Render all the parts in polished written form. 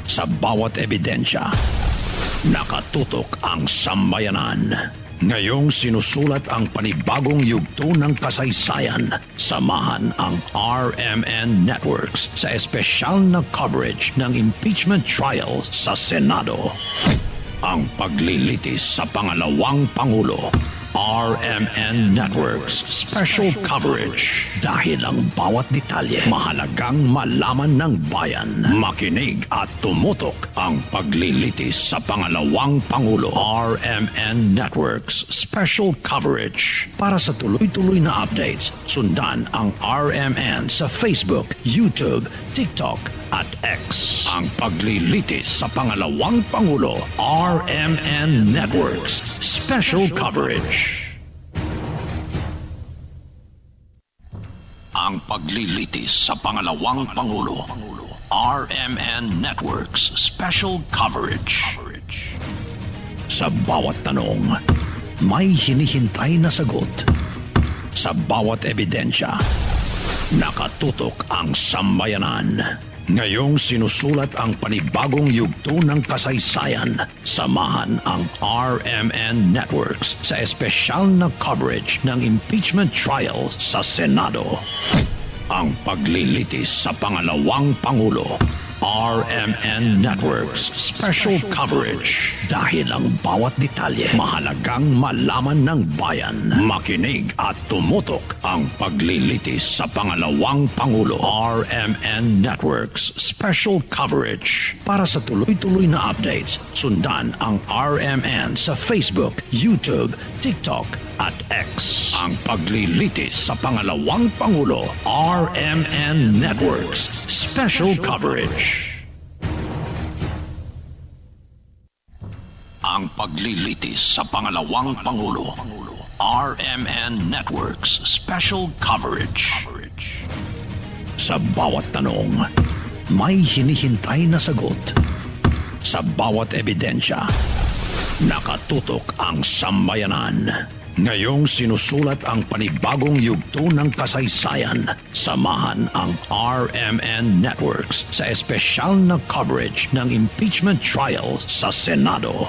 Sa bawat ebidensya, nakatutok ang sambayanan. Ngayong sinusulat ang panibagong yugto ng kasaysayan, samahan ang RMN Networks sa espesyal na coverage ng impeachment trial sa Senado. Ang paglilitis sa pangalawang Pangulo. RMN Networks Special Coverage. Dahil ang bawat detalye mahalagang malaman ng bayan. Makinig at tumutok ang paglilitis sa pangalawang Pangulo. RMN Networks Special Coverage. Para sa tuloy-tuloy na updates, sundan ang RMN sa Facebook, YouTube, TikTok at X. Ang paglilitis sa pangalawang Pangulo. RMN Networks Special Coverage. Ang paglilitis sa pangalawang Pangulo. RMN Networks Special Coverage. Sa bawat tanong, may hinihintay na sagot. Sa bawat ebidensya, nakatutok ang sambayanan. Ngayong sinusulat ang panibagong yugto ng kasaysayan, samahan ang RMN Networks sa espesyal na coverage ng impeachment trial sa Senado. Ang paglilitis sa pangalawang Pangulo. RMN Networks Special Coverage. Dahil ang bawat detalye mahalagang malaman ng bayan. Makinig at tumutok ang paglilitis sa pangalawang Pangulo. RMN Networks Special Coverage. Para sa tuloy-tuloy na updates, sundan ang RMN sa Facebook, YouTube, TikTok at X. Ang paglilitis sa pangalawang Pangulo. RMN Networks Special Coverage. Ang paglilitis sa pangalawang Pangulo. RMN Networks Special Coverage. Sa bawat tanong, may hinihintay na sagot. Sa bawat ebidensya, nakatutok ang sambayanan. Ngayong sinusulat ang panibagong yugto ng kasaysayan, samahan ang RMN Networks sa espesyal na coverage ng impeachment trial sa Senado.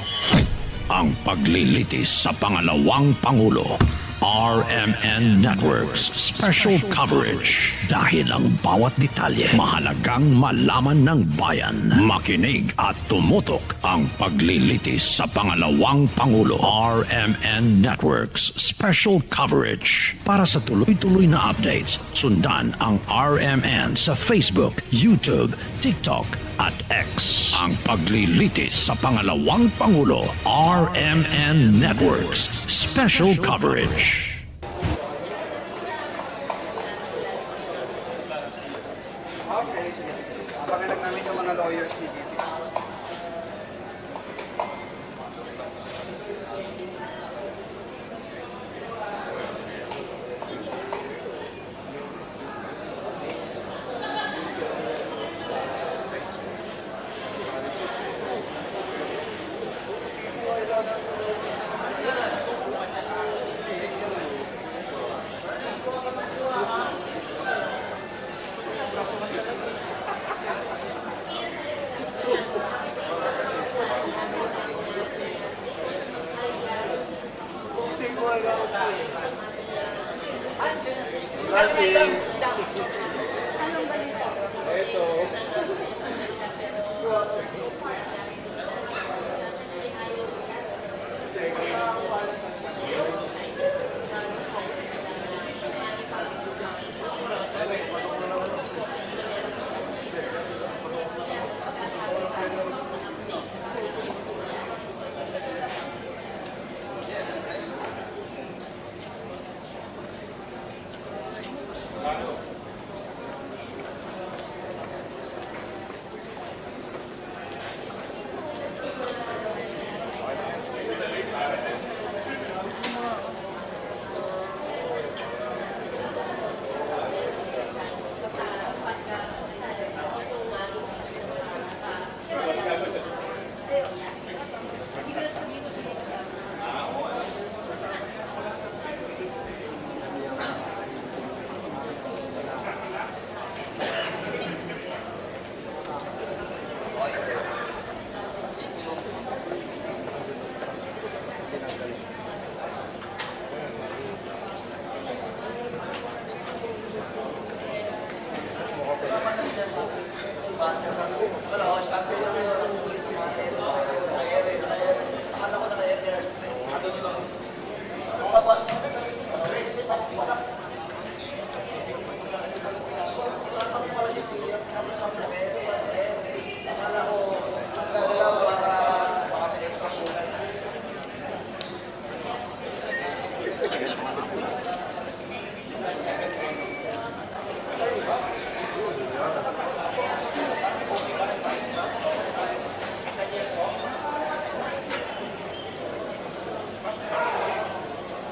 Ang paglilitis sa pangalawang Pangulo. RMN Networks Special Coverage. Dahil ang bawat detalye mahalagang malaman ng bayan. Makinig at tumutok ang paglilitis sa pangalawang Pangulo. RMN Networks Special Coverage. Para sa tuloy-tuloy na updates, sundan ang RMN sa Facebook, YouTube, TikTok at X. Ang paglilitis sa pangalawang Pangulo. RMN Networks Special Coverage. Okay, sige. Abangan lang namin yung mga lawyers dito.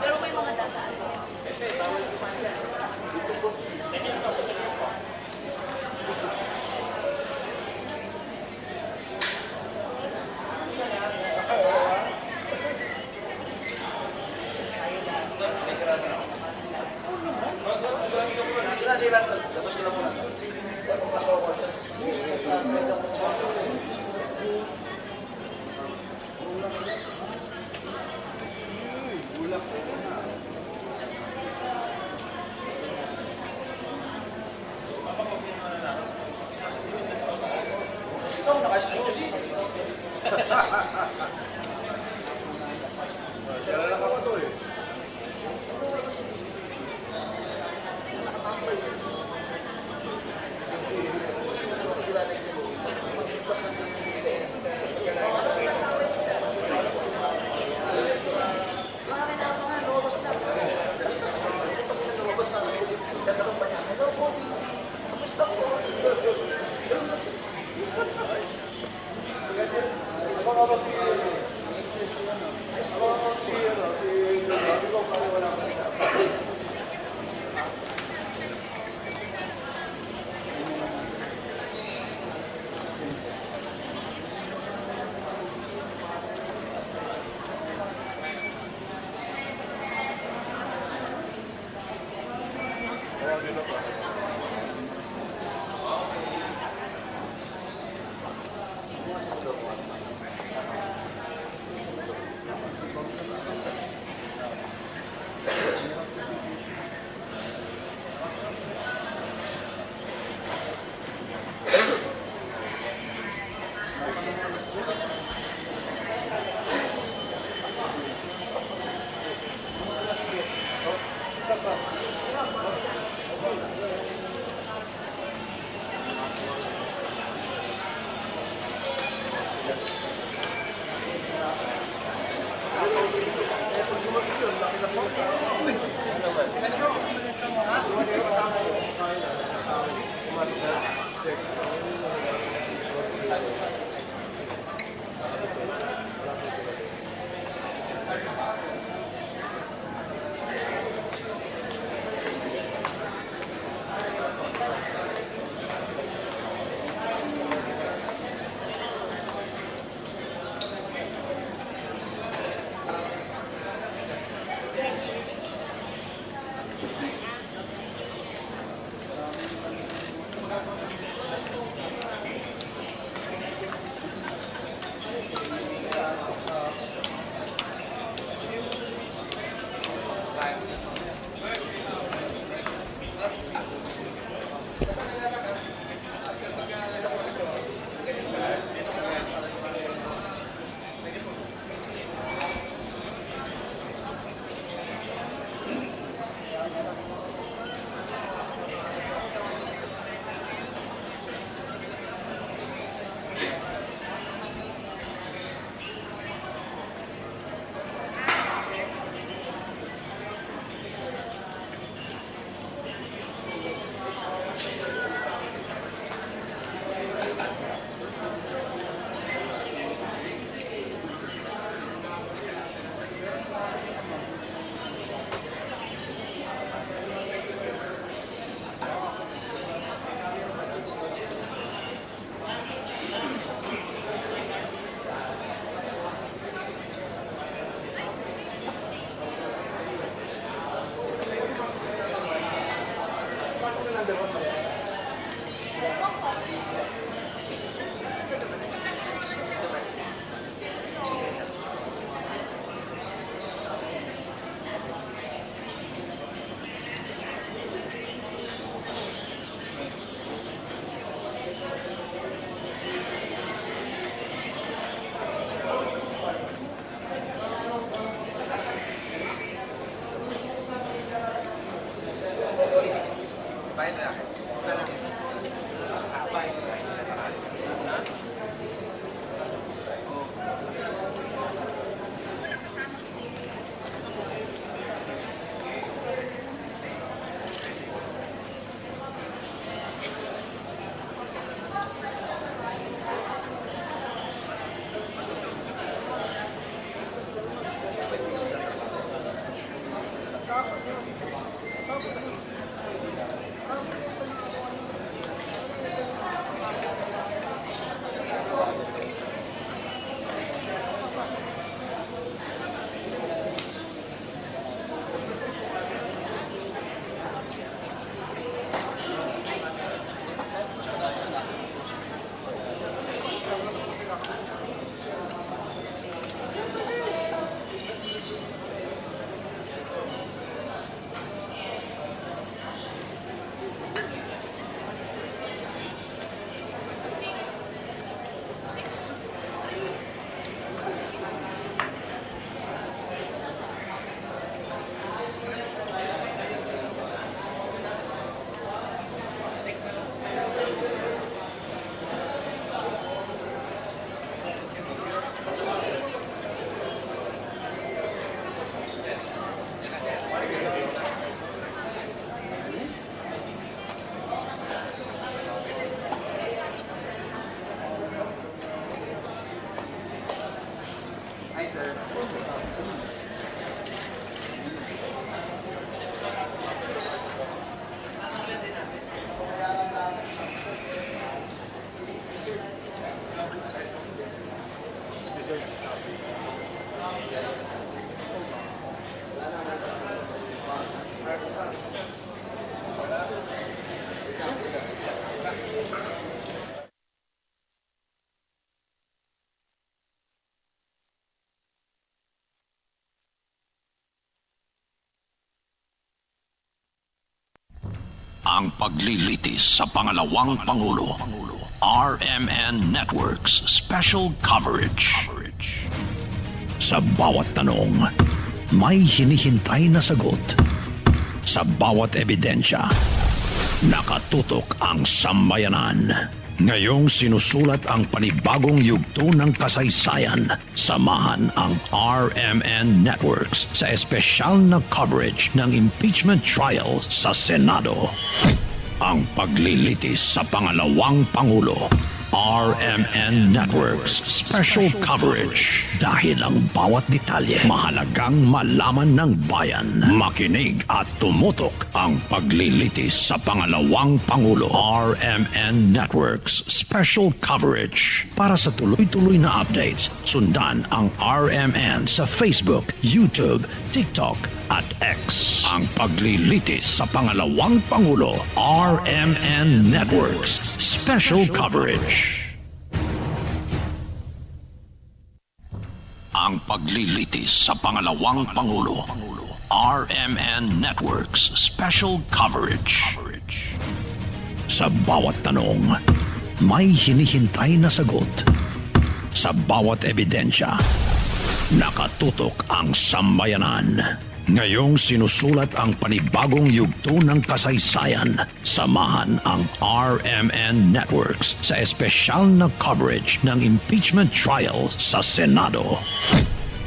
Pero may mga dadaan. Ikaw, naka-exclusive. Kaya lang ako to eh. sir. Ang paglilitis sa pangalawang Pangulo, RMN Network's special coverage. Sa bawat tanong, may hinihintay na sagot. Sa bawat ebidensya, nakatutok ang sambayanan. Ngayong sinusulat ang panibagong yugto ng kasaysayan, samahan ang RMN Networks sa espesyal na coverage ng impeachment trial sa Senado. Ang paglilitis sa pangalawang Pangulo, RMN Networks special coverage. Dahil ang bawat detalye mahalagang malaman ng bayan. Makinig at tumutok ang paglilitis sa pangalawang Pangulo, RMN Networks special coverage. Para sa tuloy-tuloy na updates, sundan ang RMN sa Facebook, YouTube, TikTok at X. Ang paglilitis sa pangalawang Pangulo, RMN Networks special coverage. Ang paglilitis sa pangalawang Pangulo, RMN Networks special coverage. Sa bawat tanong, may hinihintay na sagot. Sa bawat ebidensya, nakatutok ang sambayanan. Ngayong sinusulat ang panibagong yugto ng kasaysayan, samahan ang RMN Networks sa espesyal na coverage ng impeachment trial sa Senado.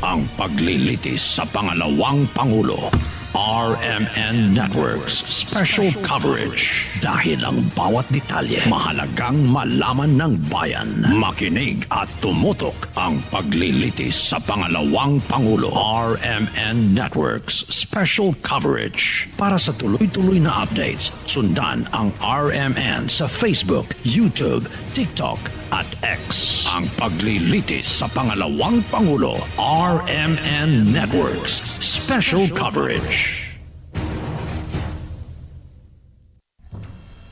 Ang paglilitis sa pangalawang Pangulo, RMN Networks special coverage. Dahil ang bawat detalye mahalagang malaman ng bayan. Makinig at tumutok ang paglilitis sa pangalawang Pangulo, RMN Networks special coverage. Para sa tuloy-tuloy na updates, sundan ang RMN sa Facebook, YouTube, TikTok at X. Ang paglilitis sa pangalawang Pangulo, RMN Networks special coverage.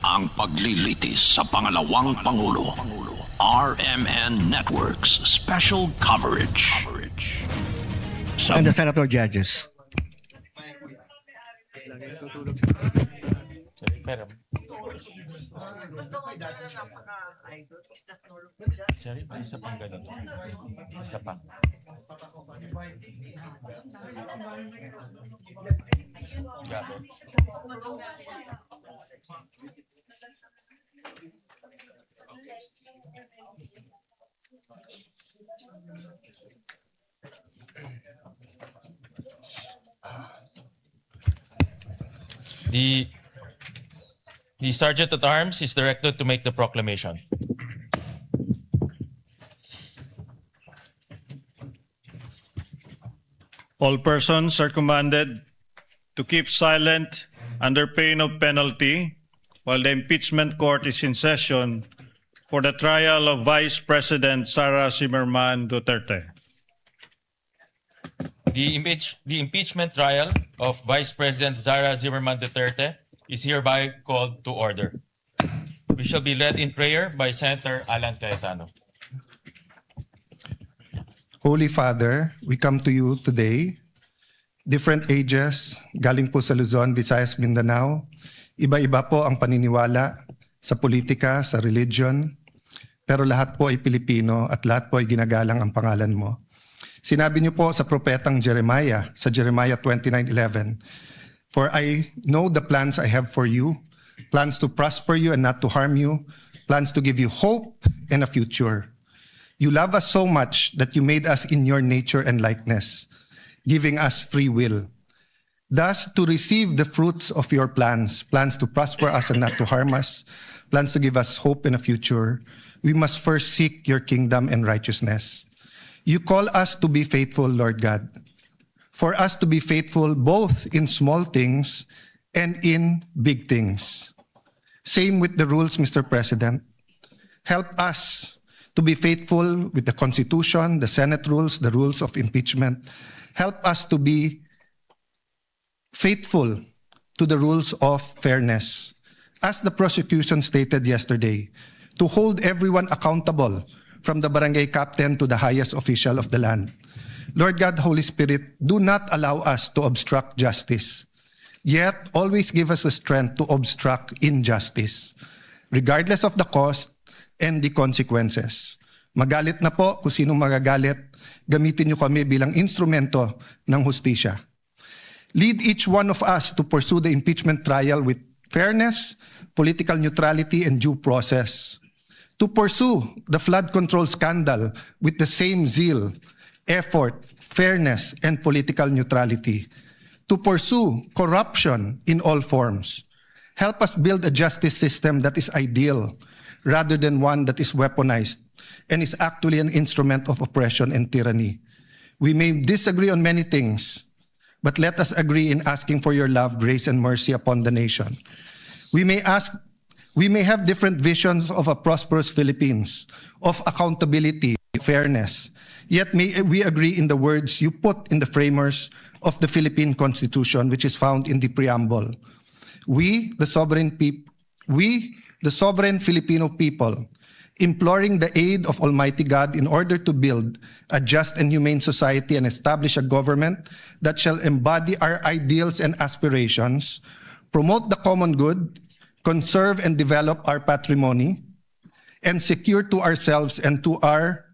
Ang paglilitis sa pangalawang Pangulo, RMN Networks special coverage. Sa And the senator judges. Sorry, isa pang ganito. Isa pa. Grabe. The Sergeant at Arms is directed to make the proclamation. All persons are commanded to keep silent under pain of penalty while the impeachment court is in session for the trial of Vice President Sara Duterte. The impeachment trial of Vice President Sara Duterte is hereby called to order. We shall be led in prayer by Senator Alan Cayetano. Holy Father, we come to you today, different ages, galing po sa Luzon, Visayas, Mindanao. Iba-iba po ang paniniwala sa politika, sa religion, pero lahat po ay Pilipino at lahat po ay ginagalang ang pangalan mo. Sinabi niyo po sa propetang Jeremiah, sa Jeremiah 29:11, "For I know the plans I have for you, plans to prosper you and not to harm you, plans to give you hope and a future. You love us so much that you made us in your nature and likeness, giving us free will. Thus, to receive the fruits of your plans, plans to prosper us and not to harm us, plans to give us hope and a future, we must first seek your kingdom and righteousness. You call us to be faithful, Lord God. For us to be faithful both in small things and in big things. Same with the rules, Mr. President. Help us to be faithful with the Constitution, the Senate rules, the rules of impeachment. Help us to be faithful to the rules of fairness. As the prosecution stated yesterday, to hold everyone accountable from the barangay captain to the highest official of the land. Lord God, Holy Spirit, do not allow us to obstruct justice. Yet, always give us the strength to obstruct injustice, regardless of the cost and the consequences. Magalit na po kung sino magagalit, gamitin niyo kami bilang instrumento ng hustisya. Lead each one of us to pursue the impeachment trial with fairness, political neutrality, and due process. To pursue the flood control scandal with the same zeal, effort, fairness, and political neutrality. To pursue corruption in all forms. Help us build a justice system that is ideal rather than one that is weaponized and is actually an instrument of oppression and tyranny. We may disagree on many things, but let us agree in asking for your love, grace, and mercy upon the nation. We may have different visions of a prosperous Philippines, of accountability, fairness, yet may we agree in the words you put in the framers of the Philippine Constitution, which is found in the preamble. We, the sovereign Filipino people, imploring the aid of Almighty God in order to build a just and humane society and establish a government that shall embody our ideals and aspirations, promote the common good, conserve and develop our patrimony, and secure to ourselves and to our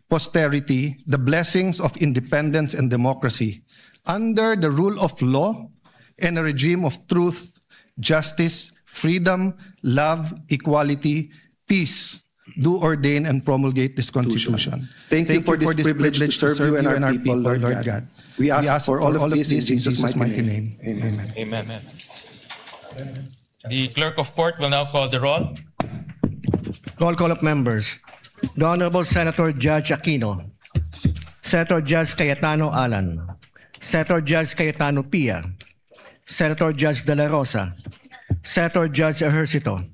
posterity the blessings of independence and democracy under the rule of law and a regime of truth, justice, freedom, love, equality, peace, do ordain and promulgate this Constitution. Thank you for this privilege to serve you and our people, Lord God. We ask for all of this in Jesus' mighty name. Amen. Amen. The clerk of court will now call the roll. Roll call of members. The Honorable Senator Judge Aquino, Senator Judge Cayetano Alan, Senator Judge Cayetano Pia, Senator Judge De La Rosa, Senator Judge Ejercito,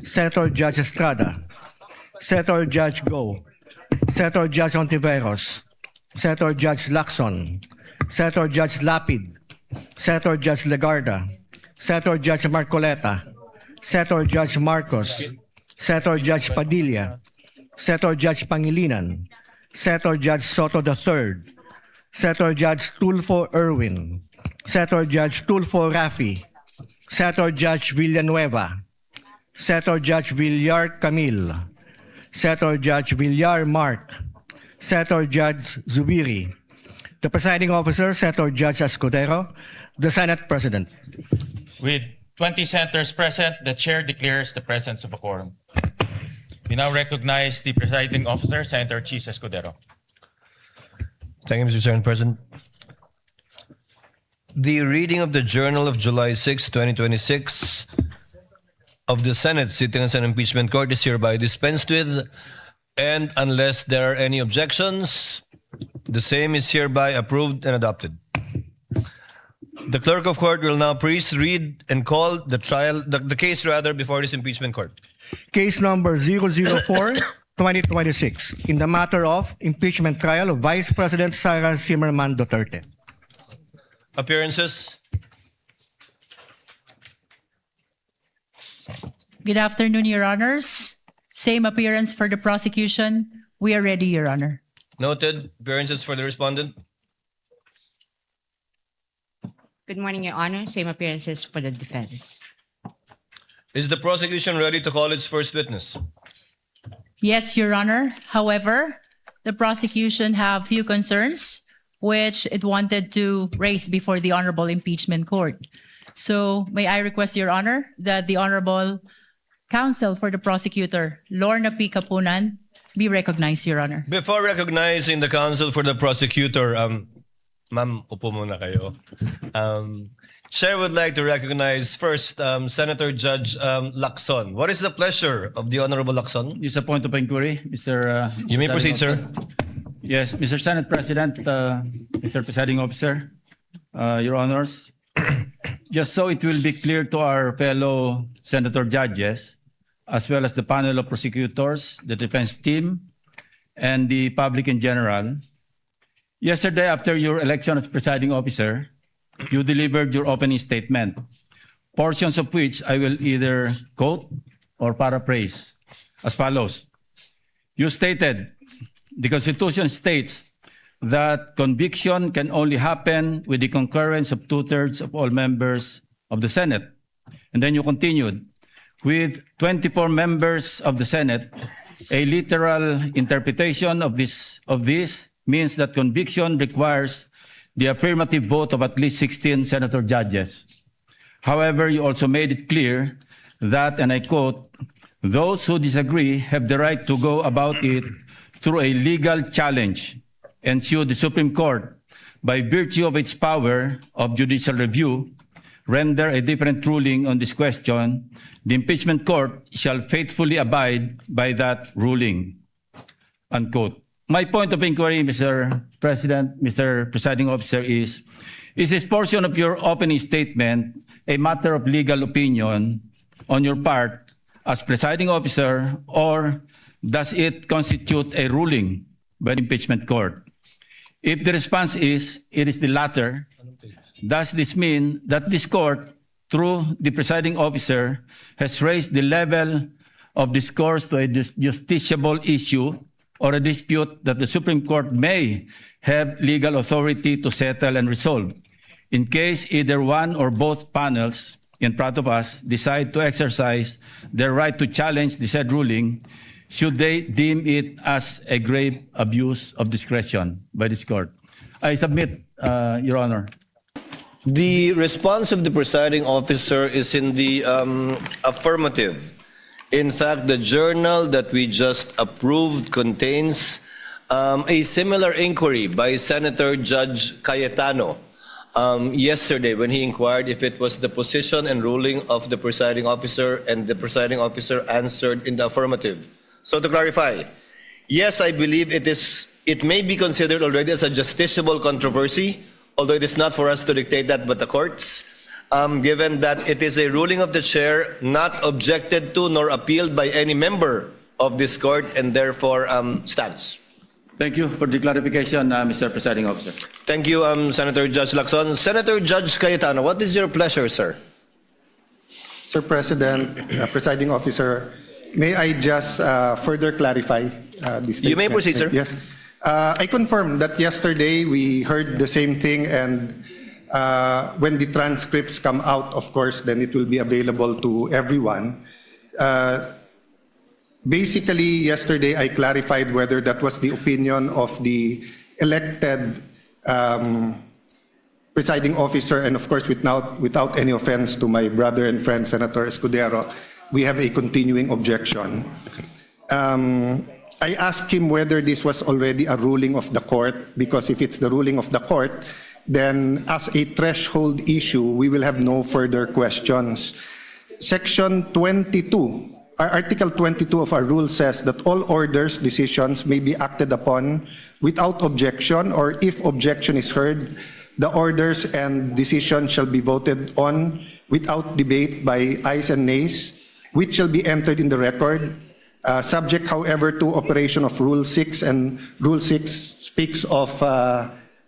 Senator Judge Estrada, Senator Judge Go, Senator Judge Ontiveros, Senator Judge Lacson, Senator Judge Lapid, Senator Judge Legarda, Senator Judge Marcoleta, Senator Judge Marcos, Senator Judge Padilla, Senator Judge Pangilinan, Senator Judge Soto III, Senator Judge Tulfo Erwin, Senator Judge Tulfo Rafi, Senator Judge Villanueva, Senator Judge Villar Camille, Senator Judge Villar Mark, Senator Judge Zubiri, the presiding officer, Senator Judge Escudero, the Senate President. With 20 senators present, the chair declares the presence of a quorum. We now recognize the presiding officer, Senator Chis Escudero. Thank you, Mr. Senate President. The reading of the Journal of July 6, 2026 of the Senate sitting as an impeachment court is hereby dispensed with, and unless there are any objections, the same is hereby approved and adopted. The clerk of court will now please read and call the case before this impeachment court. Case number 004-2026 in the matter of impeachment trial of Vice President Sara Zimmerman Duterte. Appearances. Good afternoon, Your Honors. Same appearance for the prosecution. We are ready, Your Honor. Noted. Appearances for the respondent. Good morning, Your Honor. Same appearances for the defense. Is the prosecution ready to call its first witness? Yes, Your Honor. However, the prosecution have few concerns which it wanted to raise before the Honorable Impeachment Court. So may I request, Your Honor, that the Honorable Counsel for the Prosecutor, Lorna P. Kapunan, be recognized, Your Honor. Before recognizing the counsel for the prosecutor, ma'am, upo muna kayo. Chair would like to recognize first Senator Judge Lacson. What is the pleasure of the Honorable Lacson? This is a point of inquiry, Mr. You may proceed, sir. Yes, Mr. Senate President, Mr. Presiding Officer, Your Honors, just so it will be clear to our fellow senator judges, as well as the panel of prosecutors, the defense team, and the public in general, yesterday after your election as presiding officer, you delivered your opening statement, portions of which I will either quote or paraphrase as follows. You stated, the Constitution states that conviction can only happen with the concurrence of 2/3 of all members of the Senate. And then you continued, with 24 members of the Senate, a literal interpretation of this means that conviction requires the affirmative vote of at least 16 senator judges. However, you also made it clear that, and I quote, those who disagree have the right to go about it through a legal challenge and sue the Supreme Court by virtue of its power of judicial review, render a different ruling on this question, the impeachment court shall faithfully abide by that ruling, unquote. My point of inquiry, Mr. President, Mr. Presiding Officer, is this portion of your opening statement a matter of legal opinion on your part as presiding officer, or does it constitute a ruling by the impeachment court? If the response is, it is the latter, does this mean that this court, through the presiding officer, has raised the level of discourse to a justiciable issue or a dispute that the Supreme Court may have legal authority to settle and resolve, in case either one or both panels in front of us decide to exercise their right to challenge the said ruling, should they deem it as a grave abuse of discretion by this court? I submit, Your Honor. The response of the presiding officer is in the affirmative. In fact, the journal that we just approved contains a similar inquiry by Senator Judge Cayetano yesterday when he inquired if it was the position and ruling of the presiding officer, and the presiding officer answered in the affirmative. So to clarify, yes, I believe it may be considered already as a justiciable controversy, although it is not for us to dictate that but the courts, given that it is a ruling of the chair not objected to nor appealed by any member of this court, and therefore stands. Thank you for the clarification, Mr. Presiding Officer. Thank you, Senator Judge Lacson. Senator Judge Cayetano, what is your pleasure, sir? Sir President, Presiding Officer, may I just further clarify this statement? You may proceed, sir. Yes. I confirm that yesterday we heard the same thing, and when the transcripts come out, of course, then it will be available to everyone. Basically, yesterday I clarified whether that was the opinion of the elected presiding officer, and of course, without any offense to my brother and friend, Senator Escudero, we have a continuing objection. I asked him whether this was already a ruling of the court, because if it's the ruling of the court, then as a threshold issue, we will have no further questions. Section 22, Article 22 of our rule says that all orders, decisions may be acted upon without objection, or if objection is heard, the orders and decisions shall be voted on without debate by ayes and nays, which shall be entered in the record. Subject, however, to operation of Rule 6, and Rule 6 speaks of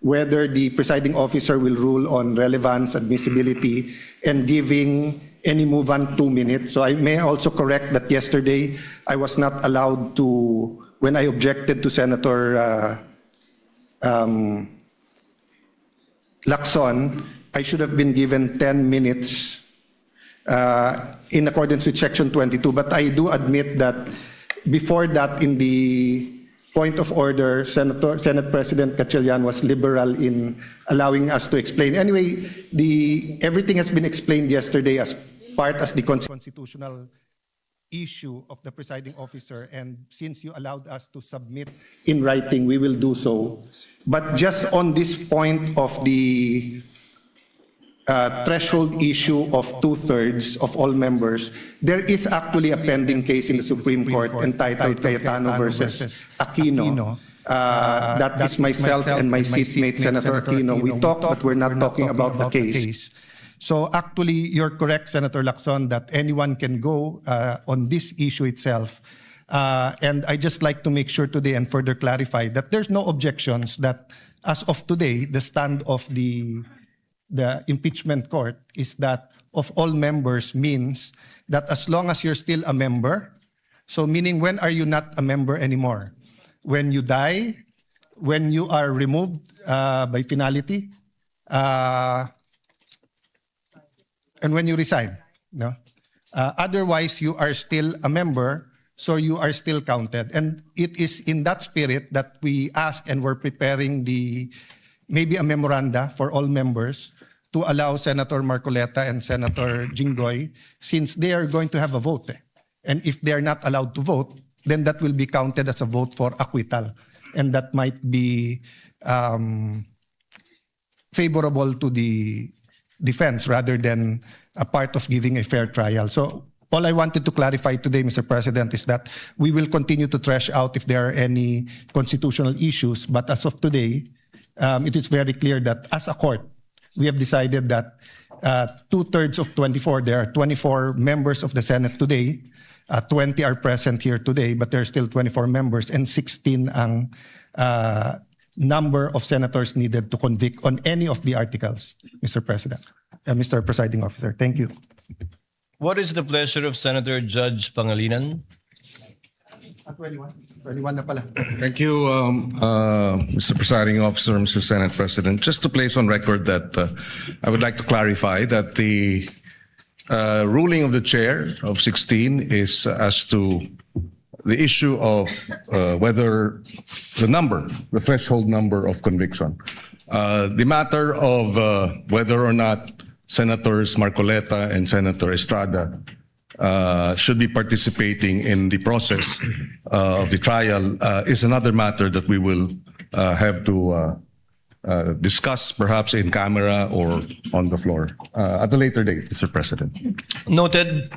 whether the presiding officer will rule on relevance, admissibility, and giving any movant 2 minutes. So I may also correct that yesterday I was not allowed to, when I objected to Senator Lacson, I should have been given 10 minutes in accordance with Section 22. But I do admit that before that, in the point of order, Senate President Gatchalian was liberal in allowing us to explain. Anyway, everything has been explained yesterday as the constitutional issue of the presiding officer, and since you allowed us to submit in writing, we will do so. But just on this point of the threshold issue of 2/3 of all members, there is actually a pending case in the Supreme Court entitled Cayetano versus Aquino. That is myself and my seatmate, Senator Aquino. We talk, but we're not talking about the case. So actually, you're correct, Senator Lacson, that anyone can go on this issue itself. And I just like to make sure today and further clarify that there's no objections that as of today, the stand of the impeachment court is that of all members means that as long as you're still a member, so meaning when are you not a member anymore? When you die, when you are removed by finality, and when you resign. No? Otherwise, you are still a member, so you are still counted. And it is in that spirit that we ask and we're preparing maybe a memoranda for all members to allow Senator Marcoleta and Senator Jinggoy, since they are going to have a vote. And if they are not allowed to vote, then that will be counted as a vote for acquittal. And that might be favorable to the defense rather than a part of giving a fair trial. So all I wanted to clarify today, Mr. President, is that we will continue to thresh out if there are any constitutional issues. But as of today, it is very clear that as a court, we have decided that 2/3 of 24, there are 24 members of the Senate today, 20 are present here today, but there are still 24 members, and 16 ang number of senators needed to convict on any of the articles, Mr. President. Mr. Presiding Officer, thank you. What is the pleasure of Senator Judge Pangilinan? 21 na pala. Thank you, Mr. Presiding Officer, Mr. Senate President. Just to place on record that I would like to clarify that the ruling of the chair of 16 is as to the issue of whether the threshold number of conviction. The matter of whether or not Senators Marcoleta and Senator Estrada should be participating in the process of the trial is another matter that we will have to discuss perhaps in camera or on the floor at a later date, Mr. President. Noted.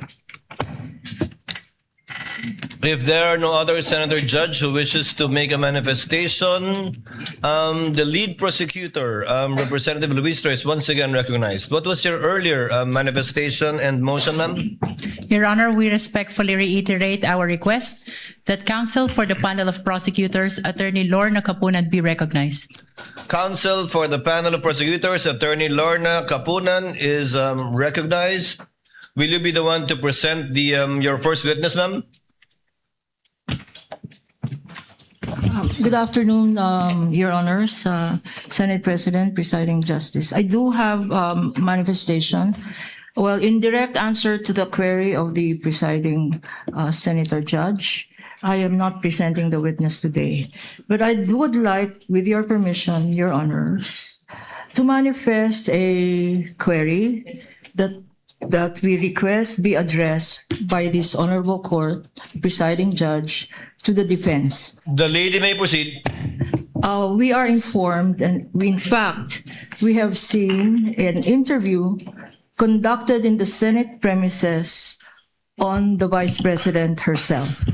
If there are no other Senator Judge who wishes to make a manifestation, the lead prosecutor, Representative Luistro, is once again recognized. What was your earlier manifestation and motion, ma'am? Your Honor, we respectfully reiterate our request that counsel for the panel of prosecutors, Attorney Lorna Capunan, be recognized. Counsel for the panel of prosecutors, Attorney Lorna Capunan, is recognized. Will you be the one to present your first witness, ma'am? Good afternoon, Your Honors, Senate President, Presiding Justice. I do have manifestation. Well, in direct answer to the query of the presiding Senator Judge, I am not presenting the witness today. But I would like, with your permission, Your Honors, to manifest a query that we request be addressed by this honorable court, presiding judge, to the defense. The lady may proceed. We are informed, and in fact, we have seen an interview conducted in the Senate premises on the Vice President herself.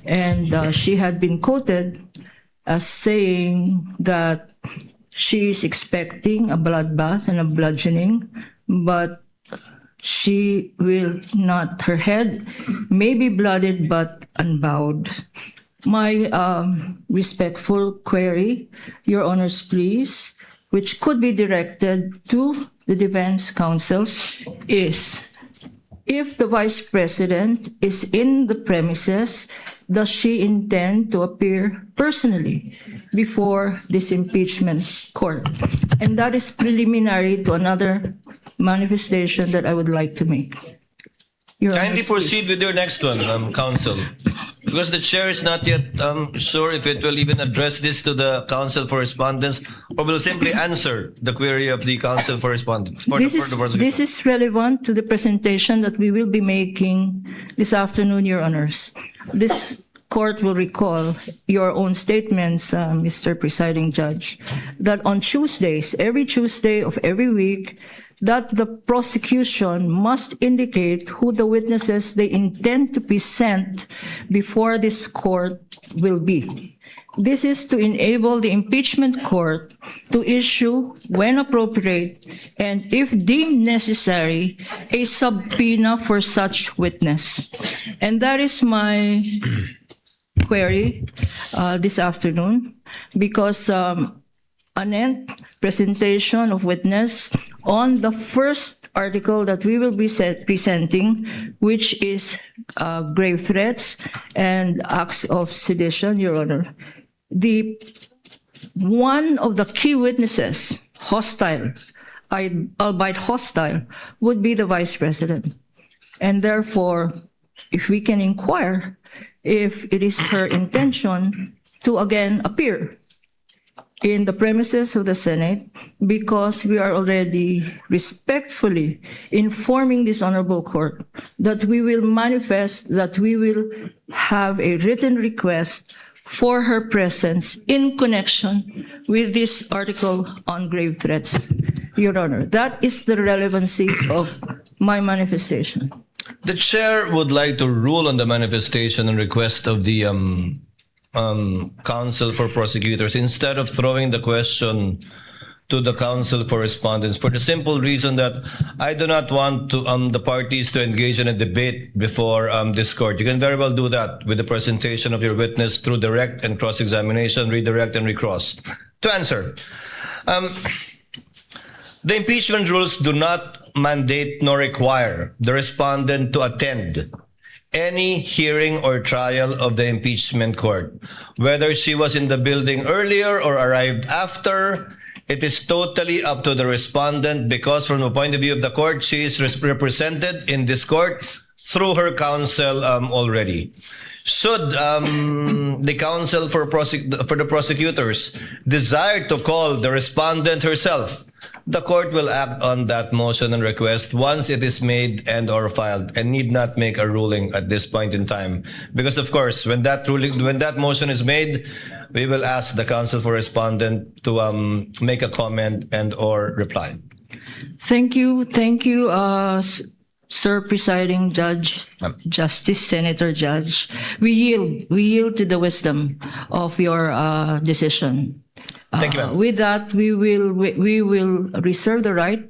And she had been quoted as saying that she is expecting a bloodbath and a bludgeoning, but she will not, her head may be blooded but unbowed. My respectful query, Your Honors, please, which could be directed to the defense counsels, is if the Vice President is in the premises, does she intend to appear personally before this impeachment court? And that is preliminary to another manifestation that I would like to make. Your Kindly Honors, proceed with your next one, counsel. Because the chair is not yet sure if it will even address this to the counsel for respondents or will simply answer the query of the counsel for respondents. This is relevant to the presentation that we will be making this afternoon, Your Honors. This court will recall your own statements, Mr. Presiding Judge, that on Tuesdays, every Tuesday of every week, that the prosecution must indicate who the witnesses they intend to present before this court will be. This is to enable the impeachment court to issue, when appropriate, and if deemed necessary, a subpoena for such witness. And that is my query this afternoon, because an presentation of witness on the first article that we will be presenting, which is grave threats and acts of sedition, Your Honor. One of the key witnesses, hostile, albeit hostile, would be the Vice President. And therefore, if we can inquire if it is her intention to again appear in the premises of the Senate, because we are already respectfully informing this honorable court that we will manifest, that we will have a written request for her presence in connection with this article on grave threats. Your Honor, that is the relevancy of my manifestation. The chair would like to rule on the manifestation and request of the counsel for prosecutors instead of throwing the question to the counsel for respondents, for the simple reason that I do not want to the parties to engage in a debate before this court. You can very well do that with the presentation of your witness through direct and cross-examination, redirect and recross. To answer, the impeachment rules do not mandate nor require the respondent to attend any hearing or trial of the impeachment court. Whether she was in the building earlier or arrived after, it is totally up to the respondent, because from the point of view of the court, she is represented in this court through her counsel already. Should the counsel for the prosecutors desire to call the respondent herself, the court will act on that motion and request once it is made and or filed, and need not make a ruling at this point in time. Because of course, when that motion is made, we will ask the counsel for respondent to make a comment and or reply. Thank you, Sir Presiding Judge, Justice, Senator Judge. We yield to the wisdom of your decision. Thank you, ma'am. With that, we will reserve the right.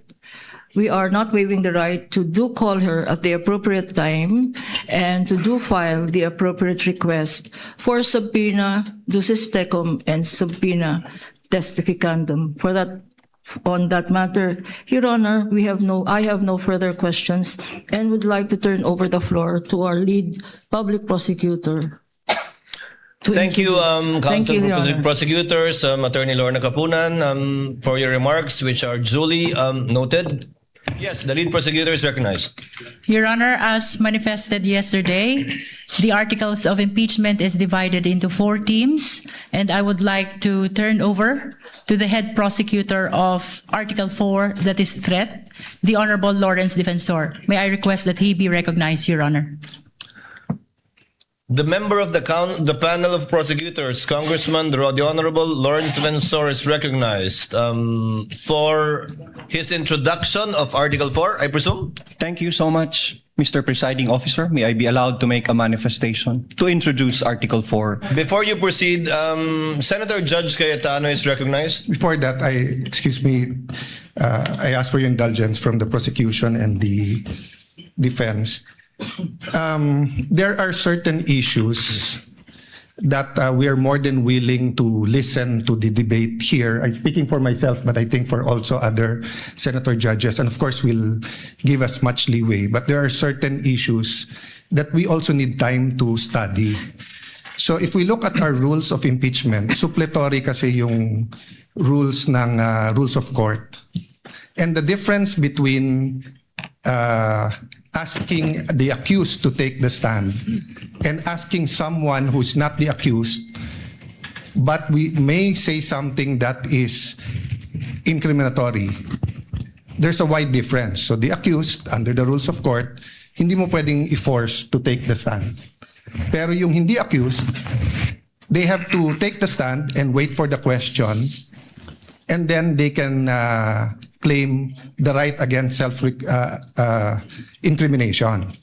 We are not waiving the right to do call her at the appropriate time and to do file the appropriate request for subpoena ducis tecum and subpoena testificandum. For that, on that matter, Your Honor, I have no further questions and would like to turn over the floor to our lead public prosecutor. Thank you, Counsel Your for Honor. Prosecutors, Attorney Lorna Kapunan, for your remarks, which are duly noted. Yes, the lead prosecutor is recognized. Your Honor, as manifested yesterday, the articles of impeachment is divided into 4 teams, and I would like to turn over to the head prosecutor of Article 4, that is threat, the Honorable Lawrence Defensor. May I request that he be recognized, Your Honor. The member of the panel of prosecutors, Congressman the Honorable Lawrence Defensor, is recognized for his introduction of Article 4, I presume? Thank you so much, Mr. Presiding Officer. May I be allowed to make a manifestation to introduce Article 4? Before you proceed, Senator Judge Cayetano is recognized. Before that, I ask for your indulgence from the prosecution and the defense. There are certain issues that we are more than willing to listen to the debate here. I'm speaking for myself, but I think for also other senator judges, and of course will give us much leeway. But there are certain issues that we also need time to study. So if we look at our rules of impeachment, suppletory kasi yung rules ng rules of court. And the difference between asking the accused to take the stand and asking someone who's not the accused, but we may say something that is incriminatory. There's a wide difference. So the accused, under the rules of court, hindi mo pwedeng i-force to take the stand. Pero yung hindi accused, they have to take the stand and wait for the question, and then they can claim the right against self-incrimination.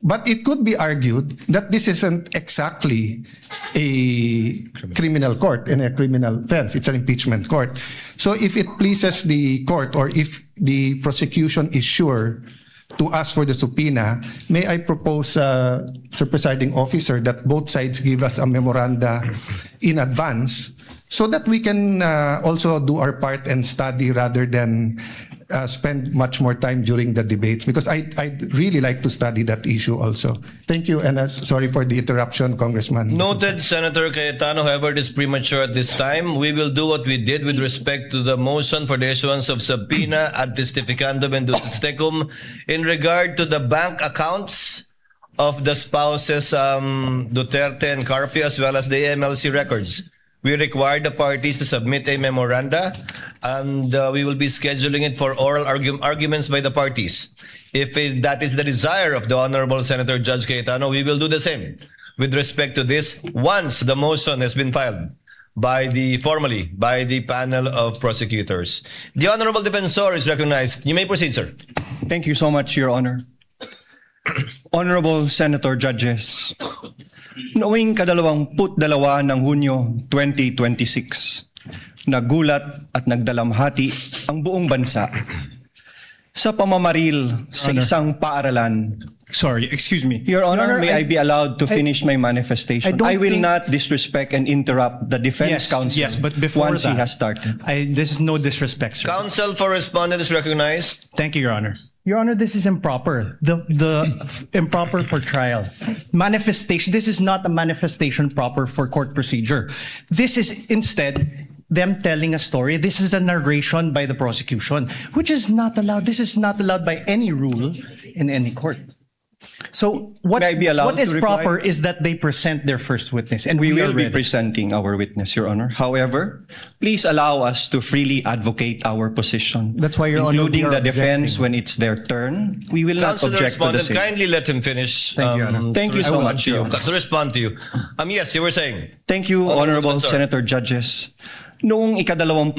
But it could be argued that this isn't exactly a criminal court and a criminal offense. It's an impeachment court. So if it pleases the court, or if the prosecution is sure to ask for the subpoena, may I propose, Sir Presiding Officer, that both sides give us a memoranda in advance so that we can also do our part and study rather than spend much more time during the debates, because I'd really like to study that issue also. Thank you, and sorry for the interruption, Congressman. Noted, Senator Cayetano. However, it is premature at this time. We will do what we did with respect to the motion for the issuance of subpoena ad testificandum and ducis tecum in regard to the bank accounts of the spouses Duterte and Carpio, as well as the AMLC records. We require the parties to submit a memoranda, and we will be scheduling it for oral arguments by the parties. If that is the desire of the Honorable Senator Judge Cayetano, we will do the same with respect to this once the motion has been filed formally by the panel of prosecutors. The Honorable Defensor is recognized. You may proceed, sir. Thank you so much, Your Honor. Honorable Senator Judges, noong 22 ng Hunyo 2026, nagulat at nagdalamhati ang buong bansa sa pamamaril sa isang paaralan. Sorry, excuse me. Your Honor, may I be allowed to finish my manifestation? I will not disrespect and interrupt the defense counsel Yes, but before once he has started. this is no disrespect, sir. Counsel for respondent is recognized. Thank you, Your Honor. Your Honor, this is improper. The improper for trial. Manifestation. This is not a manifestation proper for court procedure. This is instead them telling a story. This is a narration by the prosecution, which is not allowed. This is not allowed by any rule in any court. So what May I be allowed what is to reply? proper is that they present their first witness, and We will be ready. presenting our witness, Your Honor. However, please allow us to freely advocate our position. That's why, Your Honor, including we are the defense objecting. when it's their turn. We will not Counsel object to the respondent, same. kindly let him finish. Thank you, Your Honor. Thank you so much, Your Honor. To respond to you. Yes, you were saying. Thank you, Honorable Defensor. Senator Judges. Noong ika-22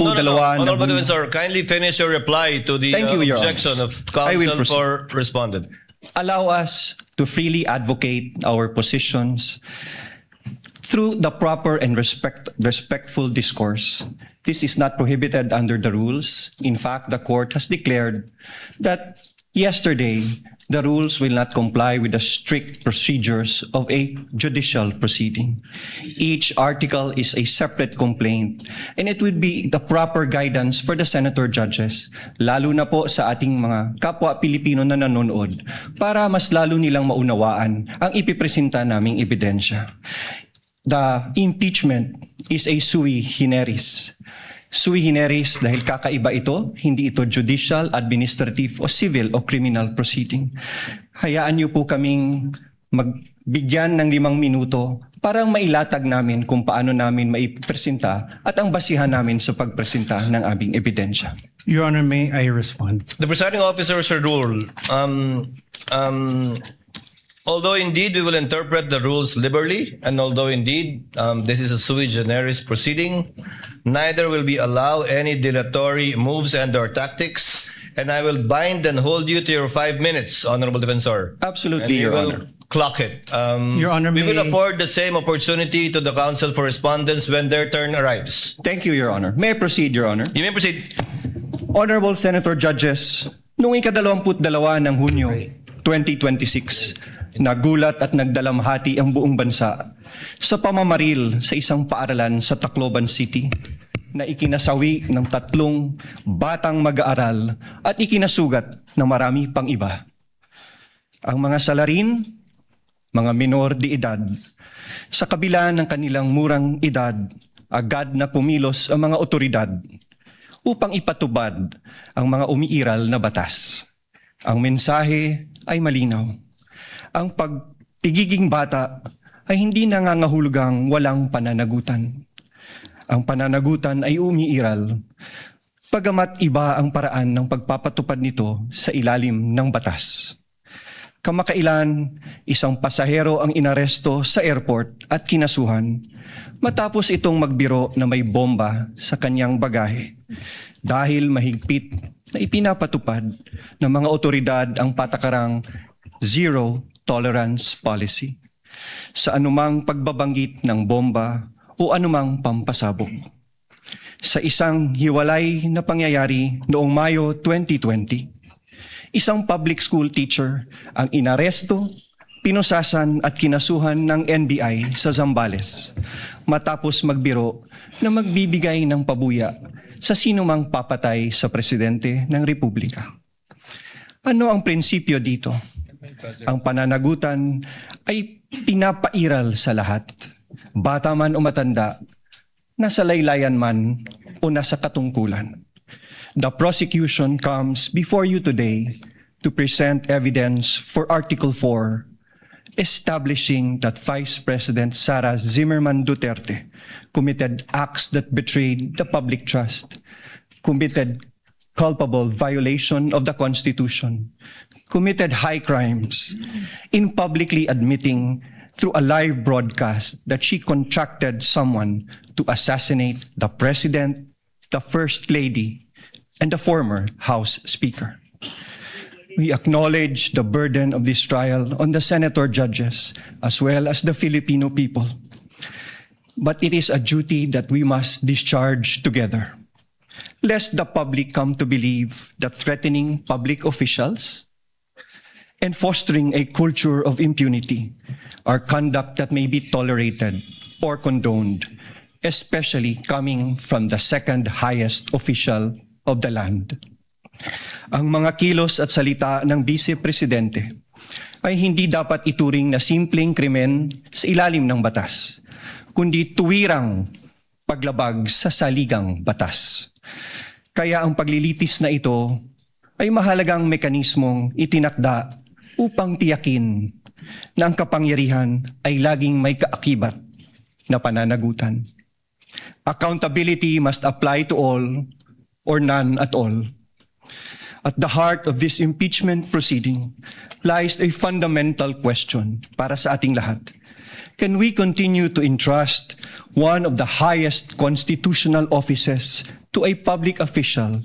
Honorable Defensor, kindly finish your reply to the Thank you, Your Honor. objection of I will counsel proceed. for respondent. Allow us to freely advocate our positions through the proper and respectful discourse. This is not prohibited under the rules. In fact, the court has declared that yesterday the rules will not comply with the strict procedures of a judicial proceeding. Each article is a separate complaint, and it would be the proper guidance for the senator judges, lalo na po sa ating mga kapwa Pilipino na nanonood, para mas lalo nilang maunawaan ang ipipresenta naming ebidensya. The impeachment is a sui generis. Sui generis dahil kakaiba ito, hindi ito judicial, administrative, o civil o criminal proceeding. Hayaan niyo po kaming magbigyan ng 5 minuto para mailatag namin kung paano namin maipresenta at ang basihan namin sa pagpresenta ng aming ebidensya. Your Honor, may I respond? The presiding officer should rule. Although indeed we will interpret the rules liberally, and although indeed this is a sui generis proceeding, neither will we allow any dilatory moves and/or tactics, and I will bind and hold you to your 5 minutes, Honorable Defensor. Absolutely, And we Your will Honor. clock it. Your Honor, we will may- afford the same opportunity to the counsel for respondents when their turn arrives. Thank you, Your Honor. May I proceed, Your Honor? You may proceed. Honorable Senator Judges, noong ika-22 ng Hunyo 2026, nagulat at nagdalamhati ang buong bansa sa pamamaril sa isang paaralan sa Tacloban City na ikinasawi ng 3 batang mag-aaral at ikinasugat ng marami pang iba. Ang mga salarin, mga minor de edad, sa kabila ng kanilang murang edad, agad na kumilos ang mga otoridad upang ipatubad ang mga umiiral na batas. Ang mensahe ay malinaw. Ang pagpigiging bata ay hindi nangangahulugang walang pananagutan. Ang pananagutan ay umiiral, pagamat iba ang paraan ng pagpapatupad nito sa ilalim ng batas. Kamakailan, isang pasahero ang inaresto sa airport at kinasuhan matapos itong magbiro na may bomba sa kanyang bagahe dahil mahigpit na ipinapatupad ng mga otoridad ang patakarang Zero tolerance policy sa anumang pagbabanggit ng bomba o anumang pampasabog. Sa isang hiwalay na pangyayari noong Mayo 2020, isang public school teacher ang inaresto, pinusasan at kinasuhan ng NBI sa Zambales matapos magbiro na magbibigay ng pabuya sa sinumang papatay sa presidente ng Republika. Ano ang prinsipyo dito? Ang pananagutan ay pinapairal sa lahat, bata man o matanda, nasa laylayan man o nasa katungkulan. The prosecution comes before you today to present evidence for Article 4, establishing that Vice President Sara Zimmerman Duterte committed acts that betrayed the public trust, committed culpable violation of the Constitution, committed high crimes in publicly admitting through a live broadcast that she contracted someone to assassinate the President, the First Lady, and the former House Speaker. We acknowledge the burden of this trial on the senator judges as well as the Filipino people. But it is a duty that we must discharge together, lest the public come to believe that threatening public officials and fostering a culture of impunity are conduct that may be tolerated or condoned, especially coming from the second highest official of the land. Ang mga kilos at salita ng Vice Presidente ay hindi dapat ituring na simpleng krimen sa ilalim ng batas, kundi tuwirang paglabag sa saligang batas. Kaya ang paglilitis na ito ay mahalagang mekanismong itinakda upang tiyakin na ang kapangyarihan ay laging may kaakibat na pananagutan. Accountability must apply to all or none at all. At the heart of this impeachment proceeding lies a fundamental question para sa ating lahat. Can we continue to entrust one of the highest constitutional offices to a public official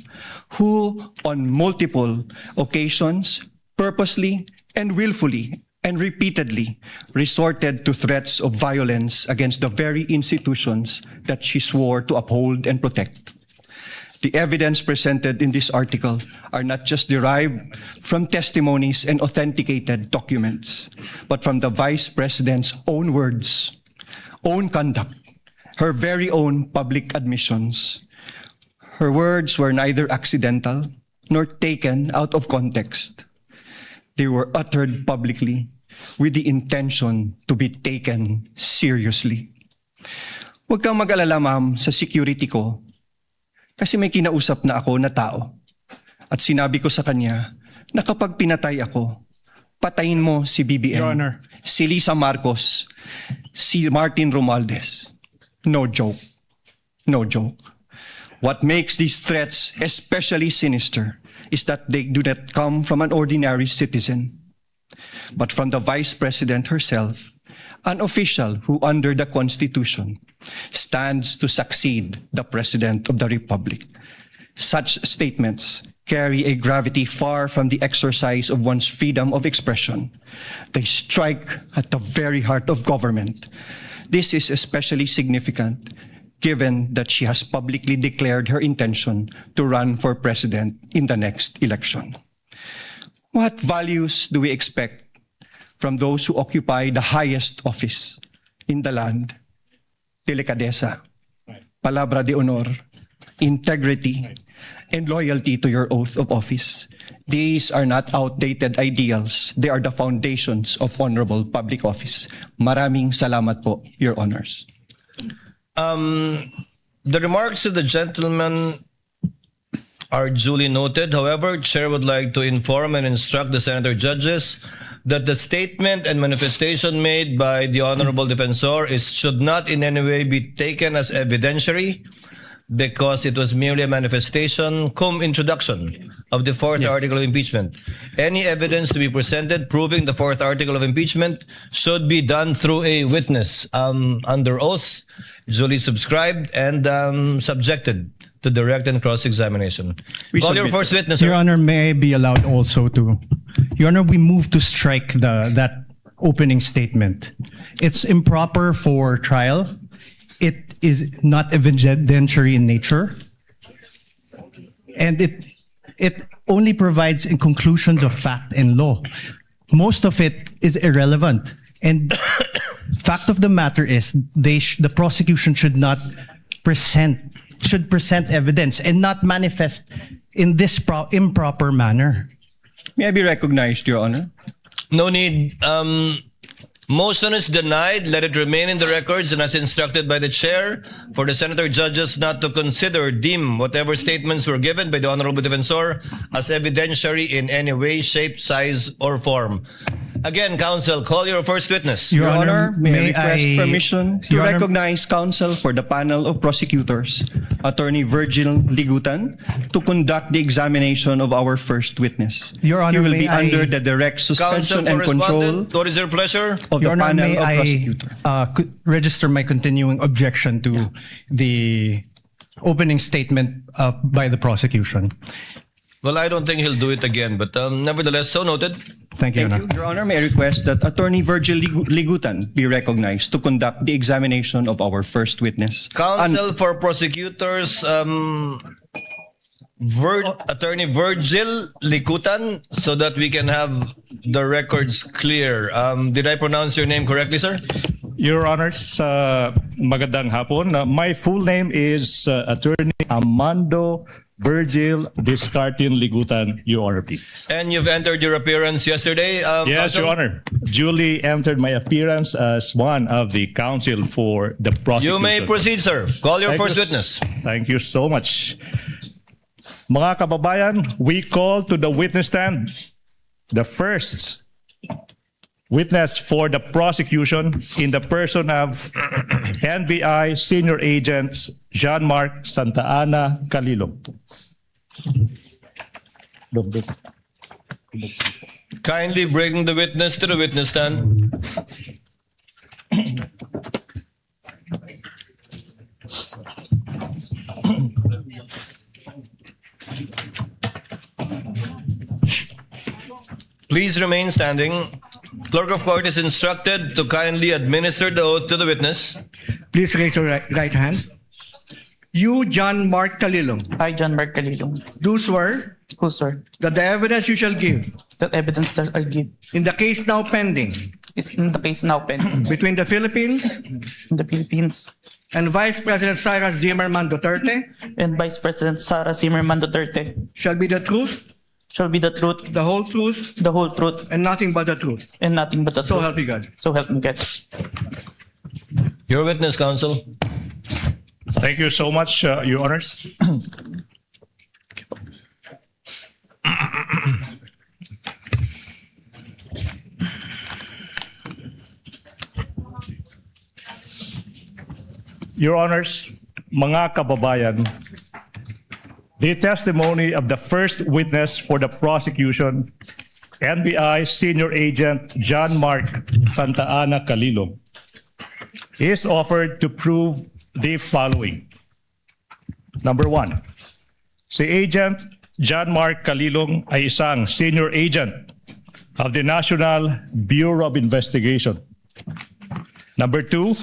who, on multiple occasions, purposely and willfully and repeatedly resorted to threats of violence against the very institutions that she swore to uphold and protect? The evidence presented in this article are not just derived from testimonies and authenticated documents, but from the Vice President's own words, own conduct, her very own public admissions. Her words were neither accidental nor taken out of context. They were uttered publicly with the intention to be taken seriously. Huwag kang mag-alala, ma'am, sa security ko. Kasi may kinausap na ako na tao. At sinabi ko sa kanya na kapag pinatay ako, patayin mo si BBM, Your Honor. si Lisa Marcos, si Martin Romualdez. No joke. No joke. What makes these threats especially sinister is that they do not come from an ordinary citizen, but from the Vice President herself, an official who under the Constitution stands to succeed the President of the Republic. Such statements carry a gravity far from the exercise of one's freedom of expression. They strike at the very heart of government. This is especially significant given that she has publicly declared her intention to run for president in the next election. What values do we expect from those who occupy the highest office in the land? Delicadeza, palabra de honor, integrity, and loyalty to your oath of office. These are not outdated ideals. They are the foundations of honorable public office. Maraming salamat po, Your Honors. The remarks of the gentleman are duly noted. However, Chair would like to inform and instruct the senator judges that the statement and manifestation made by the Honorable Defensor should not in any way be taken as evidentiary because it was merely a manifestation cum introduction of the fourth article of impeachment. Any evidence to be presented proving the fourth article of impeachment should be done through a witness under oath, duly subscribed and subjected to direct and cross-examination. Call your first witness, sir. Your Honor, may I be allowed also to... Your Honor, we move to strike that opening statement. It's improper for trial. It is not evidentiary in nature. And it only provides in conclusions of fact and law. Most of it is irrelevant. And fact of the matter is the prosecution should present evidence and not manifest in this improper manner. May I be recognized, Your Honor? No need. Motion is denied. Let it remain in the records and as instructed by the chair for the senator judges not to consider, deem whatever statements were given by the honorable defensor as evidentiary in any way, shape, size, or form. Again, counsel, call your first witness. Your Honor, may I request permission to Your Honor- recognize counsel for the panel of prosecutors, Attorney Virgil Ligutan, to conduct the examination of our first witness. Your Honor, He will may be I- under the direct Counsel suspension and control correspondent, what is your pleasure? of Your the Honor, panel may of I prosecutors. register my continuing objection to the opening statement by the prosecution. Well, I don't think he'll do it again, but nevertheless, so noted. Thank you, Your Thank Honor. you. Your Honor, may I request that Attorney Virgil Ligutan be recognized to conduct the examination of our first witness. Counsel for prosecutors, Attorney Virgil Likutan, so that we can have the records clear. Did I pronounce your name correctly, sir? Your Honors, magandang hapon. My full name is Attorney Armando Virgil Discartin Ligutan, Your Honor, please. And you've entered your appearance yesterday. Yes, counsel? Your Honor. Duly entered my appearance as one of the counsel for the prosecution. You may proceed, sir. Call your Thank first you witness. Thank you so much. Mga kababayan, we call to the witness stand the first witness for the prosecution in the person of NBI Senior Agent Jean-Marc Santa Ana Calilong. Kindly bring the witness to the witness stand. Please remain standing. Clerk of court is instructed to kindly administer the oath to the witness. Please raise your right hand. You, John Mark Calilong, I, John Mark Calilong, do swear who swear that the evidence you shall give that evidence that I give in the case now pending is in the case now pending between the Philippines in the Philippines and Vice President Sara Zimmerman Duterte and Vice President Sara Zimmerman Duterte shall be the truth, shall be the truth, the whole truth, the whole truth, and nothing but the truth. and nothing but the So truth. help me God. So help me God. Your witness, counsel. Thank you so much, Your Honors. Your Honors, mga kababayan, the testimony of the first witness for the prosecution, NBI Senior Agent John Mark Santa Ana Calilong, is offered to prove the following. Number one, si Agent John Mark Calilong ay isang senior agent of the National Bureau of Investigation. Number two,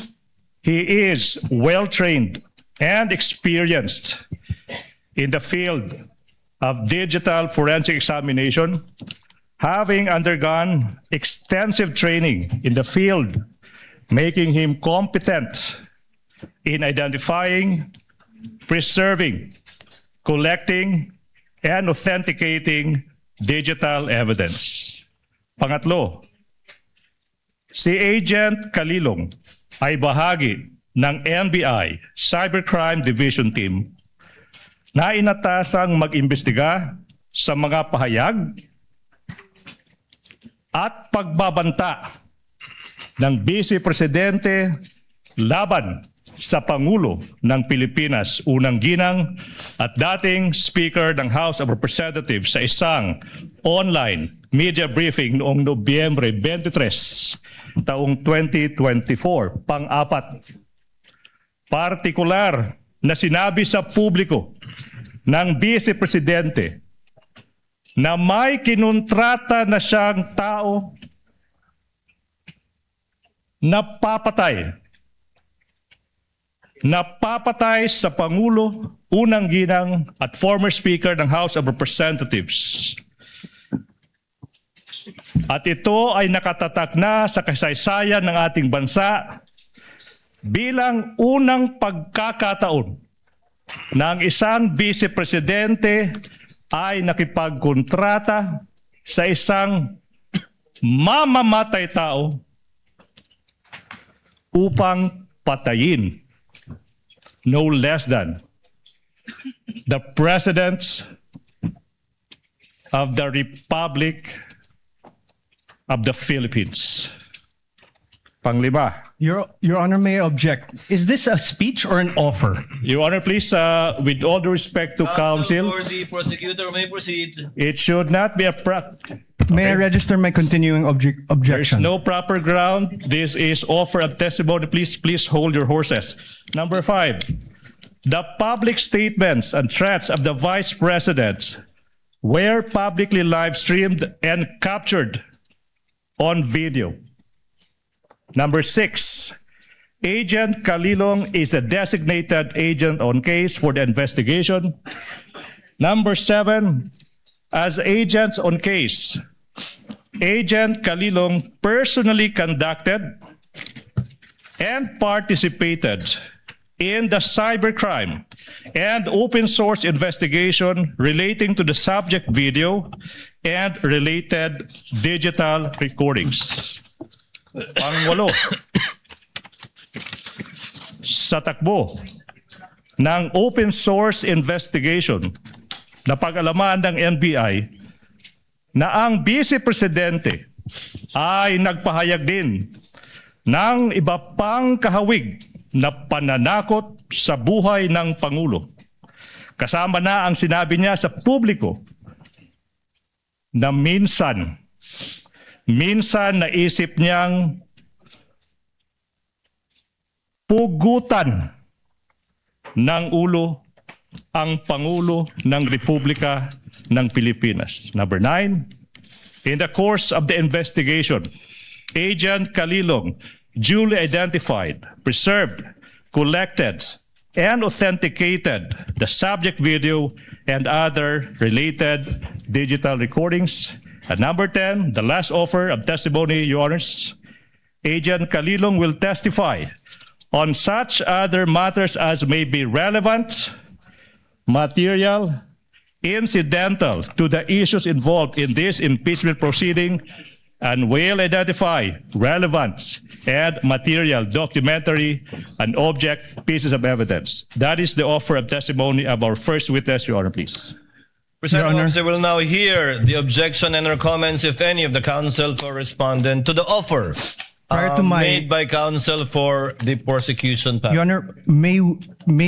he is well-trained and experienced in the field of digital forensic examination, having undergone extensive training in the field, making him competent in identifying, preserving, collecting, and authenticating digital evidence. Pangatlo, si Agent Calilong ay bahagi ng NBI Cybercrime Division Team na inatasang mag-imbestiga sa mga pahayag at pagbabanta ng Vice Presidente laban sa Pangulo ng Pilipinas, unang ginang at dating Speaker ng House of Representatives sa isang online media briefing noong Nobyembre 23, taong 2024. Pang-apat, partikular na sinabi sa publiko ng Vice Presidente na may kinontrata na siyang tao napapatay sa Pangulo, unang ginang at former Speaker ng House of Representatives. At ito ay nakatatak na sa kasaysayan ng ating bansa bilang unang pagkakataon na ang isang Vice Presidente ay nakipagkontrata sa isang mamamatay tao upang patayin no less than the President of the Republic of the Philippines. Panglima. Your Honor, may I object. Is this a speech or an offer? Your Honor, please, with all due respect to counsel, For the prosecutor may proceed. it should not be a May I register my continuing There's objection? no proper ground. This is offer of testimony. Please hold your horses. Number 5, the public statements and threats of the Vice President were publicly live streamed and captured on video. Number 6, Agent Kalilong is a designated agent on case for the investigation. Number 7, as agents on case, Agent Kalilong personally conducted and participated in the cybercrime and open source investigation relating to the subject video and related digital recordings. Pang-8, sa takbo ng open source investigation na pag-alaman ng NBI na ang Vice Presidente ay nagpahayag din ng iba pang kahawig na pananakot sa buhay ng Pangulo. Kasama na ang sinabi niya sa publiko na minsan naisip niyang pugutan ng ulo ang Pangulo ng Republika ng Pilipinas. Number 9, in the course of the investigation, Agent Kalilong duly identified, preserved, collected, and authenticated the subject video and other related digital recordings. And number 10, the last offer of testimony, Your Honors, Agent Kalilong will testify on such other matters as may be relevant, material, incidental to the issues involved in this impeachment proceeding, and will identify relevant and material documentary and object pieces of evidence. That is the offer of testimony of our first witness, Your Honor, please. Presiding officer will now hear the objection and or comments, if any, of the counsel for respondent to the offer made by counsel for the prosecution. Your Honor, may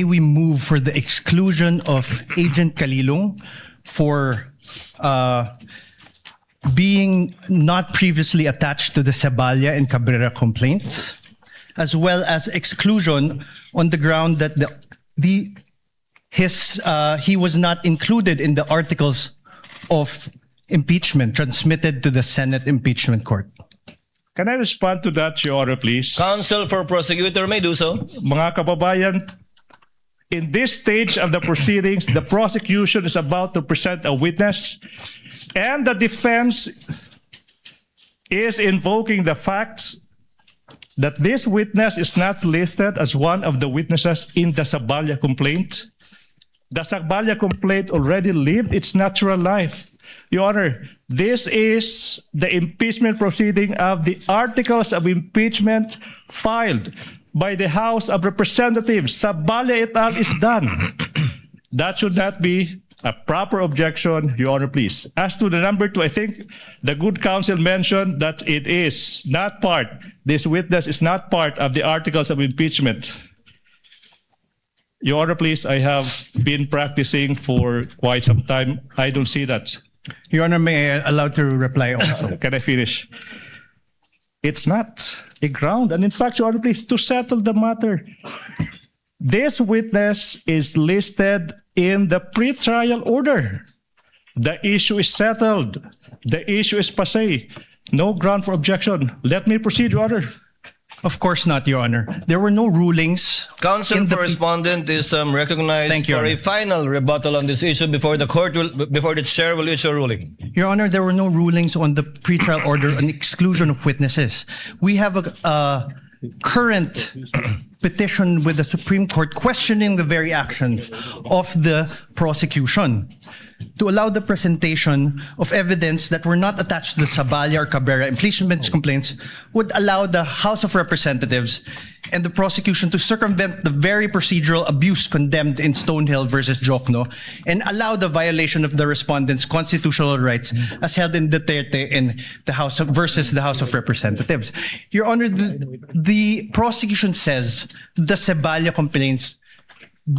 we move for the exclusion of Agent Kalilong for being not previously attached to the Saballa and Cabrera complaints, as well as exclusion on the ground that he was not included in the articles of impeachment transmitted to the Senate Impeachment Court. Can I respond to that, Your Honor, please? Counsel for prosecutor may do so. Mga kababayan, in this stage of the proceedings, the prosecution is about to present a witness, and the defense is invoking the facts that this witness is not listed as one of the witnesses in the Saballa complaint. The Saballa complaint already lived its natural life. Your Honor, this is the impeachment proceeding of the articles of impeachment filed by the House of Representatives. Saballa et al. Is done. That should not be a proper objection, Your Honor, please. As to the number 2, I think the good counsel mentioned that it is not part, this witness is not part of the articles of impeachment. Your Honor, please, I have been practicing for quite some time. I don't see that. Your Honor, may I allow to reply also? Can I finish? It's not a ground. And in fact, Your Honor, please, to settle the matter, this witness is listed in the pre-trial order. The issue is settled. The issue is passé. No ground for objection. Let me proceed, Your Honor. Of course not, Your Honor. There were no rulings. Counsel in the for respondent is recognized Thank you, for Your a Honor. final rebuttal on this issue before the chair will issue a ruling. Your Honor, there were no rulings on the pretrial order on exclusion of witnesses. We have a current petition with the Supreme Court questioning the very actions of the prosecution to allow the presentation of evidence that were not attached to the Saballa or Cabrera impeachment complaints would allow the House of Representatives and the prosecution to circumvent the very procedural abuse condemned in Stonehill versus Jokno and allow the violation of the respondent's constitutional rights as held in Duterte in the House versus the House of Representatives. Your Honor, the prosecution says the Saballa complaints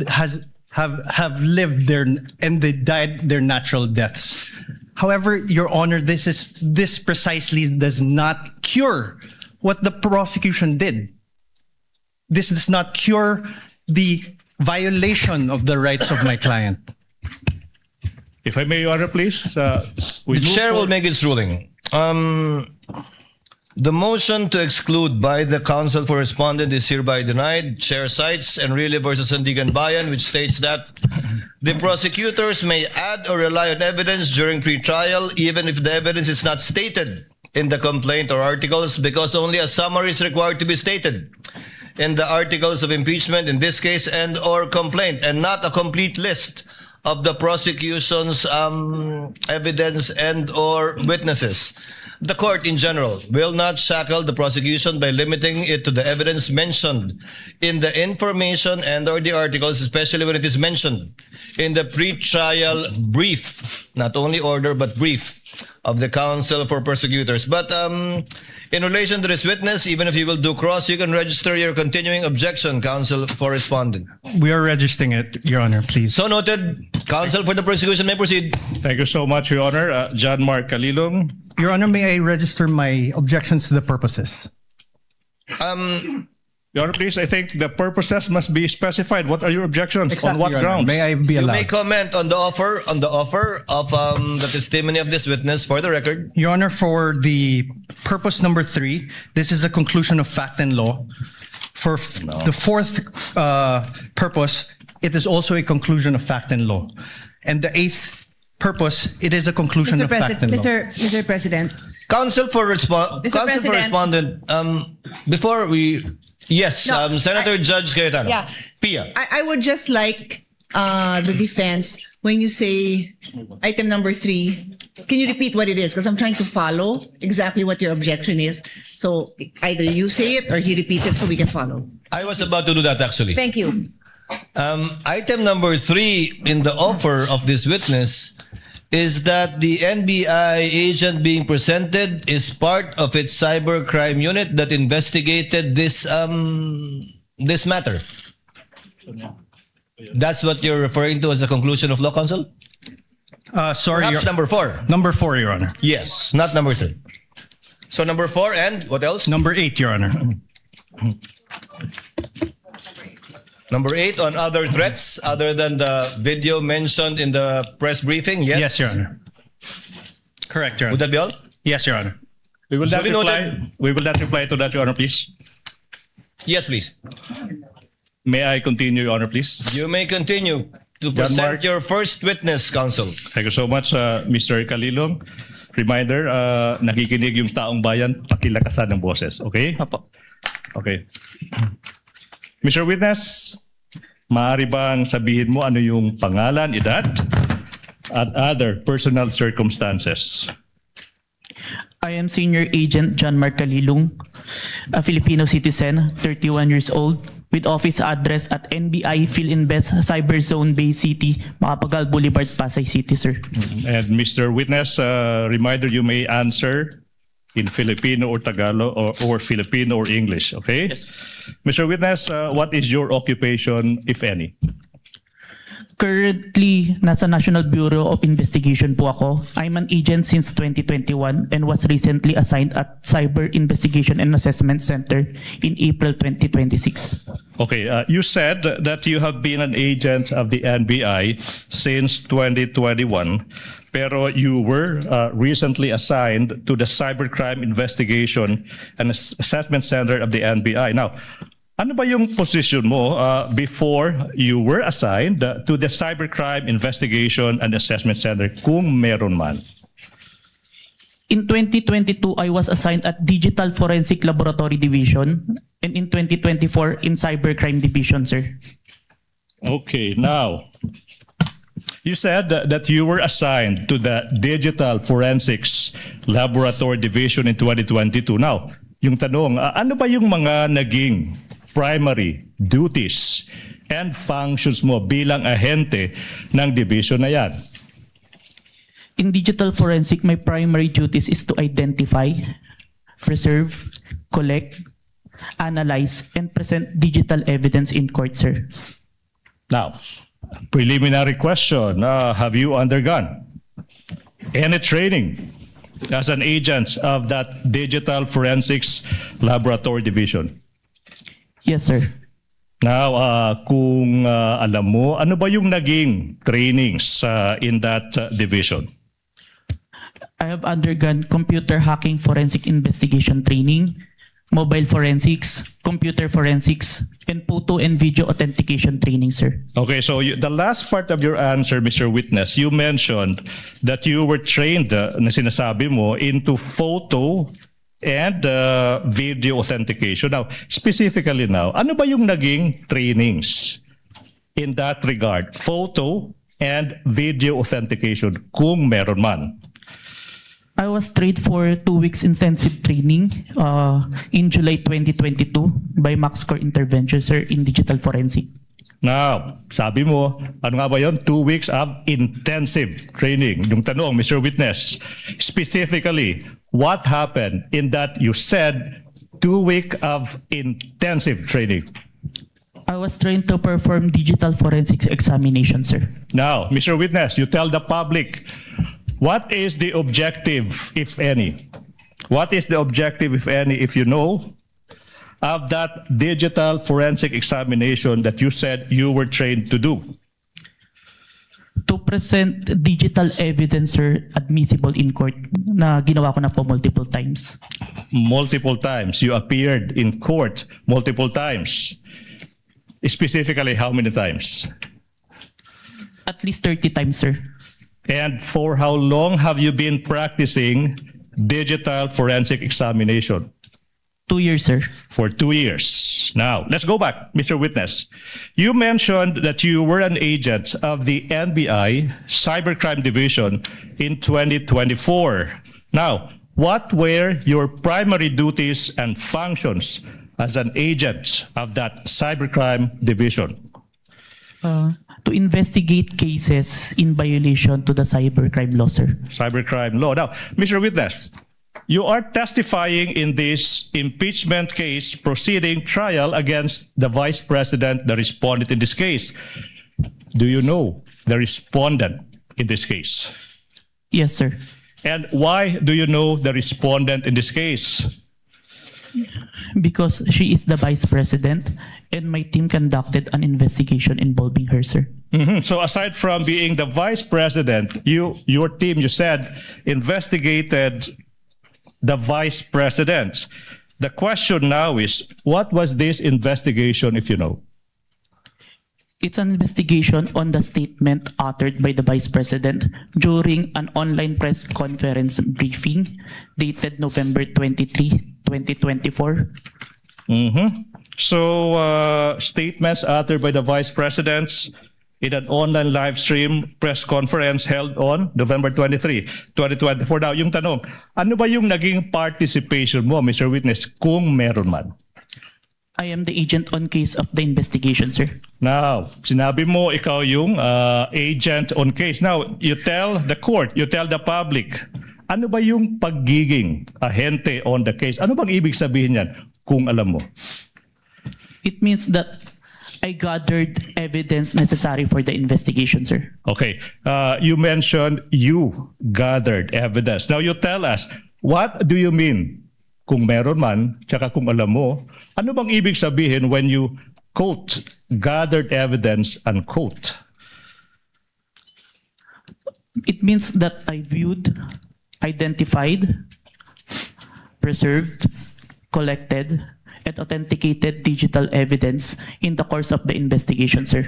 have lived their and they died their natural deaths. However, Your Honor, this precisely does not cure what the prosecution did. This does not cure the violation of the rights of my client. If I may, Your Honor, please. The chair will make its ruling. The motion to exclude by the counsel for respondent is hereby denied. Chair cites Enrile versus Sandigan Bayan, which states that the prosecutors may add or rely on evidence during pre-trial, even if the evidence is not stated in the complaint or articles, because only a summary is required to be stated in the articles of impeachment in this case and or complaint, and not a complete list of the prosecution's evidence and or witnesses. The court in general will not shackle the prosecution by limiting it to the evidence mentioned in the information and or the articles, especially when it is mentioned in the pre-trial brief, not only order but brief of the counsel for prosecutors. But in relation to this witness, even if you will do cross, you can register your continuing objection, counsel for respondent. We are registering it, Your Honor, please. So noted. Counsel for the prosecution may proceed. Thank you so much, Your Honor. John Mark Calilong. Your Honor, may I register my objections to the purposes? Your Honor, please, I think the purposes must be specified. What are your objections? Exactly, on what Your Honor. grounds? May I be You allowed? may comment on the offer of the testimony of this witness for the record. Your Honor, for the purpose number 3, this is a conclusion of fact and law. For the fourth purpose, it is also a conclusion of fact and law. And the 8th purpose, it is a conclusion of fact and law. Mr. President. Counsel for respondent, before we... Yes, Senator Judge Cayetano. Yeah. Pia. I would just like the defense, when you say item number 3, can you repeat what it is? Because I'm trying to follow exactly what your objection is. So either you say it or he repeats it so we can follow. I was about to do that actually. Thank you. Item number 3 in the offer of this witness is that the NBI agent being presented is part of its cybercrime unit that investigated this matter. That's what you're referring to as a conclusion of law, counsel? Sorry, Perhaps number 4. Number 4, Your Honor. Yes, not number 3. So number 4 and what else? Number 8, Your Honor. Number 8 on other threats other than the video mentioned in the press briefing. Yes. Yes, Your Honor. Correct, Your Honor. Would that be all? Yes, Your Honor. We will not Duly reply. noted. We will not reply to that, Your Honor, please. Yes, please. May I continue, Your Honor, please? You may continue to present your first witness, counsel. Thank you so much, Mr. Calilong. Reminder, nakikinig yung taong bayan, pakilakasan ng boses. Okay? Apo. Okay. Mr. Witness, maaari bang sabihin mo ano yung pangalan, edad, at other personal circumstances? I am Senior Agent John Mark Calilong, a Filipino citizen, 31 years old, with office address at NBI Philinvest Cyber Zone Bay City, Macapagal Boulevard, Pasay City, sir. And Mr. Witness, reminder, you may answer in Filipino or Tagalog or Filipino or English, okay? Yes. Mr. Witness, what is your occupation, if any? Currently, nasa National Bureau of Investigation po ako. I'm an agent since 2021 and was recently assigned at Cyber Investigation and Assessment Center in April 2026. Okay, you said that you have been an agent of the NBI since 2021 pero you were recently assigned to the Cybercrime Investigation and Assessment Center of the NBI. Now, ano ba yung position mo before you were assigned to the Cybercrime Investigation and Assessment Center, kung meron man? In 2022, I was assigned at Digital Forensic Laboratory Division, and in 2024 in Cybercrime Division, sir. Okay, now, you said that you were assigned to the Digital Forensics Laboratory Division in 2022. Now, yung tanong, ano ba yung mga naging primary duties and functions mo bilang ahente ng division na yan? In digital forensic, my primary duties is to identify, preserve, collect, analyze, and present digital evidence in court, sir. Now, preliminary question, have you undergone any training as an agent of that Digital Forensics Laboratory Division? Yes, sir. Now, kung alam mo, ano ba yung naging trainings in that division? I have undergone computer hacking forensic investigation training, mobile forensics, computer forensics, and photo and video authentication training, sir. Okay, so the last part of your answer, Mr. Witness, you mentioned that you were trained, na sinasabi mo, into photo and video authentication. Now, specifically now, ano ba yung naging trainings in that regard? Photo and video authentication, kung meron man. I was trained for 2 weeks intensive training in July 2022 by MaxCore Intervention, sir, in digital forensic. Now, sabi mo, ano nga ba yun? 2 weeks of intensive training. Yung tanong, Mr. Witness, specifically, what happened in that you said 2 weeks of intensive training? I was trained to perform digital forensics examination, sir. Now, Mr. Witness, you tell the public, what is the objective, if any? What is the objective, if any, if you know, of that digital forensic examination that you said you were trained to do? To present digital evidence, sir, admissible in court, na ginawa ko na po multiple times. Multiple times. You appeared in court multiple times. Specifically, how many times? At least 30 times, sir. And for how long have you been practicing digital forensic examination? 2 years, sir. For 2 years. Now, let's go back, Mr. Witness. You mentioned that you were an agent of the NBI Cybercrime Division in 2024. Now, what were your primary duties and functions as an agent of that Cybercrime Division? To investigate cases in violation to the cybercrime law, sir. Cybercrime law. Now, Mr. Witness, you are testifying in this impeachment case proceeding trial against the Vice President, the respondent in this case. Do you know the respondent in this case? Yes, sir. And why do you know the respondent in this case? Because she is the Vice President and my team conducted an investigation involving her, sir. So aside from being the Vice President, your team, you said, investigated the Vice President. The question now is, what was this investigation, if you know? It's an investigation on the statement uttered by the Vice President during an online press conference briefing dated November 23, 2024. So, statements uttered by the Vice Presidents in an online live stream press conference held on November 23, 2024. Now, yung tanong, ano ba yung naging participation mo, Mr. Witness, kung meron man? I am the agent on case of the investigation, sir. Now, sinabi mo ikaw yung agent on case. Now, you tell the court, you tell the public, ano ba yung pagiging ahente on the case? Ano bang ibig sabihin yan kung alam mo? It means that I gathered evidence necessary for the investigation, sir. Okay. You mentioned you gathered evidence. Now, you tell us, what do you mean? Kung meron man, tsaka kung alam mo, ano bang ibig sabihin when you quote, gathered evidence, unquote? It means that I viewed, identified, preserved, collected, and authenticated digital evidence in the course of the investigation, sir.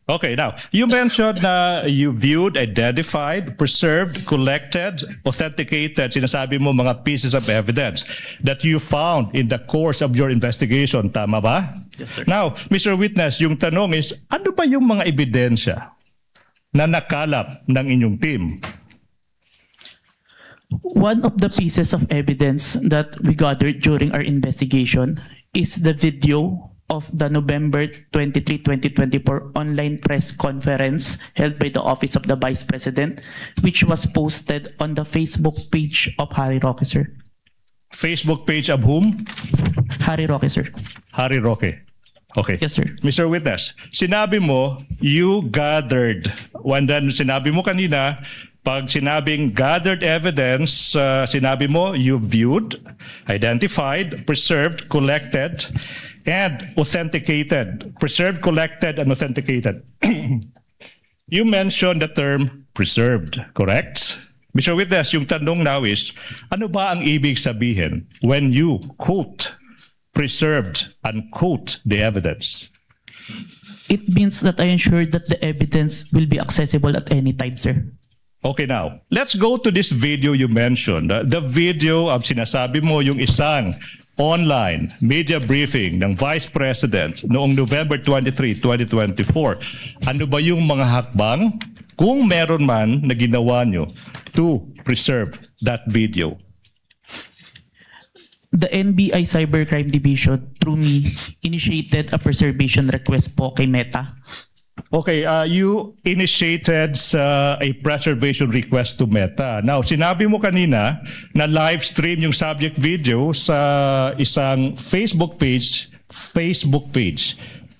Okay, now, you mentioned na you viewed, identified, preserved, collected, authenticated, sinasabi mo mga pieces of evidence that you found in the course of your investigation. Tama ba? Yes, sir. Now, Mr. Witness, yung tanong is, ano ba yung mga ebidensya na nakalap ng inyong team? One of the pieces of evidence that we gathered during our investigation is the video of the November 23, 2024 online press conference held by the Office of the Vice President, which was posted on the Facebook page of Harry Roque, sir. Facebook page of whom? Harry Roque, sir. Harry Roque. Okay. Yes, sir. Mr. Witness, sinabi mo, you gathered. And then sinabi mo kanina, pag sinabing gathered evidence, sinabi mo, you viewed, identified, preserved, collected, and authenticated. Preserved, collected, and authenticated. You mentioned the term preserved, correct? Mr. Witness, yung tanong now is, ano ba ang ibig sabihin when you quote, preserved, unquote the evidence? It means that I ensure that the evidence will be accessible at any time, sir. Okay, now, let's go to this video you mentioned. The video of sinasabi mo yung isang online media briefing ng Vice President noong November 23, 2024. Ano ba yung mga hakbang, kung meron man, na ginawa nyo to preserve that video? The NBI Cybercrime Division, through me, initiated a preservation request po kay Meta. Okay, you initiated a preservation request to Meta. Now, sinabi mo kanina na live stream yung subject video sa isang Facebook page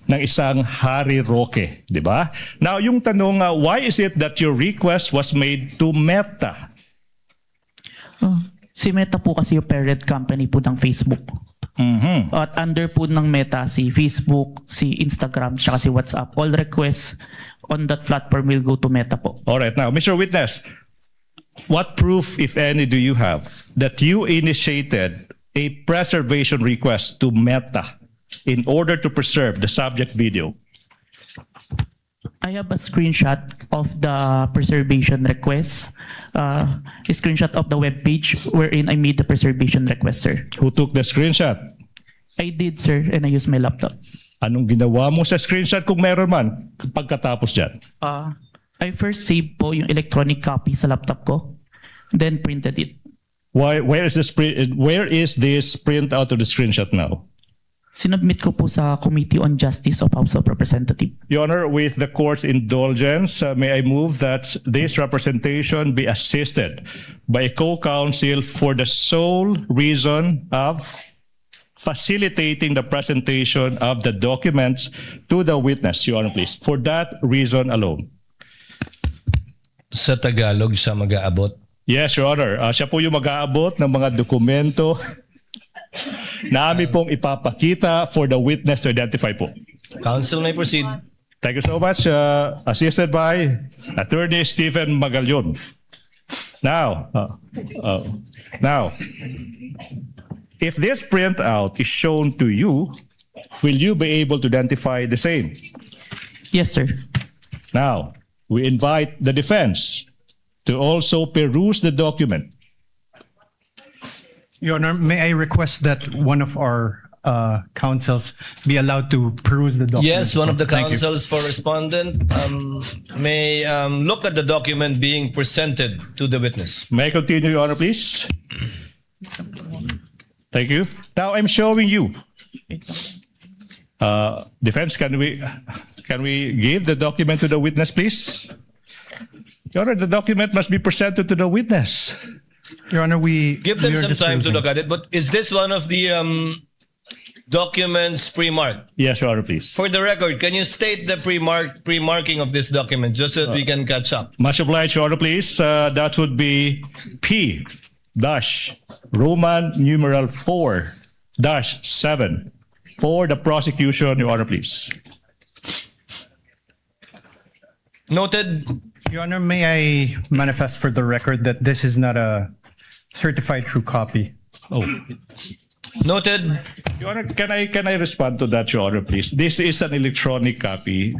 ng isang Harry Roque, di ba? Now, yung tanong, why is it that your request was made to Meta? Si Meta po kasi yung parent company po ng Facebook. At under po ng Meta, si Facebook, si Instagram, tsaka si WhatsApp. All requests on that platform will go to Meta po. Alright, now, Mr. Witness, what proof, if any, do you have that you initiated a preservation request to Meta in order to preserve the subject video? I have a screenshot of the preservation request, a screenshot of the web page wherein I made the preservation request, sir. Who took the screenshot? I did, sir, and I used my laptop. Anong ginawa mo sa screenshot kung meron man pagkatapos dyan? I first saved po yung electronic copy sa laptop ko, then printed it. Where is this printout of the screenshot now? Sinubmit ko po sa Committee on Justice of House of Representatives. Your Honor, with the court's indulgence, may I move that this representation be assisted by a co-counsel for the sole reason of facilitating the presentation of the documents to the witness, Your Honor, please. For that reason alone. Sa Tagalog siya mag-aabot? Yes, Your Honor. Siya po yung mag-aabot ng mga dokumento na amin pong ipapakita for the witness to identify po. Counsel may proceed. Thank you so much. Assisted by Attorney Stephen Magallon. Now, if this printout is shown to you, will you be able to identify the same? Yes, sir. Now, we invite the defense to also peruse the document. Your Honor, may I request that one of our counsels be allowed to peruse the document? Yes, one of the Thank you. counsels for respondent may look at the document being presented to the witness. May I continue, Your Honor, please? Thank you. Now, I'm showing you. Defense, can we give the document to the witness, please? Your Honor, the document must be presented to the witness. Your Honor, give them some time to look at it. But is this one of the documents pre-marked? Yes, Your Honor, please. For the record, can you state the pre-marking of this document just so that we can catch up? Much obliged, Your Honor, please. That would be P dash Roman numeral 4 dash 7 for the prosecution, Your Honor, please. Noted. Your Honor, may I manifest for the record that this is not a certified true copy? Oh, Noted. Your Honor, can I respond to that, Your Honor, please? This is an electronic copy.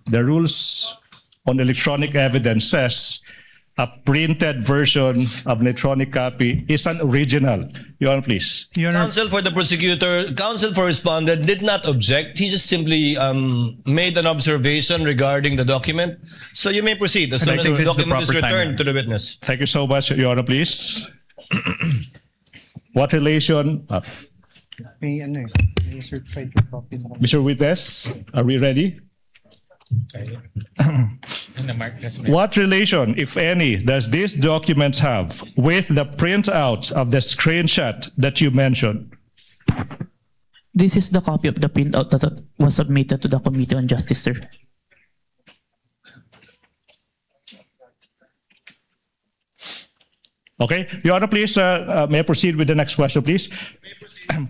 The rules on electronic evidence says a printed version of an electronic copy is an original. Your Honor, please. Your Honor, Counsel for the prosecutor, counsel for respondent did not object. He just simply made an observation regarding the document. So you may proceed as soon I as think the this is the document is proper time, returned Your to the witness. Thank you so much, Your Honor, please. What relation, may certified true copy. Mr. Witness, are we ready? What relation, if any, does this document have with the printout of the screenshot that you mentioned? This is the copy of the printout that was submitted to the Committee on Justice, sir. Okay, Your Honor, please, may I proceed with the next question, please?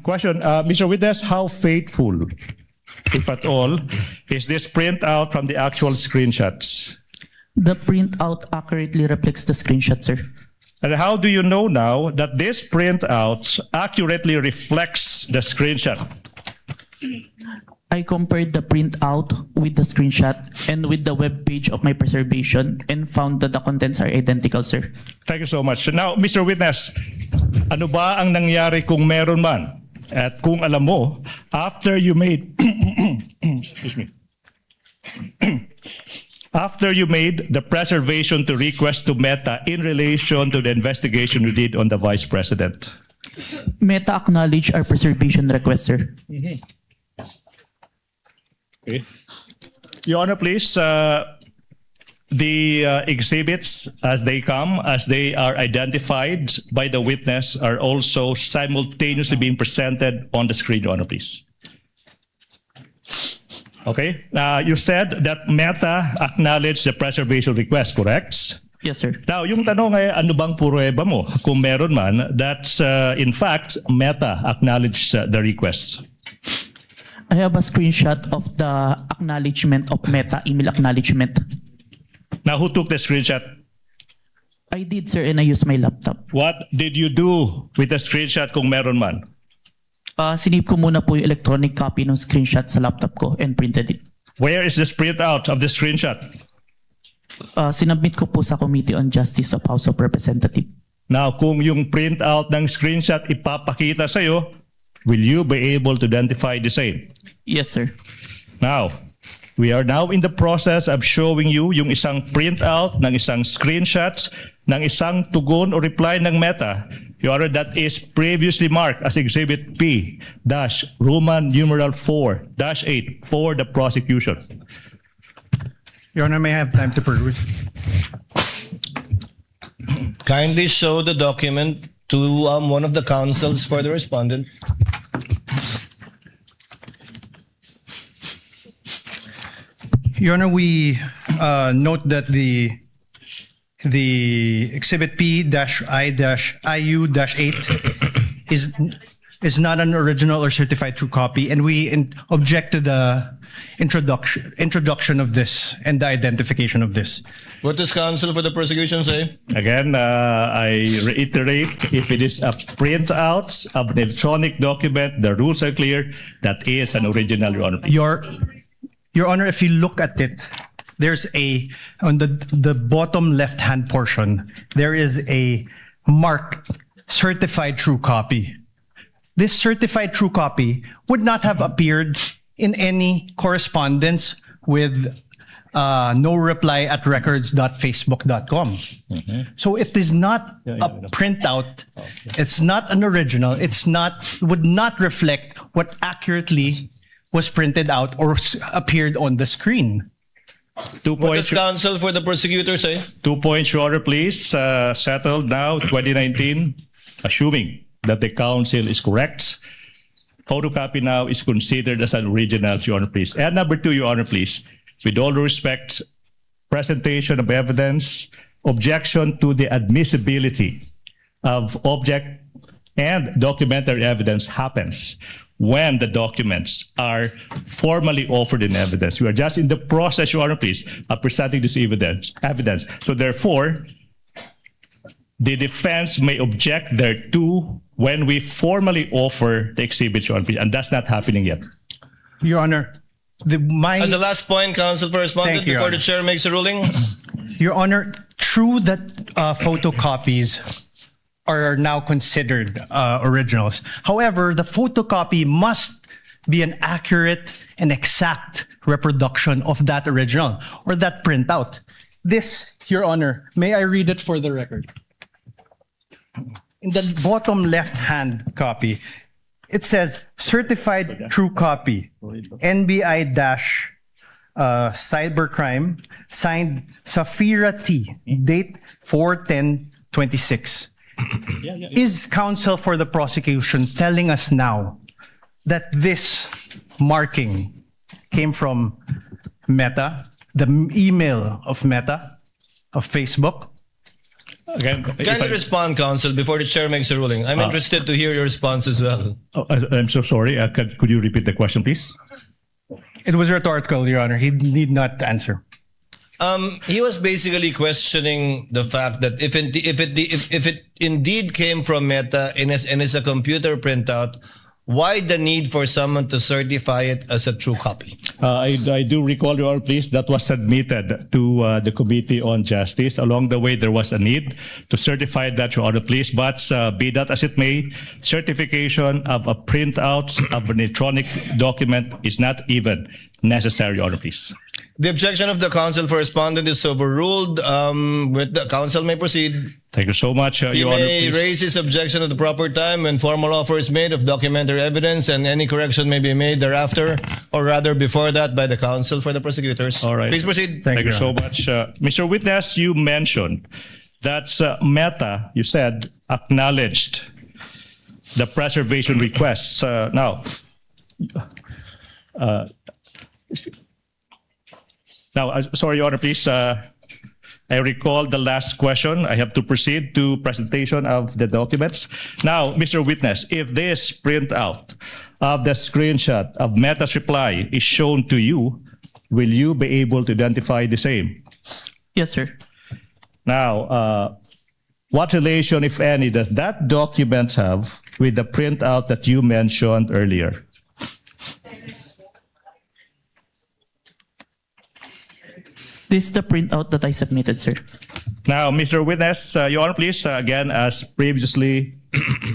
Question, Mr. Witness, how faithful, if at all, is this printout from the actual screenshots? The printout accurately reflects the screenshot, sir. And how do you know now that this printout accurately reflects the screenshot? I compared the printout with the screenshot and with the web page of my preservation and found that the contents are identical, sir. Thank you so much. Now, Mr. Witness, ano ba ang nangyari kung meron man? At kung alam mo, after you made excuse me. After you made the preservation to request to Meta in relation to the investigation you did on the Vice President. Meta acknowledged our preservation request, sir. Okay. Your Honor, please, the exhibits as they come, as they are identified by the witness, are also simultaneously being presented on the screen, Your Honor, please. Okay. You said that Meta acknowledged the preservation request, correct? Yes, sir. Now, yung tanong ay, ano bang pruweba mo? Kung meron man, that's in fact, Meta acknowledged the request. I have a screenshot of the acknowledgement of Meta email acknowledgement. Now, who took the screenshot? I did, sir, and I used my laptop. What did you do with the screenshot kung meron man? Sinave ko muna po yung electronic copy ng screenshot sa laptop ko and printed it. Where is the printout of the screenshot? Sinabmit ko po sa Committee on Justice of House of Representatives. Now, kung yung printout ng screenshot ipapakita sa'yo, will you be able to identify the same? Yes, sir. Now, we are now in the process of showing you yung isang printout ng isang screenshot ng isang tugon o reply ng Meta, Your Honor, that is previously marked as Exhibit P-Roman numeral 4-8 for the prosecution. Your Honor, may I have time to peruse? Kindly show the document to one of the counsels for the respondent. Your Honor, we note that the Exhibit P-I-IU-8 is not an original or certified true copy, and we object to the introduction of this and the identification of this. What does counsel for the prosecution say? Again, I reiterate, if it is a printout of an electronic document, the rules are clear, that is an original, Your Honor. Your Honor, if you look at it, there's on the bottom left-hand portion, there is a mark, certified true copy. This certified true copy would not have appeared in any correspondence with no-reply@records.facebook.com. So it is not a printout. It's not an original. Would not reflect what accurately was printed out or appeared on the screen. 2 What points. does counsel for the prosecutor say? 2 points, Your Honor, please. Settled now, 2019, assuming that the counsel is correct. Photocopy now is considered as an original, Your Honor, please. And number 2, Your Honor, please. With all due respect, presentation of evidence, objection to the admissibility of object and documentary evidence happens when the documents are formally offered in evidence. We are just in the process, Your Honor, please, of presenting this evidence. So therefore, the defense may object thereto when we formally offer the exhibits, Your Honor, please, and that's not happening yet. Your Honor, As the last point, counsel for respondent, Thank you, Your before the Honor. chair makes a ruling. Your Honor, true that photocopies are now considered originals. However, the photocopy must be an accurate and exact reproduction of that original or that printout. This, Your Honor, may I read it for the record? In the bottom left-hand copy, it says certified true copy, NBI-cybercrime, signed Safira T, date 4/10/26. Is counsel for the prosecution telling us now that this marking came from Meta, the email of Meta, of Facebook? Again, if Kindly I- respond, counsel, before the chair makes a ruling. I'm interested to hear your response as well. I'm so sorry. Could you repeat the question, please? It was rhetorical, Your Honor. He need not answer. He was basically questioning the fact that if it indeed came from Meta and is a computer printout, why the need for someone to certify it as a true copy? I do recall, Your Honor, please, that was submitted to the Committee on Justice. Along the way, there was a need to certify that, Your Honor, please. But be that as it may, certification of a printout of an electronic document is not even necessary, Your Honor, please. The objection of the counsel for respondent is overruled. With the counsel may proceed. Thank you so much, He Your Honor, may please. raise his objection at the proper time when formal offer is made of documentary evidence, and any correction may be made thereafter, or rather before that, by the counsel for the prosecutors. All right. Please proceed. Thank you so much. Mr. Witness, you mentioned that Meta, you said, acknowledged the preservation requests. Sorry, Your Honor, please. I recall the last question. I have to proceed to presentation of the documents. Now, Mr. Witness, if this printout of the screenshot of Meta's reply is shown to you, will you be able to identify the same? Yes, sir. Now, what relation, if any, does that document have with the printout that you mentioned earlier? This is the printout that I submitted, sir. Now, Mr. Witness, Your Honor, please, again, as previously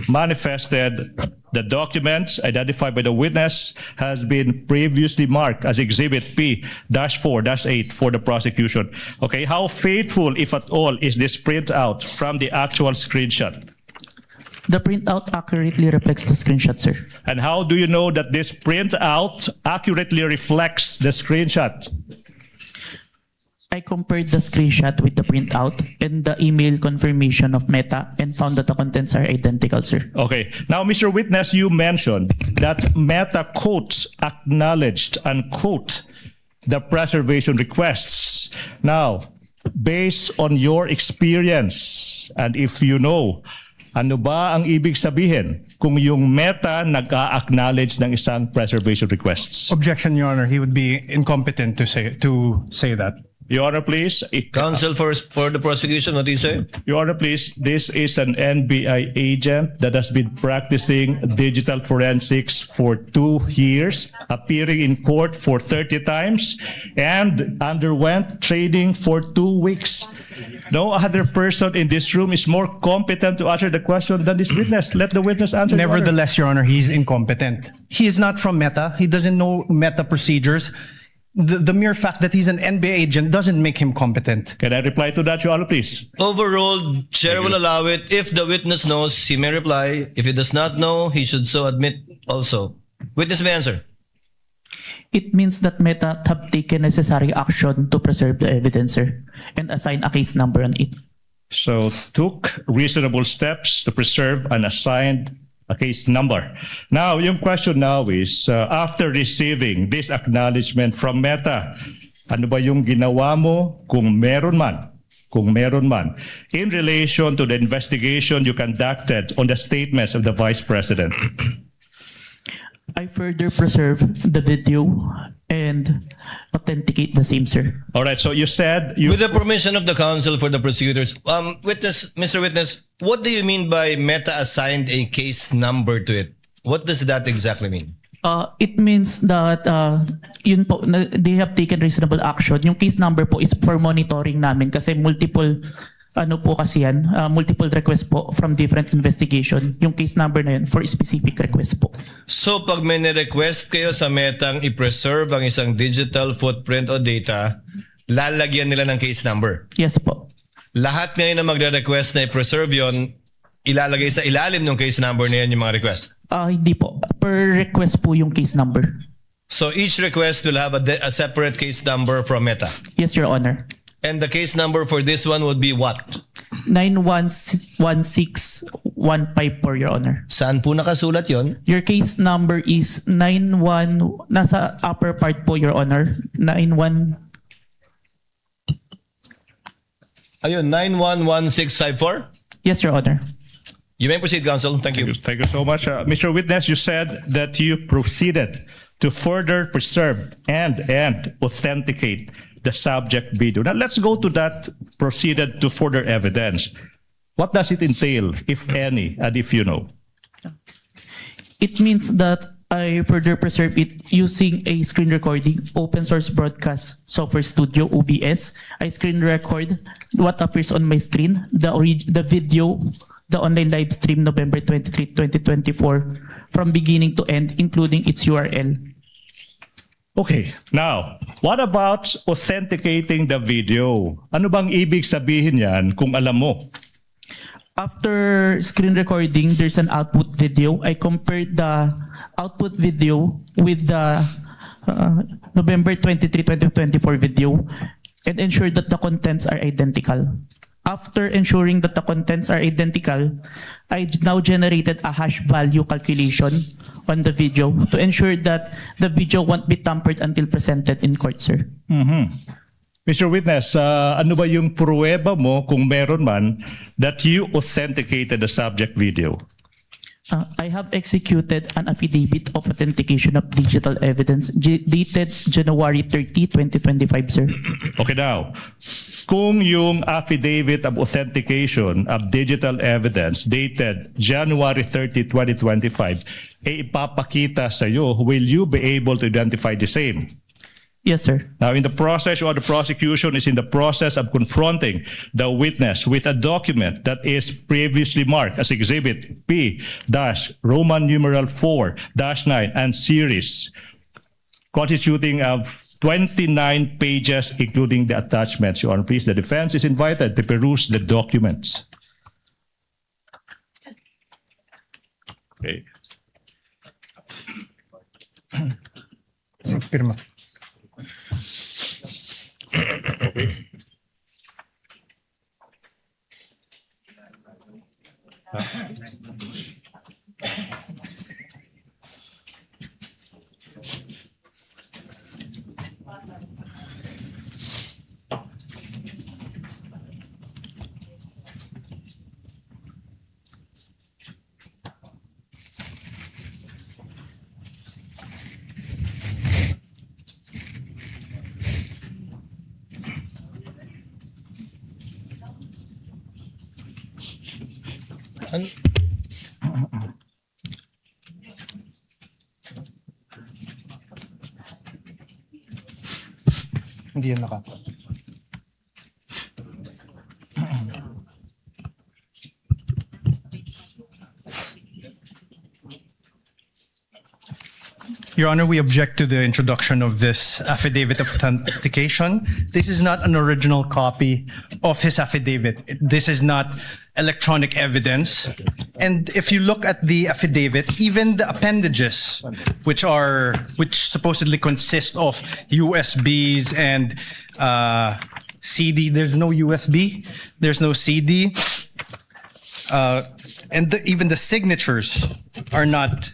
manifested, the documents identified by the witness has been previously marked as Exhibit P-4-8 for the prosecution. Okay, how faithful, if at all, is this printout from the actual screenshot? The printout accurately reflects the screenshot, sir. And how do you know that this printout accurately reflects the screenshot? I compared the screenshot with the printout and the email confirmation of Meta and found that the contents are identical, sir. Okay. Now, Mr. Witness, you mentioned that Meta quotes acknowledged, unquote, the preservation requests. Now, based on your experience, and if you know, ano ba ang ibig sabihin kung yung Meta nag-a-acknowledge ng isang preservation requests? Objection, Your Honor. He would be incompetent to say that. Your Honor, please. Counsel for the prosecution, what do you say? Your Honor, please. This is an NBI agent that has been practicing digital forensics for 2 years, appearing in court for 30 times, and underwent training for 2 weeks. No other person in this room is more competent to answer the question than this witness. Let the witness answer. Nevertheless, Your Honor, he's incompetent. He is not from Meta. He doesn't know Meta procedures. The mere fact that he's an NBA agent doesn't make him competent. Can I reply to that, Your Honor, please? Overruled. Chair will allow it. If the witness knows, he may reply. If he does not know, he should so admit also. Witness may answer. It means that Meta have taken necessary action to preserve the evidence, sir, and assign a case number on it. So took reasonable steps to preserve and assigned a case number. Now, yung question now is, after receiving this acknowledgement from Meta, ano ba yung ginawa mo kung meron man, in relation to the investigation you conducted on the statements of the Vice President? I further preserve the video and authenticate the same, sir. All right, so you said you... With the permission of the counsel for the prosecutors, Mr. Witness, what do you mean by Meta assigned a case number to it? What does that exactly mean? It means that yun po, they have taken reasonable action. Yung case number po is for monitoring namin kasi multiple multiple requests po from different investigation. Yung case number na yun for specific request po. So pag may request kayo sa Metang i-preserve ang isang digital footprint o data, lalagyan nila ng case number? Yes po. Lahat ngayon na magre-request na i-preserve yon, ilalagay sa ilalim ng case number na yan yung mga request? Hindi po. Per request po yung case number. So each request will have a separate case number from Meta? Yes, Your Honor. And the case number for this one would be what? 916154, Your Honor. Saan po nakasulat yon? Your case number is 91, nasa upper part po, Your Honor. 91. Ayun, 911654? Yes, Your Honor. You may proceed, counsel. Thank you. Thank you so much. Mr. Witness, you said that you proceeded to further preserve and authenticate the subject video. Now let's go to that proceeded to further evidence. What does it entail, if any, and if you know? It means that I further preserve it using a screen recording, open source broadcast software studio, OBS. I screen record what appears on my screen, the video, the online live stream November 23, 2024, from beginning to end, including its URL. Okay, now, what about authenticating the video? Ano bang ibig sabihin yan kung alam mo? After screen recording, there's an output video. I compared the output video with the November 23, 2024 video and ensured that the contents are identical. After ensuring that the contents are identical, I now generated a hash value calculation on the video to ensure that the video won't be tampered until presented in court, sir. Mr. Witness, ano ba yung pruweba mo, kung meron man, that you authenticated the subject video? I have executed an affidavit of authentication of digital evidence dated January 30, 2025, sir. Okay, now, kung yung affidavit of authentication of digital evidence dated January 30, 2025, ipapakita sa iyo, will you be able to identify the same? Yes, sir. Now, in the process, or the prosecution is in the process of confronting the witness with a document that is previously marked as Exhibit P-Roman numeral 4-9 and series, constituting of 29 pages, including the attachments. Your Honor, please, the defense is invited to peruse the documents. Okay. Firma. Hindi yan naka. Your Honor, we object to the introduction of this affidavit of authentication. This is not an original copy of his affidavit. This is not electronic evidence. And if you look at the affidavit, even the appendages, which supposedly consist of USBs and CD, there's no USB, there's no CD, and even the signatures are not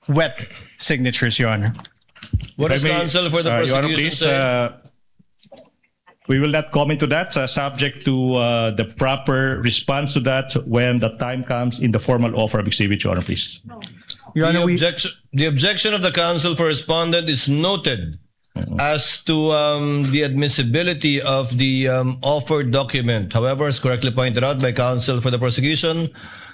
wet signatures, Your Honor. What is counsel for the Your Honor, prosecution please, say? We will not comment to that, subject to the proper response to that when the time comes in the formal offer of exhibit, Your Honor, please. Your Honor, The objection of the counsel for respondent is noted. As to the admissibility of the offered document, however, as correctly pointed out by counsel for the prosecution,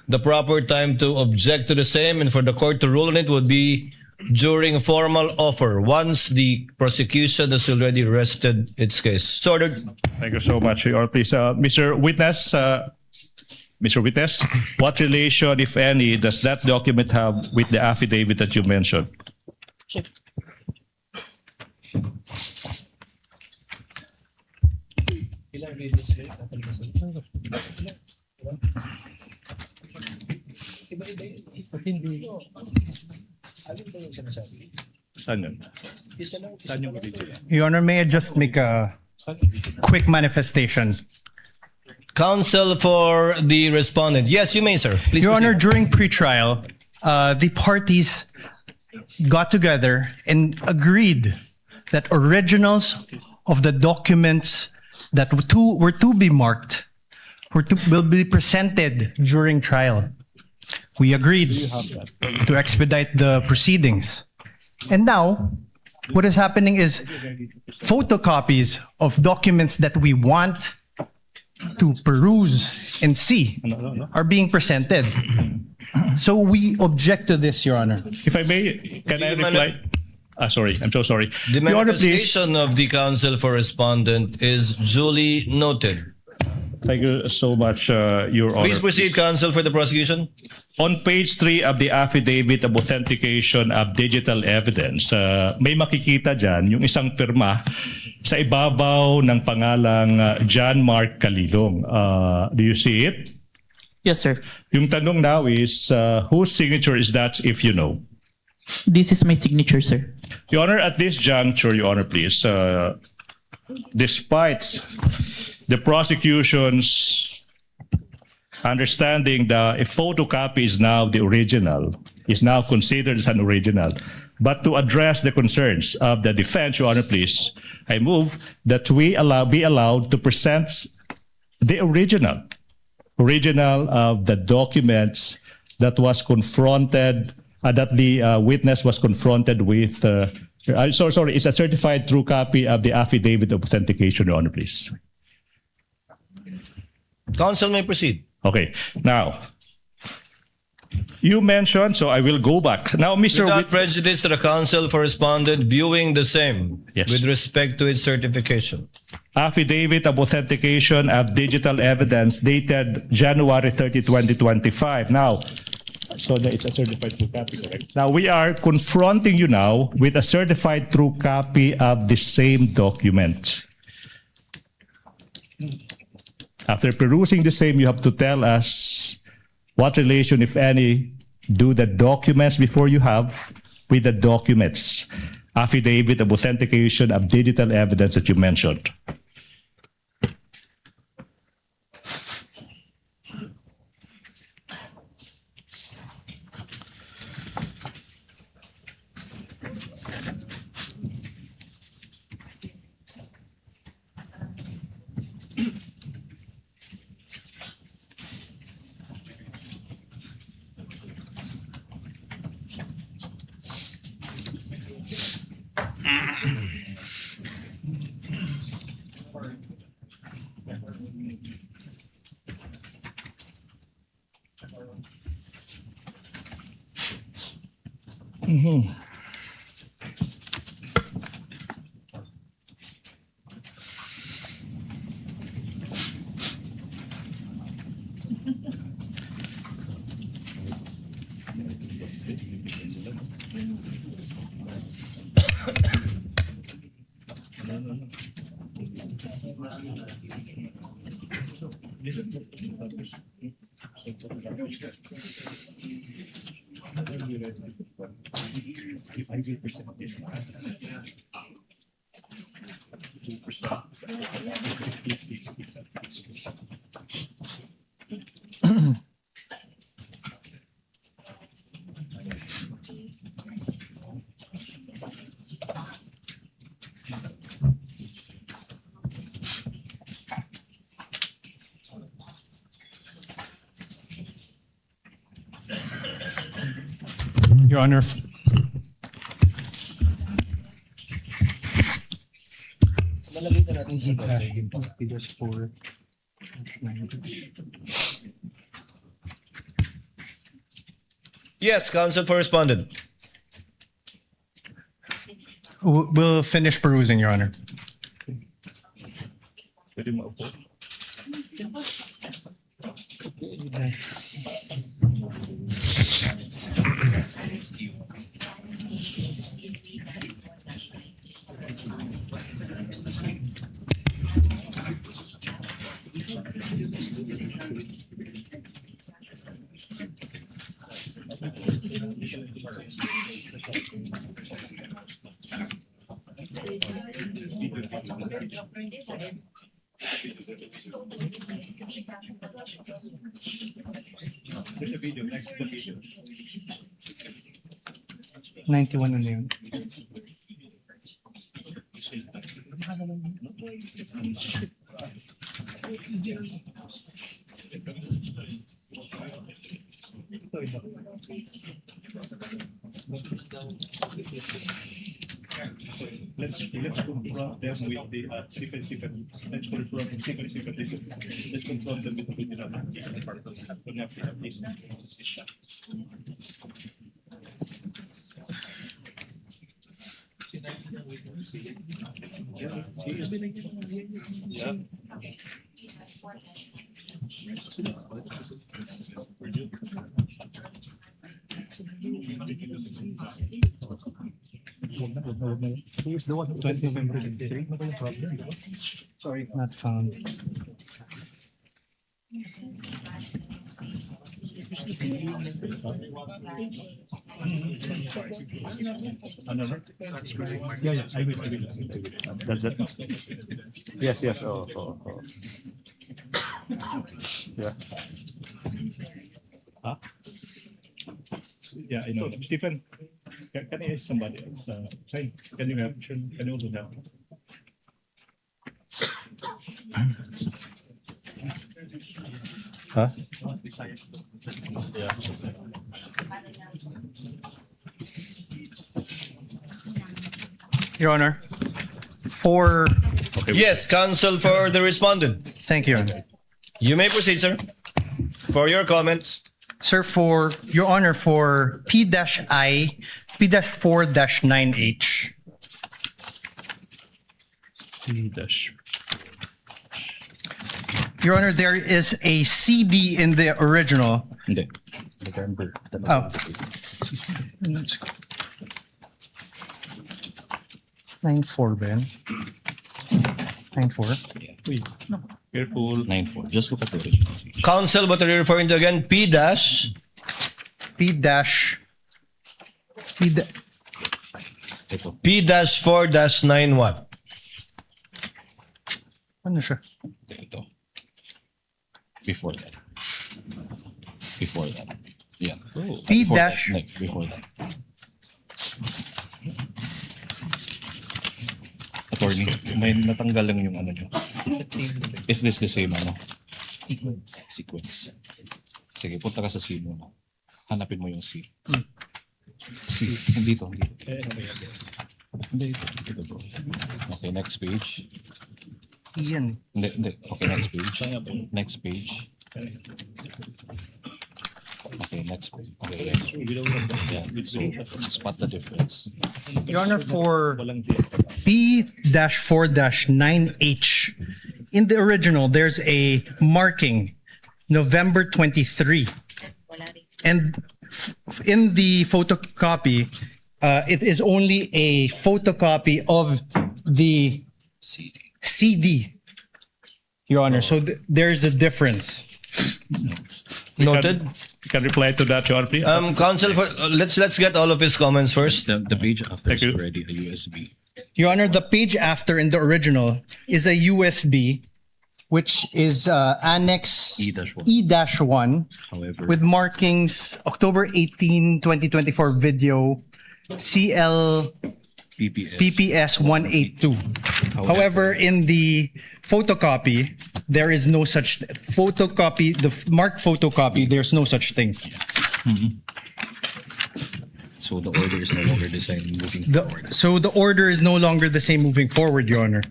the proper time to object to the same and for the court to rule on it would be during formal offer, once the prosecution has already rested its case. So ordered. Thank you so much, Your Honor. Please, Mr. Witness, what relation, if any, does that document have with the affidavit that you mentioned? Your Honor, may I just make a quick manifestation? Counsel for the respondent. Yes, you may, sir. Please Your proceed. Honor, during pretrial, the parties got together and agreed that originals of the documents that were to be marked will be presented during trial. We agreed to expedite the proceedings. And now, what is happening is photocopies of documents that we want to peruse and see are being presented. So we object to this, Your Honor. If I may, can I reply? Sorry, I'm so sorry. The Your Honor, please. manifestation of the counsel for respondent is duly noted. Thank you so much, Your Honor. Please proceed, counsel for the prosecution. On page 3 of the affidavit of authentication of digital evidence, may makikita dyan yung isang pirma sa ibabaw ng pangalang John Mark Calilong. Do you see it? Yes, sir. Yung tanong now is, whose signature is that, if you know? This is my signature, sir. Your Honor, at this juncture, Your Honor, please, despite the prosecution's understanding that a photocopy is now the original, is now considered as an original, but to address the concerns of the defense, Your Honor, please, I move that we be allowed to present the original of the documents that was confronted, that the witness was confronted with. Sorry, it's a certified true copy of the affidavit of authentication, Your Honor, please. Counsel may proceed. Okay, now, you mentioned, so I will go back. Now, Mr. Without prejudice to the counsel for respondent viewing the same Yes. with respect to its certification. Affidavit of authentication of digital evidence dated January 30, 2025. Now, so it's a certified true copy, correct? Now, we are confronting you now with a certified true copy of the same document. After perusing the same, you have to tell us what relation, if any, do the documents before you have with the documents, affidavit of authentication of digital evidence that you mentioned. Your Honor, Yes, counsel for respondent. We'll finish perusing, Your Honor. pwede maupo. The video, next the video. 91 na yun. Let's confront them with the secret. Let's confront them secret. Let's confront them with the video. Yeah. Here's the one, 20 November 23. Sorry, not found. Yeah, I will. That's it. Yes. Oh. Yeah. Huh? Yeah, I know. Stephen, can I ask somebody else? Can you help? Can you also help? Huh? Yeah. Your Honor, for... Yes, counsel for the respondent. Thank you, Your Honor. You may proceed, sir. For your comments. Sir, for Your Honor, for P-I, P-4-9H. Your Honor, there is a CD in the original. Hindi. November. Oh. 9-4 ba yan? 9-4? Careful. 9-4. Just look at the original. Counsel, what are you referring to again? P dash? P-4-9 what? Ano siya? Ito. Before that. Yeah. P Before dash- that. No, before that. Attorney, may natanggal lang yung ano nyo. Is this the same ano? Sequence. Sige, punta ka sa C muna. Hanapin mo yung C. C. Dito. Hindi, ito bro. Okay, next page. Iyan. Hindi. Okay, next page. Next page. Okay, next page. Okay, next page. Yeah, so spot the difference. Your Honor, for P-4-9H, in the original, there's a marking, November 23. And in the photocopy, it is only a photocopy of the CD, Your Honor. So there's a difference. Noted. You can reply to that, Your Honor, please. Counsel, for let's get all of his comments first. The page after is already a USB. Your Honor, the page after in the original is a USB, which is Annex E-1, However, with markings October 18, 2024 video, CL PPS 182. However, in the photocopy, there is no such marked photocopy, there's no such thing. So So the order is no longer the same moving forward. So the order is no longer the same moving forward, Your Honor.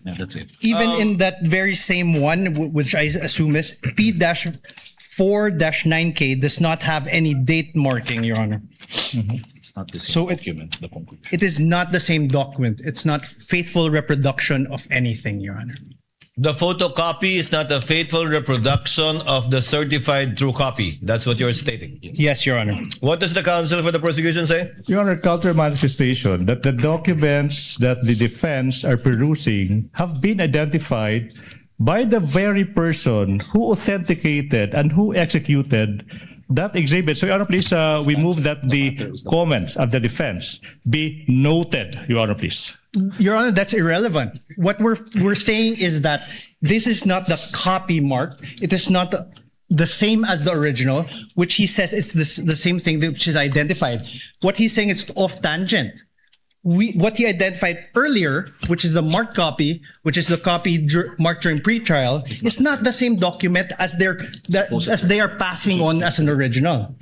Yeah, that's it. Even in that very same one, which I assume is P-4-9K, does not have any date marking, Your Honor. It's not the same document, the conclusion. It is not the same document. It's not faithful reproduction of anything, Your Honor. The photocopy is not a faithful reproduction of the certified true copy. That's what you're stating. Yes, Your Honor. What does the counsel for the prosecution say? Your Honor, counter manifestation that the documents that the defense are perusing have been identified by the very person who authenticated and who executed that exhibit. So, Your Honor, please, we move that the comments of the defense be noted, Your Honor, please. Your Honor, that's irrelevant. What we're saying is that this is not the copy mark. It is not the same as the original, which he says it's the same thing which is identified. What he's saying is off tangent. What he identified earlier, which is the marked copy, which is the copy marked during pretrial, is not the same document as they are passing on as an original.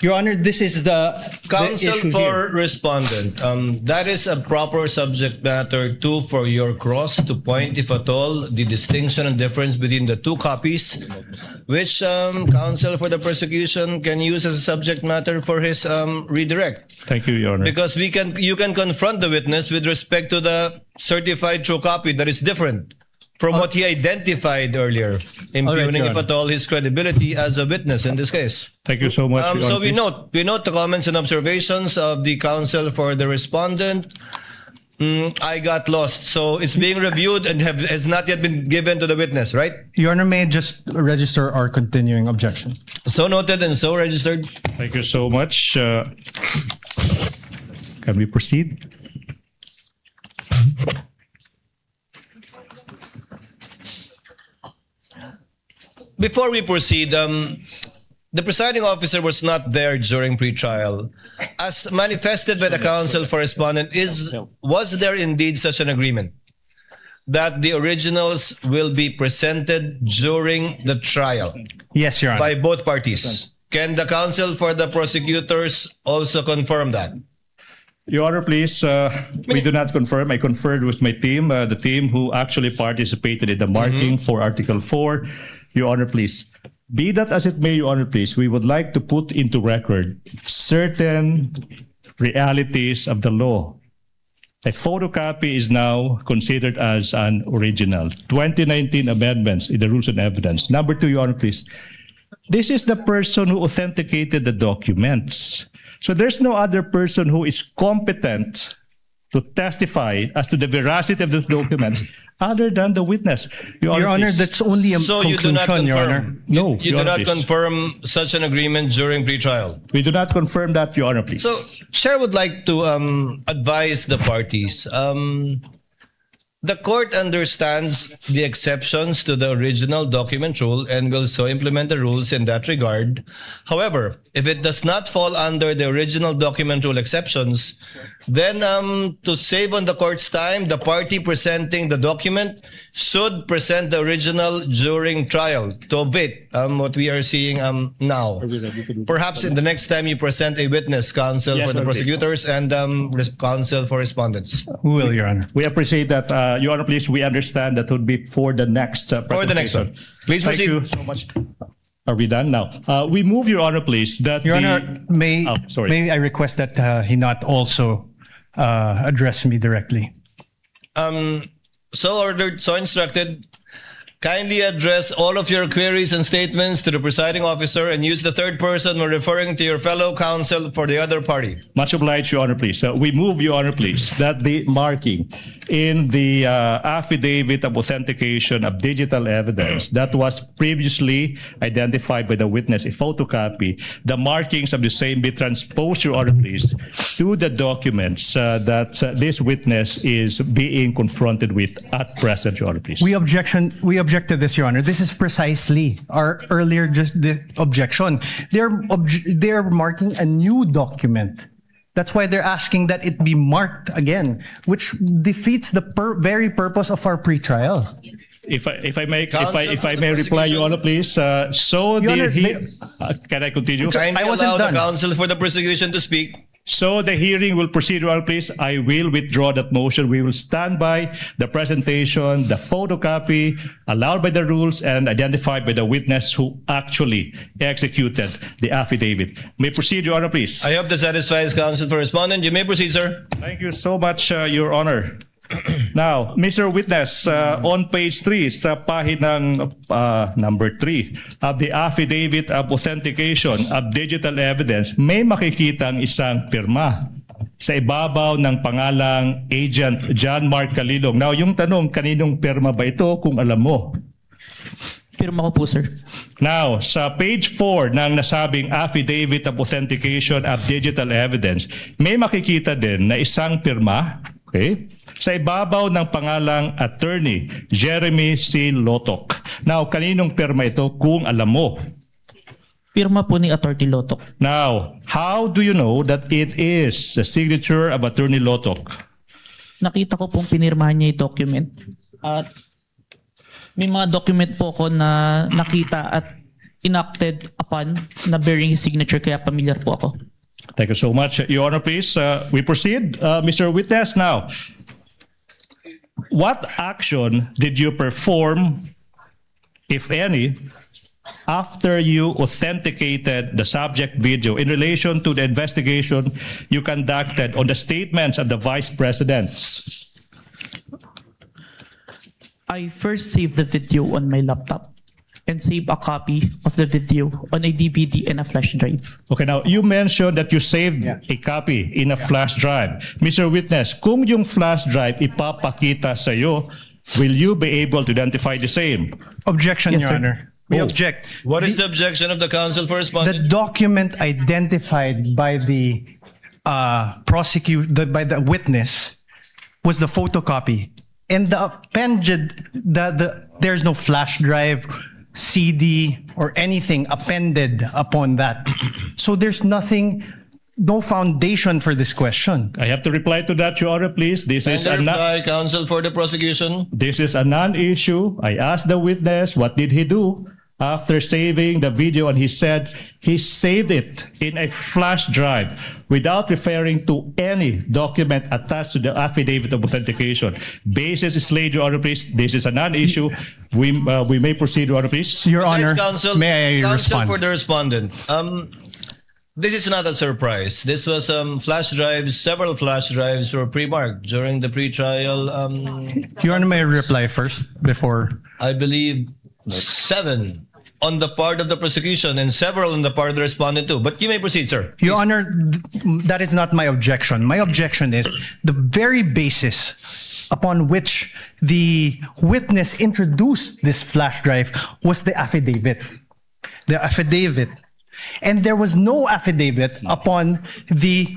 Your Honor, this is the Counsel issue for here. respondent, that is a proper subject matter too for your cross to point, if at all, the distinction and difference between the two copies, which counsel for the prosecution can use as a subject matter for his redirect. Thank you, Your Honor. Because you can confront the witness with respect to the certified true copy that is different from what he identified earlier, impugning, Your if at all, his credibility as a witness in this case. Thank you so much, Your So Honor, we please. note the comments and observations of the counsel for the respondent. I got lost. So it's being reviewed and has not yet been given to the witness, right? Your Honor, may I just register our continuing objection? So noted and so registered. Thank you so much. Can we proceed? Before we proceed, the presiding officer was not there during pretrial. As manifested by the counsel for respondent, was there indeed such an agreement that the originals will be presented during the trial? Yes, Your Honor. By both parties. Can the counsel for the prosecutors also confirm that? Your Honor, please, we do not confirm. I conferred with my team, the team who actually participated in the marking for Article 4. Your Honor, please. Be that as it may, Your Honor, please, we would like to put into record certain realities of the law. A photocopy is now considered as an original. 2019 amendments in the Rules and Evidence. Number 2, Your Honor, please. This is the person who authenticated the documents. So there's no other person who is competent to testify as to the veracity of those documents other than the witness. Your Honor, please. that's only a So you do not conclusion, Your Honor. confirm? No, You Your do Honor, not please. confirm such an agreement during pretrial? We do not confirm that, Your Honor, please. So, Chair would like to advise the parties. The court understands the exceptions to the original document rule and will so implement the rules in that regard. However, if it does not fall under the original document rule exceptions, then to save on the court's time, the party presenting the document should present the original during trial to avoid what we are seeing now. Perhaps in the next time you present a witness, counsel Yes, for the Your Honor, please. prosecutors and counsel for respondents. We will, Your Honor. We appreciate that, Your Honor, please. We understand that would be for the next presentation. For the next one. Please Thank proceed. you so much. Are we done now? We move, Your Honor, please, that Your the... Honor, may I request that he not also address me directly? So ordered, so instructed. Kindly address all of your queries and statements to the presiding officer and use the third person when referring to your fellow counsel for the other party. Much obliged, Your Honor, please. We move, Your Honor, please, that the marking in the affidavit of authentication of digital evidence that was previously identified by the witness, a photocopy, the markings of the same be transposed, Your Honor, please, to the documents that this witness is being confronted with at present, Your Honor, please. We object to this, Your Honor. This is precisely our earlier objection. They're marking a new document. That's why they're asking that it be marked again, which defeats the very purpose of our pretrial. If I may Counsel for reply, Your Honor, please. So Your Honor, can I continue? Kindly I wasn't allow done. the counsel for the prosecution to speak. So the hearing will proceed, Your Honor, please. I will withdraw that motion. We will stand by the presentation, the photocopy allowed by the rules and identified by the witness who actually executed the affidavit. May proceed, Your Honor, please. I hope that satisfies counsel for respondent. You may proceed, sir. Thank you so much, Your Honor. Now, Mr. Witness, on page 3, sa pahinang number 3 of the affidavit of authentication of digital evidence, may makikitang isang pirma sa ibabaw ng pangalang Agent John Mark Calilong. Now, yung tanong, kaninong pirma ba ito kung alam mo? Pirma ko po, sir. Now, sa page 4 ng nasabing affidavit of authentication of digital evidence, may makikita din na isang pirma, okay, sa ibabaw ng pangalang Attorney Jeremy C. Lotok. Now, kaninong pirma ito kung alam mo? Pirma po ni Attorney Lotok. Now, how do you know that it is the signature of Attorney Lotok? Nakita ko pong pinirmahan niya yung document. At may mga document po ko na nakita at enacted upon na bearing his signature, kaya familiar po ako. Thank you so much. Your Honor, please, we proceed. Mr. Witness, now, what action did you perform, if any, after you authenticated the subject video in relation to the investigation you conducted on the statements of the vice presidents? I first saved the video on my laptop and save a copy of the video on a DVD and a flash drive. Okay, now you mentioned that you saved a copy in a flash drive. Mr. Witness, kung yung flash drive ipapakita sa iyo, will you be able to identify the same? Objection, Yes, Your sir. Honor. We object. What is the objection of the counsel for The respondent? document identified by the by the witness was the photocopy, and the appended there's no flash drive, CD, or anything appended upon that. So there's nothing, no foundation for this question. I have to reply to that, Your Honor, please. This is a Reply, counsel for the prosecution. This is a non-issue. I asked the witness, what did he do after saving the video? And he said he saved it in a flash drive without referring to any document attached to the affidavit of authentication. Basis is laid, Your Honor, please. This is a non-issue. We may proceed, Your Honor, please. Your Honor, Besides, counsel, may I counsel respond? for the respondent. This is not a surprise. This was flash drives. Several flash drives were pre-marked during the pre-trial. Your Honor, may I reply first before? I believe 7 on the part of the prosecution and several on the part of the respondent too. But you may proceed, sir. Your Honor, that is not my objection. My objection is the very basis upon which the witness introduced this flash drive was the affidavit. The affidavit. And there was no affidavit upon the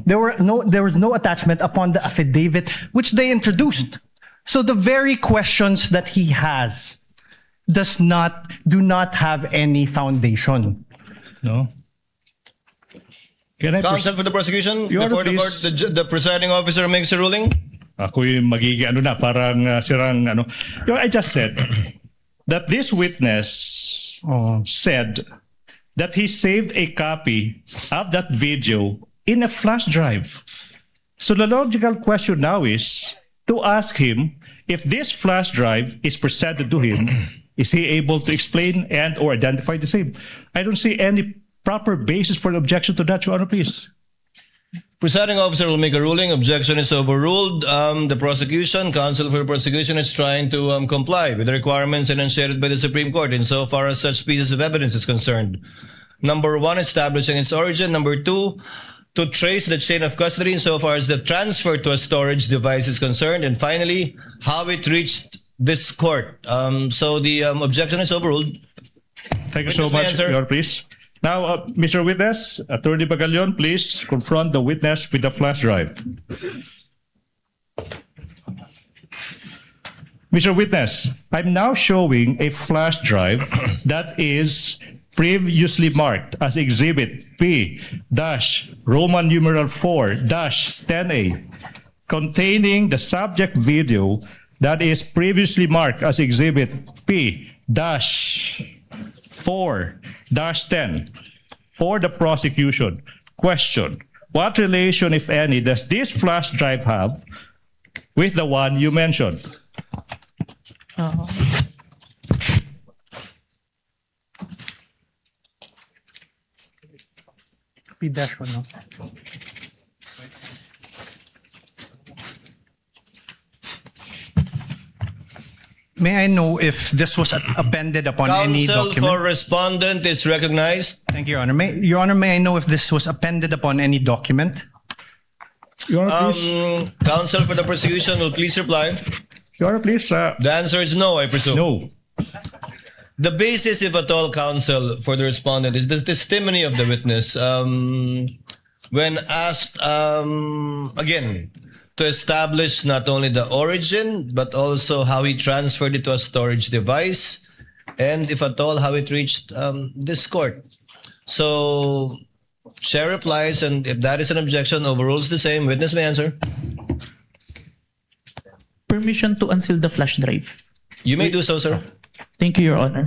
there was no attachment upon the affidavit which they introduced. So the very questions that he has do not have any foundation. No. Can I Counsel for the prosecution, Your before Honor, the court, please. the presiding officer makes a ruling. Ako'y magiging parang sirang ano. I just said that this witness said that he saved a copy of that video in a flash drive. So the logical question now is to ask him if this flash drive is presented to him, is he able to explain and or identify the same? I don't see any proper basis for an objection to that, Your Honor, please. Presiding officer will make a ruling. Objection is overruled. The prosecution, counsel for the prosecution, is trying to comply with the requirements enunciated by the Supreme Court insofar as such pieces of evidence is concerned. Number 1, establishing its origin. Number 2, to trace the chain of custody insofar as the transfer to a storage device is concerned. And finally, how it reached this court. So the objection is overruled. Thank you so much, Your Honor, please. Now, Mr. Witness, Attorney Bagalion, please confront the witness with the flash drive. Mr. Witness, I'm now showing a flash drive that is previously marked as Exhibit P-Roman numeral 4-10A, containing the subject video that is previously marked as Exhibit P-4-10 for the prosecution. Question: what relation, if any, does this flash drive have with the one you mentioned? P-1, no? May I know if this was appended upon any Counsel document? for respondent is recognized. Thank you, Your Honor. Your Honor, may I know if this was appended upon any document? Your Honor, please. Counsel for the prosecution will please reply. Your Honor, please. The answer is no, I presume. No. The basis, if at all, counsel for the respondent is the testimony of the witness. When asked, again, to establish not only the origin, but also how he transferred it to a storage device, and if at all, how it reached this court. So, Chair replies, and if that is an objection, overrules the same. Witness may answer. Permission to unseal the flash drive. You may do so, sir. Thank you, Your Honor.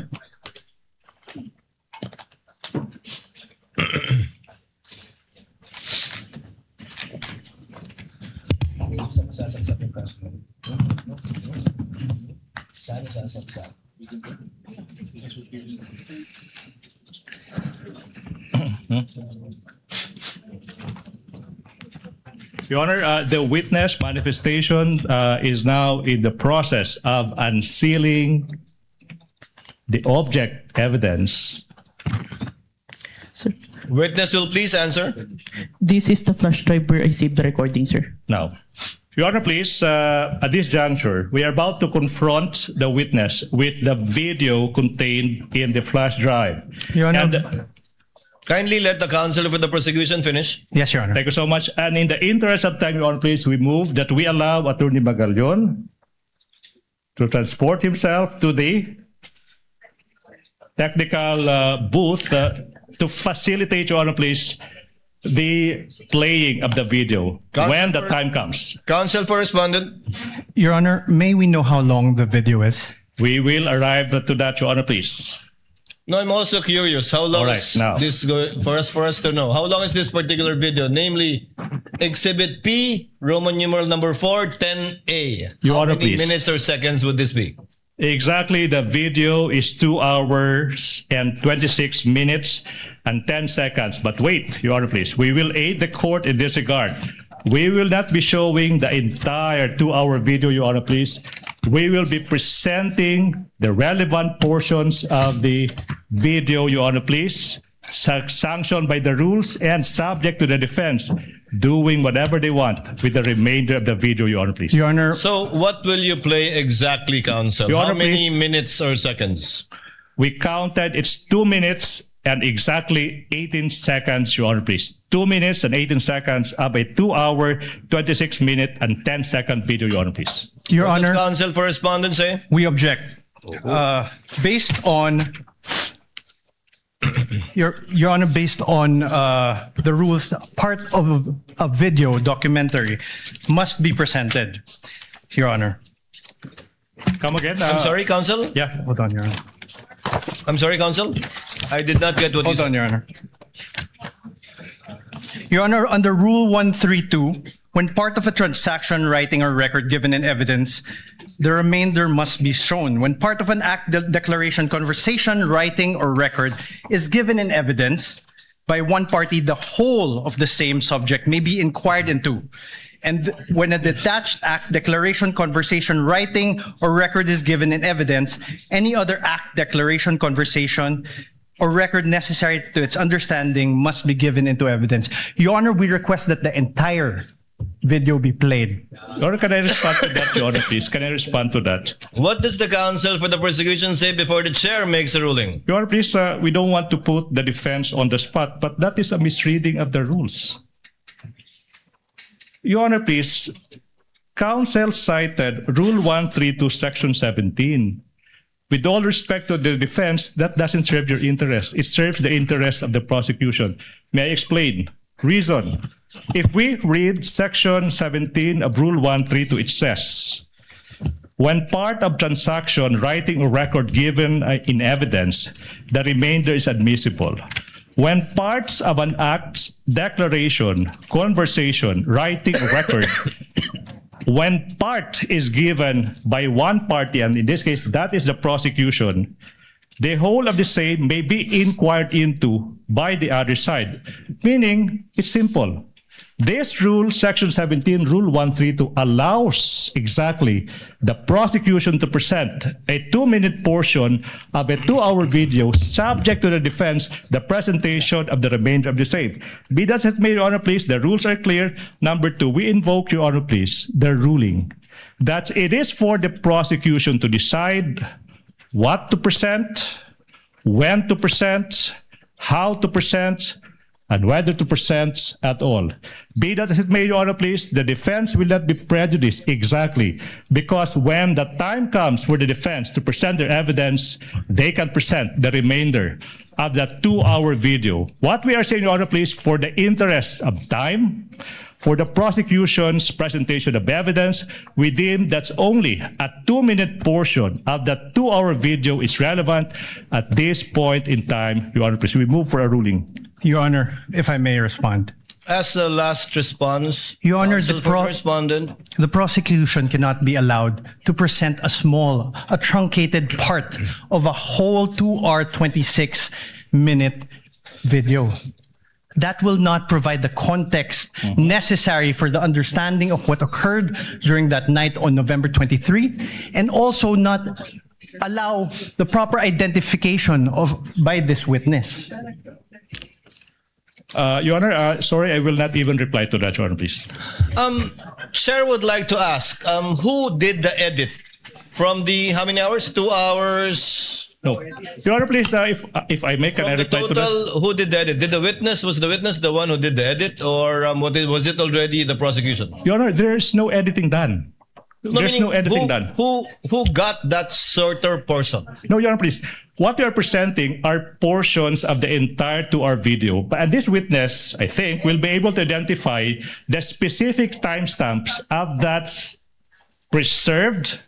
Your Honor, the witness manifestation is now in the process of unsealing the object evidence. Sir, Witness will please answer. this is the flash drive where I saved the recording, sir. Now, Your Honor, please, at this juncture, we are about to confront the witness with the video contained in the flash drive. Your Honor. And, Kindly let the counsel for the prosecution finish. Yes, Your Honor. thank you so much. And in the interest of time, Your Honor, please, we move that we allow Attorney Magallon to transport himself to the technical booth to facilitate, Your Honor, please, the playing of the video when the time comes. Counsel for respondent. Your Honor, may we know how long the video is? We will arrive to that, Your Honor, please. No, I'm also curious. How long All right, is now. this for us to know? How long is this particular video? Namely, Exhibit P, Roman numeral number 4, 10A. Your How Honor, many please. minutes or seconds would this be? Exactly, the video is 2 hours and 26 minutes and 10 seconds. But wait, Your Honor, please. We will aid the court in this regard. We will not be showing the entire 2-hour video, Your Honor, please. We will be presenting the relevant portions of the video, Your Honor, please, sanctioned by the rules and subject to the defense doing whatever they want with the remainder of the video, Your Honor, please. Your Honor, So, what will you play exactly, counsel? Your How Honor, many please. minutes or seconds? We counted, it's 2 minutes and exactly 18 seconds, Your Honor, please. 2 minutes and 18 seconds of a 2-hour, 26-minute and 10-second video, Your Honor, please. Your What does Honor, counsel for respondent say? we object. Based on Your Honor, based on the rules, part of a video documentary must be presented, Your Honor. Come again? I'm sorry, counsel? Yeah. Hold on, Your Honor. I'm sorry, counsel? I did not get what you Hold said. on, Your Honor. Your Honor, under Rule 132, when part of a transaction, writing, or record given in evidence, the remainder must be shown. When part of an act, declaration, conversation, writing, or record is given in evidence by one party, the whole of the same subject may be inquired into. And when a detached act, declaration, conversation, writing, or record is given in evidence, any other act, declaration, conversation, or record necessary to its understanding must be given into evidence. Your Honor, we request that the entire video be played. Your Honor, can I respond to that, Your Honor, please? Can I respond to that? What does the counsel for the prosecution say before the chair makes a ruling? Your Honor, please, we don't want to put the defense on the spot, but that is a misreading of the rules. Your Honor, please, counsel cited Rule 132, Section 17. With all respect to the defense, that doesn't serve your interest. It serves the interest of the prosecution. May I explain? Reason. If we read Section 17 of Rule 132, it says, when part of transaction, writing, or record given in evidence, the remainder is admissible. when parts of an act, declaration, conversation, writing record, when part is given by one party, and in this case, that is the prosecution, the whole of the same may be inquired into by the other side. Meaning, it's simple. This rule, Section 17, Rule 132, allows exactly the prosecution to present a 2-minute portion of a 2-hour video subject to the defense, the presentation of the remainder of the same. Be that as it may, Your Honor, please, the rules are clear. Number 2, we invoke, Your Honor, please, the ruling that it is for the prosecution to decide what to present, when to present, how to present, and whether to present at all. Be that as it may, Your Honor, please, the defense will not be prejudiced exactly because when the time comes for the defense to present their evidence, they can present the remainder of that 2-hour video. What we are saying, Your Honor, please, for the interest of time, for the prosecution's presentation of evidence, we deem that's only a 2-minute portion of that 2-hour video is relevant at this point in time, Your Honor, please. We move for a ruling. Your Honor, if I may respond. As the last response, Your Honor, counsel for respondent. The prosecution cannot be allowed to present a truncated part of a whole 2-hour, 26-minute video. That will not provide the context necessary for the understanding of what occurred during that night on November 23, and also not allow the proper identification by this witness. Your Honor, sorry, I will not even reply to that, Your Honor, please. Chair would like to ask, who did the edit? From the, how many hours? 2 hours? No. Your Honor, please, if I make an reply to that. Total, who did the edit? Did the witness, was the witness the one who did the edit, or was it already the prosecution? Your Honor, there is no editing done. There's no editing done. Who got that shorter portion? No, Your Honor, please. What we are presenting are portions of the entire 2-hour video. And this witness, I think, will be able to identify the specific timestamps of that preserved,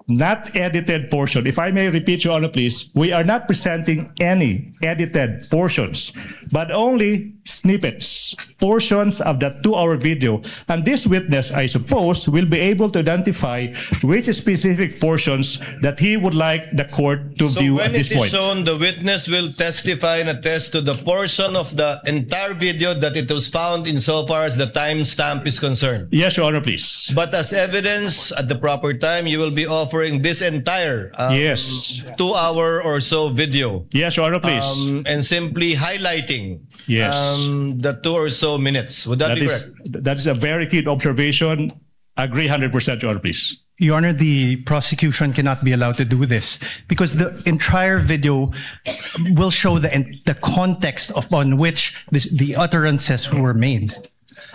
not edited portion. If I may repeat, Your Honor, please, we are not presenting any edited portions, but only snippets, portions of that 2-hour video. And this witness, I suppose, will be able to identify which specific portions that he would like the court to view at this point. So when it is shown, the witness will testify and attest to the portion of the entire video that it was found insofar as the timestamp is concerned. Yes, Your Honor, please. But as evidence at the proper time, you will be offering this entire 2-hour or so video. Yes, Your Honor, please. And simply highlighting the 2 or so minutes. Would that be correct? That is a very keen observation. Agree 100%, Your Honor, please. Your Honor, the prosecution cannot be allowed to do this because the entire video will show the context upon which the utterances were made.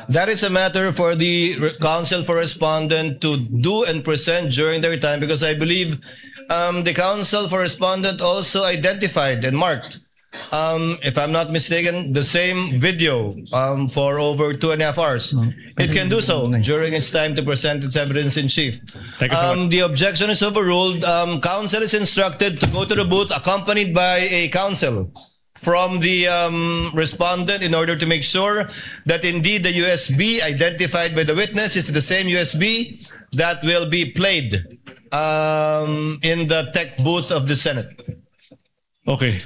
That is a matter for the counsel for respondent to do and present during their time, because I believe the counsel for respondent also identified and marked, if I'm not mistaken, the same video for over 2.5 hours. It can do so during its time to present its evidence in chief. The objection is overruled. Counsel is instructed to go to the booth accompanied by a counsel from the respondent in order to make sure that indeed the USB identified by the witness is the same USB that will be played in the tech booth of the Senate. Okay.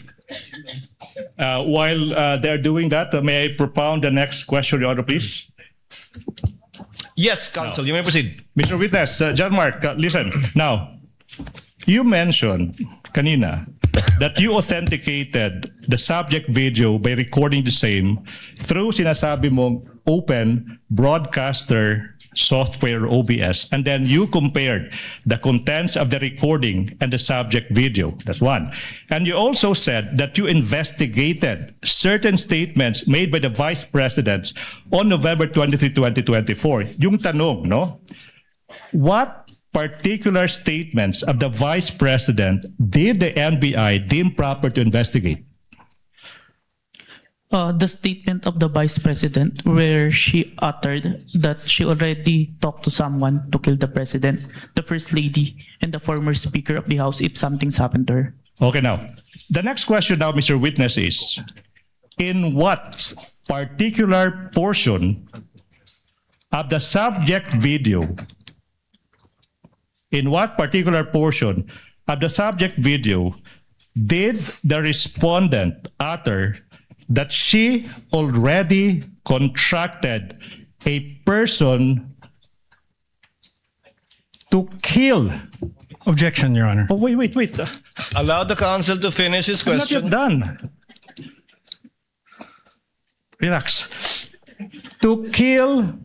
While they're doing that, may I propound the next question, Your Honor, please? Yes, counsel, you may proceed. Mr. Witness, John Mark, listen. Now, you mentioned kanina that you authenticated the subject video by recording the same through sinasabi mong open broadcaster software OBS, and then you compared the contents of the recording and the subject video. That's one. And you also said that you investigated certain statements made by the Vice President on November 23, 2024. Yung tanong, no? What particular statements of the Vice President did the NBI deem proper to investigate? The statement of the Vice President where she uttered that she already talked to someone to kill the President, the First Lady, and the former Speaker of the House if something's happened to her. Okay, now, the next question now, Mr. Witness, is in what particular portion of the subject video, did the respondent utter that she already contracted a person to kill? Objection, Your Honor. Oh, wait. Allow the counsel to finish his I'm not question. yet done. Relax. To kill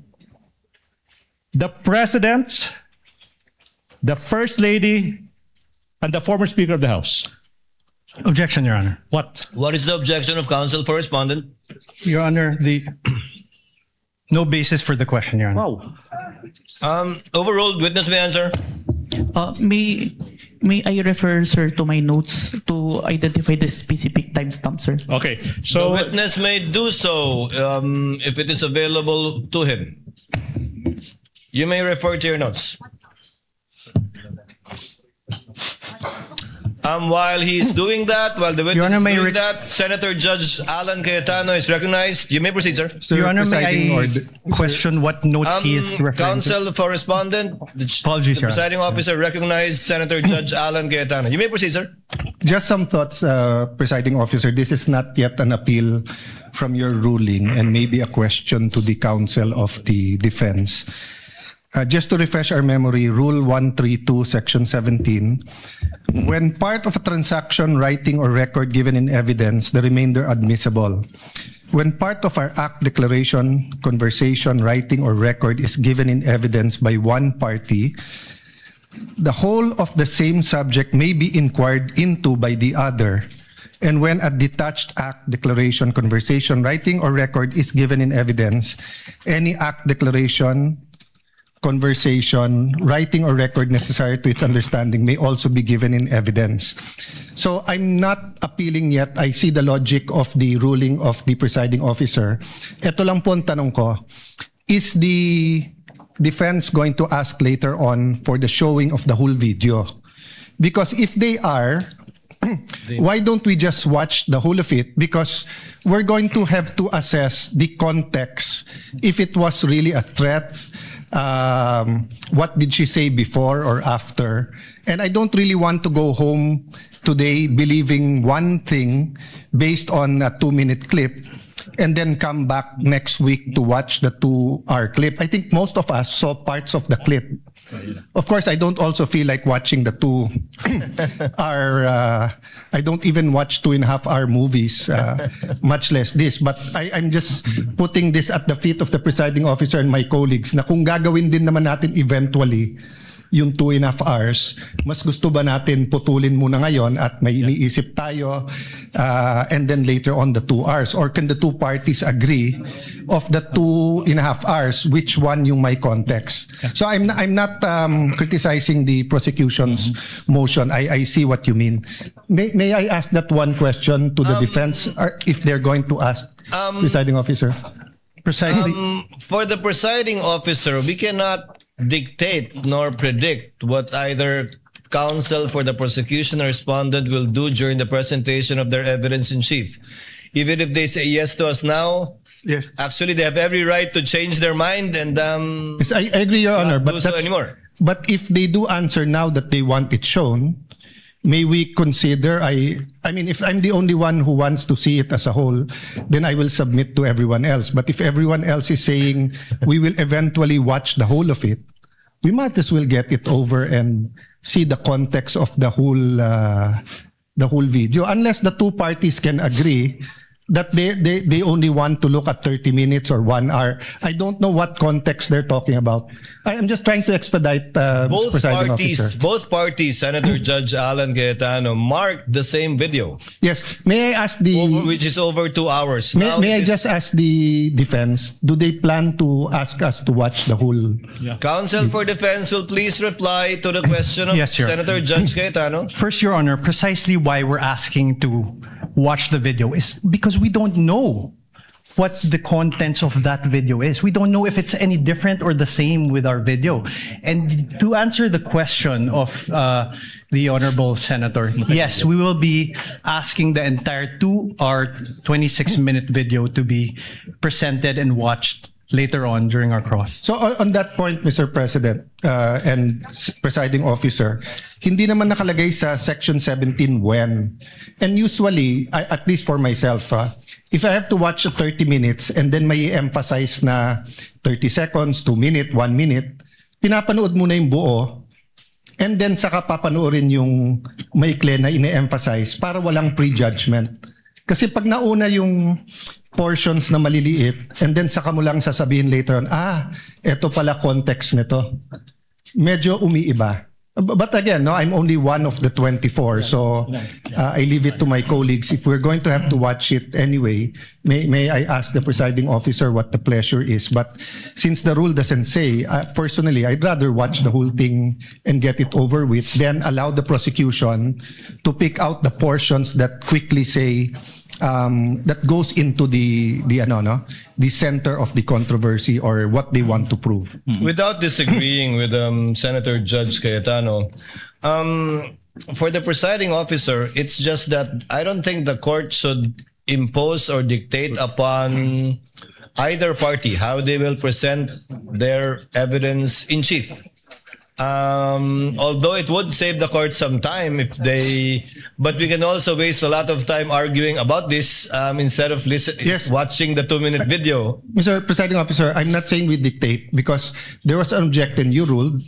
the President, the First Lady, and the former Speaker of the House. Objection, Your Honor. What? What is the objection of counsel for respondent? Your Honor, no basis for the question, Your Honor. Wow. Overruled. Witness may answer. May I refer, sir, to my notes to identify the specific timestamp, sir? Okay, The so witness may do so if it is available to him. You may refer to your notes. While he's doing that, while the witness Honor, is may doing that, Senator Judge Alan Cayetano is recognized. You may proceed, sir. Your Honor, may I question what notes he is referring to? Counsel for respondent, Apologies, the Your Honor. presiding officer recognized Senator Judge Alan Cayetano. You may proceed, sir. Just some thoughts, presiding officer. This is not yet an appeal from your ruling and maybe a question to the counsel of the defense. Just to refresh our memory, Rule 132, Section 17, when part of a transaction, writing, or record given in evidence, the remainder admissible. When part of our act, declaration, conversation, writing, or record is given in evidence by one party, the whole of the same subject may be inquired into by the other. And when a detached act, declaration, conversation, writing, or record is given in evidence, any act, declaration, conversation, writing, or record necessary to its understanding may also be given in evidence. So I'm not appealing yet. I see the logic of the ruling of the presiding officer. Ito lang po ang tanong ko, is the defense going to ask later on for the showing of the whole video? Because if they are, why don't we just watch the whole of it? Because we're going to have to assess the context, if it was really a threat, what did she say before or after? And I don't really want to go home today believing one thing based on a 2-minute clip and then come back next week to watch the 2-hour clip. I think most of us saw parts of the clip. Of course, I don't also feel like watching the 2-hour, I don't even watch 2.5-hour movies, much less this. But I'm just putting this at the feet of the presiding officer and my colleagues na kung gagawin din naman natin eventually yung 2.5 hours, mas gusto ba natin putulin muna ngayon at may iniisip tayo and then later on the 2 hours? Or can the two parties agree of the 2.5 hours, which one yung may context? So I'm not criticizing the prosecution's motion. I see what you mean. May I ask that one question to the defense, or if they're going to ask, presiding officer? Precisely. For the presiding officer, we cannot dictate nor predict what either counsel for the prosecution or respondent will do during the presentation of their evidence in chief. Even if they say yes to us now, yes, actually they have every right to change their mind and yes, I agree, Your Honor, not do so anymore. But if they do answer now that they want it shown, may we consider, I mean, if I'm the only one who wants to see it as a whole, then I will submit to everyone else. But if everyone else is saying we will eventually watch the whole of it, we might as well get it over and see the context of the whole video. Unless the two parties can agree that they only want to look at 30 minutes or 1 hour. I don't know what context they're talking about. I'm just trying to expedite Both presiding officer. parties, Senator Judge Alan Cayetano, marked the same video. Yes. May I ask which is over 2 hours. May I just ask the defense, do they plan to ask us to watch the whole? Counsel for defense will please reply to the question of Yes, Your Senator Judge Cayetano. First, Your Honor, precisely why we're asking to watch the video is because we don't know what the contents of that video is. We don't know if it's any different or the same with our video. And to answer the question of the Honorable Senator, yes, we will be asking the entire 2-hour, 26-minute video to be presented and watched later on during our cross. So on that point, Mr. President and Presiding Officer, hindi naman nakalagay sa Section 17 when. And usually, at least for myself, if I have to watch 30 minutes and then may emphasize na 30 seconds, 2 minutes, 1 minute, pinapanood muna yung buo and then saka papanoorin yung maikli na ine-emphasize para walang prejudgment. Kasi pag nauna yung portions na maliliit and then saka mo lang sasabihin later on, eto pala context nito. Medyo umiiba. But again, no, I'm only one of the 24, so I leave it to my colleagues. If we're going to have to watch it anyway, may I ask the presiding officer what the pleasure is? But since the rule doesn't say, personally, I'd rather watch the whole thing and get it over with, then allow the prosecution to pick out the portions that quickly say, that goes into the center of the controversy or what they want to prove. Without disagreeing with Senator Judge Cayetano, for the presiding officer, it's just that I don't think the court should impose or dictate upon either party how they will present their evidence in chief. Although it would save the court some time but we can also waste a lot of time arguing about this instead of watching the 2-minute video. Mr. Presiding Officer, I'm not saying we dictate because there was an objection, you ruled.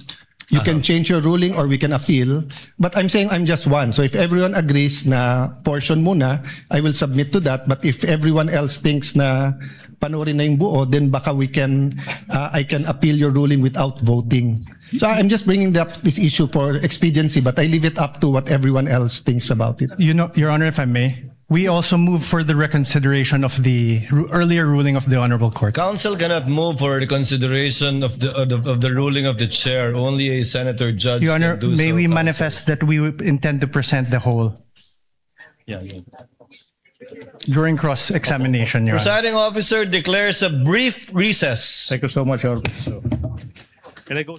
You can change your ruling or we can appeal. But I'm saying I'm just one. So if everyone agrees na portion muna, I will submit to that. But if everyone else thinks na panoorin na yung buo, then baka I can appeal your ruling without voting. So I'm just bringing up this issue for expediency, but I leave it up to what everyone else thinks about it. You know, Your Honor, if I may, we also move for the reconsideration of the earlier ruling of the Honorable Court. Council cannot move for reconsideration of the ruling of the chair. Only a senator judge Your Honor, can do may so. we Council. manifest that we intend to present the whole during cross-examination, Your Honor. Presiding officer declares a brief recess. Thank you so much, Your Honor. So, can I go?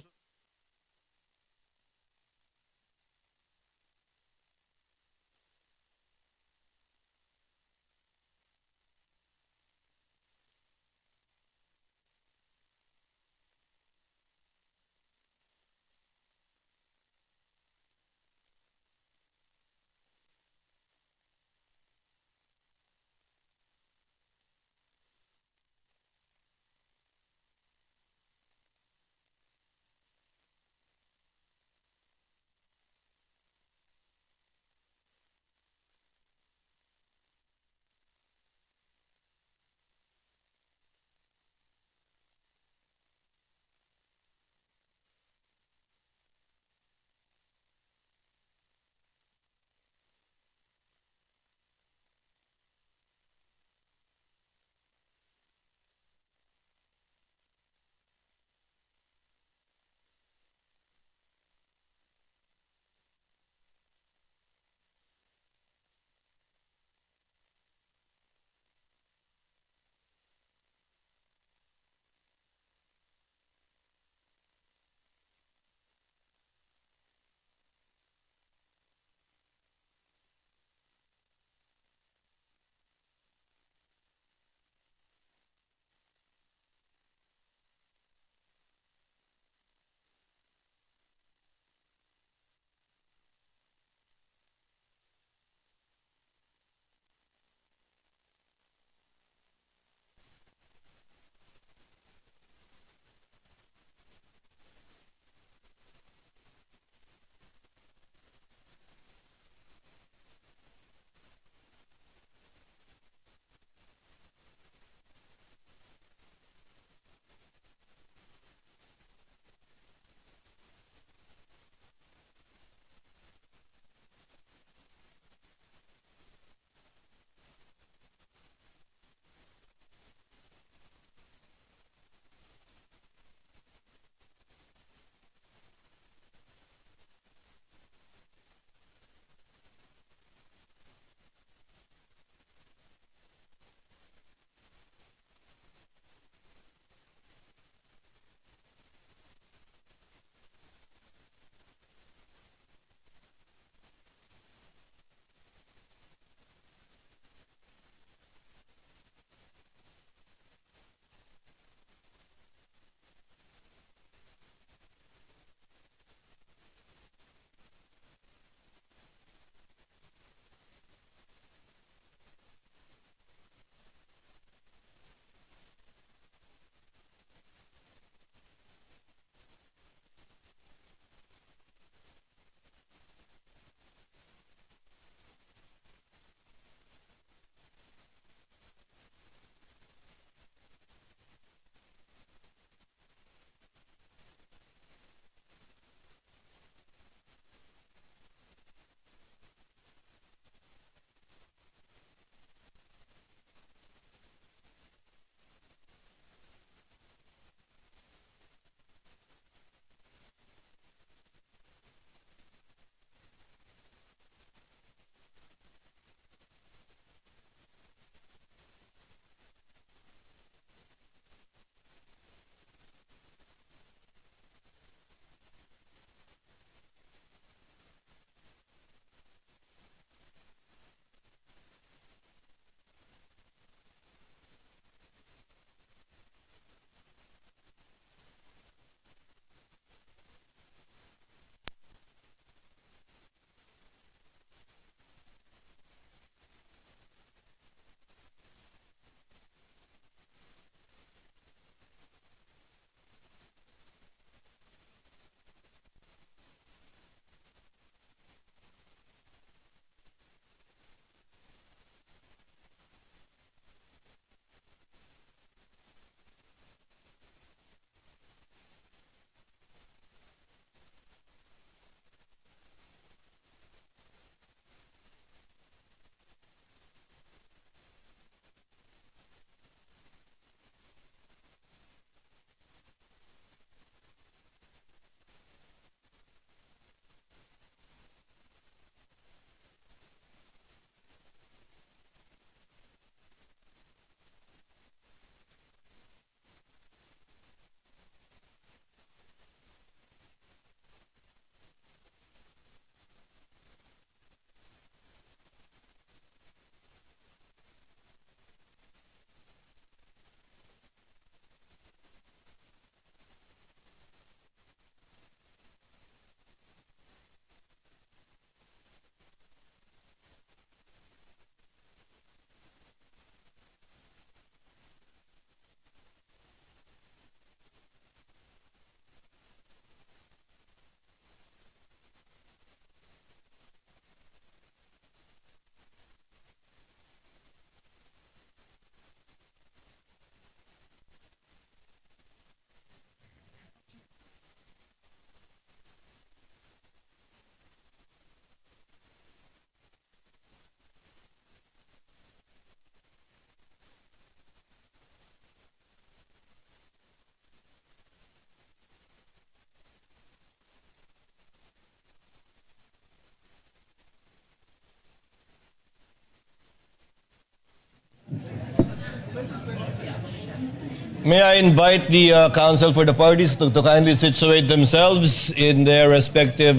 May I invite the counsel for the parties to kindly situate themselves in their respective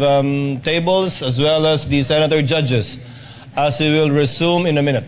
tables, as well as the senator judges, as we will resume in a minute.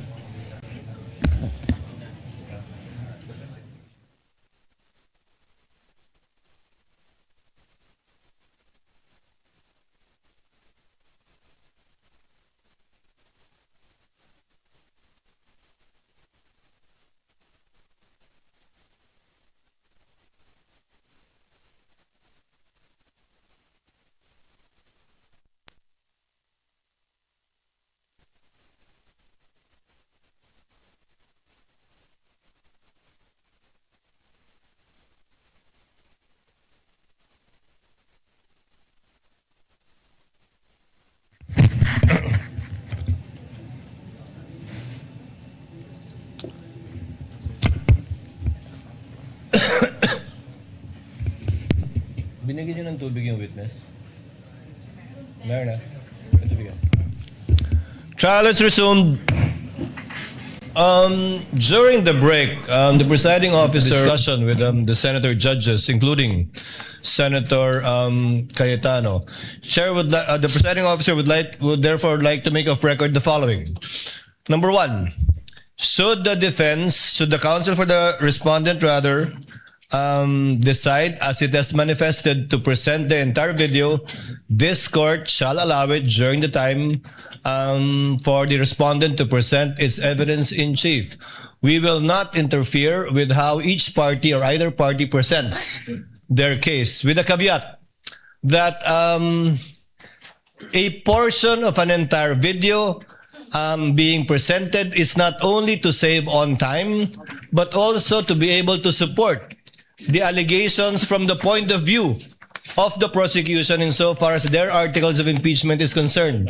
Binigyan niyo ng tubig yung witness? Meron na. Trial is resumed. During the break, the presiding officer discussion with the senator judges, including Senator Cayetano. The presiding officer would therefore like to make of record the following. Number one, should the counsel for the respondent rather decide, as it has manifested, to present the entire video, this court shall allow it during the time for the respondent to present its evidence in chief. We will not interfere with how each party or either party presents their case, with a caveat that a portion of an entire video being presented is not only to save on time, but also to be able to support the allegations from the point of view of the prosecution insofar as their articles of impeachment is concerned.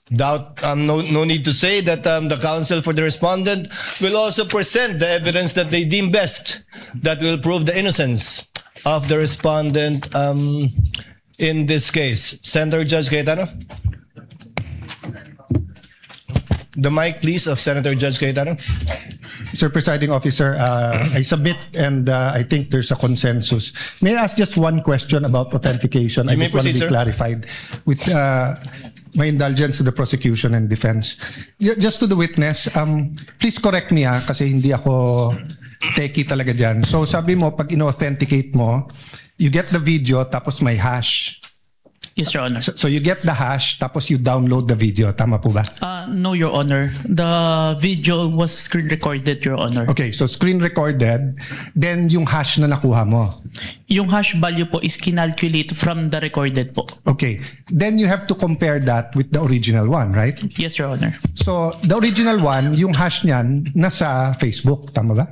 No need to say that the counsel for the respondent will also present the evidence that they deem best that will prove the innocence of the respondent in this case. Senator Judge Cayetano? The mic, please, of Senator Judge Cayetano. Mr. Presiding Officer, I submit and I think there's a consensus. May I ask just one question about authentication? You I may just want to proceed, be sir. Clarified with my indulgence to the prosecution and defense. Just to the witness, please correct me kasi hindi ako techie talaga dyan. So sabi mo, pag ino-authenticate mo, you get the video tapos may hash. Yes, Your Honor. So you get the hash tapos you download the video. Tama po ba? No, Your Honor. The video was screen recorded, Your Honor. Okay, so screen recorded, then yung hash na nakuha mo. Yung hash value po is kinalculate from the recorded po. Okay, then you have to compare that with the original one, right? Yes, Your Honor. So the original one, yung hash niyan nasa Facebook, tama ba?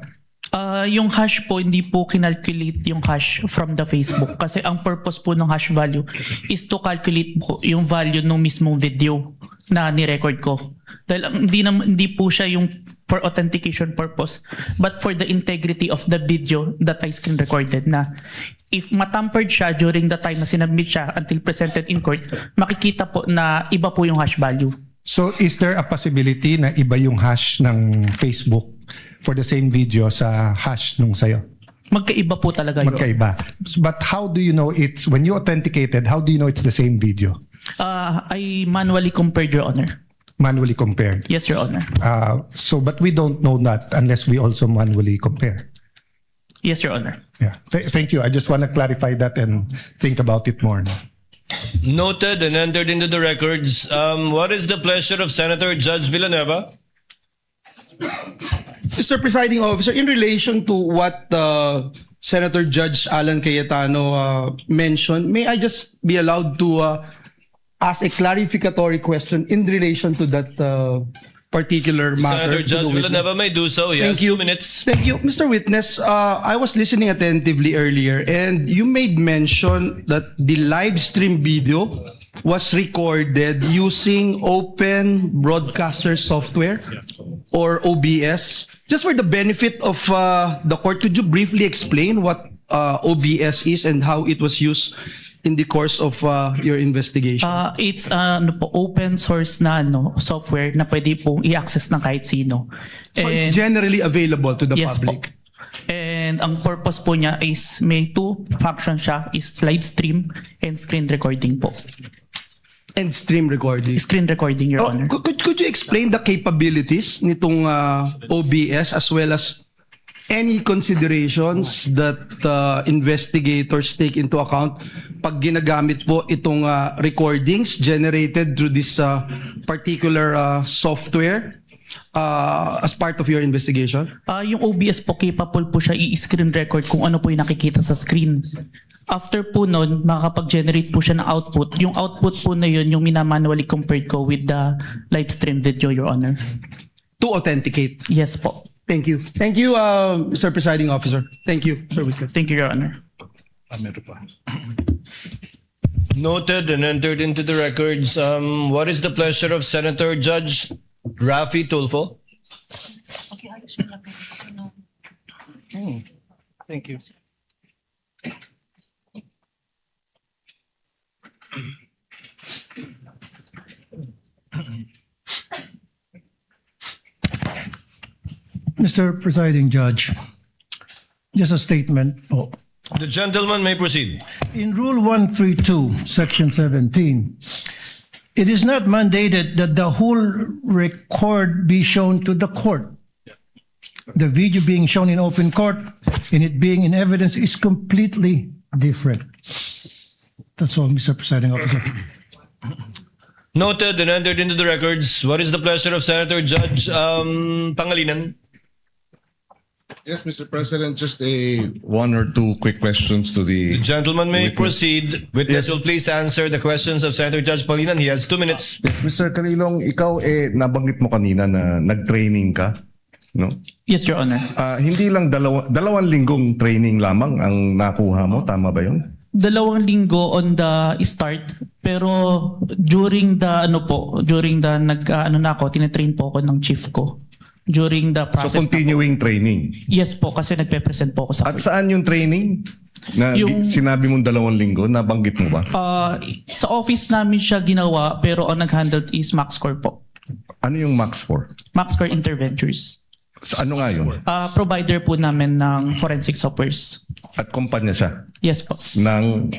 Yung hash po, hindi po kinalculate yung hash from the Facebook. Kasi ang purpose po ng hash value is to calculate po yung value ng mismong video na ni-record ko. Dahil hindi po siya yung for authentication purpose, but for the integrity of the video that I screen recorded na if matampered siya during the time na sinabmit siya until presented in court, makikita po na iba po yung hash value. So is there a possibility na iba yung hash ng Facebook for the same video sa hash nung sayo? Magkaiba po talaga yun. Magkaiba. But how do you know it's, when you authenticated, how do you know it's the same video? I manually compared, Your Honor. Manually compared? Yes, Your Honor. But we don't know that unless we also manually compare. Yes, Your Honor. Yeah. Thank you. I just want to clarify that and think about it more now. Noted and entered into the records. What is the pleasure of Senator Judge Villanueva? Mr. Presiding Officer, in relation to what Senator Judge Alan Cayetano mentioned, may I just be allowed to ask a clarificatory question in relation to that particular matter? Senator Judge Villanueva may do so. Yes, Thank you. 2 minutes. Thank you. Mr. Witness, I was listening attentively earlier and you made mention that the live stream video was recorded using Open Broadcaster Software or OBS. Just for the benefit of the court, could you briefly explain what OBS is and how it was used in the course of your investigation? It's open source na software na pwede pong i-access ng kahit sino. So it's generally available to the yes public? Po. And And ang purpose po niya is may two functions siya, is live stream and screen recording po. And stream recording. Screen recording, Your Honor. Could you explain the capabilities nitong OBS as well as any considerations that investigators take into account pag ginagamit po itong recordings generated through this particular software as part of your investigation? Yung OBS po, capable po siya i-screen record kung ano po yung nakikita sa screen. After po nun, makakapag-generate po siya ng output. Yung output po na yun, yung minamanually compared ko with the live stream video, Your Honor. To authenticate? Yes po. Thank you. Thank you, Mr. Presiding Officer. Thank you, Sir Witness. Thank you, Your Honor. Noted and entered into the records. What is the pleasure of Senator Judge Raffy Tulfo? Thank you. Mr. Presiding Judge, just a statement. The gentleman may proceed. In Rule 132, Section 17, it is not mandated that the whole record be shown to the court. The video being shown in open court and it being in evidence is completely different. That's all, Mr. Presiding Officer. Noted and entered into the records. What is the pleasure of Senator Judge Pangilinan? Yes, Mr. President, just one or two quick questions to the... The gentleman may witness. Proceed. Witness Yes. will please answer the questions of Senator Judge Pangilinan. He has 2 minutes. Yes, Mr. Calilong, ikaw nabanggit mo kanina na nag-training ka, no? Yes, Your Honor. Hindi lang dalawang linggong training lamang ang nakuha mo, tama ba yun? 2 linggo on the start, pero during the tinatrain po ako ng chief ko. During the process. So continuing training? Yes po, kasi nagpe-present po ako sa At saan yung training? Na sinabi mong 2 linggo, nabanggit mo ba? Sa office namin siya ginawa, pero ang nag-handle is MaxCore po. Ano yung MaxCore? MaxCore Interventures. So ano nga yun? Provider po namin ng forensic softwares. At kumpanya siya? Yes po. Ng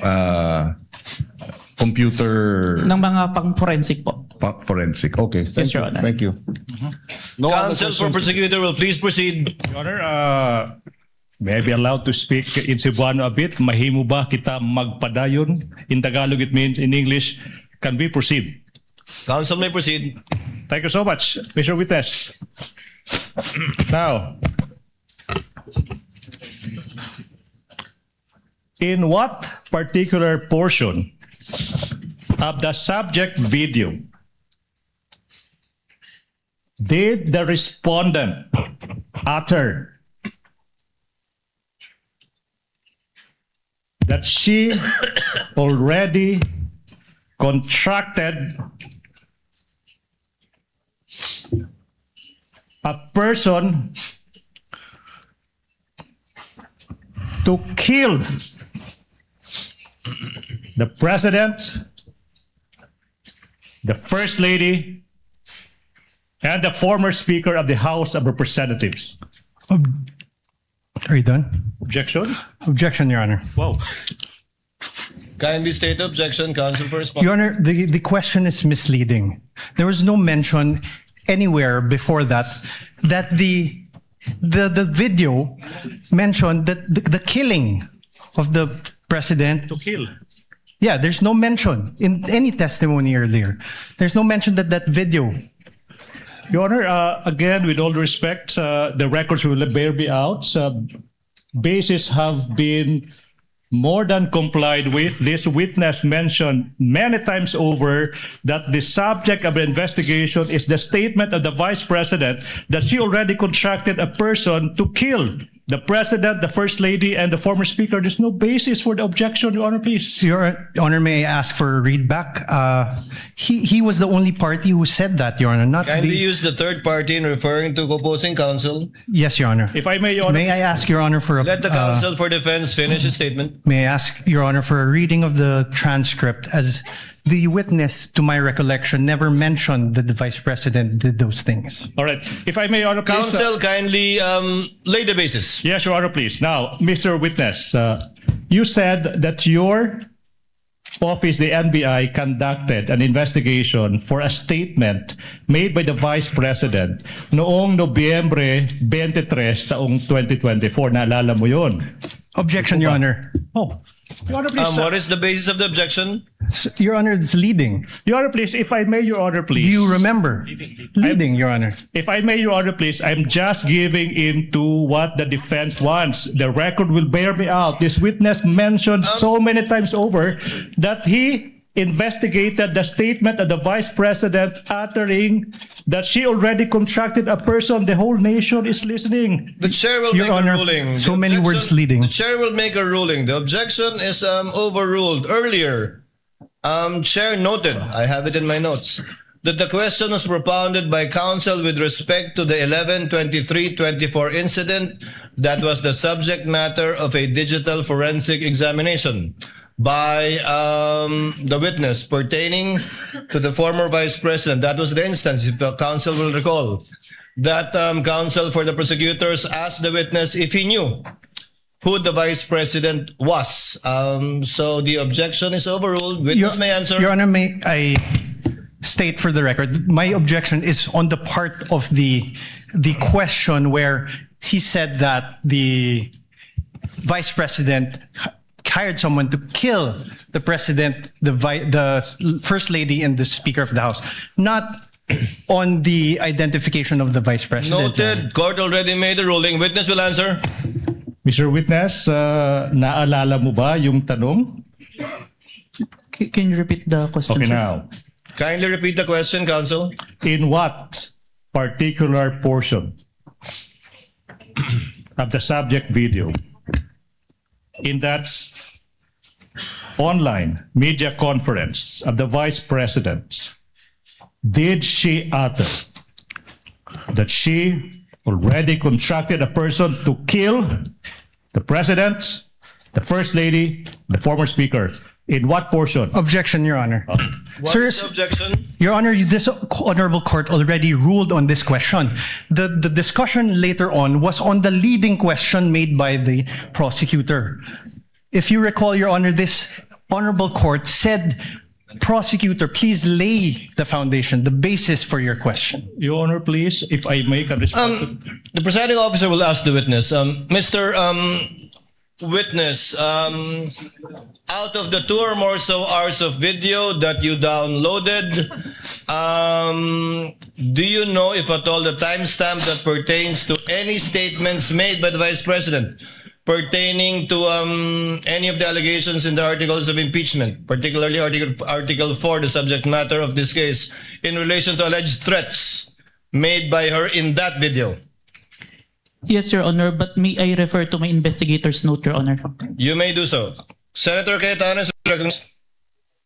computer... Ng mga pang-forensic po. Forensic. Okay. Thank Yes, Your you. Honor. Thank you. No Counsel for prosecutor will please proceed. Your Honor, may I be allowed to speak in Cebuano a bit? Mahimo ba kita magpadayon? In Tagalog it means, in English, can we proceed? Counsel may proceed. Thank you so much, Mr. Witness. Now, in what particular portion of the subject video did the respondent utter that she already contracted a person to kill the president, the first lady, and the former Speaker of the House of Representatives? Are you done? Objection? Objection, Your Honor. Wow. Kindly state objection, counsel for response. Your Honor, the question is misleading. There was no mention anywhere before that the video mentioned that the killing of the president. To kill. Yeah, there's no mention in any testimony earlier. There's no mention that video. Your Honor, again, with all respect, the records will bear me out. Bases have been more than complied with. This witness mentioned many times over that the subject of the investigation is the statement of the Vice President that she already contracted a person to kill the President, the First Lady, and the former Speaker. There's no basis for the objection, Your Honor, please. Your Honor, may I ask for a readback? He was the only party who said that, Your Honor. Not Kindly the... use the third party in referring to opposing counsel. Yes, Your Honor. If I may, Your Honor. May I ask, Your Honor, for a... Let the counsel for defense finish his statement. May I ask, Your Honor, for a reading of the transcript as the witness, to my recollection, never mentioned that the Vice President did those things. All right. If I may, Your Honor, please. Counsel, kindly lay the basis. Yes, Your Honor, please. Now, Mr. Witness, you said that your office, the NBI, conducted an investigation for a statement made by the Vice President noong Nobyembre 23, taong 2024. Naalala mo yun? Objection, Your Honor. Oh. Your Honor, please. What is the basis of the objection? Your Honor, it's leading. Your Honor, please, if I may, Your Honor, please. Do you remember? Leading, Your Honor. If I may, Your Honor, please, I'm just giving in to what the defense wants. The record will bear me out. This witness mentioned so many times over that he investigated the statement of the Vice President uttering that she already contracted a person. The whole nation is listening. The chair will Your make Honor, a ruling. so many words leading. The chair will make a ruling. The objection is overruled. Earlier, chair noted, I have it in my notes, that the question was propounded by counsel with respect to the 11/23/24 incident that was the subject matter of a digital forensic examination by the witness pertaining to the former Vice President. That was the instance, if the counsel will recall, that counsel for the prosecutors asked the witness if he knew who the Vice President was. So the objection is overruled. Witness may answer. Your Honor, may I state for the record, my objection is on the part of the question where he said that the Vice President hired someone to kill the President, the First Lady, and the Speaker of the House, not on the identification of the Vice President. Noted. Court already made a ruling. Witness will answer. Mr. Witness, naalala mo ba yung tanong? Can you repeat the question, Okay, sir? now. Kindly repeat the question, counsel. In what particular portion of the subject video in that online media conference of the Vice President did she utter that she already contracted a person to kill the President, the First Lady, the former Speaker? In what portion? Objection, Your Honor. What is the objection? Your Honor, this honorable court already ruled on this question. The discussion later on was on the leading question made by the prosecutor. If you recall, Your Honor, this honorable court said, prosecutor, please lay the foundation, the basis for your question. Your Honor, please, if I make a response. The presiding officer will ask the witness. Mr. Witness, out of the 2 or more so hours of video that you downloaded, do you know if at all the timestamp that pertains to any statements made by the Vice President pertaining to any of the allegations in the articles of impeachment, particularly Article 4, the subject matter of this case, in relation to alleged threats made by her in that video? Yes, Your Honor, but may I refer to my investigator's note, Your Honor? You may do so. Senator Cayetano is recognized.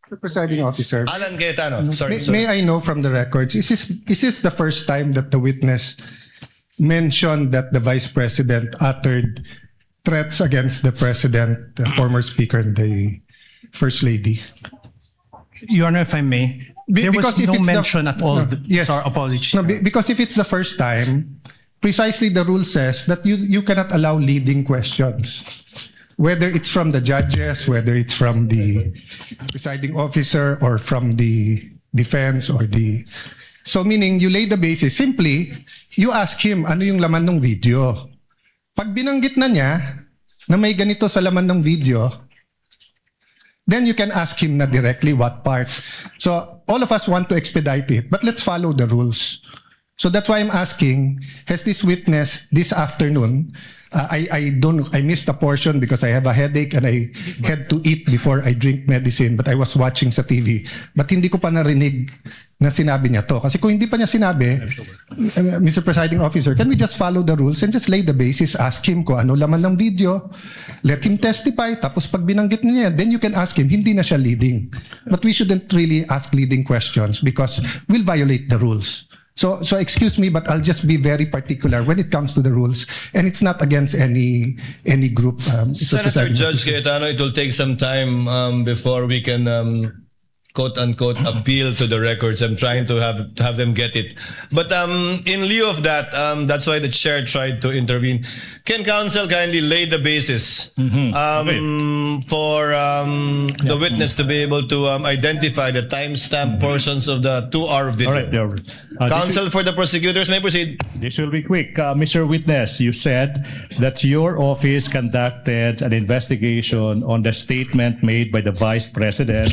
Mr. Presiding Officer, Alan Cayetano. Sorry. may I know from the records, is this the first time that the witness mentioned that the Vice President uttered threats against the President, the former Speaker, and the First Lady? Your Honor, if I may, there was Because if no it's mention at all. Yes. Sorry, apologies. No, because if it's the first time, precisely the rule says that you cannot allow leading questions. Whether it's from the judges, whether it's from the presiding officer, or from the defense, or the... So meaning, you lay the basis. Simply, you ask him, ano yung laman ng video? Pag binanggit na niya na may ganito sa laman ng video, then you can ask him na directly what part. So all of us want to expedite it, but let's follow the rules. So that's why I'm asking, has this witness this afternoon, I missed a portion because I have a headache and I had to eat before I drink medicine, but I was watching sa TV. But hindi ko pa narinig na sinabi niya to. Kasi kung hindi pa niya sinabi, Mr. Presiding Officer, can we just follow the rules and just lay the basis, ask him kung ano laman ng video, let him testify, tapos pag binanggit niya, then you can ask him, hindi na siya leading. But we shouldn't really ask leading questions because we'll violate the rules. So excuse me, but I'll just be very particular when it comes to the rules, and it's not against any group. Senator Judge Cayetano, it will take some time before we can quote-unquote appeal to the records. I'm trying to have them get it. But in lieu of that, that's why the chair tried to intervene. Can counsel kindly lay the basis for the witness to be able to identify the timestamp portions of the 2-hour video? All right. Counsel for the prosecutors may proceed. This will be quick. Mr. Witness, you said that your office conducted an investigation on the statement made by the Vice President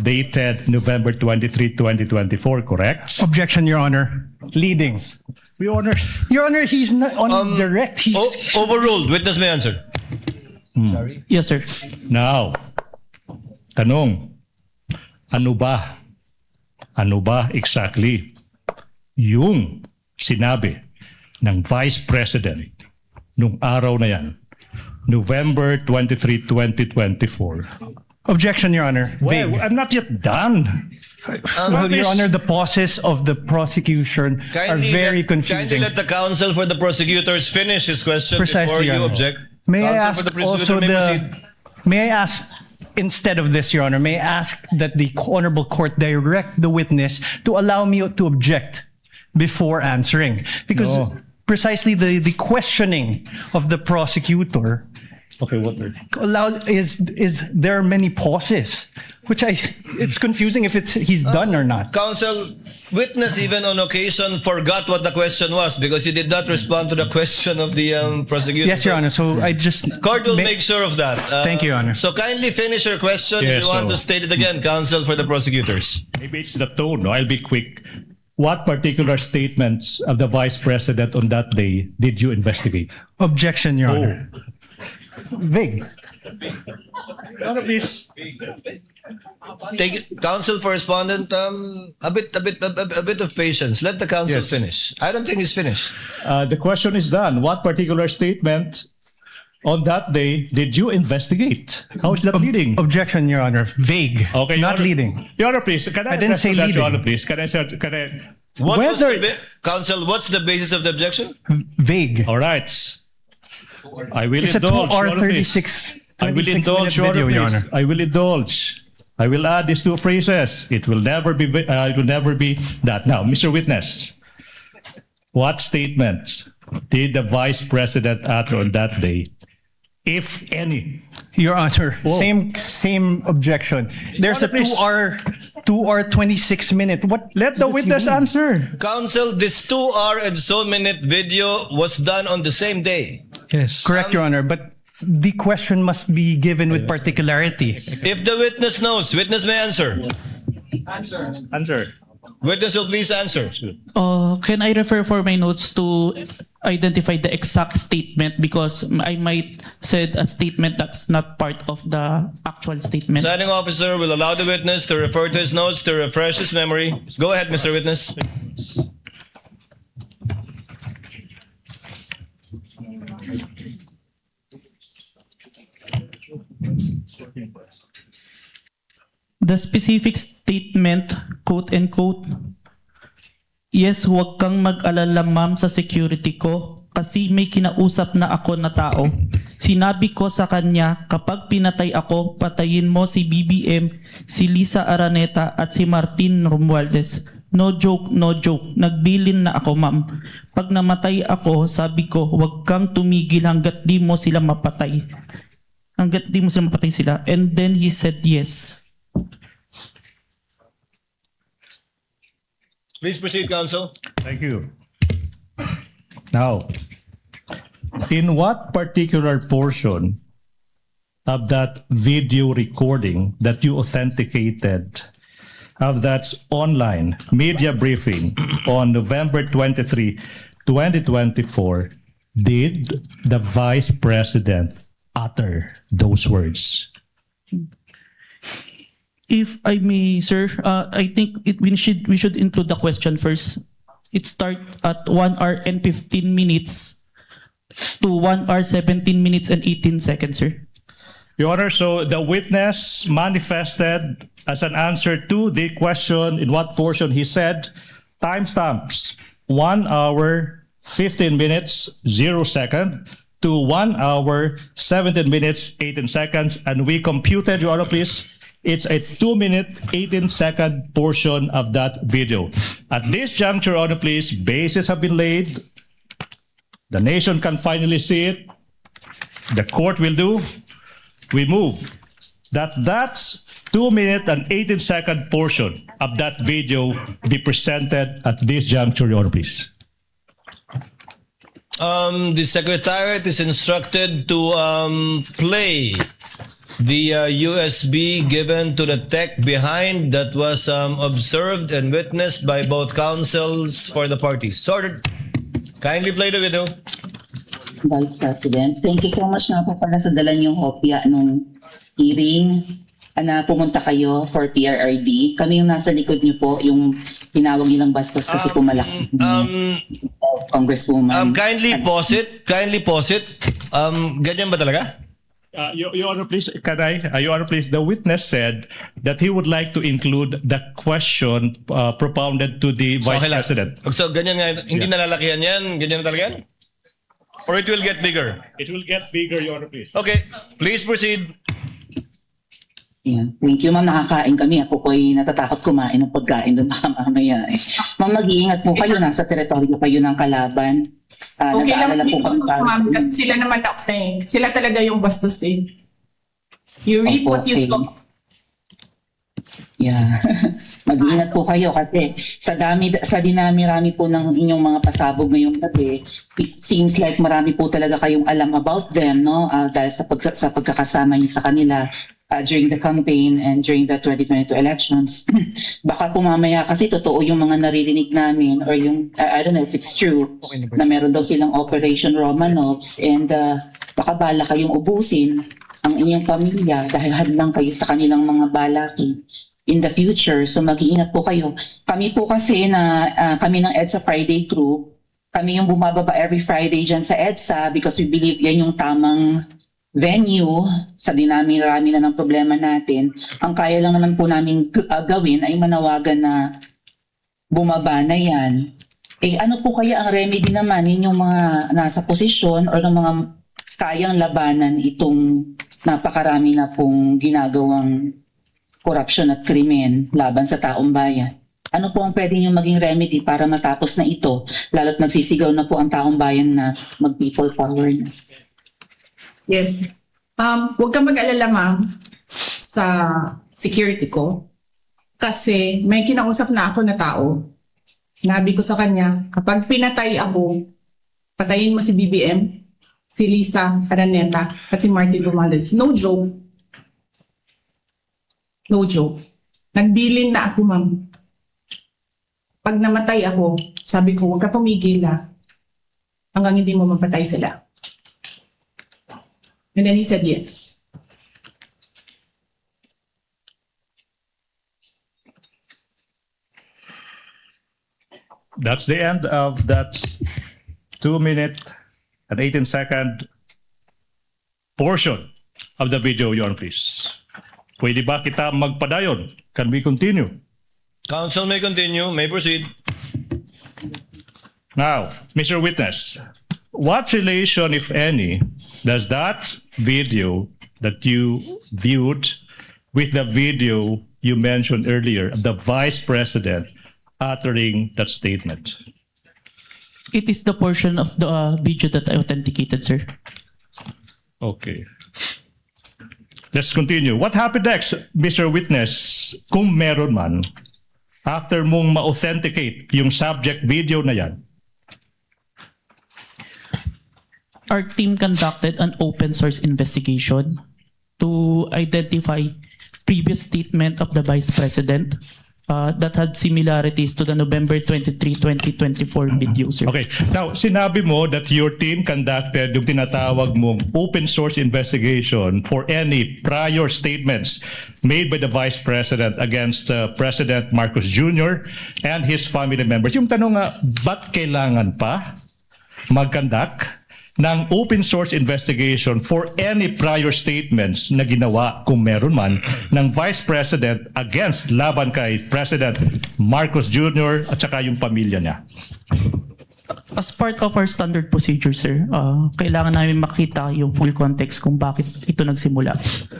dated November 23, 2024, correct? Objection, Your Honor. Leading. Your Honor. Your Honor, he's not on direct. He's Overruled. Witness may answer. Yes, sir. Now, tanong, ano ba exactly yung sinabi ng Vice President nung araw na yan, November 23, 2024? Objection, Your Honor. Well, I'm not yet done. Well, Your Honor, the pauses of the prosecution are very Kindly confusing. let the counsel for the prosecutors finish his question before Precisely, Your you Honor. object. May I Counsel ask for the also prosecutor may proceed. may I ask, instead of this, Your Honor, may I ask that the Honorable Court direct the witness to allow me to object before answering? Because No. precisely the questioning of the prosecutor Okay, what word? is there are many pauses, which it's confusing if he's done or not. Counsel, witness even on occasion forgot what the question was because he did not respond to the question of the prosecutor. Yes, Your Honor. So I just Court will make sure of that. Thank you, Your Honor. So kindly finish your question if Yes, you want so- to state it again, counsel for the prosecutors. Maybe it's the tone. No? I'll be quick. What particular statements of the Vice President on that day did you investigate? Objection, Your Honor. Vague. Your Honor, please. Take it, counsel for respondent. A bit of patience. Let the counsel Yes. finish. I don't think he's finished. The question is done. What particular statement on that day did you investigate? How is that leading? Objection, Your Honor. Vague. Okay, Not Your Honor- leading. Your Honor, please. Can I didn't address say to that, leading. Your Honor, please. Can I? What was Whether- counsel? What's the basis of the objection? Vague. All right. I will It's a indulge. 2 hour Your Honor, please. 36 I will 26 indulge, minute Your video, Honor, Your please. Honor. I will indulge. I will add these two phrases. It will never be. It will never be that. Now, Mr. Witness, what statements did the Vice President utter on that day, if any? Your Honor, Whoa. same objection. There's a Your Honor, 2 hour 26 minute. What? Let the does he witness mean? answer. Counsel, this 2 hour and so minute video was done on the same day. Yes. Correct, Your Honor, but the question must be given with particularity. If the witness knows, witness may answer. Answer. Witness will please answer. Can I refer for my notes to identify the exact statement because I might said a statement that's not part of the actual statement. Presiding officer will allow the witness to refer to his notes to refresh his memory. Go ahead, Mr. Witness. The specific statement, quote and quote, yes, huwag kang mag-alala ma'am sa security ko kasi may kinausap na ako na tao. Sinabi ko sa kanya, kapag pinatay ako, patayin mo si BBM, si Lisa Araneta at si Martin Romualdez. No joke, no joke. Nagbilin na ako ma'am. Pag namatay ako, sabi ko, huwag kang tumigil hanggat di mo sila mapatay. Hanggat di mo sila mapatay sila. And then he said yes. Please proceed, counsel. Thank you. Now, in what particular portion of that video recording that you authenticated of that online media briefing on November 23, 2024, did the Vice President utter those words? If I may, sir, I think we should include the question first. It starts at 1 hour and 15 minutes to 1 hour 17 minutes and 18 seconds, sir. Your Honor, so the witness manifested as an answer to the question in what portion he said timestamps 1 hour 15 minutes 0 second to 1 hour 17 minutes 18 seconds, and we computed, Your Honor, please, It's a 2-minute, 18-second portion of that video. At this juncture, Your Honor, please, bases have been laid. The nation can finally see it. The court will do. We move that's 2-minute and 18-second portion of that video be presented at this juncture, Your Honor, please. The Secretariat is instructed to play the USB given to the tech behind that was observed and witnessed by both counsels for the parties. Sorted. Kindly play the video. Vice President, thank you so much nga po pala sa dala niyong hopya nung hearing na pumunta kayo for PRRD. Kami yung nasa likod niyo po, yung tinawag nilang bastos kasi po malaki. Congresswoman. Kindly pause it. Ganyan ba talaga? Your Honor, please, Your Honor, please, the witness said that he would like to include the question propounded to the Vice President. So, ganyan nga, hindi nalalakihan yan? Ganyan na talaga yan? Or it will get bigger? It will get bigger, Your Honor, please. Okay, please proceed. Yeah. Thank you, ma'am. Nakakain kami. Ako po ay natatakot kumain ng pagkain doon baka mamaya. Ma'am, mag-iingat po kayo. Nasa teritoryo kayo ng kalaban. Okay lang po kami ma'am, kasi sila naman sila talaga yung bastos eh. You reap what you sow. Yeah. Mag-iingat po kayo kasi sa dinami-rami po ng inyong mga pasabog ngayong gabi, it seems like marami po talaga kayong alam about them, no? Dahil sa pagkakasama niyo sa kanila during the campaign and during the 2022 elections. Baka po mamaya kasi totoo yung mga naririnig namin or yung, I don't know if it's true, na meron daw silang Operation Romanovs and baka bala kayong ubusin ang inyong pamilya dahil hadlang kayo sa kanilang mga balakin in the future. So mag-iingat po kayo. Kami po kasi kami ng EDSA Friday crew, kami yung bumababa every Friday dyan sa EDSA because we believe yan yung tamang venue sa dinami-rami na ng problema natin. Ang kaya lang naman po namin gawin ay manawagan na bumaba na yan. Ano po kaya ang remedy naman ninyong mga nasa posisyon or ng mga kayang labanan itong napakarami na pong ginagawang korupsyon at krimen laban sa taong bayan? Ano po ang pwede nyo maging remedy para matapos na ito? Lalo't nagsisigaw na po ang taong bayan na mag-people power na. Yes. Huwag kang mag-alala ma'am sa security ko kasi may kinausap na ako na tao. Sinabi ko sa kanya, kapag pinatay ako, patayin mo si BBM, si Lisa Araneta at si Martin Romualdez. No joke. No joke. Nagbilin na ako ma'am. Pag namatay ako, sabi ko, huwag ka tumigil hanggang hindi mo mapatay sila. And then he said yes. That's the end of that 2-minute and 18-second portion of the video, Your Honor, please. Pwede ba kita magpadayon? Can we continue? Counsel may continue, may proceed. Now, Mr. Witness, what relation, if any, does that video that you viewed with the video you mentioned earlier of the Vice President uttering that statement? It is the portion of the video that I authenticated, sir. Okay. Let's continue. What happened next, Mr. Witness, kung meron man, after mong ma-authenticate yung subject video na yan? Our team conducted an open source investigation to identify previous statement of the Vice President that had similarities to the November 23, 2024 video, sir. Okay. Now, sinabi mo that your team conducted yung tinatawag mong open source investigation for any prior statements made by the Vice President against President Marcos Jr. and his family members. Yung tanong nga, ba't kailangan pa mag-conduct ng open source investigation for any prior statements na ginawa, kung meron man, ng Vice President against laban kay President Marcos Jr. at saka yung pamilya niya? As part of our standard procedure, sir, kailangan namin makita yung full context kung bakit ito nagsimula.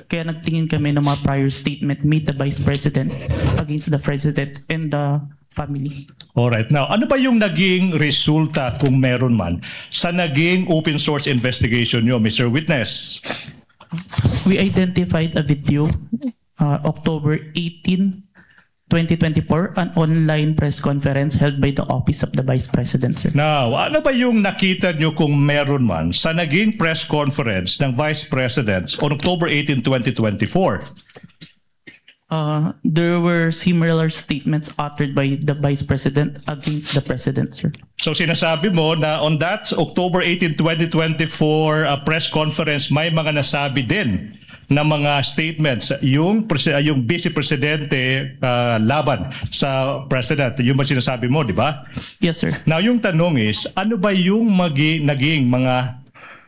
Kaya nagtingin kami ng mga prior statement made the Vice President against the President and the family. Alright. Now, ano ba yung naging resulta kung meron man sa naging open source investigation nyo, Mr. Witness? We identified a video, October 18, 2024, an online press conference held by the Office of the Vice President, sir. Now, ano ba yung nakita nyo kung meron man sa naging press conference ng Vice President on October 18, 2024? There were similar statements uttered by the Vice President against the President, sir. So sinasabi mo na on that October 18, 2024 press conference, may mga nasabi din na mga statements yung Vice Presidente laban sa President. Yung ba sinasabi mo, di ba? Yes, sir. Now, yung tanong is, ano ba yung naging mga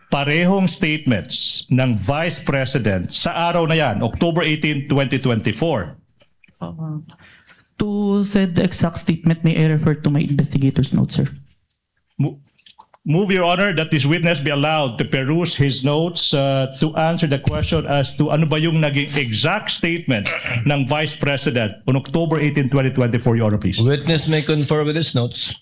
parehong statements ng Vice President sa araw na yan, October 18, 2024? To say the exact statement, may I refer to my investigator's notes, sir? Move, Your Honor, that this witness be allowed to peruse his notes to answer the question as to ano ba yung naging exact statement ng Vice President on October 18, 2024, Your Honor, please. Witness may confer with his notes.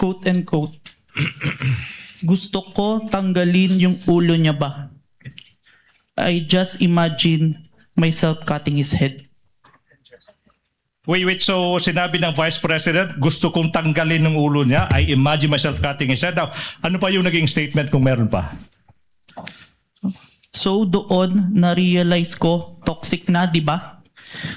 Quote and quote, gusto ko tanggalin yung ulo niya ba? I just imagine myself cutting his head. Wait, so sinabi ng Vice President, gusto kong tanggalin ng ulo niya, I imagine myself cutting his head. Now, ano pa yung naging statement kung meron pa? So doon, na-realize ko, toxic na, di ba?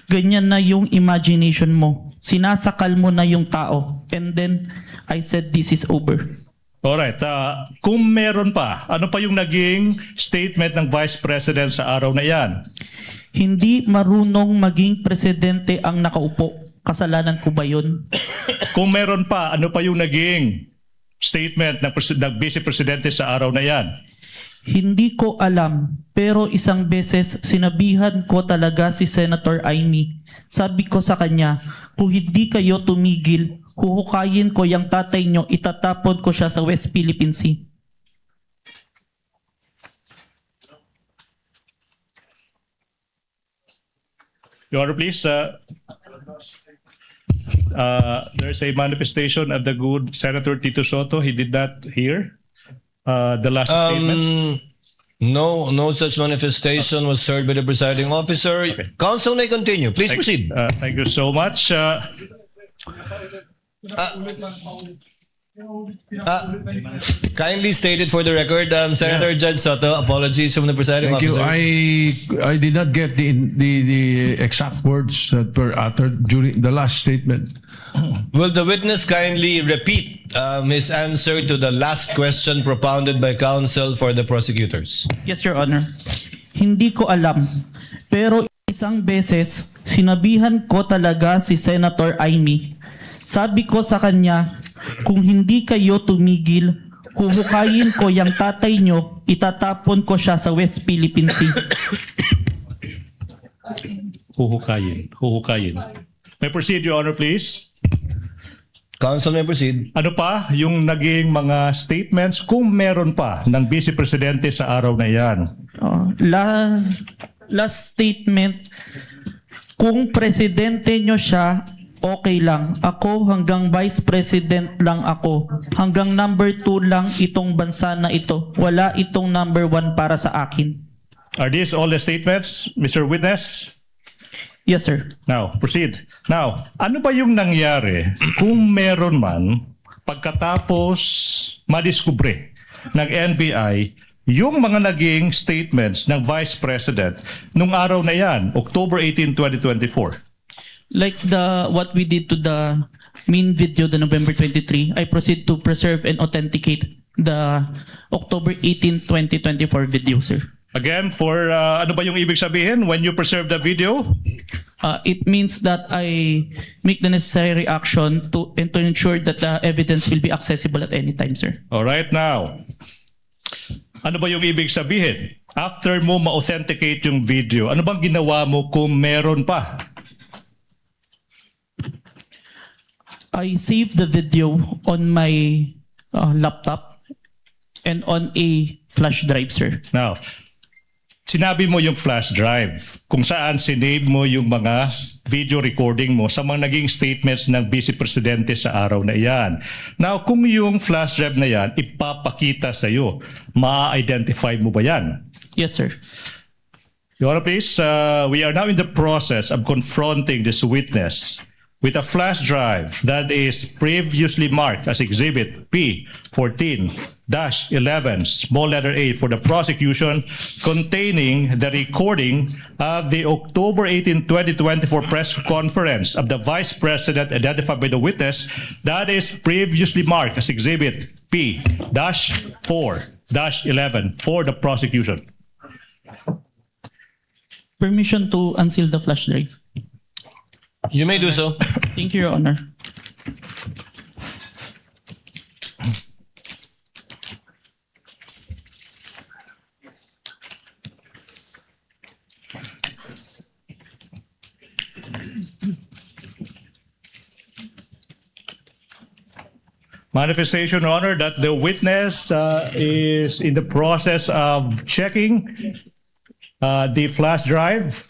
Ganyan na yung imagination mo. Sinasakal mo na yung tao. And then, I said, this is over. Alright, kung meron pa, ano pa yung naging statement ng Vice President sa araw na yan? Hindi marunong maging presidente ang nakaupo. Kasalanan ko ba yun? Kung meron pa, ano pa yung naging statement ng Vice Presidente sa araw na yan? Hindi ko alam, pero isang beses sinabihan ko talaga si Senator Amy. Sabi ko sa kanya, kung hindi kayo tumigil, huhukayin ko yung tatay nyo, itatapon ko siya sa West Philippine Sea. Your Honor, please. There's a manifestation of the good Senator Tito Soto. He did not hear the last statement. No such manifestation was heard by the presiding officer. Okay. Counsel may continue. Please proceed. Thank you so much. Kindly stated for the record, Senator Judge Soto. Apologies from the presiding officer. I did not get the exact words that were uttered during the last statement. Will the witness kindly repeat his answer to the last question propounded by counsel for the prosecutors? Yes, Your Honor. Hindi ko alam, pero isang beses sinabihan ko talaga si Senator Amy. Sabi ko sa kanya, kung hindi kayo tumigil, huhukayin ko yung tatay nyo, itatapon ko siya sa West Philippine Sea. Huhukayin. May proceed, Your Honor, please. Counsel may proceed. Ano pa yung naging mga statements kung meron pa ng Vice Presidente sa araw na yan? Last statement, kung presidente nyo siya, okay lang. Ako hanggang Vice President lang ako. Hanggang number 2 lang itong bansa na ito. Wala itong number 1 para sa akin. Are these all the statements, Mr. Witness? Yes, sir. Now, proceed. Now, ano ba yung nangyari kung meron man pagkatapos madiskubre ng NBI yung mga naging statements ng Vice President nung araw na yan, October 18, 2024? Like what we did to the main video, the November 23, I proceed to preserve and authenticate the October 18, 2024 video, sir. Again, for ano ba yung ibig sabihin when you preserve the video? It means that I make the necessary action to ensure that the evidence will be accessible at any time, sir. All right, now. Ano ba yung ibig sabihin? After mo ma-authenticate yung video, ano bang ginawa mo kung meron pa? I saved the video on my laptop and on a flash drive, sir. Now, sinabi mo yung flash drive kung saan sinave mo yung mga video recording mo sa mga naging statements ng Vice Presidente sa araw na iyan. Now, kung yung flash drive na yan ipapakita sa iyo, ma-identify mo ba yan? Yes, sir. Your Honor, please, we are now in the process of confronting this witness with a flash drive that is previously marked as Exhibit P14-11, small letter A, for the prosecution, containing the recording of the October 18, 2024 press conference of the Vice President identified by the witness that is previously marked as Exhibit P-4-11 for the prosecution. Permission to unseal the flash drive. You may do so. Thank you, Your Honor. Manifestation, Your Honor, that the witness is in the process of checking the flash drive.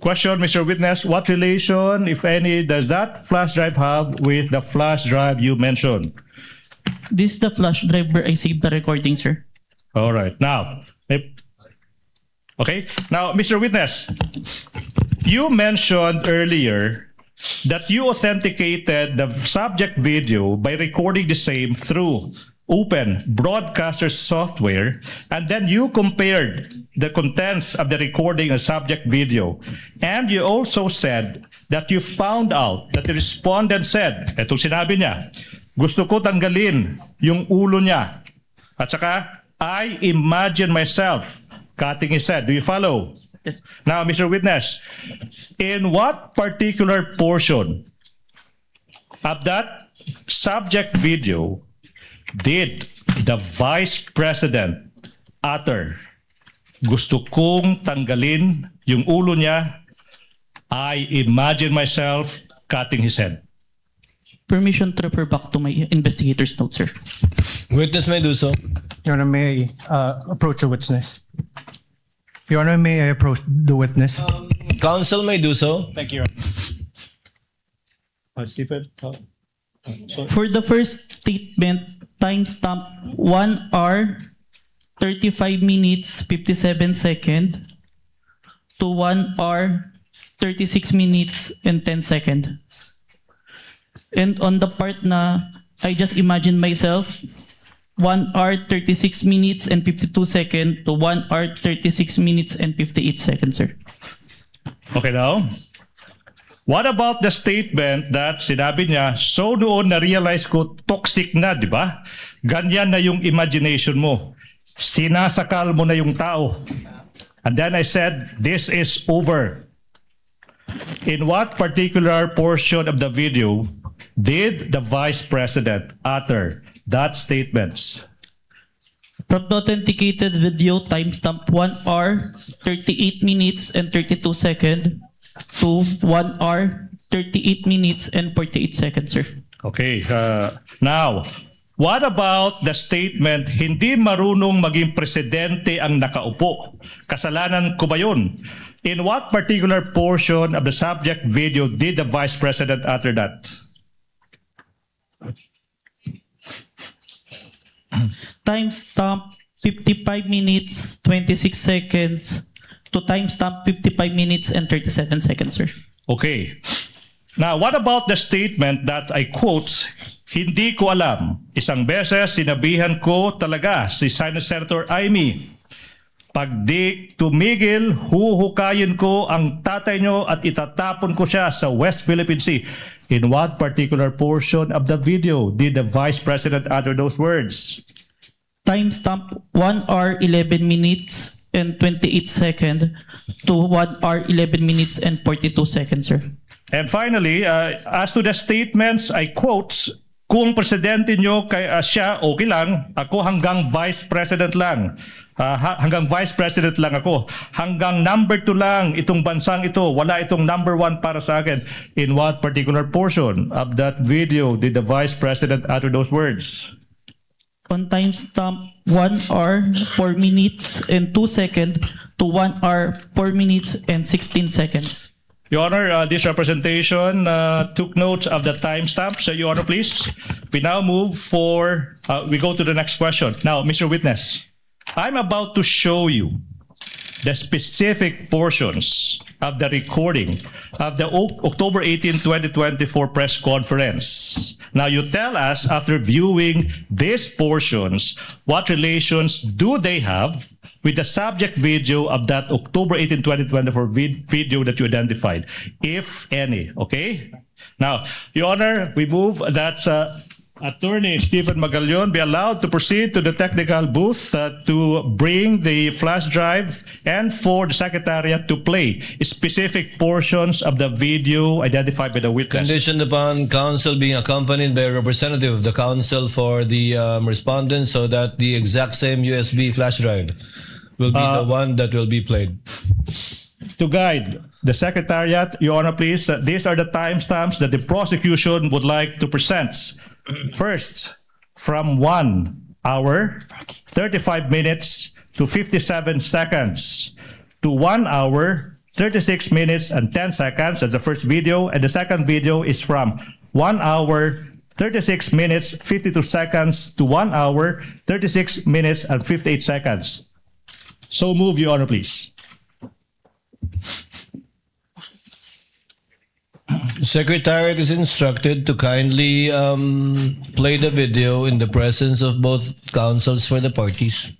Question, Mr. Witness, what relation, if any, does that flash drive have with the flash drive you mentioned? This is the flash drive where I saved the recording, sir. All right. Now, okay. Now, Mr. Witness, you mentioned earlier that you authenticated the subject video by recording the same through open broadcaster software, and then you compared the contents of the recording and subject video. And you also said that you found out that the respondent said, etong sinabi niya, gusto ko tanggalin yung ulo niya. At saka, I imagine myself cutting his head. Do you follow? Yes. Now, Mr. Witness, in what particular portion of that subject video did the Vice President utter, gusto kong tanggalin yung ulo niya, I imagine myself cutting his head? Permission to refer back to my investigator's note, sir. Witness may do so. Your Honor, may I approach the witness? Your Honor, may I approach the witness? Counsel may do so. Thank you. Stephen? For the first statement, timestamp 1 hour, 35 minutes, 57 seconds to 1 hour, 36 minutes, and 10 seconds. And on the part na I just imagine myself, 1 hour, 36 minutes, and 52 seconds to 1 hour, 36 minutes, and 58 seconds, sir. Okay now. What about the statement that sinabi niya, so doon na-realize ko toxic na, di ba? Ganyan na yung imagination mo. Sinasakal mo na yung tao. And then I said, this is over. In what particular portion of the video did the Vice President utter that statement? From the authenticated video, timestamp 1 hour, 38 minutes, and 32 seconds to 1 hour, 38 minutes, and 48 seconds, sir. Okay. Now, what about the statement, hindi marunong maging presidente ang nakaupo? Kasalanan ko ba yun? In what particular portion of the subject video did the Vice President utter that? Timestamp 55 minutes, 26 seconds to timestamp 55 minutes and 37 seconds, sir. Okay. Now, what about the statement that I quote, hindi ko alam, isang beses sinabihan ko talaga si Senator Amy, Pag di tumigil, huhukayin ko ang tatay nyo at itatapon ko siya sa West Philippine Sea. In what particular portion of the video did the Vice President utter those words? Timestamp 1 hour 11 minutes and 28 seconds to 1 hour 11 minutes and 42 seconds, sir. And finally, as to the statements, I quote, kung presidente nyo siya, okay lang. Ako hanggang Vice President lang. Hanggang Vice President lang ako. Hanggang number 2 lang itong bansang ito. Wala itong number 1 para sa akin. In what particular portion of that video did the Vice President utter those words? On timestamp 1 hour 4 minutes and 2 seconds to 1 hour 4 minutes and 16 seconds. Your Honor, this representation took note of the timestamps. Your Honor, please. We now move we go to the next question. Now, Mr. Witness, I'm about to show you the specific portions of the recording of the October 18, 2024 press conference. Now, you tell us, after viewing these portions, what relations do they have with the subject video of that October 18, 2024 video that you identified, if any, okay? Now, Your Honor, we move that Attorney Stephen Magallon be allowed to proceed to the technical booth to bring the flash drive and for the Secretariat to play specific portions of the video identified by the witness. Conditioned upon counsel being accompanied by a representative of the counsel for the respondent so that the exact same USB flash drive will be the one that will be played. To guide the Secretariat, Your Honor, please, these are the timestamps that the prosecution would like to present. First, from 1 hour, 35 minutes to 57 seconds to 1 hour, 36 minutes and 10 seconds as the first video, and the second video is from 1 hour, 36 minutes, 52 seconds to 1 hour, 36 minutes and 58 seconds. So move, Your Honor, please. Secretariat is instructed to kindly play the video in the presence of both counsels for the parties.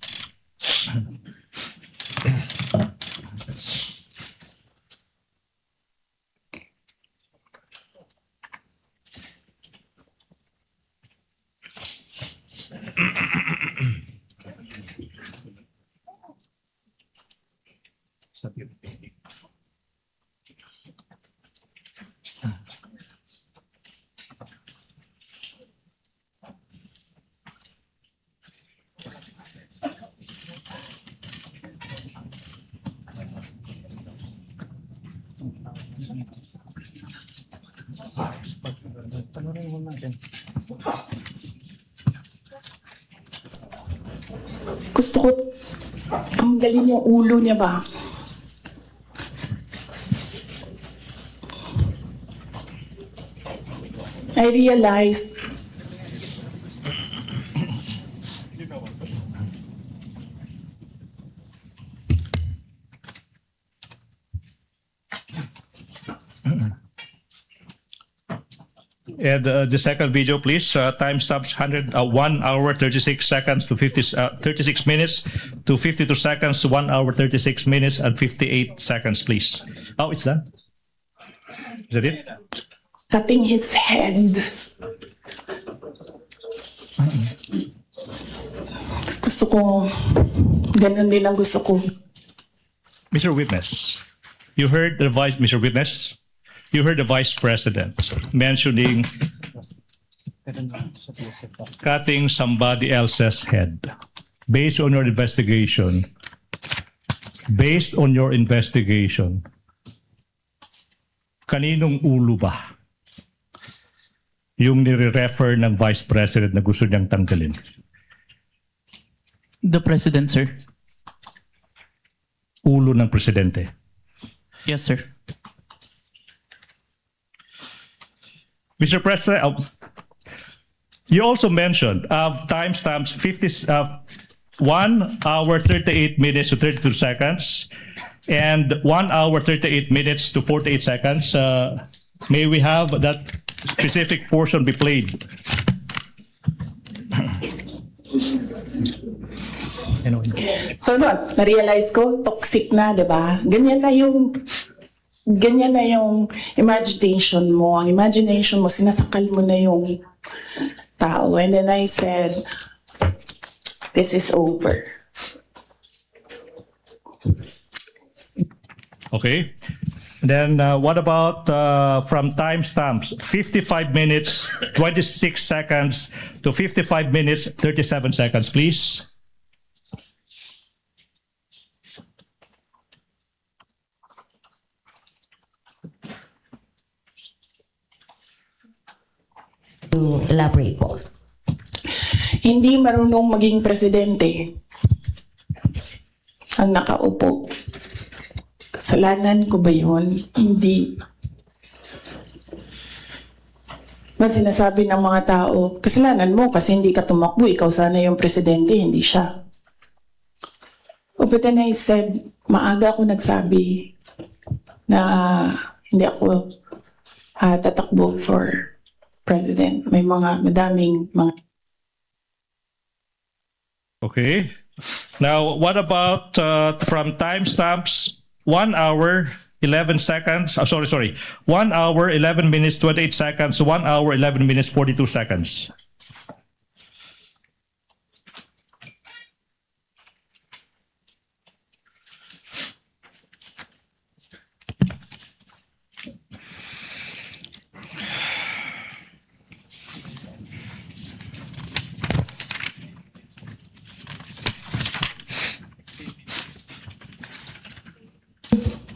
Gusto ko, ang galing yung ulo niya ba? I realized And the second video, please. Timestamps 1 hour 36 seconds to 36 minutes to 52 seconds to 1 hour 36 minutes and 58 seconds, please. Oh, it's done. Is that it? cutting his head. Gusto ko, ganun din ang gusto ko. Mr. Witness, Mr. Witness, you heard the Vice President mentioning cutting somebody else's head. Based on your investigation, kaninong ulo ba yung nire-refer ng Vice President na gusto niyang tanggalin? The President, sir. Ulo ng Presidente. Yes, sir. Mr. President, you also mentioned timestamps 1 hour 38 minutes to 32 seconds and 1 hour 38 minutes to 48 seconds. May we have that specific portion be played? So na-realize ko, toxic na, di ba? Ganyan na yung imagination mo. Ang imagination mo, sinasakal mo na yung tao. And then I said, this is over. Okay. Then what about from timestamps 55 minutes 26 seconds to 55 minutes 37 seconds, please? To elaborate po. Hindi marunong maging presidente ang nakaupo. Kasalanan ko ba yun? Hindi. Ba't sinasabi ng mga tao, kasalanan mo kasi hindi ka tumakbo, ikaw sana yung presidente, hindi siya. But then I said, maaga ako nagsabi na hindi ako tatakbo for president. May madaming mga... Okay. Now, what about from timestamps 1 hour 11 seconds? 1 hour 11 minutes 28 seconds to 1 hour 11 minutes 42 seconds.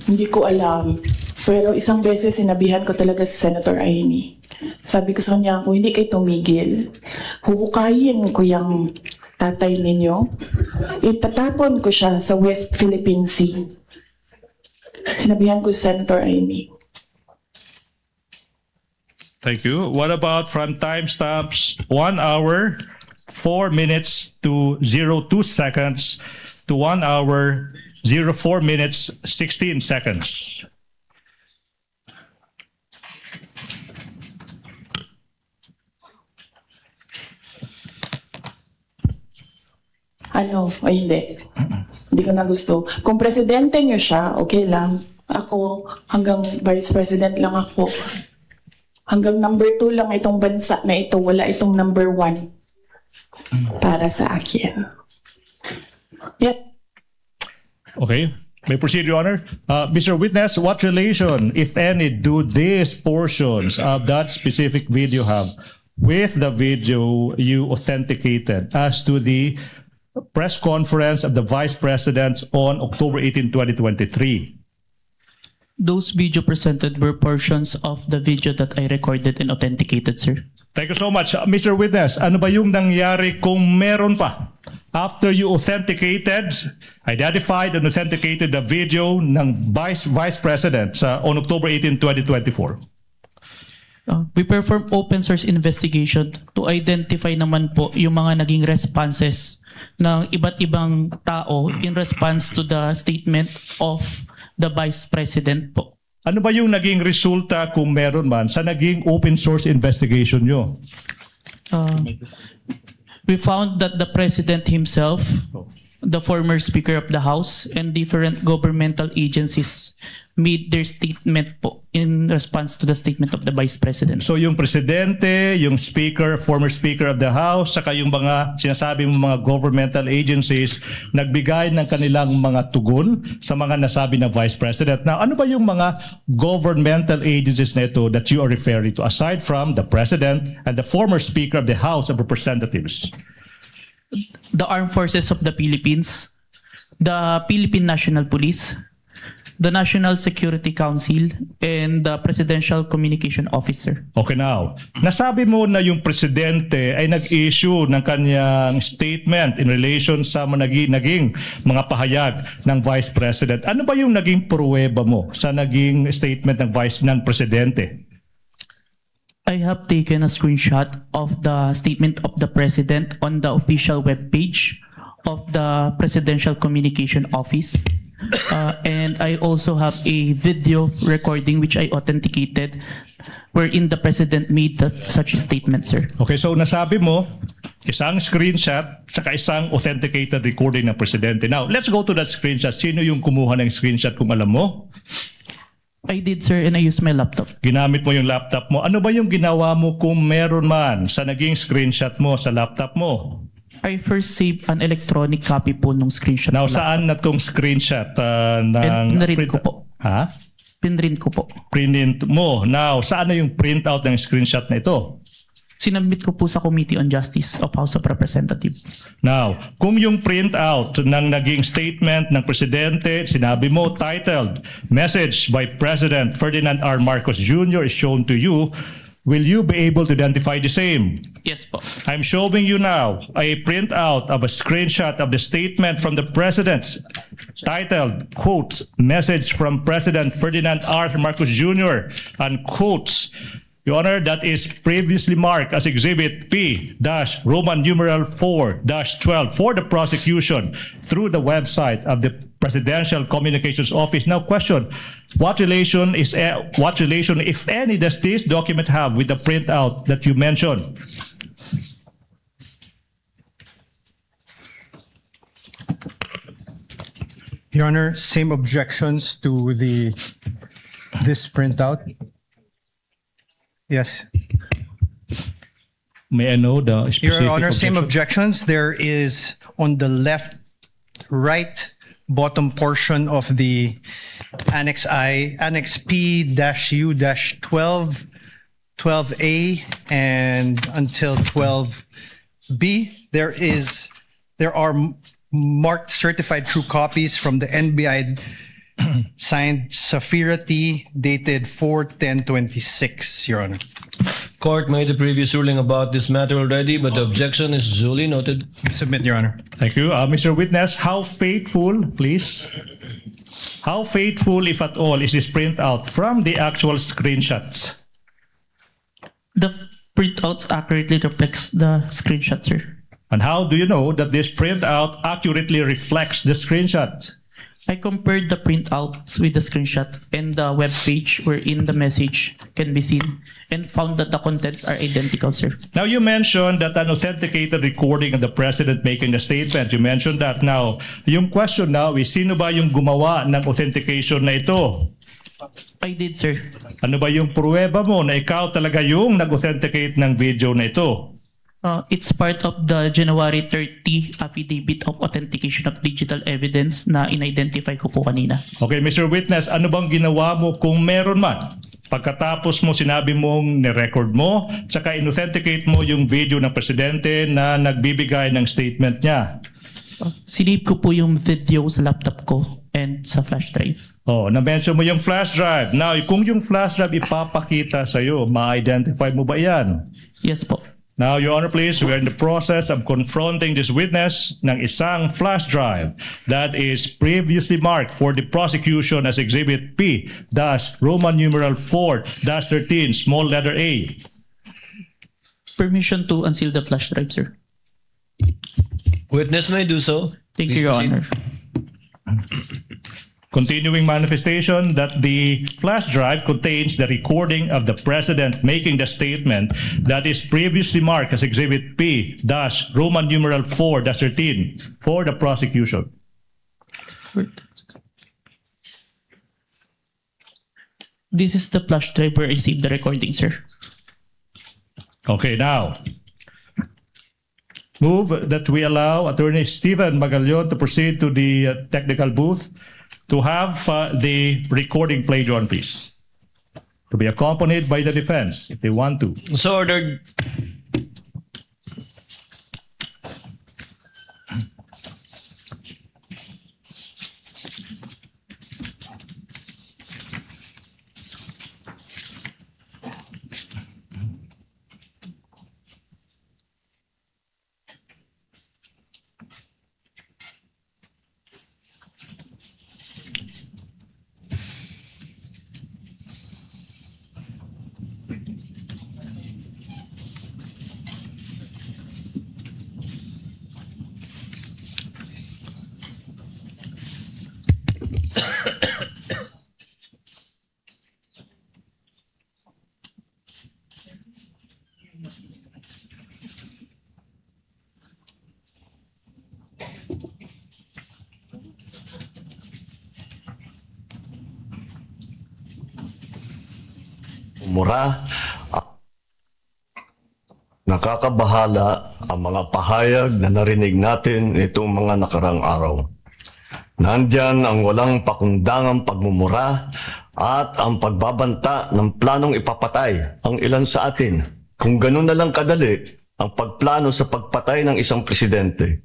Hindi ko alam. Pero isang beses sinabihan ko talaga si Senator Amy. Sabi ko sa kanya, kung hindi kayo tumigil, huhukayin ko yung tatay ninyo. Itatapon ko siya sa West Philippine Sea. Sinabihan ko si Senator Amy. Thank you. What about from timestamps 1 hour 4 minutes to 02 seconds to 1 hour 04 minutes 16 seconds. Hindi. Hindi ko na gusto. Kung presidente niyo siya, okay lang. Ako, hanggang vice president lang ako. Hanggang number 2 lang itong bansa na ito. Wala itong number 1 para sa akin. Yeah. Okay. May proceed, Your Honor. Mr. Witness, what relation, if any, do these portions of that specific video have with the video you authenticated as to the press conference of the Vice President on October 18, 2023? Those video presented were portions of the video that I recorded and authenticated, sir. Thank you so much. Mr. Witness, ano ba yung nangyari kung meron pa? After you authenticated, identified and authenticated the video ng Vice President on October 18, 2024? We perform open source investigation to identify naman po yung mga naging responses ng iba't ibang tao in response to the statement of the Vice President po. Ano ba yung naging resulta kung meron man sa naging open source investigation nyo? We found that the President himself, the former Speaker of the House, and different governmental agencies made their statement po in response to the statement of the Vice President. So yung Presidente, yung Speaker, former Speaker of the House, saka yung mga sinasabi mo mga governmental agencies, nagbigay ng kanilang mga tugon sa mga nasabi ng Vice President. Now, ano ba yung mga governmental agencies na ito that you are referring to, aside from the President and the former Speaker of the House of Representatives? The Armed Forces of the Philippines, the Philippine National Police, the National Security Council, and the Presidential Communication Officer. Okay, now, nasabi mo na yung Presidente ay nag-issue ng kanyang statement in relation sa naging mga pahayag ng Vice President. Ano ba yung naging pruweba mo sa naging statement ng Presidente? I have taken a screenshot of the statement of the President on the official webpage of the Presidential Communication Office. And I also have a video recording which I authenticated wherein the President made such a statement, sir. Okay, so nasabi mo isang screenshot, saka isang authenticated recording ng presidente. Now, let's go to that screenshot. Sino yung kumuha ng screenshot kung alam mo? I did, sir, and I used my laptop. Ginamit mo yung laptop mo. Ano ba yung ginawa mo kung meron man sa naging screenshot mo sa laptop mo? I first saved an electronic copy po nung screenshot. Now, sa laptop. saan na tong screenshot ng... Pinrint ko po. Ha? Pinrint ko po. Print mo. Now, saan na yung printout ng screenshot na ito? Sinabmit ko po sa Committee on Justice of House of Representatives. Now, kung yung printout ng naging statement ng presidente, sinabi mo, titled, Message by President Ferdinand R. Marcos Jr. is shown to you, will you be able to identify the same? Yes po. I'm showing you now a printout of a screenshot of the statement from the president titled, quotes, Message from President Ferdinand R. Marcos Jr. and quotes, Your Honor, that is previously marked as Exhibit P-Roman numeral 4-12 for the prosecution through the website of the Presidential Communications Office. Now, question: what relation, if any, does this document have with the printout that you mentioned? Your Honor, same objections to this printout. Yes. May I know the specific Your Honor, same objection? objections. There is on the right bottom portion of the Annex I, Annex P-U-12, 12A, and until 12B, there are marked certified true copies from the NBI signed Safira T, dated 4/10/26, Your Honor. Court made a previous ruling about this matter already, but the objection is duly noted. Submit, Your Honor. Thank you. Mr. Witness, how faithful, please? How faithful, if at all, is this printout from the actual screenshots? The printout accurately reflects the screenshot, sir. And how do you know that this printout accurately reflects the screenshot? I compared the printouts with the screenshot and the web page wherein the message can be seen and found that the contents are identical, sir. Now, you mentioned that an authenticated recording of the president making the statement. You mentioned that. Now, yung question now is, sino ba yung gumawa ng authentication na ito? I did, sir. Ano ba yung pruweba mo na ikaw talaga yung nag-authenticate ng video na ito? It's part of the January 30 Affidavit of Authentication of Digital Evidence na in-identify ko po kanina. Okay, Mr. Witness, ano bang ginawa mo kung meron man? Pagkatapos mo sinabi mong ni-record mo, tsaka in-authenticate mo yung video ng presidente na nagbibigay ng statement niya. Sinave ko po yung video sa laptop ko and sa flash drive. Oh, na-mention mo yung flash drive. Now, kung yung flash drive ipapakita sa'yo, ma-identify mo ba yan? Yes po. Now, Your Honor, please, we are in the process of confronting this witness ng isang flash drive that is previously marked for the prosecution as Exhibit P-Roman numeral 4-13, small letter A. Permission to unseal the flash drive, sir. Witness may do so. Thank Please you, Your proceed. Honor. Continuing manifestation that the flash drive contains the recording of the president making the statement that is previously marked as Exhibit P-Roman numeral 4-13 for the prosecution. This is the flash drive where I received the recording, sir. Okay, now, move that we allow Attorney Stephen Magallon to proceed to the technical booth to have the recording played on, please. To be accompanied by the defense, if they want to. So ordered. pagmumura. Nakakabahala ang mga pahayag na narinig natin itong mga nakarang araw. Nandyan ang walang pakundangang pagmumura at ang pagbabanta ng planong ipapatay ang ilan sa atin. Kung ganun na lang kadali ang pagplano sa pagpatay ng isang presidente,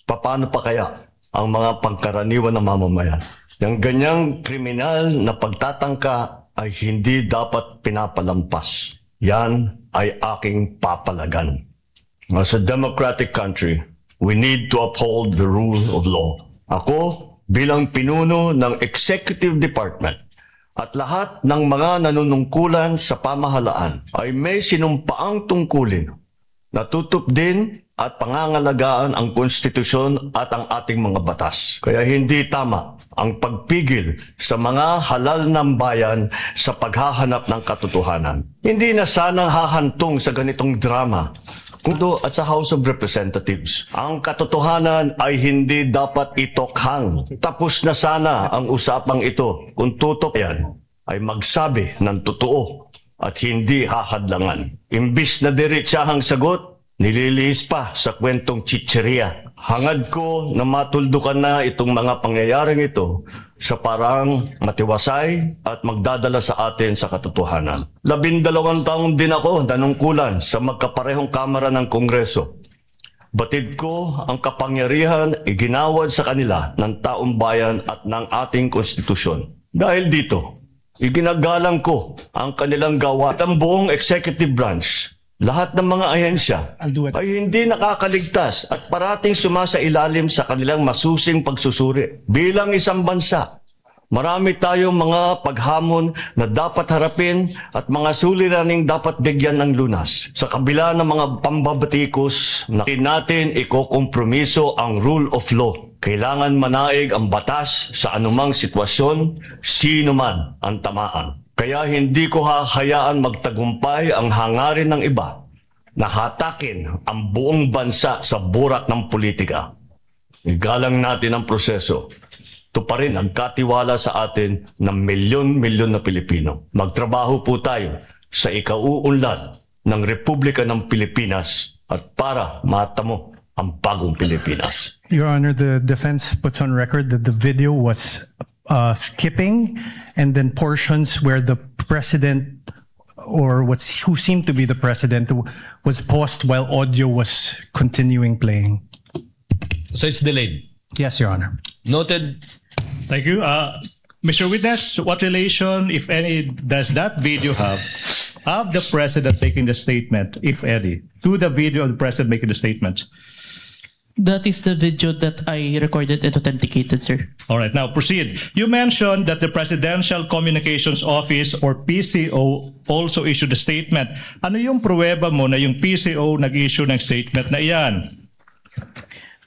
paano pa kaya ang mga pangkaraniwan na mamamayan? Yung ganyang kriminal na pagtatangka ay hindi dapat pinapalampas. Yan ay aking papalagan. As a democratic country, we need to uphold the rule of law. Ako, bilang pinuno ng Executive Department at lahat ng mga nanunungkulan sa pamahalaan ay may sinumpaang tungkulin na tutupdin at pangangalagaan ang konstitusyon at ang ating mga batas. Kaya hindi tama ang pagpigil sa mga halal ng bayan sa paghahanap ng katotohanan. Hindi na sana hahantong sa ganitong drama kundo at sa House of Representatives. Ang katotohanan ay hindi dapat itokhang. Tapos na sana ang usapang ito kung tutok yan ay magsabi ng totoo at hindi hahadlangan. Imbis na diretsahang sagot, nililihis pa sa kwentong chicheria. Hangad ko na matuldukan na itong mga pangyayaring ito sa parang matiwasay at magdadala sa atin sa katotohanan. 12 taon din ako nanungkulan sa magkaparehong kamara ng Kongreso. Batid ko ang kapangyarihan iginawad sa kanila ng taong bayan at ng ating konstitusyon. Dahil dito, iginagalang ko ang kanilang gawa at ang buong executive branch. Lahat ng mga ahensya ay hindi nakakaligtas at parating sumasailalim sa kanilang masusing pagsusuri. Bilang isang bansa, marami tayong mga paghamon na dapat harapin at mga suliraning dapat bigyan ng lunas. Sa kabila ng mga pambabatikos, natin ikokompromiso ang rule of law. Kailangan manaig ang batas sa anumang sitwasyon, sino man ang tamaan. Kaya hindi ko hahayaan magtagumpay ang hangarin ng iba na hatakin ang buong bansa sa burak ng politika. Igalang natin ang proseso. Ito pa rin ang katiwala sa atin ng milyon-milyon na Pilipino. Magtrabaho po tayo sa ikauunlad ng Republika ng Pilipinas at para matamo ang bagong Pilipinas. Your Honor, the defense puts on record that the video was skipping and then portions where the president or who seemed to be the president was paused while audio was continuing playing. So it's delayed. Yes, Your Honor. Noted. Thank you. Mr. Witness, what relation, if any, does that video have of the president making the statement, if any, to the video of the president making the statement? That is the video that I recorded and authenticated, sir. All right, now proceed. You mentioned that the Presidential Communications Office or PCO also issued a statement. Ano yung pruweba mo na yung PCO nag-issue ng statement na iyan?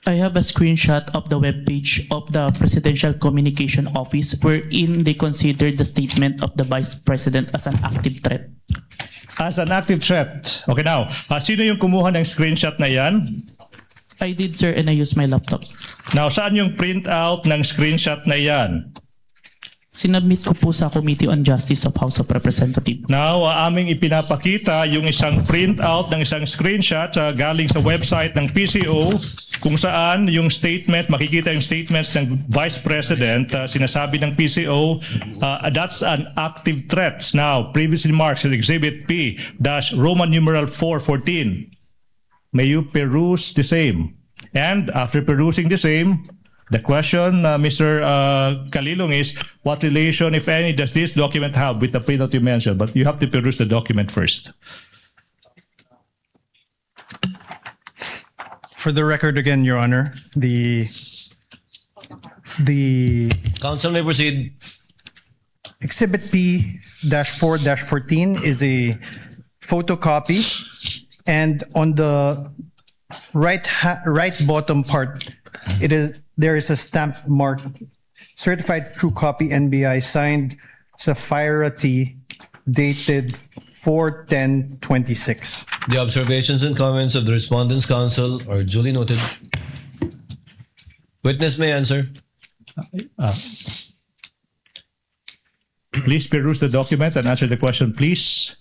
I have a screenshot of the webpage of the Presidential Communication Office wherein they considered the statement of the Vice President as an active threat. As an active threat. Okay, now, sino yung kumuha ng screenshot na iyan? I did, sir, and I used my laptop. Now, saan yung printout ng screenshot na iyan? Sinubmit ko po sa Committee on Justice of House of Representatives. Now, aming ipinapakita yung isang printout ng isang screenshot galing sa website ng PCO kung saan yung statement, makikita yung statements ng Vice President, sinasabi ng PCO, that's an active threat. Now, previously marked in Exhibit P, Roman numeral 414. May you peruse the same. And after perusing the same, the question, Mr. Kalilong, is what relation, if any, does this document have with the printout you mentioned? But you have to peruse the document first. For the record again, Your Honor, the Counsel may proceed. Exhibit P-4-14 is a photocopy, and on the right bottom part, there is a stamp marked certified true copy NBI signed Sapphira T, dated 4/10/26. The observations and comments of the Respondents' Counsel are duly noted. Witness may answer. Please peruse the document and answer the question, please.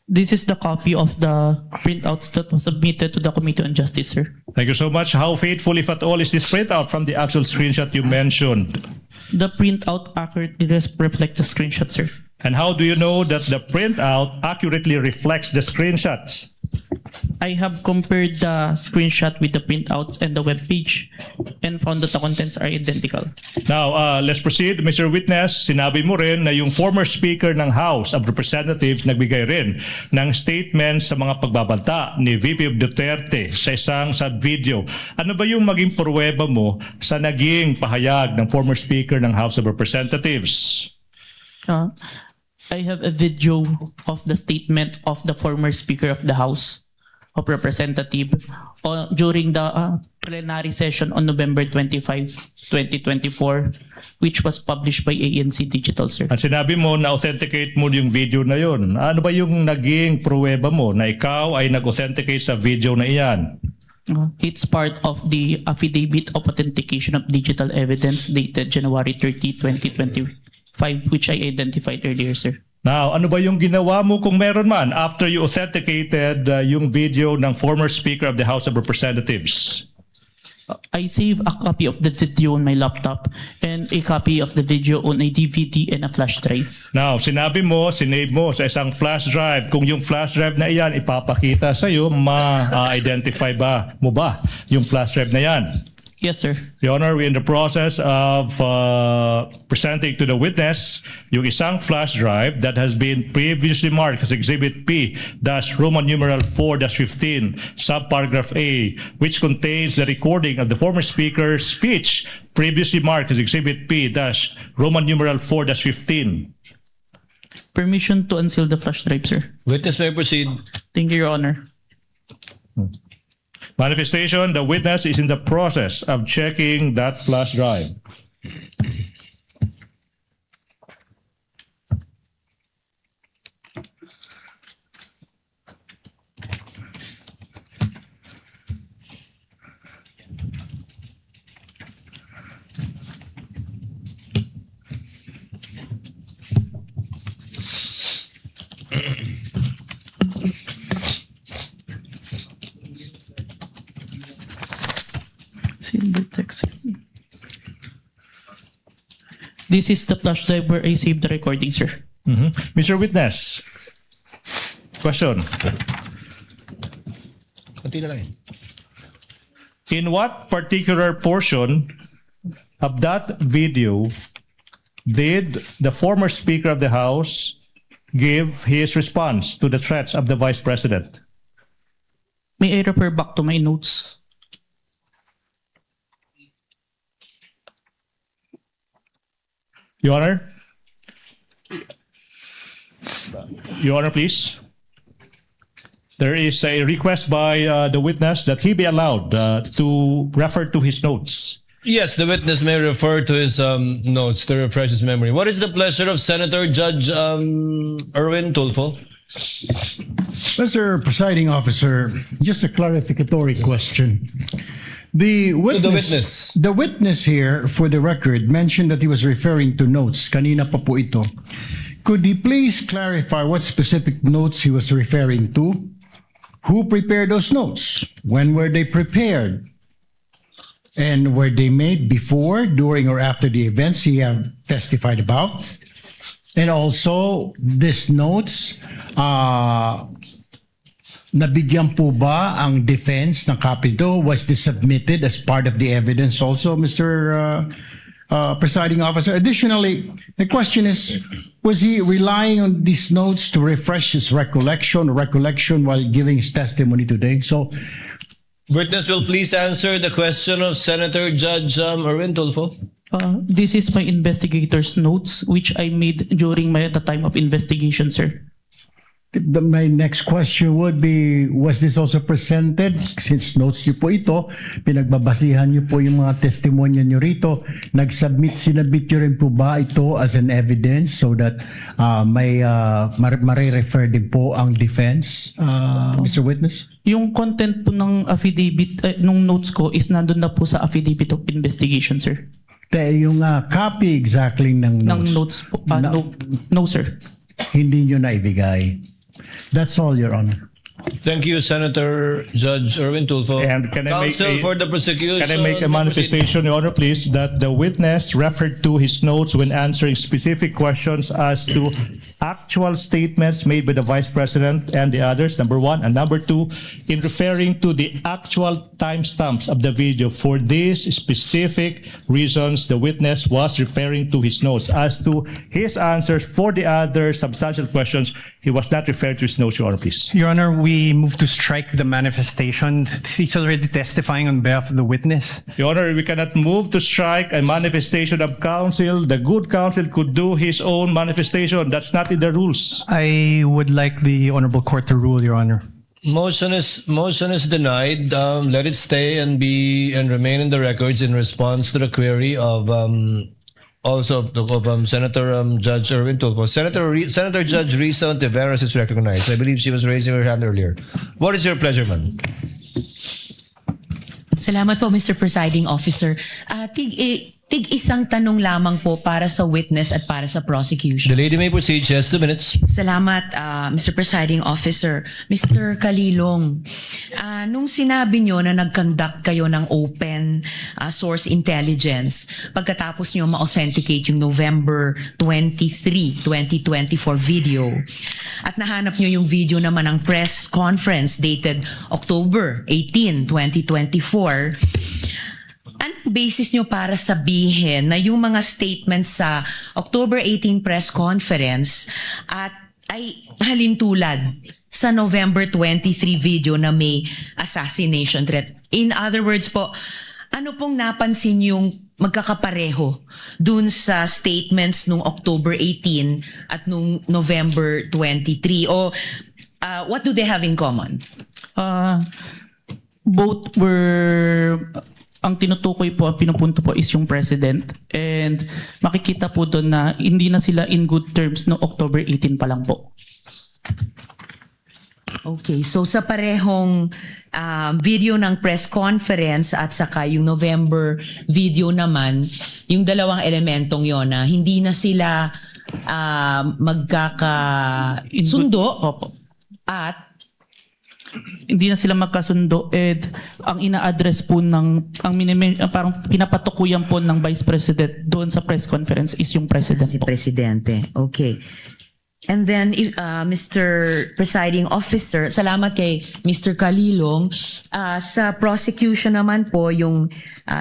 This is the copy of the printouts that was submitted to the Committee on Justice, sir. Thank you so much. How faithful, if at all, is this printout from the actual screenshot you mentioned? The printout accurately reflects the screenshot, sir. And how do you know that the printout accurately reflects the screenshots? I have compared the screenshot with the printouts and the web page and found that the contents are identical. Now, let's proceed. Mr. Witness, sinabi mo rin na yung former Speaker ng House of Representatives nagbigay rin ng statement sa mga pagbabanta ni VP Duterte sa isang video. Ano ba yung maging pruweba mo sa naging pahayag ng former Speaker ng House of Representatives? I have a video of the statement of the former Speaker of the House of Representatives during the plenary session on November 25, 2024, which was published by ANC Digital, sir. At sinabi mo na authenticate mo yung video na yun. Ano ba yung naging pruweba mo na ikaw ay nag-authenticate sa video na iyan? It's part of the affidavit of authentication of digital evidence dated January 30, 2025, which I identified earlier, sir. Now, ano ba yung ginawa mo kung meron man after you authenticated yung video ng former Speaker of the House of Representatives? I saved a copy of the video on my laptop and a copy of the video on a DVD and a flash drive. Now, sinabi mo, sinave mo sa isang flash drive. Kung yung flash drive na iyan ipapakita sa iyo, ma-identify mo ba yung flash drive na yan? Yes, sir. Your Honor, we're in the process of presenting to the witness yung isang flash drive that has been previously marked as Exhibit P-Roman numeral 4-15, subparagraph A, which contains the recording of the former Speaker's speech previously marked as Exhibit P-Roman numeral 4-15. Permission to unseal the flash drive, sir. Witness may proceed. Thank you, Your Honor. Manifestation, the witness is in the process of checking that flash drive. This is the flash drive where I saved the recording, sir. Mr. Witness, question. In what particular portion of that video did the former Speaker of the House give his response to the threats of the Vice President? May I refer back to my notes? Your Honor? Your Honor, please. There is a request by the witness that he be allowed to refer to his notes. Yes, the witness may refer to his notes to refresh his memory. What is the pleasure of Senator Judge Erwin Tulfo? Mr. Presiding Officer, just a clarificatory question. The witness here, for the record, mentioned that he was referring to notes. Kanina pa po ito. Could he please clarify what specific notes he was referring to? Who prepared those notes? When were they prepared? And were they made before, during, or after the events he have testified about? And also, these notes, nabigyan po ba ang defense ng copy do? Was this submitted as part of the evidence also, Mr. Presiding Officer? Additionally, the question is, was he relying on these notes to refresh his recollection while giving his testimony today? So, witness will please answer the question of Senator Judge Erwin Tulfo. This is my investigator's notes, which I made during the time of investigation, sir. My next question would be, was this also presented, since notes niyo po ito, pinagbabasihan niyo po yung mga testimonya niyo rito, sinabit niyo rin po ba ito as an evidence so that mare-refer din po ang defense, Mr. Witness? Yung content po ng affidavit, nung notes ko is nandun na po sa affidavit of investigation, sir. Yung copy exactly ng notes? Ng notes po, no, sir. Hindi niyo na ibigay. That's all, Your Honor. Thank you, Senator Judge Erwin Tulfo. And can I make Counsel a- for the prosecution. Can I make a manifestation, Your Honor, please, that the witness referred to his notes when answering specific questions as to actual statements made by the Vice President and the others, number one, and number two, in referring to the actual timestamps of the video. For these specific reasons, the witness was referring to his notes. As to his answers for the other substantial questions, he was not referring to his notes, Your Honor, please. Your Honor, we move to strike the manifestation. He's already testifying on behalf of the witness. Your Honor, we cannot move to strike a manifestation of counsel. The good counsel could do his own manifestation. That's not in the rules. I would like the Honorable Court to rule, Your Honor. Motion is denied. Let it stay and remain in the records in response to the query of Senator Judge Erwin Tulfo. Senator Judge Risa Ontiveros is recognized. I believe she was raising her hand earlier. What is your pleasure, ma'am? Salamat po, Mr. Presiding Officer. Tig isang tanong lamang po para sa witness at para sa prosecution. The lady may proceed. She has 2 minutes. Salamat, Mr. Presiding Officer. Mr. Kalilong, nung sinabi nyo na nag-conduct kayo ng open source intelligence, pagkatapos nyo ma-authenticate yung November 23, 2024 video, at nahanap nyo yung video naman ng press conference dated October 18, 2024, anong basis nyo para sabihin na yung mga statements sa October 18 press conference ay halintulad sa November 23 video na may assassination threat? In other words po, ano pong napansin yung magkakapareho dun sa statements nung October 18 at nung November 23? O what do they have in common? Both were... Ang tinutukoy po, ang pinupunto po is yung president. And makikita po doon na hindi na sila in good terms no October 18 pa lang po. Okay, so sa parehong video ng press conference at saka yung November video naman, yung dalawang elementong yon na hindi na sila magkakasundo at hindi na sila magkasundo, and ang ina-address po parang pinapatukuyan po ng Vice President doon sa press conference is yung President po. Presidente. Okay. And then, Mr. Presiding Officer, salamat kay Mr. Kalilong. Sa prosecution naman po, yung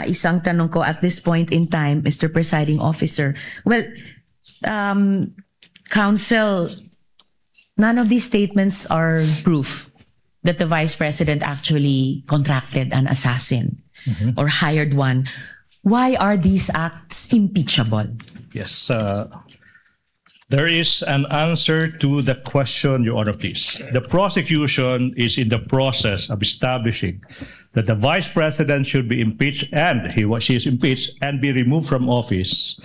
isang tanong ko at this point in time, Mr. Presiding Officer. Well, counsel, none of these statements are proof that the Vice President actually contracted an assassin or hired one. Why are these acts impeachable? Yes. There is an answer to the question, Your Honor, please. The prosecution is in the process of establishing that the Vice President should be impeached and she is impeached and be removed from office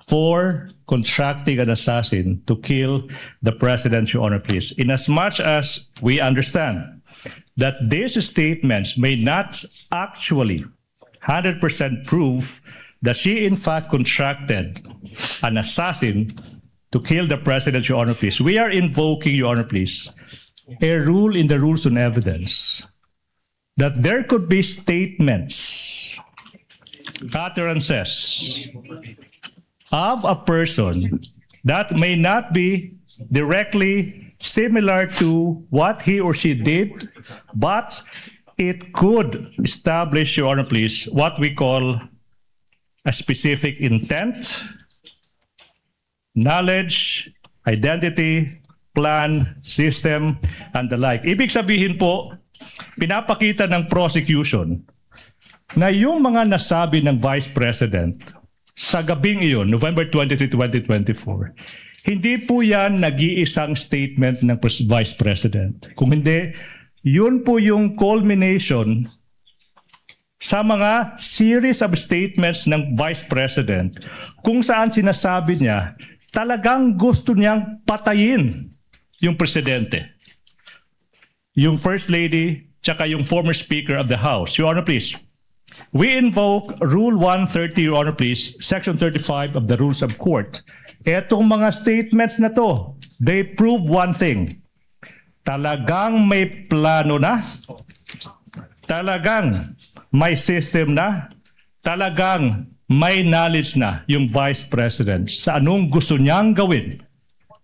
for contracting an assassin to kill the President, Your Honor, please. In as much as we understand that these statements may not actually 100% prove that she in fact contracted an assassin to kill the President, Your Honor, please. We are invoking, Your Honor, please, a rule in the Rules on Evidence that there could be statements, utterances of a person that may not be directly similar to what he or she did, but it could establish, Your Honor, please, what we call a specific intent, knowledge, identity, plan, system, and the like. Ibig sabihin po, pinapakita ng prosecution na yung mga nasabi ng Vice President sa gabing iyon, November 23, 2024, hindi po yan nag-iisang statement ng Vice President. Kung hindi, yun po yung culmination sa mga series of statements ng Vice President kung saan sinasabi niya talagang gusto niyang patayin yung Presidente, yung First Lady, tsaka yung former Speaker of the House. Your Honor, please. We invoke Rule 130, Your Honor, please, Section 35 of the Rules of Court. Etong mga statements na to, they prove one thing, talagang may plano na, talagang may system na, talagang may knowledge na yung Vice President sa anong gusto niyang gawin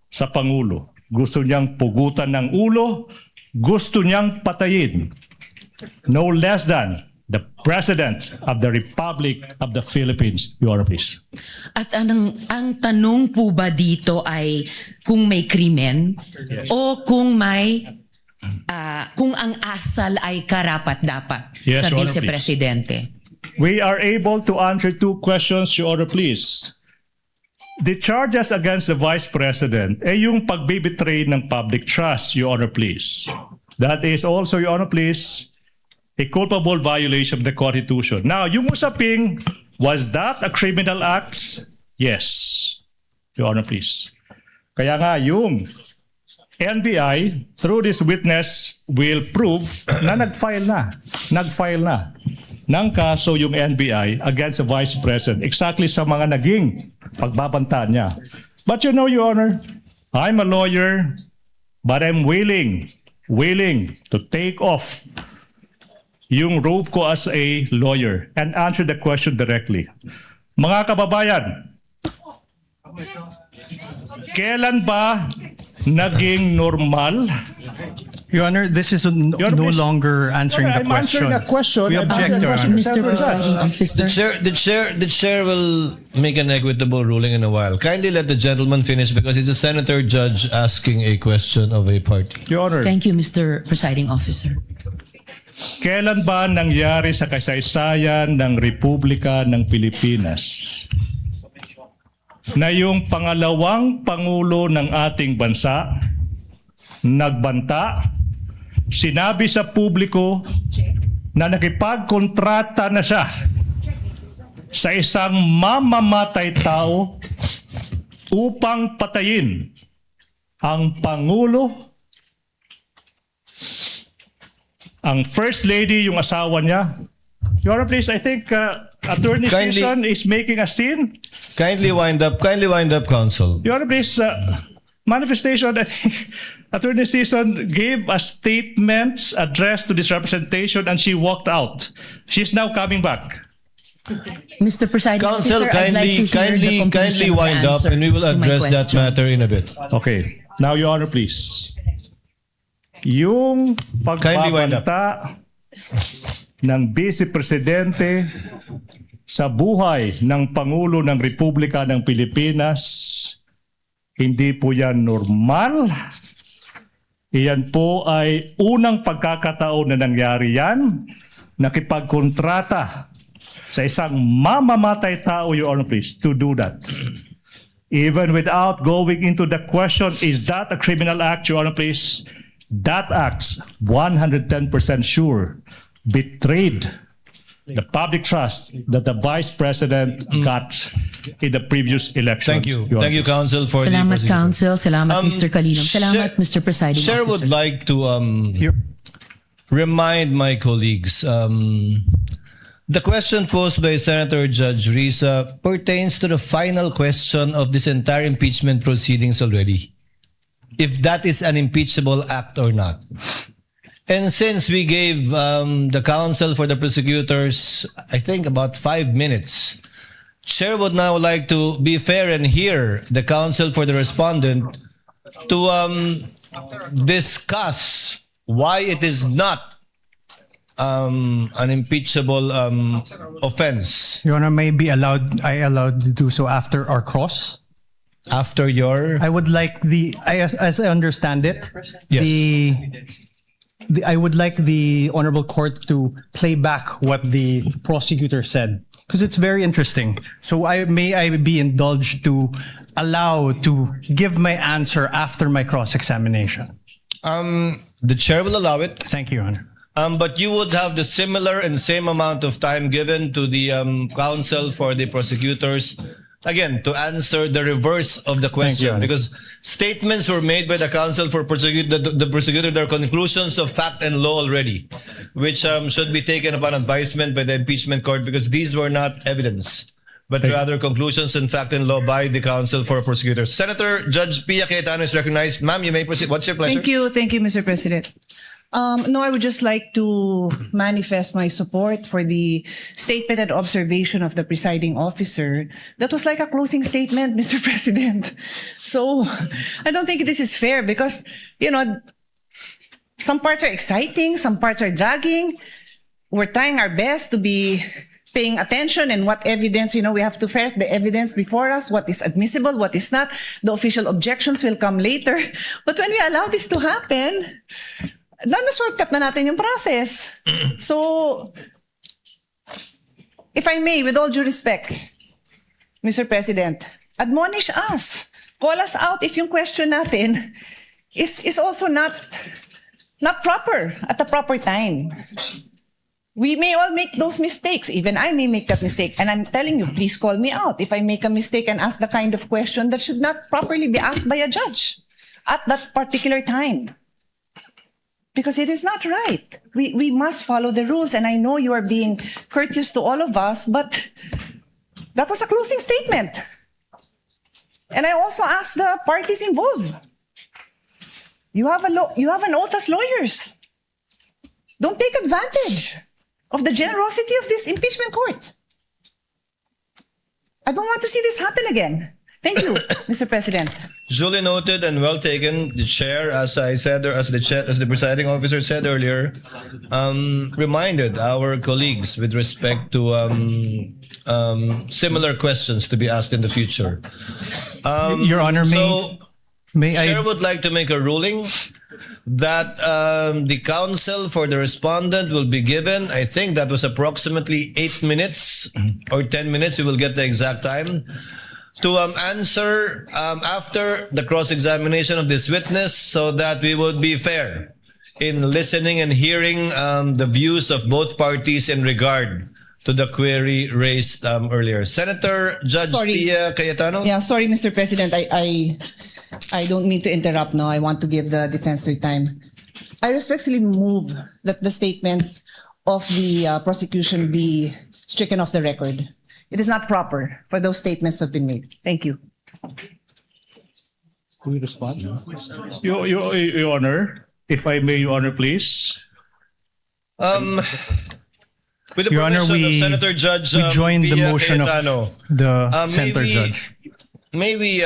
sa Pangulo. Gusto niyang pugutan ng ulo, gusto niyang patayin. No less than the President of the Republic of the Philippines, Your Honor, please. At ang tanong po ba dito ay kung may krimen o kung may kung ang asal ay karapat-dapat Yes, sa Your Honor, Vice Presidente? We are able to answer two questions, Your Honor, please. The charges against the Vice President ay yung pagbibetray ng public trust, Your Honor, please. That is also, Your Honor, please, a culpable violation of the Constitution. Now, yung usaping, was that a criminal act? Yes. Your Honor, please. Kaya nga, yung NBI, through this witness, will prove na nag-file na ng kaso yung NBI against the Vice President exactly sa mga naging pagbabanta niya. But you know, Your Honor, I'm a lawyer, but I'm willing to take off yung robe ko as a lawyer and answer the question directly. Mga kababayan, kailan ba naging normal? Your Honor, this is no longer answering the question. I'm answering a question. We object, Your Honor. Mr. Presiding Officer. The chair will make an equitable ruling in a while. Kindly let the gentleman finish because it's a senator judge asking a question of a party. Your Honor. Thank you, Mr. Presiding Officer. Kailan ba nangyari sa kasaysayan ng Republika ng Pilipinas na yung pangalawang pangulo ng ating bansa nagbanta, sinabi sa publiko na nakipagkontrata na siya sa isang mamamatay tao upang patayin ang Pangulo, ang First Lady, yung asawa niya. Your Honor, please, I think Attorney Season is making a scene. Kindly wind up, counsel. Your Honor, please, manifestation, I think Attorney Season gave a statement addressed to this representation and she walked out. She's now coming back. Mr. Presiding Counsel, Officer, I'd like to hear the kindly completion of the wind up answer and we will to my address that question. matter in a bit. Okay. Now, Your Honor, please. Yung pagbabanta ng Vice Presidente sa buhay ng Pangulo ng Republika ng Pilipinas, hindi po yan normal. Iyan po ay unang pagkakataon na nangyari yan, nakipagkontrata sa isang mamamatay tao, Your Honor, please, to do that. Even without going into the question, is that a criminal act, Your Honor, please? That act, 110% sure, betrayed the public trust that the Vice President got in the previous elections. Thank you. Thank you, counsel, for Salamat, the Counsel. Salamat, Mr. Kalilong. Salamat, Mr. Presiding Chair Officer. would like to remind my colleagues, the question posed by Senator Judge Risa pertains to the final question of this entire impeachment proceedings already. If that is an impeachable act or not. And since we gave the counsel for the prosecutors, I think about 5 minutes, Chair would now like to be fair and hear the counsel for the respondent to discuss why it is not an impeachable offense. Your Honor, may be allowed to do so after our cross? After your... I would like as I understand it, Yes. I would like the Honorable Court to play back what the prosecutor said, because it's very interesting. So I be indulged to allow to give my answer after my cross-examination. The chair will allow it. Thank you, Your Honor. But you would have the similar and same amount of time given to the counsel for the prosecutors, again, to answer the reverse of the question, because statements were made by the counsel for the prosecutor, their conclusions of fact and law already, which should be taken upon advisement by the impeachment court, because these were not evidence but rather conclusions in fact and law by the counsel for prosecutors. Senator Judge Pia Cayetano is recognized. Ma'am, you may proceed. What's your pleasure? Thank you, Mr. President. No, I would just like to manifest my support for the statement and observation of the presiding officer. That was like a closing statement, Mr. President. So I don't think this is fair because, some parts are exciting, some parts are dragging. We're trying our best to be paying attention and what evidence, we have to ferret the evidence before us, what is admissible, what is not. The official objections will come later. But when we allow this to happen, na-shortcut na natin yung process. So, if I may, with all due respect, Mr. President, admonish us. Call us out if yung question natin is also not proper at the proper time. We may all make those mistakes. Even I may make that mistake. And I'm telling you, please call me out if I make a mistake and ask the kind of question that should not properly be asked by a judge at that particular time. Because it is not right. We must follow the rules. And I know you are being courteous to all of us, but that was a closing statement. And I also asked the parties involved. You have an oath as lawyers. Don't take advantage of the generosity of this impeachment court. I don't want to see this happen again. Thank you, Mr. President. Duly noted and well taken. The chair, as I said, or as the presiding officer said earlier, reminded our colleagues with respect to similar questions to be asked in the future. Your Honor, may I? Chair would like to make a ruling that the counsel for the respondent will be given, I think that was approximately 8 minutes or 10 minutes, we will get the exact time, to answer after the cross-examination of this witness so that we would be fair in listening and hearing the views of both parties in regard to the query raised earlier. Senator Judge Pia Cayetano? Yeah, sorry, Mr. President. I don't mean to interrupt now. I want to give the defense their time. I respectfully move that the statements of the prosecution be stricken off the record. It is not proper for those statements to have been made. Thank you. Can we respond? Your Honor, if I may, Your Honor, please. With the Your Honor, permission of Senator Judge we joined the Pia motion Cayetano, of the Senator Judge. May we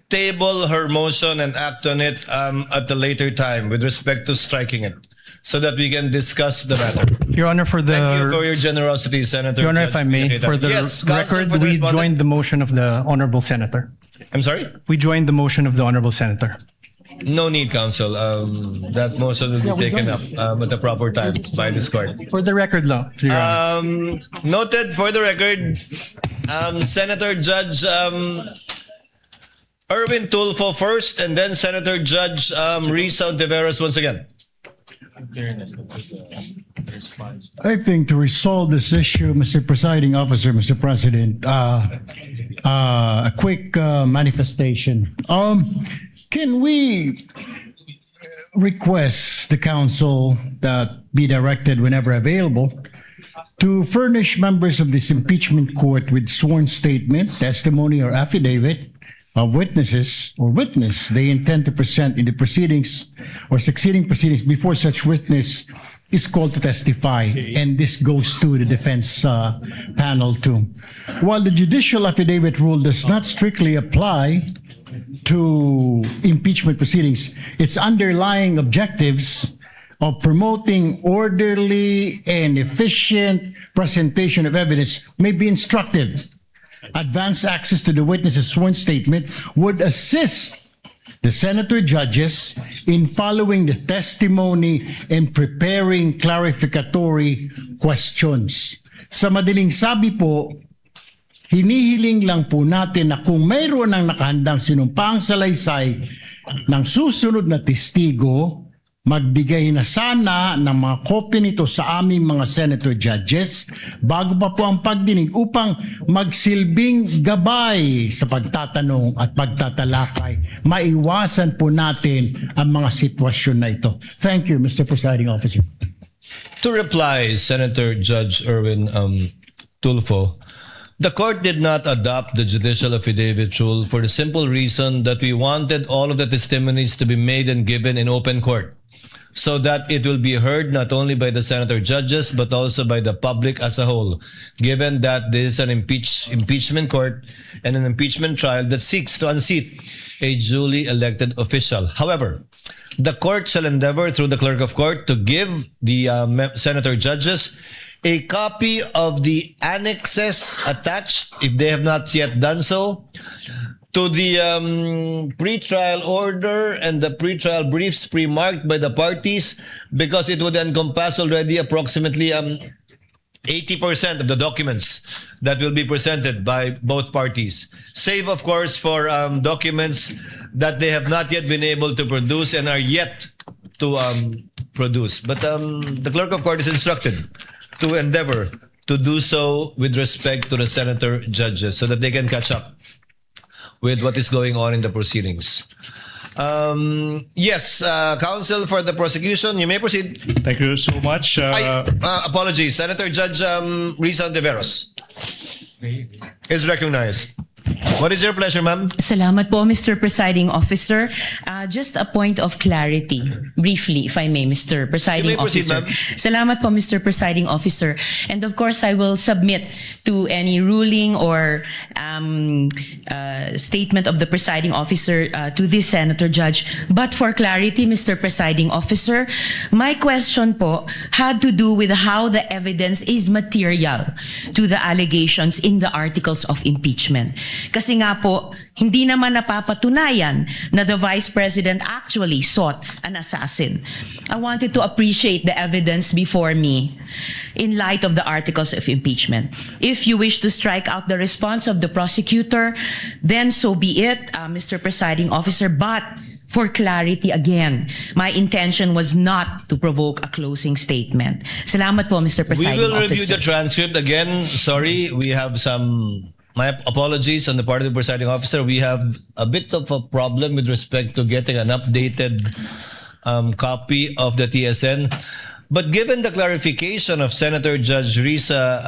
table her motion and act on it at a later time with respect to striking it, so that we can discuss the matter. Your Honor, for the Thank you for your generosity, Senator. Your Honor, Judge if I may, Pia for the Cayetano. Counsel record, for the we respondent. joined the motion of the Honorable Senator. I'm sorry? We joined the motion of the Honorable Senator. No need, counsel. That motion will be taken up at the proper time by this court. For the record lang, Your Honor. Noted for the record, Senator Judge Erwin Tulfo first, and then Senator Judge Risa Ontiveros once again. I think to resolve this issue, Mr. Presiding Officer, Mr. President, a quick manifestation. Can we request the council that be directed whenever available to furnish members of this impeachment court with sworn statement, testimony, or affidavit of witnesses or witness they intend to present in the proceedings or succeeding proceedings before such witness is called to testify, and this goes to the defense panel too. While the judicial affidavit rule does not strictly apply to impeachment proceedings, its underlying objectives of promoting orderly and efficient presentation of evidence may be instructive. Advanced access to the witness's sworn statement would assist the senator judges in following the testimony and preparing clarificatory questions. Sa madaling sabi po, hinihiling lang po natin na kung mayroon ng nakahandang sinumpaang salaysay ng susunod na testigo, magbigay na sana ng mga kopya nito sa aming mga senator judges bago pa po ang pagdinig upang magsilbing gabay sa pagtatanong at pagtatalakay. Maiwasan po natin ang mga sitwasyon na ito. Thank you, Mr. Presiding Officer. To reply, Senator Judge Erwin Tulfo, The court did not adopt the judicial affidavit rule for the simple reason that we wanted all of the testimonies to be made and given in open court, so that it will be heard not only by the senator judges but also by the public as a whole, given that this is an impeachment court and an impeachment trial that seeks to unseat a duly elected official. However, the court shall endeavor through the clerk of court to give the senator judges a copy of the annexes attached, if they have not yet done so, to the pre-trial order and the pre-trial briefs pre-marked by the parties, because it would encompass already approximately 80% of the documents that will be presented by both parties, save of course for documents that they have not yet been able to produce and are yet to produce. But the clerk of court is instructed to endeavor to do so with respect to the senator judges so that they can catch up with what is going on in the proceedings. Yes, counsel for the prosecution, you may proceed. Thank you so much. Apologies, Senator Judge Risa Ontiveros is recognized. What is your pleasure, ma'am? Salamat po, Mr. Presiding Officer. Just a point of clarity, briefly, if I may, Mr. Presiding You may proceed, Officer. ma'am. Salamat po, Mr. Presiding Officer. And of course, I will submit to any ruling or statement of the Presiding Officer to this Senator Judge. But for clarity, Mr. Presiding Officer, my question po had to do with how the evidence is material to the allegations in the articles of impeachment. Kasi nga po, hindi naman napapatunayan na the Vice President actually sought an assassin. I wanted to appreciate the evidence before me in light of the articles of impeachment. If you wish to strike out the response of the prosecutor, then so be it, Mr. Presiding Officer. But for clarity again, my intention was not to provoke a closing statement. Salamat po, Mr. Presiding We will Officer. review the transcript again. Sorry, we have my apologies on the part of the presiding officer. We have a bit of a problem with respect to getting an updated copy of the TSN. But given the clarification of Senator Judge Risa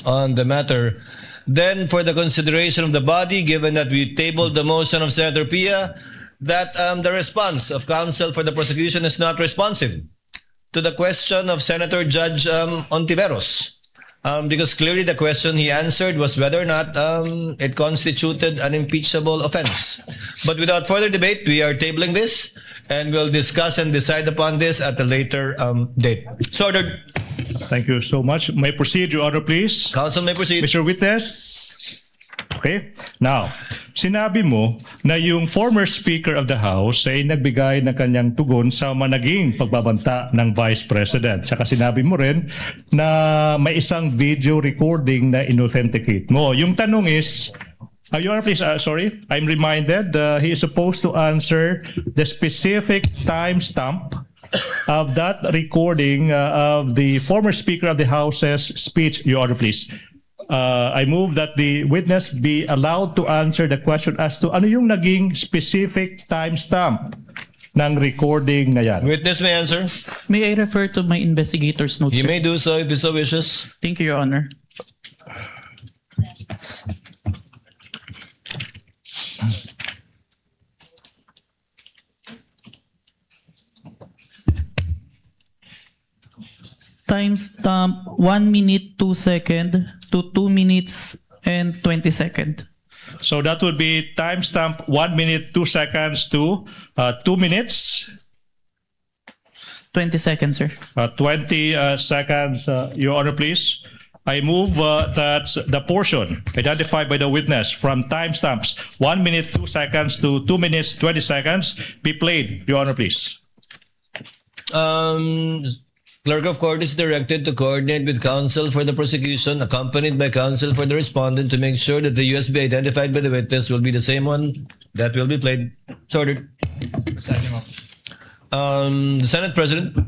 on the matter, then for the consideration of the body, given that we tabled the motion of Senator Pia, that the response of counsel for the prosecution is not responsive to the question of Senator Judge Ontiveros. Because clearly the question he answered was whether or not it constituted an impeachable offense. But without further debate, we are tabling this and we'll discuss and decide upon this at a later date. So ordered. Thank you so much. May I proceed, Your Honor, please? Counsel may proceed. Mr. Witness. Okay. Now, sinabi mo na yung former Speaker of the House ay nagbigay ng kanyang tugon sa managing pagbabanta ng Vice President. Saka sinabi mo rin na may isang video recording na inauthenticate mo. Yung tanong is, Your Honor, please, sorry, I'm reminded he is supposed to answer the specific timestamp of that recording of the former Speaker of the House's speech. Your Honor, please. I move that the witness be allowed to answer the question as to ano yung naging specific timestamp ng recording na yan. Witness may answer. May I refer to my investigator's notes? You sir? may do so if he so wishes. Thank you, Your Honor. Timestamp 1 minute 2 second to 2 minutes and 20 second. So that would be timestamp 1 minute 2 seconds to 2 minutes. 20 seconds, sir. 20 seconds, Your Honor, please. I move that the portion identified by the witness from timestamps 1 minute 2 seconds to 2 minutes 20 seconds be played. Your Honor, please. Clerk of Court is directed to coordinate with counsel for the prosecution, accompanied by counsel for the respondent, to make sure that the USB identified by the witness will be the same one that will be played. So ordered. The Senate President.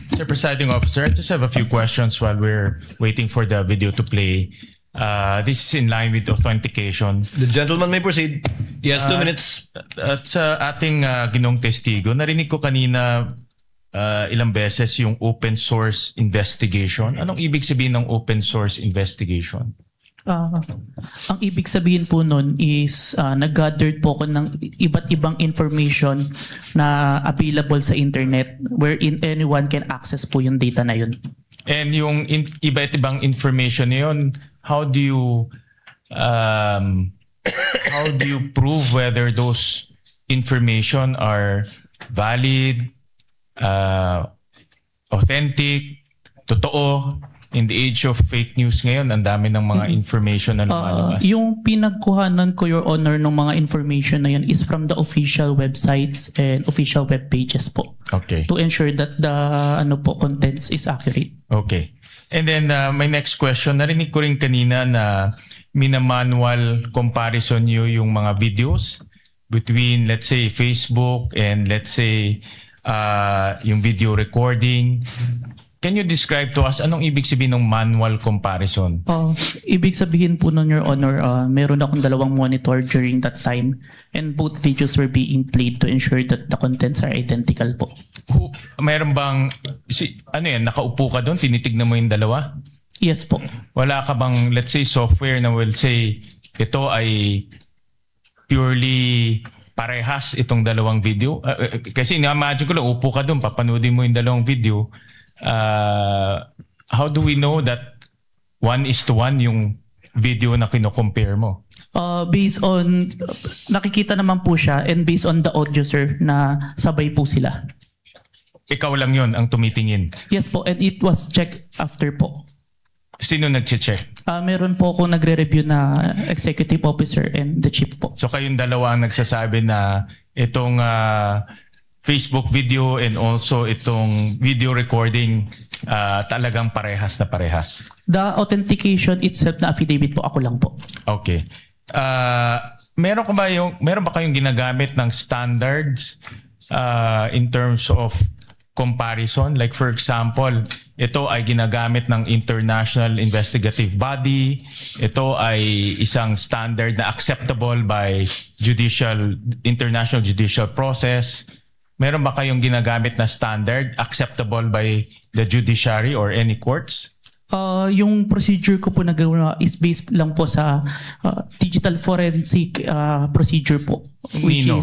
Mr. Presiding Officer, I just have a few questions while we're waiting for the video to play. This is in line with authentication. The gentleman may proceed. Yes, 2 minutes. At sa ating ginong testigo, narinig ko kanina ilang beses yung open source investigation. Anong ibig sabihin ng open source investigation? Ang ibig sabihin po nun is nag-gathered po ko ng iba't ibang information na available sa internet wherein anyone can access po yung data na yun. And yung iba't ibang information na yun, how do you prove whether those information are valid, authentic, totoo? In the age of fake news ngayon, ang dami ng mga information na lumalabas. Yung pinagkuhanan ko, Your Honor, ng mga information na yun is from the official websites and official web pages po. Okay. To ensure that the contents is accurate. Okay. And then my next question, narinig ko rin kanina na minamanual comparison nyo yung mga videos between, let's say, Facebook and let's say, yung video recording. Can you describe to us anong ibig sabihin ng manual comparison? Ibig sabihin po nun, Your Honor, meron akong dalawang monitor during that time and both videos were being played to ensure that the contents are identical po. Meron bang, nakaupo ka doon, tinitignan mo yung dalawa? Yes po. Wala ka bang, let's say, software na will say, ito ay purely parehas itong dalawang video? Kasi na-imagine ko lang, upo ka doon, papanoodin mo yung dalawang video. How do we know that 1:1 yung video na kino-compare mo? Based on, nakikita naman po siya and based on the audio, sir, na sabay po sila. Ikaw lang yon ang tumitingin? Yes po, and it was checked after po. Sino nag-check? Meron po akong nagre-review na executive officer and the chief po. So kayong dalawa ang nagsasabi na itong Facebook video and also itong video recording talagang parehas na parehas? The authentication itself na affidavit po, ako lang po. Okay. Meron ba kayong ginagamit ng standards in terms of comparison? Like for example, ito ay ginagamit ng international investigative body. Ito ay isang standard na acceptable by international judicial process. Meron ba kayong ginagamit na standard acceptable by the judiciary or any courts? Yung procedure ko po nagawa is based lang po sa digital forensic procedure po. Which Nino?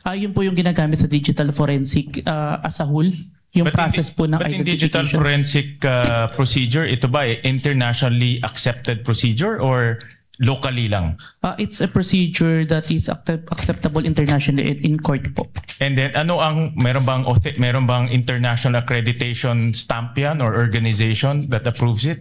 Yun po yung ginagamit sa digital forensic as a whole. Yung process po ng But in identification. digital forensic procedure, ito ba internationally accepted procedure or locally lang? It's a procedure that is acceptable internationally in court po. And then meron bang international accreditation stamp yan or organization that approves it?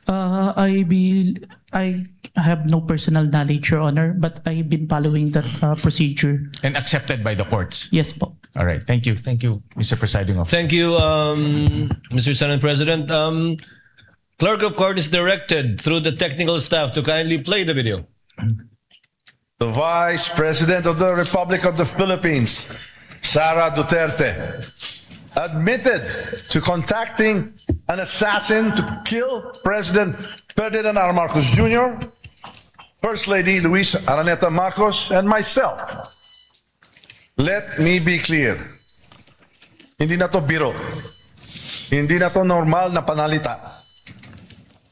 I have no personal knowledge, Your Honor, but I've been following that procedure. And accepted by the courts? Yes po. All right. Thank you. Thank you, Mr. Presiding Officer. Thank you, Mr. Senate President. Clerk of Court is directed through the technical staff to kindly play the video. The Vice President of the Republic of the Philippines, Sara Duterte, admitted to contacting an assassin to kill President Ferdinand R. Marcos Jr., First Lady Luis Araneta Marcos, and myself. Let me be clear. Hindi na to biro. Hindi na to normal na panalita.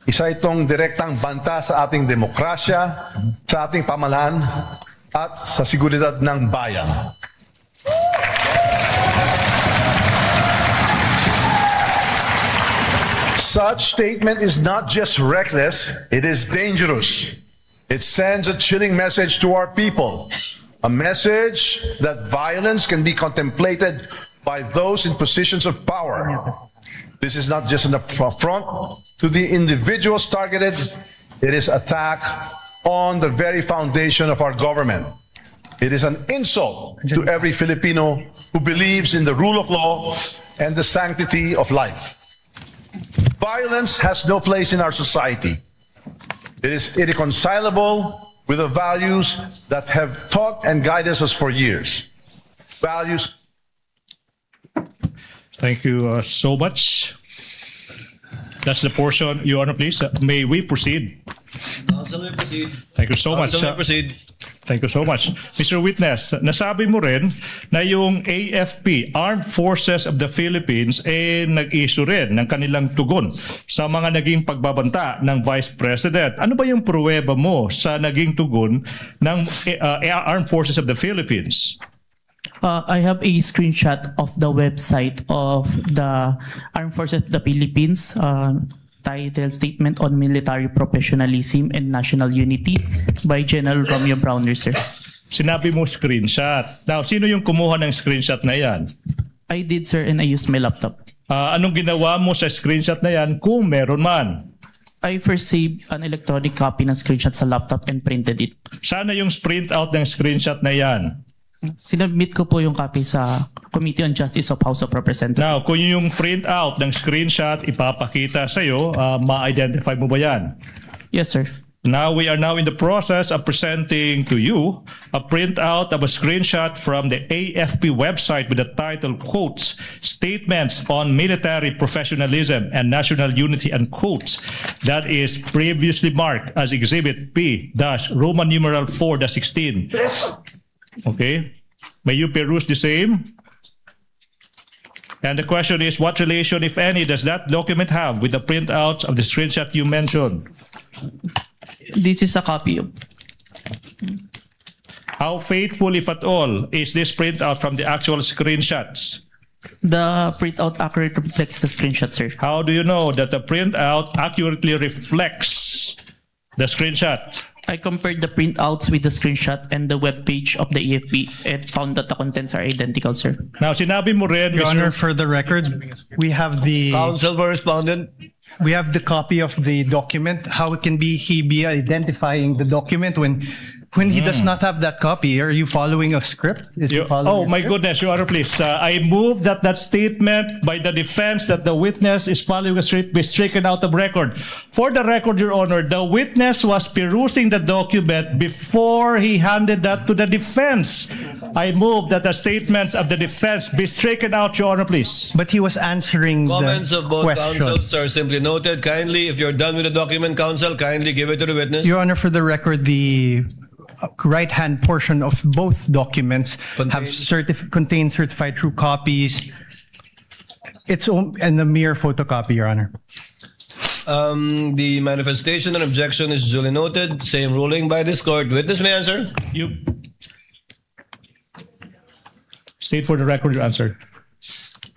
Isa itong direktang banta sa ating demokrasya, sa ating pamahalaan, at sa seguridad ng bayan. Such statement is not just reckless, it is dangerous. It sends a chilling message to our people. A message that violence can be contemplated by those in positions of power. This is not just an affront to the individuals targeted, it is attack on the very foundation of our government. It is an insult to every Filipino who believes in the rule of law and the sanctity of life. Violence has no place in our society. It is irreconcilable with the values that have taught and guided us for years. Values. Thank you so much. That's the portion. Your Honor, please. May we proceed? Counsel may proceed. Thank you so much. Counsel may proceed. Thank you so much. Mr. Witness, nasabi mo rin na yung AFP, Armed Forces of the Philippines, nag-issue rin ng kanilang tugon sa mga naging pagbabanta ng Vice President. Ano ba yung pruweba mo sa naging tugon ng Armed Forces of the Philippines? I have a screenshot of the website of the Armed Forces of the Philippines, titled Statement on Military Professionalism and National Unity by General Romeo Browner, sir. Sinabi mo screenshot. Now, sino yung kumuha ng screenshot na yan? I did, sir, and I used my laptop. Anong ginawa mo sa screenshot na yan kung meron man? I first saved an electronic copy ng screenshot sa laptop and printed it. Sana yung print out ng screenshot na yan. Sinubmit ko po yung copy sa Committee on Justice of House of Representatives. Now, kung yung print out ng screenshot ipapakita sa'yo, ma-identify mo ba yan? Yes, sir. Now, we are now in the process of presenting to you a printout of a screenshot from the AFP website with the title, quotes, Statements on Military Professionalism and National Unity, and quotes, that is previously marked as Exhibit P-Roman numeral 4-16. Okay? May you peruse the same? And the question is, what relation, if any, does that document have with the printouts of the screenshot you mentioned? This is a copy of... How faithful, if at all, is this printout from the actual screenshots? The printout accurately reflects the screenshot, sir. How do you know that the printout accurately reflects the screenshot? I compared the printouts with the screenshot and the web page of the AFP and found that the contents are identical, sir. Now, sinabi mo rin, Your Honor, for the record, we have the Counsel for respondent. we have the copy of the document. How can he be identifying the document when he does not have that copy? Are you following a script? Is he following? Oh my goodness, Your Honor, please. I move that statement by the defense that the witness is following a script be stricken out of record. For the record, Your Honor, the witness was perusing the document before he handed that to the defense. I move that the statements of the defense be stricken out, Your Honor, please. But he was answering Comments the of both question. counsels are simply noted. Kindly, if you're done with the document, counsel, kindly give it to the witness. Your Honor, for the record, the right-hand portion of both documents contain certified true copies. It's and a mere photocopy, Your Honor. The manifestation and objection is duly noted. Same ruling by this court. Witness may answer. You state for the record your answer.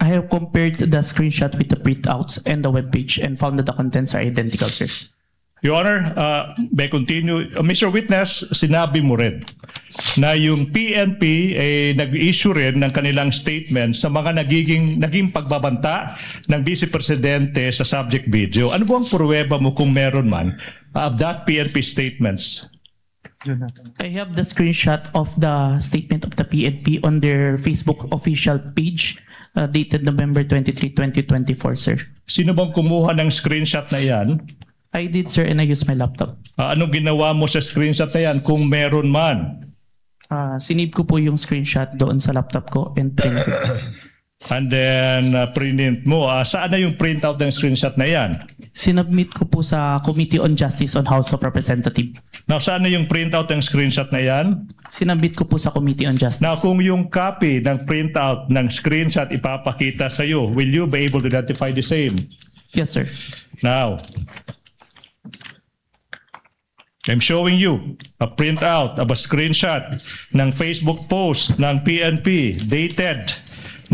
I have compared the screenshot with the printouts and the web page and found that the contents are identical, sir. Your Honor, may continue. Mr. Witness, sinabi mo rin na yung PNP nag-issue rin ng kanilang statement sa mga naging pagbabanta ng Vice Presidente sa subject video. Ano bang pruweba mo kung meron man of that PNP statements? I have the screenshot of the statement of the PNP on their Facebook official page dated November 23, 2024, sir. Sino bang kumuha ng screenshot na yan? I did, sir, and I used my laptop. Anong ginawa mo sa screenshot na yan kung meron man? Sinave ko po yung screenshot doon sa laptop ko and printed. And then print mo. Saan na yung printout ng screenshot na yan? Sinubmit ko po sa Committee on Justice on House of Representatives. Now, saan na yung printout ng screenshot na yan? Sinubmit ko po sa Committee on Justice. Now, kung yung copy ng printout ng screenshot ipapakita sa iyo, will you be able to identify the same? Yes, sir. Now, I'm showing you a printout of a screenshot ng Facebook post ng PNP dated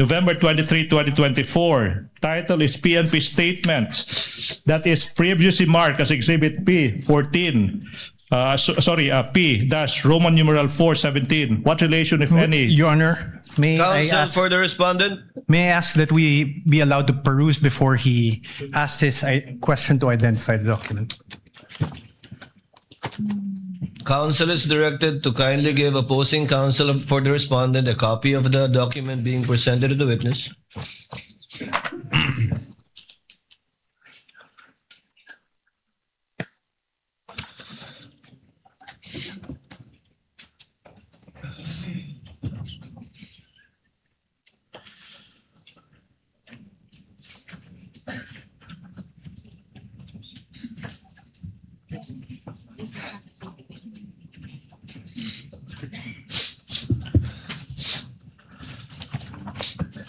November 23, 2024. Title is PNP Statement that is previously marked as Exhibit P14. P-Roman numeral 417. What relation, if any? Your Honor, may I Counsel ask, for the respondent. may I ask that we be allowed to peruse before he asks his question to identify the document? Counsel is directed to kindly give opposing counsel for the respondent a copy of the document being presented to the witness.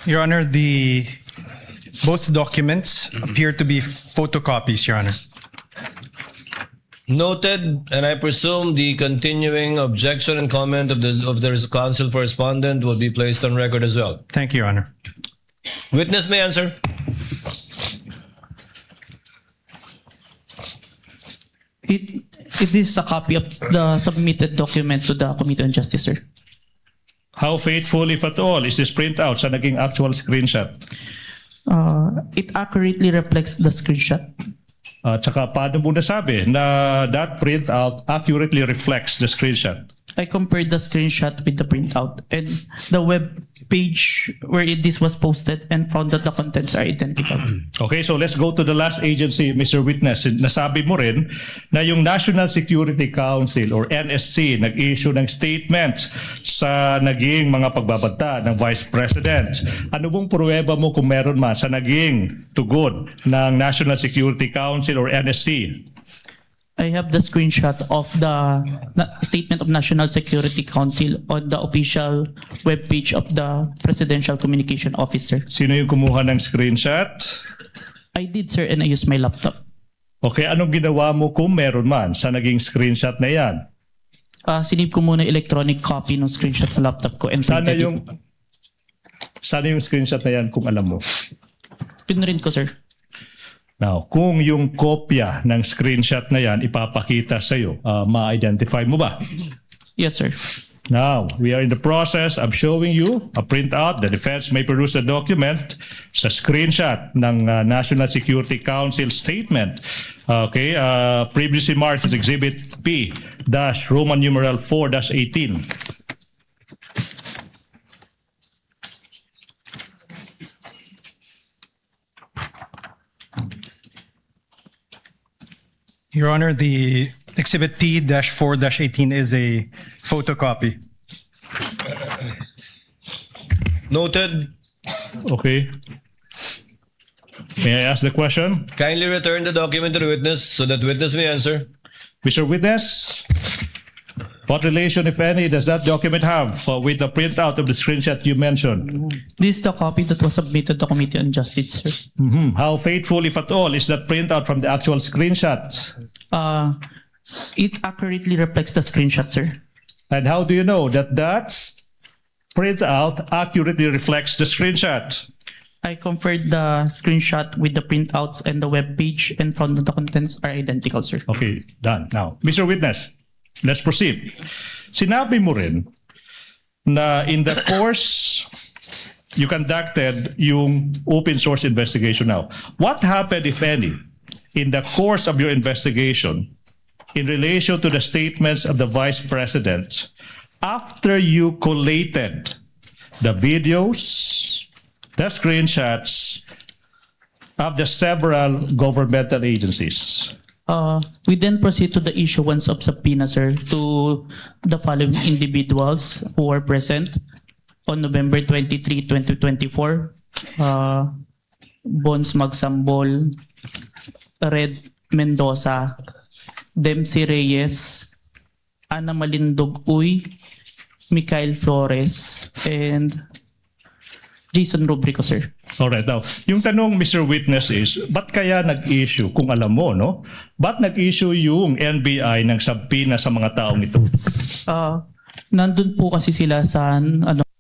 Your Honor, both documents appear to be photocopies, Your Honor. Noted, and I presume the continuing objection and comment of the counsel for respondent will be placed on record as well. Thank you, Your Honor. Witness may answer. It is a copy of the submitted document to the Committee on Justice, sir. How faithful, if at all, is this printout sa naging actual screenshot? It accurately reflects the screenshot. Tsaka paano mo nasabi na that printout accurately reflects the screenshot? I compared the screenshot with the printout and the web page where this was posted and found that the contents are identical. Okay, so let's go to the last agency, Mr. Witness. Nasabi mo rin na yung National Security Council or NSC nag-issue ng statement sa naging mga pagbabanta ng Vice President. Ano bang pruweba mo kung meron man sa naging tugon ng National Security Council or NSC? I have the screenshot of the statement of National Security Council on the official webpage of the Presidential Communication Officer. Sino yung kumuha ng screenshot? I did, sir, and I used my laptop. Okay, anong ginawa mo kung meron man sa naging screenshot na yan? Sinip ko muna electronic copy ng screenshot sa laptop ko and Sana printed it. sana yung screenshot na yan kung alam mo. Pinrint ko, sir. Now, kung yung kopya ng screenshot na yan ipapakita sa iyo, ma-identify mo ba? Yes, sir. Now, we are in the process of showing you a printout. The defense may produce the document sa screenshot ng National Security Council statement. Okay, previously marked as Exhibit P-Roman numeral 4-18. Your Honor, the Exhibit P-4-18 is a photocopy. Noted. Okay. May I ask the question? Kindly return the document to the witness so that witness may answer. Mr. Witness, what relation, if any, does that document have with the printout of the screenshot you mentioned? This is the copy that was submitted to Committee on Justice, sir. How faithful, if at all, is that printout from the actual screenshot? It accurately reflects the screenshot, sir. And how do you know that that printout accurately reflects the screenshot? I compared the screenshot with the printouts and the web page and found that the contents are identical, sir. Okay, done. Now, Mr. Witness, let's proceed. Sinabi mo rin na in the course you conducted yung open source investigation now. What happened, if any, in the course of your investigation in relation to the statements of the Vice President after you collated the videos, the screenshots of the several governmental agencies? We then proceed to the issuance of subpoena, sir, to the following individuals who were present on November 23, 2024. Bons Magsambol, Red Mendoza, Dempsey Reyes, Ana Malindog Uy, Mikael Flores, and Jason Rubrico, sir. Alright, now, yung tanong, Mr. Witness, is, ba't kaya nag-issue, kung alam mo, no? Ba't nag-issue yung NBI ng subpoena sa mga taong ito? Nandun po kasi sila sa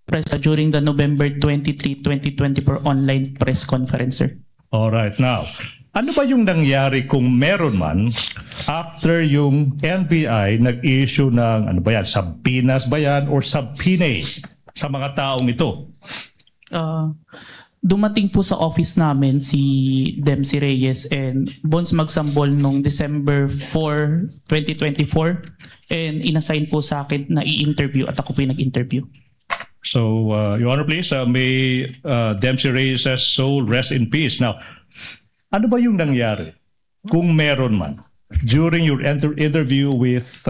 press during the November 23, 2024 online press conference, sir. Alright, now, ano ba yung nangyari kung meron man after yung NBI nag-issue ng, ano ba yan, subpoenas ba yan or subpoena sa mga taong ito? Dumating po sa office namin si Dempsey Reyes and Bons Magsambol noong December 4, 2024 and inassign po sa akin na i-interview at ako po yung nag-interview. So, Your Honor, please, may Dempsey Reyes' soul rest in peace. Now, ano ba yung nangyari kung meron man during your interview with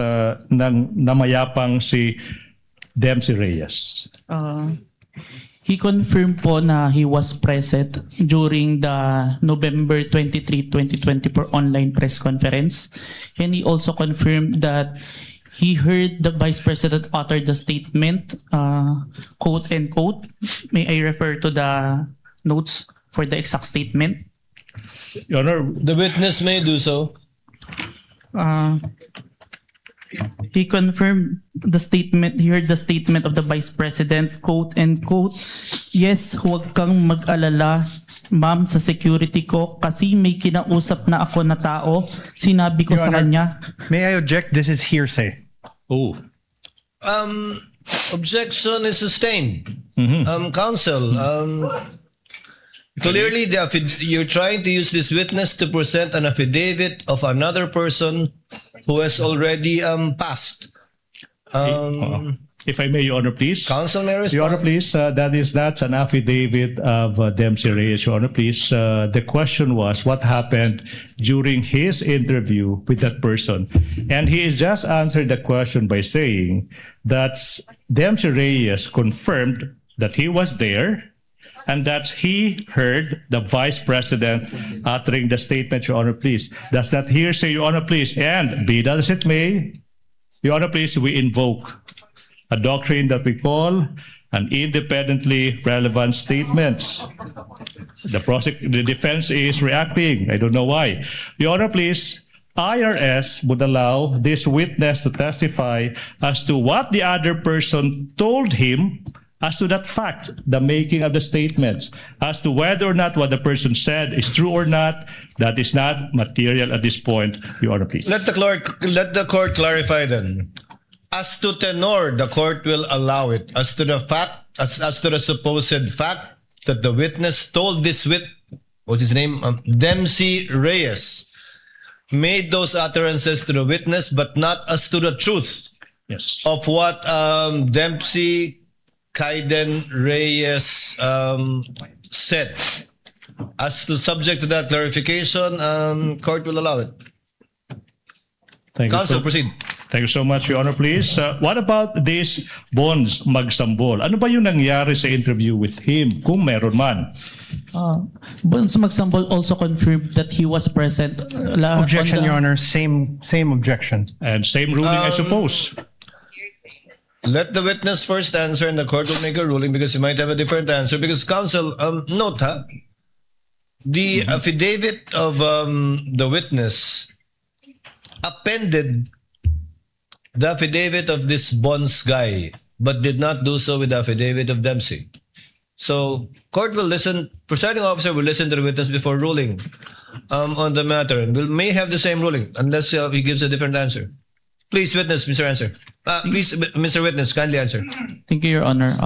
namayapang si Dempsey Reyes? He confirmed po na he was present during the November 23, 2024 online press conference. And he also confirmed that He heard the Vice President utter the statement, quote and quote. May I refer to the notes for the exact statement? Your Honor, The witness may do so. He confirmed the statement, he heard the statement of the Vice President, quote and quote, yes, huwag kang mag-alala, ma'am, sa security ko kasi may kinausap na ako na tao. Sinabi ko Your sa Honor, kanya. May I object? This is hearsay. oh, Objection is sustained. Counsel, clearly you're trying to use this witness to present an affidavit of another person who has already passed. if I may, Your Honor, please. Counsel may respond. Your Honor, please, that's an affidavit of Dempsey Reyes. Your Honor, please. The question was what happened during his interview with that person. And he has just answered the question by saying that Dempsey Reyes confirmed that he was there and that he heard the Vice President uttering the statement, Your Honor, please. Does that hearsay, Your Honor, please? And be that as it may, Your Honor, please, we invoke a doctrine that we call an independently relevant statements. The defense is reacting. I don't know why. Your Honor, please, IRS would allow this witness to testify as to what the other person told him as to that fact, the making of the statements, as to whether or not what the person said is true or not. That is not material at this point, Your Honor, please. Let the court clarify then. As to tenor, the court will allow it. As to the fact, as to the supposed fact that the witness told this what's his name, Dempsey Reyes, made those utterances to the witness, but not as to the truth of what Dempsey Kaiden Reyes said. As to subject to that clarification, court will allow it. Thank you. Counsel, proceed. Thank you so much, Your Honor, please. What about this Bonds Magsambol? Ano ba yung nangyari sa interview with him, kung meron man? Bonds Magsambol also confirmed that he was present. Objection, Your Honor. Same objection. And same ruling, I suppose. Let the witness first answer and the court will make a ruling because he might have a different answer. Because counsel, note, the affidavit of the witness appended the affidavit of this Bonds guy, but did not do so with the affidavit of Dempsey. So, court will listen, presiding officer will listen to the witness before ruling on the matter, and may have the same ruling unless he gives a different answer. Please, witness, Mr. Answer. Please, Mr. Witness, kindly answer. Thank you, Your Honor.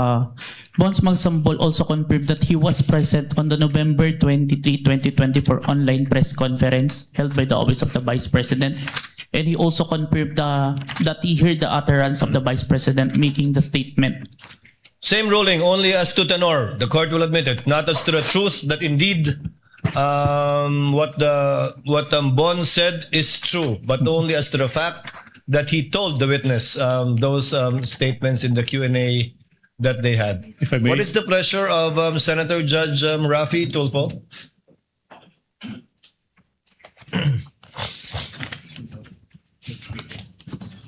Bonds Magsambol also confirmed that he was present on the November 23, 2024 online press conference held by the Office of the Vice President. And he also confirmed that he heard the utterance of the Vice President making the statement. Same ruling, only as to tenor. The court will admit it, not as to the truth that indeed what Bonds said is true, but only as to the fact that he told the witness those statements in the Q&A that they had. If I may. What is the pleasure of Senator Judge Rafi Tulfo?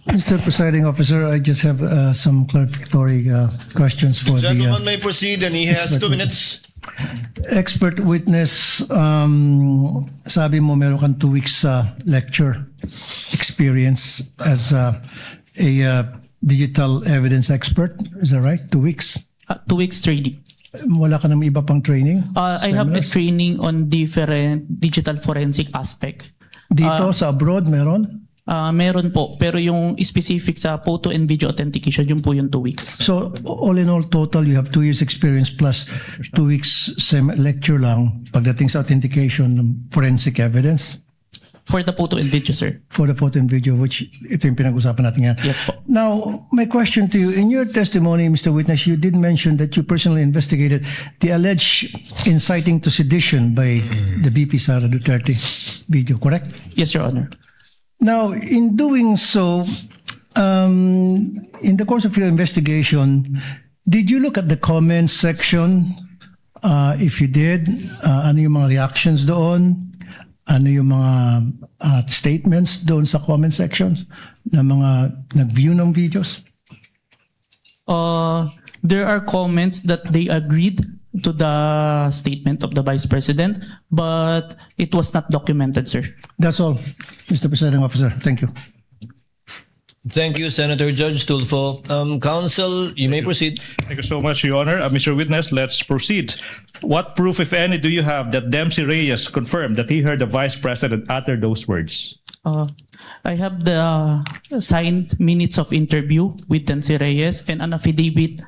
Mr. Presiding Officer, I just have some clarificatory questions for The gentleman the may proceed and he has 2 minutes. expert witness. Sabi mo meron kang 2 weeks lecture experience as a digital evidence expert. Is that right? 2 weeks? 2 weeks training. Wala ka ng iba pang training? I have a Seminars? training on different digital forensic aspect. Dito sa abroad meron? Meron po, pero yung specific sa photo and video authentication, yun po yung 2 weeks. So all in all total you have 2 years experience plus 2 weeks lecture lang pagdating sa authentication ng forensic evidence? For the photo and video, sir. For the photo and video, which ito yung pinag-usapan natin ngayon. Yes po. Now, my question to you, in your testimony, Mr. Witness, you did mention that you personally investigated the alleged inciting to sedition by the VP Sara Duterte video, correct? Yes, Your Honor. Now, in doing so, in the course of your investigation, did you look at the comments section? If you did, ano yung mga reactions doon? ano yung mga statements doon sa comment sections ng mga nag-view ng videos? There are comments that they agreed to the statement of the Vice President, but it was not documented, sir. That's all, Mr. Presiding Officer. Thank you. Thank you, Senator Judge Tulfo. Counsel, you may proceed. Thank you so much, Your Honor. Mr. Witness, let's proceed. What proof, if any, do you have that Dempsey Reyes confirmed that he heard the Vice President utter those words? I have the signed minutes of interview with Dempsey Reyes and an affidavit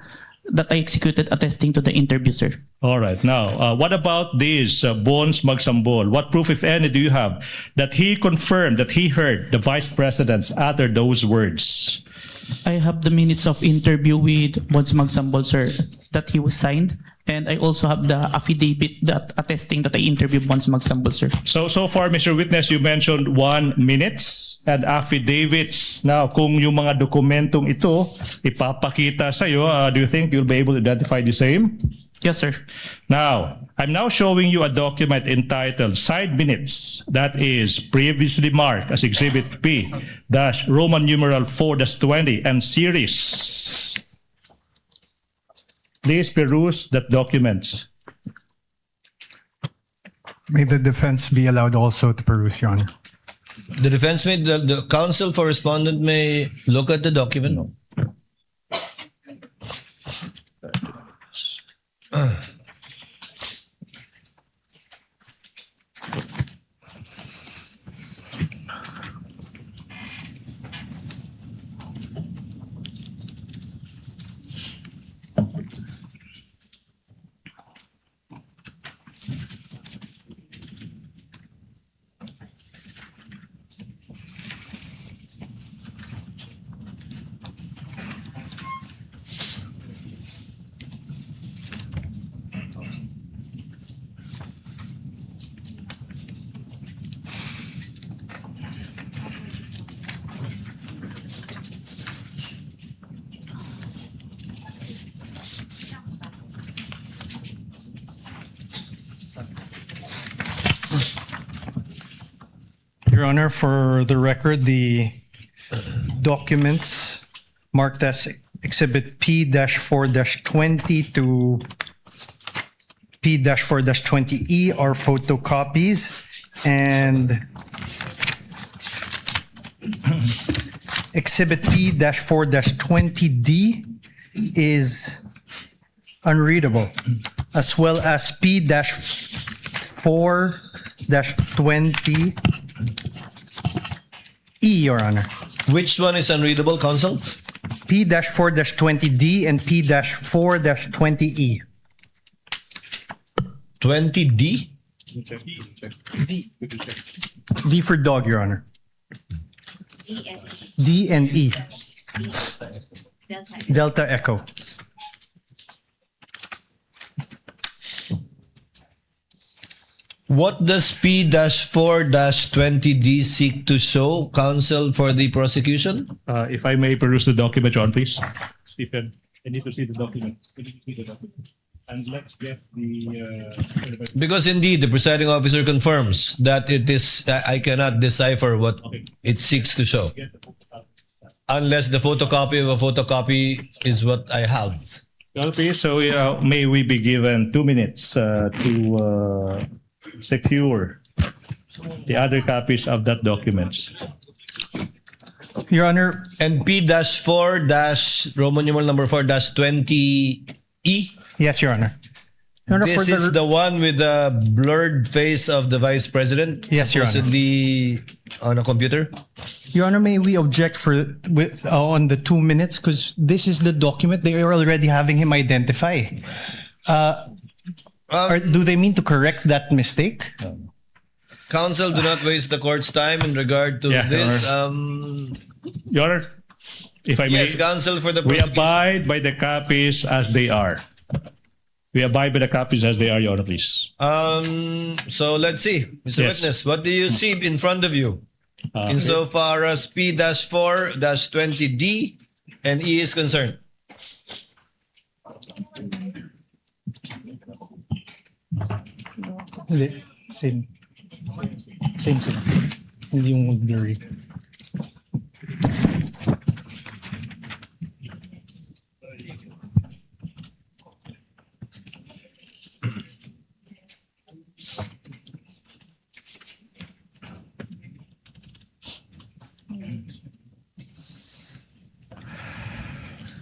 that I executed attesting to the interview, sir. All right. Now, what about this Bones Magsambol? What proof, if any, do you have that he confirmed that he heard the Vice President utter those words? I have the minutes of interview with Bones Magsambol, sir, that he was signed. And I also have the affidavit that attesting that I interviewed Bones Magsambol, sir. So far, Mr. Witness, you mentioned 1 minutes and affidavits. Now, kung yung mga dokumentong ito ipapakita sa'yo, do you think you'll be able to identify the same? Yes, sir. Now, I'm now showing you a document entitled Side Minutes that is previously marked as Exhibit P, Roman numeral 4-20 and series. Please peruse that document. May the defense be allowed also to peruse, Your Honor. The defense may, the counsel for respondent may look at the document. Your Honor, for the record, the documents marked as Exhibit P-4-20 to P-4-20E are photocopies, and Exhibit P-4-20D is unreadable, as well as P-4-20E, Your Honor. Which one is unreadable, counsel? P-4-20D and P-4-20E. 20D? D for dog, Your Honor. D and E. Delta Echo. What does P-4-20D seek to show, counsel for the prosecution? If I may peruse the document, John, please. Stephen, I need to see the document. I need to see the document. And let's get the... Because indeed, the presiding officer confirms that it is, I cannot decipher what it seeks to show. Unless the photocopy of a photocopy is what I have. Okay, so may we be given 2 minutes to secure the other copies of that document. Your Honor. And P-4- Roman numeral 4-20E? Yes, Your Honor. Your Honor, This is the one with the blurred face of the Vice President? Yes, Your Honor. Supposedly on a computer? Your Honor, may we object on the 2 minutes? Because this is the document. They are already having him identify. Do they mean to correct that mistake? Counsel, do not waste the court's time in regard to this. Your Honor, if I may. Yes, counsel for the We prosecution. abide by the copies as they are. We abide by the copies as they are, Your Honor, please. So let's see. Mr. Yes. Witness, what do you see in front of you? Insofar as P-4-20D and E is concerned. Same. Same. Hindi yung blurry.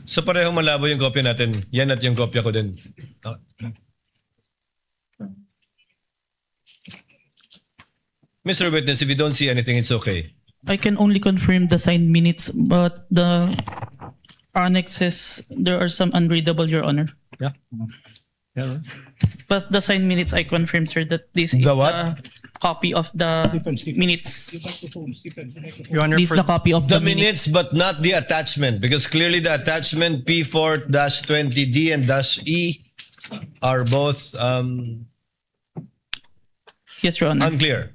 So parehong malabo yung kopya natin. Yan at yung kopya ko din. Mr. Witness, if you don't see anything, it's okay. I can only confirm the signed minutes, but the annexes, there are some unreadable, Your Honor. Yeah. But the signed minutes, I confirm, sir, that this is The what? a copy of the minutes. Your Honor, This is for the copy of The minutes, but not the attachment, because clearly the attachment P4-20D and -E are both Yes, Your Honor. unclear.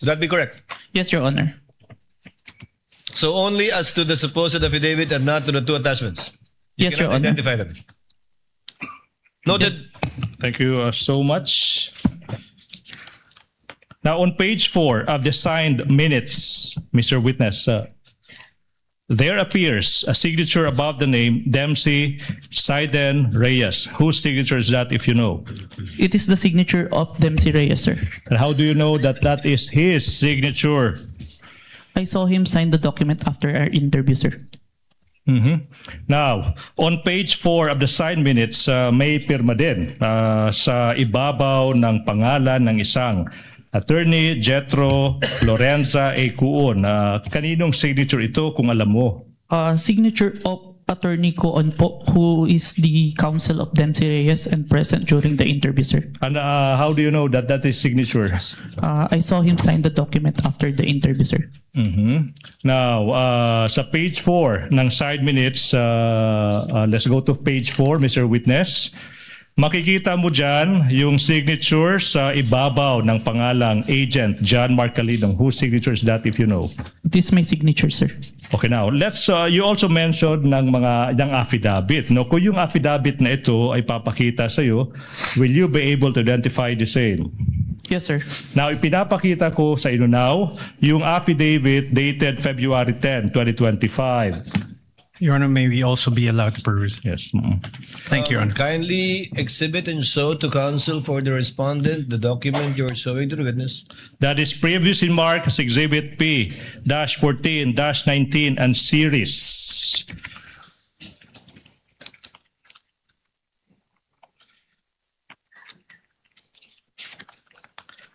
Would that be correct? Yes, Your Honor. So only as to the supposed affidavit and not to the two attachments. You Yes, Your cannot Honor. identify them. Noted. Thank you so much. Now, on page 4 of the signed minutes, Mr. Witness, there appears a signature above the name Dempsey Saiden Reyes. Whose signature is that, if you know? It is the signature of Dempsey Reyes, sir. And how do you know that that is his signature? I saw him sign the document after our interview, sir. Now, on page 4 of the signed minutes, may pirma din sa ibabaw ng pangalan ng isang Attorney Jetro Lorenza A. Cuon. Kaninong signature ito kung alam mo? Signature of Attorney Cuon po, who is the counsel of Dempsey Reyes and present during the interview, sir. And how do you know that that is signature? I saw him sign the document after the interview, sir. Now, sa page 4 ng side minutes, let's go to page 4, Mr. Witness. Makikita mo dyan yung signature sa ibabaw ng pangalang Agent John Marcalidong. Whose signature is that, if you know? It is my signature, sir. Okay, now, let's, you also mentioned ng affidavit. No? Kung yung affidavit na ito ay papakita sa'yo, will you be able to identify the same? Yes, sir. Now, ipinapakita ko sa inyo now yung affidavit dated February 10, 2025. Your Honor, may we also be allowed to peruse? Yes. Thank you, Your Honor. Kindly exhibit and show to counsel for the respondent the document you're showing to the witness. That is previously marked as Exhibit P-14, -19, and series.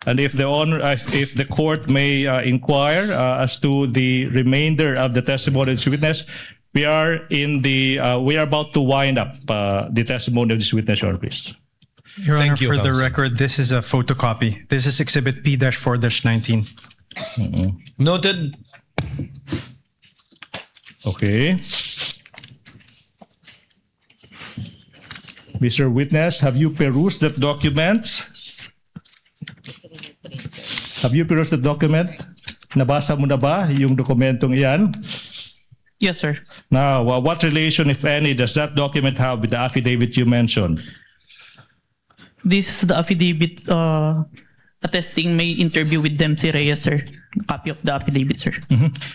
And if the court may inquire as to the remainder of the testimony of this witness, we are about to wind up the testimony of this witness, Your Honor, please. Your Honor, Thank you, for the counsel. record, this is a photocopy. This is Exhibit P-4-19. Noted. Okay. Mr. Witness, have you perused that document? Have you perused the document? Nabasa mo na ba yung dokumentong iyan? Yes, sir. Now, what relation, if any, does that document have with the affidavit you mentioned? This is the affidavit attesting my interview with Dempsey Reyes, sir. Copy of the affidavit, sir.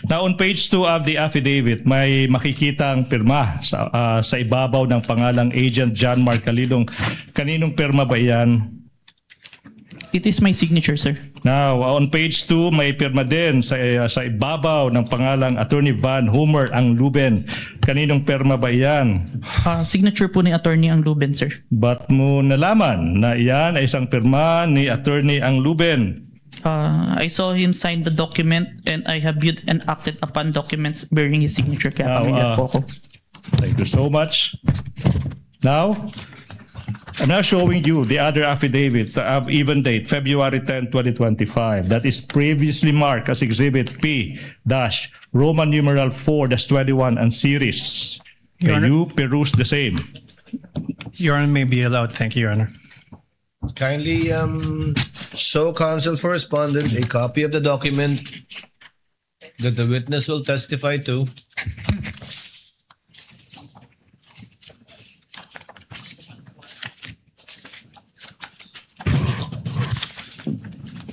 Now, on page 2 of the affidavit, may makikita ang pirma sa ibabaw ng pangalang Agent John Marcalidong. Kaninong pirma ba iyan? It is my signature, sir. Now, on page 2, may pirma din sa ibabaw ng pangalang Attorney Van Homer ang Luben. Kaninong pirma ba iyan? Signature po ni Attorney ang Luben, sir. Ba't mo nalaman na iyan ay isang pirma ni Attorney ang Luben? I saw him sign the document and I have viewed and acted upon documents bearing his signature. Kaya pamilyar po ako. Thank you so much. Now, I'm now showing you the other affidavit of even date, February 10, 2025, that is previously marked as Exhibit P-Roman numeral 4-21 and series. Can you peruse the same? Your Honor, may be allowed. Thank you, Your Honor. Kindly show counsel for respondent a copy of the document that the witness will testify to.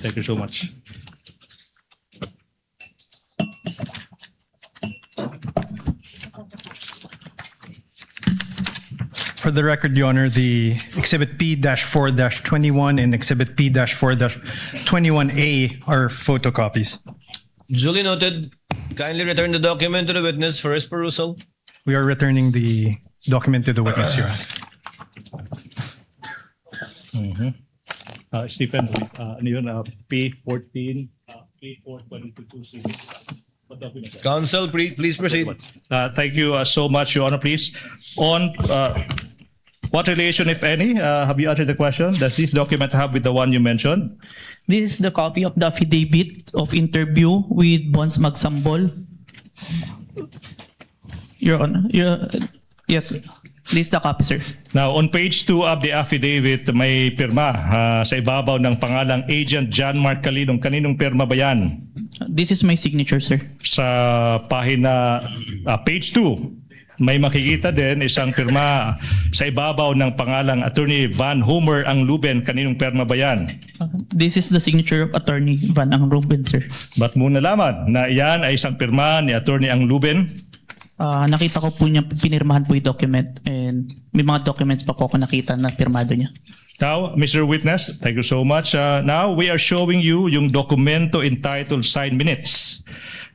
Thank you so much. For the record, Your Honor, the Exhibit P-4-21 and Exhibit P-4-21A are photocopies. Duly noted. Kindly return the document to the witness for his perusal. We are returning the document to the witness, Your Honor. Stephen, ano yun, P14, P422. Counsel, please proceed. Thank you so much, Your Honor. Please, on what relation, if any, have you answered the question? Does this document have with the one you mentioned? This is the copy of the affidavit of interview with Bons Magsambol. Your Honor, yes, this is the copy, sir. Now, on page 2 of the affidavit, may pirma sa ibabaw ng pangalang Agent John Mark Calilong. Kaninong pirma ba yan? This is my signature, sir. Sa pahina, page 2, may makikita din isang pirma sa ibabaw ng pangalang Attorney Van Homer ang Luben. Kaninong pirma ba yan? This is the signature of Attorney Van Ang Ruben, sir. Ba't mo nalaman na iyan ay isang pirma ni Attorney ang Luben? Nakita ko po niya, pinirmahan po yung document and may mga documents pa po ako nakita na pirmado niya. Now, Mr. Witness, thank you so much. Now, we are showing you yung dokumento entitled Signed Minutes.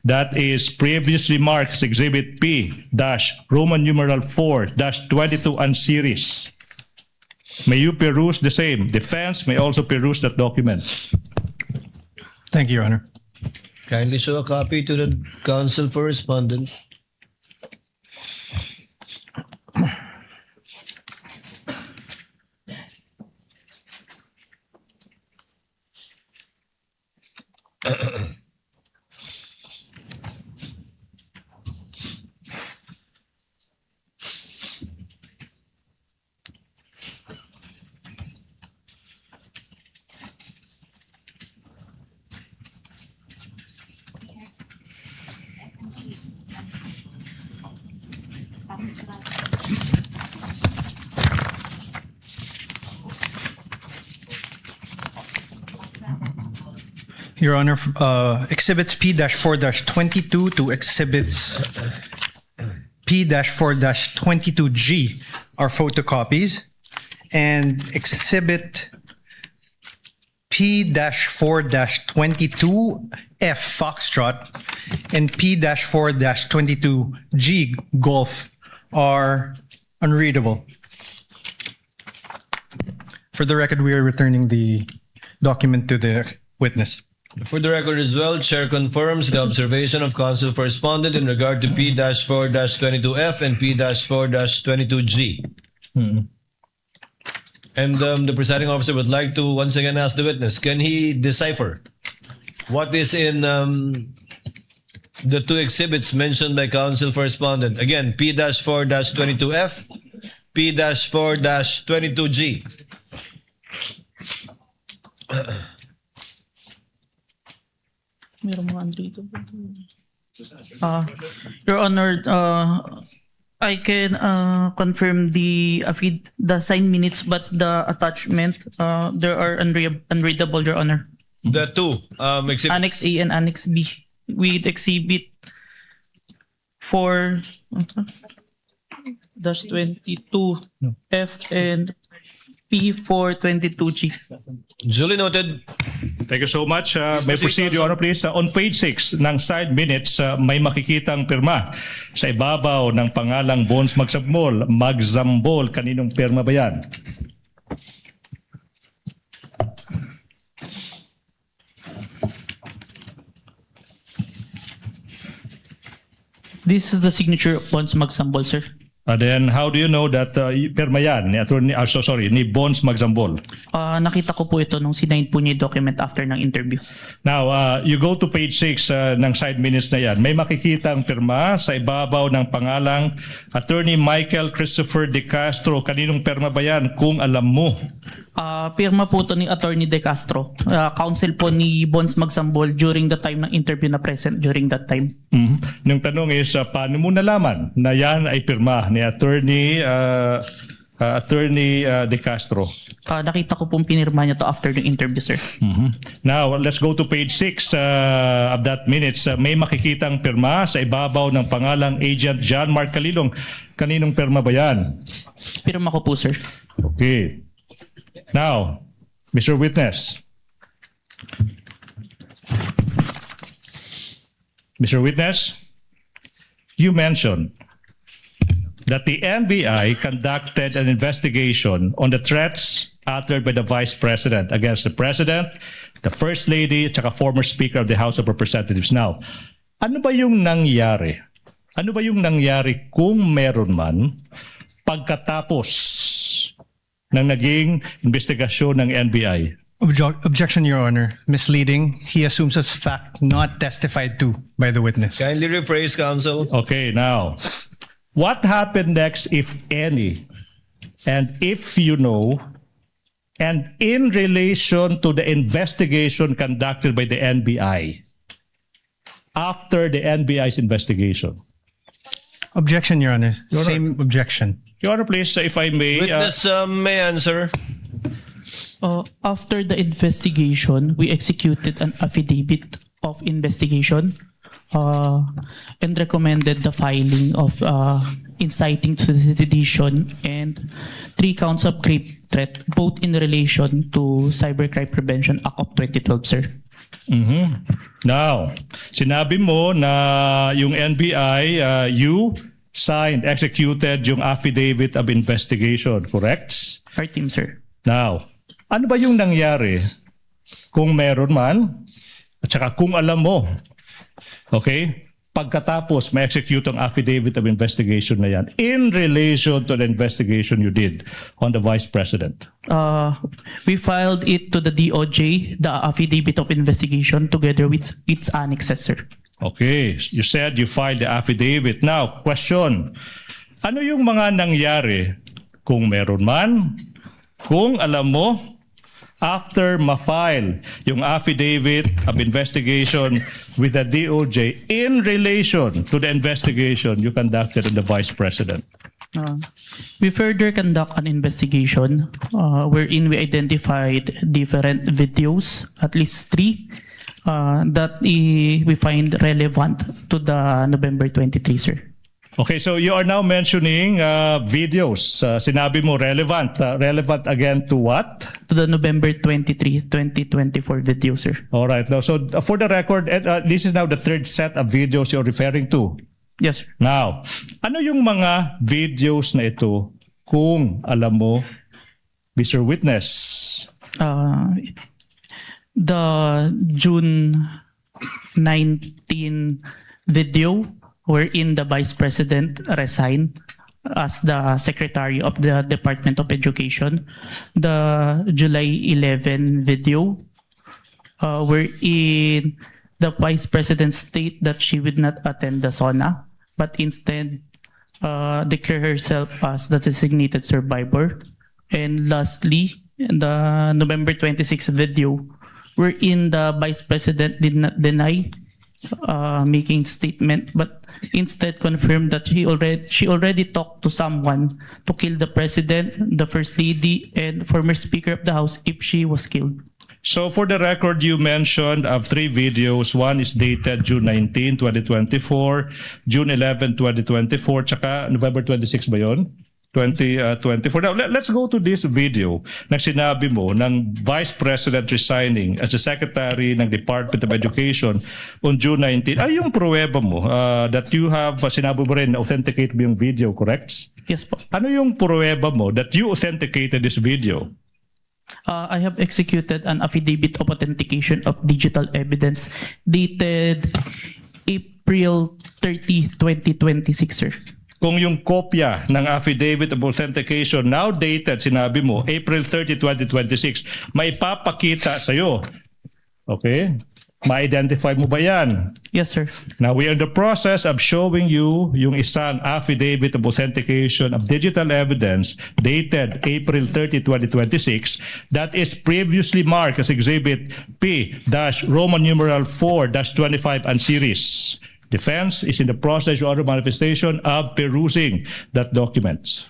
That is previously marked as Exhibit P-Roman numeral 4-22 and series. May you peruse the same. Defense may also peruse that document. Thank you, Your Honor. Kindly show a copy to the counsel for respondent. Your Honor, Exhibits P-4-22 to Exhibits P-4-22G are photocopies, and Exhibit P-4-22F Foxtrot and P-4-22G Golf are unreadable. For the record, we are returning the document to the witness. For the record as well, Chair confirms the observation of counsel for respondent in regard to P-4-22F and P-4-22G. And the presiding officer would like to once again ask the witness, can he decipher what is in the two exhibits mentioned by counsel for respondent? Again, P-4-22F, P-4-22G. Your Honor, I can confirm the signed minutes, but the attachment, there are unreadable, Your Honor. The two exhibits. Annex A and Annex B with Exhibit 4-22F and P-4-22G. Duly noted. Thank you so much. May proceed, Your Honor, please. On page 6 ng side minutes, may makikitang pirma sa ibabaw ng pangalang Bons Magsambol. Magsambol, kaninong pirma ba yan? This is the signature of Bons Magsambol, sir. Then how do you know that pirma yan ni Bons Magsambol? Nakita ko po ito nung sinayin po niya yung document after ng interview. Now, you go to page 6 ng side minutes na yan. May makikita ang pirma sa ibabaw ng pangalang Attorney Michael Christopher De Castro. Kaninong pirma ba yan kung alam mo? Pirma po ito ni Attorney De Castro. Counsel po ni Bons Magsambol during the time ng interview na present during that time. Yung tanong is, paano mo nalaman na yan ay pirma ni Attorney Attorney De Castro. Nakita ko pong pinirma niya to after the interview, sir. Now, let's go to page 6 of that minutes. May makikitang pirma sa ibabaw ng pangalang Agent John Mark Calilong. Kaninong pirma ba yan? Pirma ko po, sir. Okay. Now, Mr. Witness. Mr. Witness, you mentioned that the NBI conducted an investigation on the threats uttered by the Vice President against the President, the First Lady, at saka former Speaker of the House of Representatives. Now, ano ba yung nangyari? Ano ba yung nangyari kung meron man pagkatapos ng naging investigasyon ng NBI? Objection, Your Honor. Misleading. He assumes as fact not testified to by the witness. Kindly rephrase, counsel. Okay, now, what happened next, if any, and if you know, and in relation to the investigation conducted by the NBI, after the NBI's investigation? Objection, Your Honor. Same objection. Your Honor, please, if I may. Witness may answer. After the investigation, we executed an affidavit of investigation and recommended the filing of inciting to sedition and 3 counts of grave threat, both in relation to Cybercrime Prevention Act of 2012, sir. Now, sinabi mo na yung NBI, you signed, executed yung affidavit of investigation, correct? Our team, sir. Now, ano ba yung nangyari kung meron man at saka kung alam mo, okay, pagkatapos ma-execute ang affidavit of investigation na yan in relation to the investigation you did on the Vice President? We filed it to the DOJ, the affidavit of investigation, together with its annexes, sir. Okay, you said you filed the affidavit. Now, question, ano yung mga nangyari kung meron man, kung alam mo, after ma-file yung affidavit of investigation with the DOJ in relation to the investigation you conducted on the Vice President? We further conduct an investigation wherein we identified different videos, at least 3, that we find relevant to the November 23, sir. Okay, so you are now mentioning videos. Sinabi mo relevant. Relevant again to what? To the November 23, 2024 video, sir. All right. Now, so for the record, this is now the 3rd set of videos you're referring to. Yes, sir. Now, ano yung mga videos na ito kung alam mo, Mr. Witness? The June 19 video wherein the Vice President resigned as the Secretary of the Department of Education. The July 11 video wherein the Vice President state that she would not attend the SONA, but instead declare herself as the designated survivor. And lastly, the November 26 video wherein the Vice President did not deny making statement, but instead confirmed that she already talked to someone to kill the President, the First Lady, and former Speaker of the House if she was killed. So for the record, you mentioned of 3 videos. One is dated June 19, 2024, June 11, 2024, tsaka November 26 ba yun? 2024. Now, let's go to this video na sinabi mo ng Vice President resigning as the Secretary ng Department of Education on June 19. Ay yung pruweba mo that you have, sinabi mo rin, authenticate mo yung video, correct? Yes po. Ano yung pruweba mo that you authenticated this video? I have executed an affidavit of authentication of digital evidence dated April 30, 2026, sir. Kung yung kopya ng affidavit of authentication now dated, sinabi mo, April 30, 2026, maipapakita sa'yo. Okay? Ma-identify mo ba yan? Yes, sir. Now, we are in the process of showing you yung isang affidavit of authentication of digital evidence dated April 30, 2026 that is previously marked as Exhibit P-Roman numeral 4-25 and series. Defense is in the process or manifestation of perusing that document.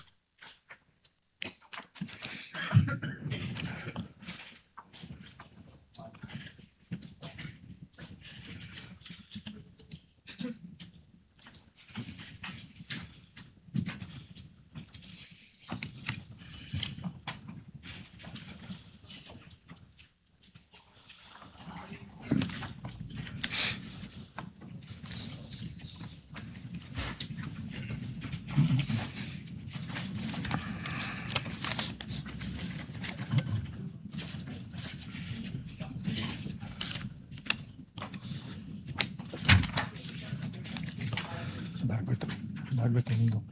Bago tindog.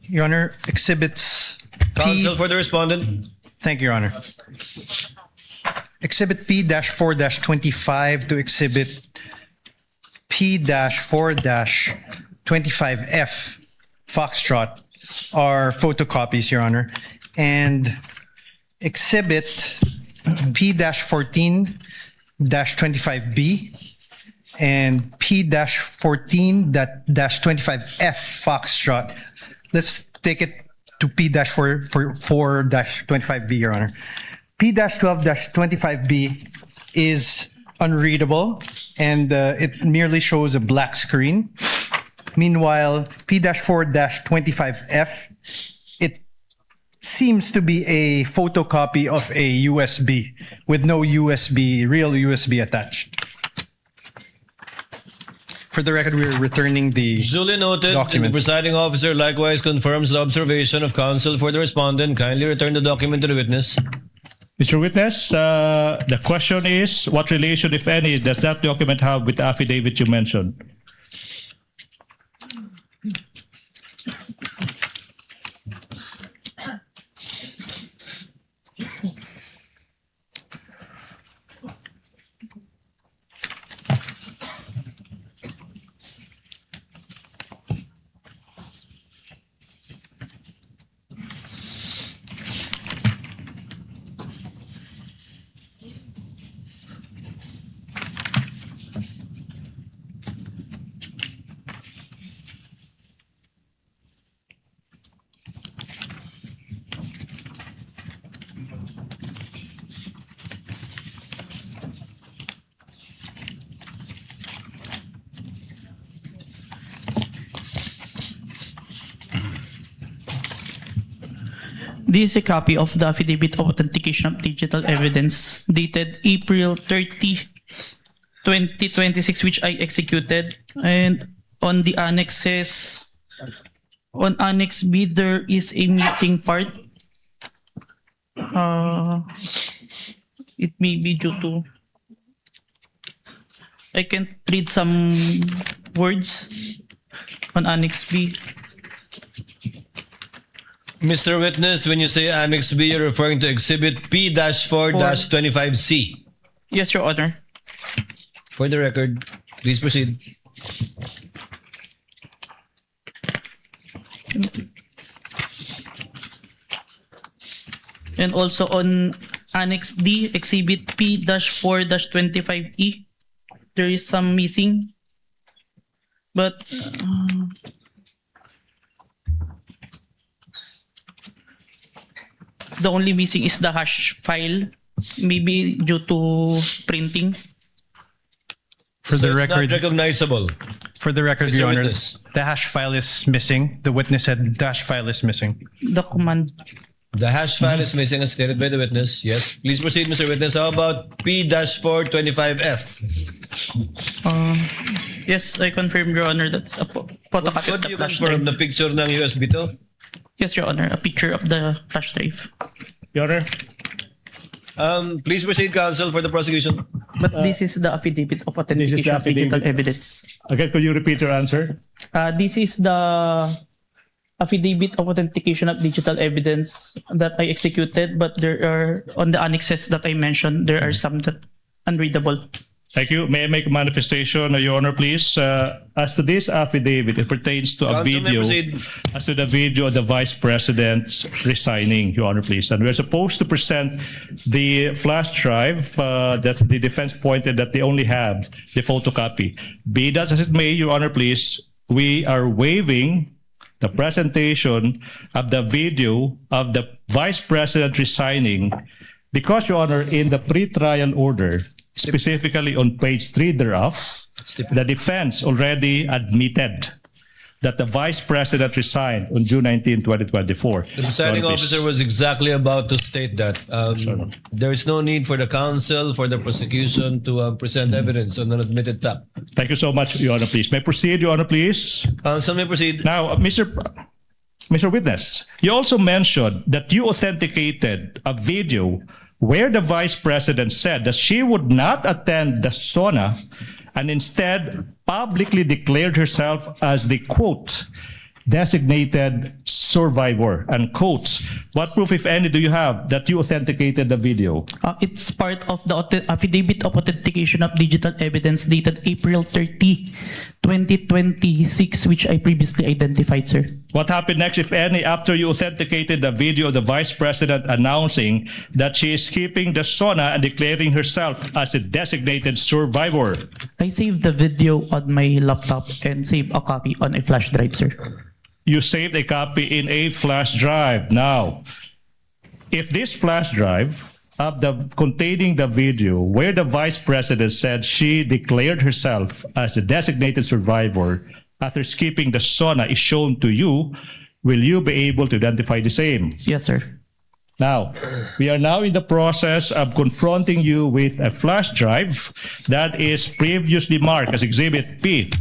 Your Honor, exhibits Counsel for the respondent. Thank you, Your Honor. Exhibit P-4-25 to Exhibit P-4-25F Foxtrot are photocopies, Your Honor. And Exhibit P-14-25B and P-14-25F Foxtrot. Let's take it to P-4-25B, Your Honor. P-12-25B is unreadable and it merely shows a black screen. Meanwhile, P-4-25F, it seems to be a photocopy of a USB with no real USB attached. For the record, we're returning the Duly noted. document. The presiding officer likewise confirms the observation of counsel for the respondent. Kindly return the document to the witness. Mr. Witness, the question is, what relation, if any, does that document have with the affidavit you mentioned? This is a copy of the Affidavit of Authentication of Digital Evidence dated April 30, 2026, which I executed. And on the annexes, on Annex B, there is a missing part. It may be due to... I can't read some words on Annex B. Mr. Witness, when you say Annex B, you're referring to Exhibit P-4-25C. Yes, Your Honor. For the record, please proceed. And also on Annex D, Exhibit P-4-25E, there is some missing. But the only missing is the hash file, maybe due to printing. For So the it's record, not recognizable. For the record, Mr. Your Honor, Witness. the hash file is missing. The witness said the hash file is missing. The command. The hash file is missing as stated by the witness. Yes. Please proceed, Mr. Witness. How about P-4-25F? Yes, I confirm, Your Honor, that's a photocopy What of do the you flash confirm? drive. The picture ng USB to? Yes, Your Honor, a picture of the flash drive. Your Honor. Please proceed, counsel, for the prosecution. But this is the Affidavit of This is the Authentication of Digital affidavit. Evidence. Again, could you repeat your answer? This is the Affidavit of Authentication of Digital Evidence that I executed, but there are, on the annexes that I mentioned, there are some that unreadable. Thank you. May I make a manifestation, Your Honor, please? As to this affidavit, it pertains to a Counsel may video, proceed. as to the video of the Vice President resigning, Your Honor, please. And we're supposed to present the flash drive that the defense pointed that they only have the photocopy. Be that as it may, Your Honor, please, we are waiving the presentation of the video of the Vice President resigning because, Your Honor, in the pre-trial order, specifically on page 3 thereof, the defense already admitted that the Vice President resigned on June 19, 2024. The presiding Your Honor, please. officer was exactly about to state that. There is no need for the counsel, for the prosecution to present evidence on an admitted fact. Thank you so much, Your Honor, please. May I proceed, Your Honor, please? Counsel may proceed. Now, Mr. Witness, you also mentioned that you authenticated a video where the Vice President said that she would not attend the SONA and instead publicly declared herself as the, quote, designated survivor, unquote. What proof, if any, do you have that you authenticated the video? It's part of the affidavit of authentication of digital evidence dated April 30, 2026, which I previously identified, sir. What happened next, if any, after you authenticated the video of the Vice President announcing that she is keeping the SONA and declaring herself as a designated survivor? I saved the video on my laptop and saved a copy on a flash drive, sir. You saved a copy in a flash drive. Now, if this flash drive of containing the video where the Vice President said she declared herself as the designated survivor after skipping the SONA is shown to you, will you be able to identify the same? Yes, sir. Now, we are now in the process of confronting you with a flash drive that is previously marked as Exhibit P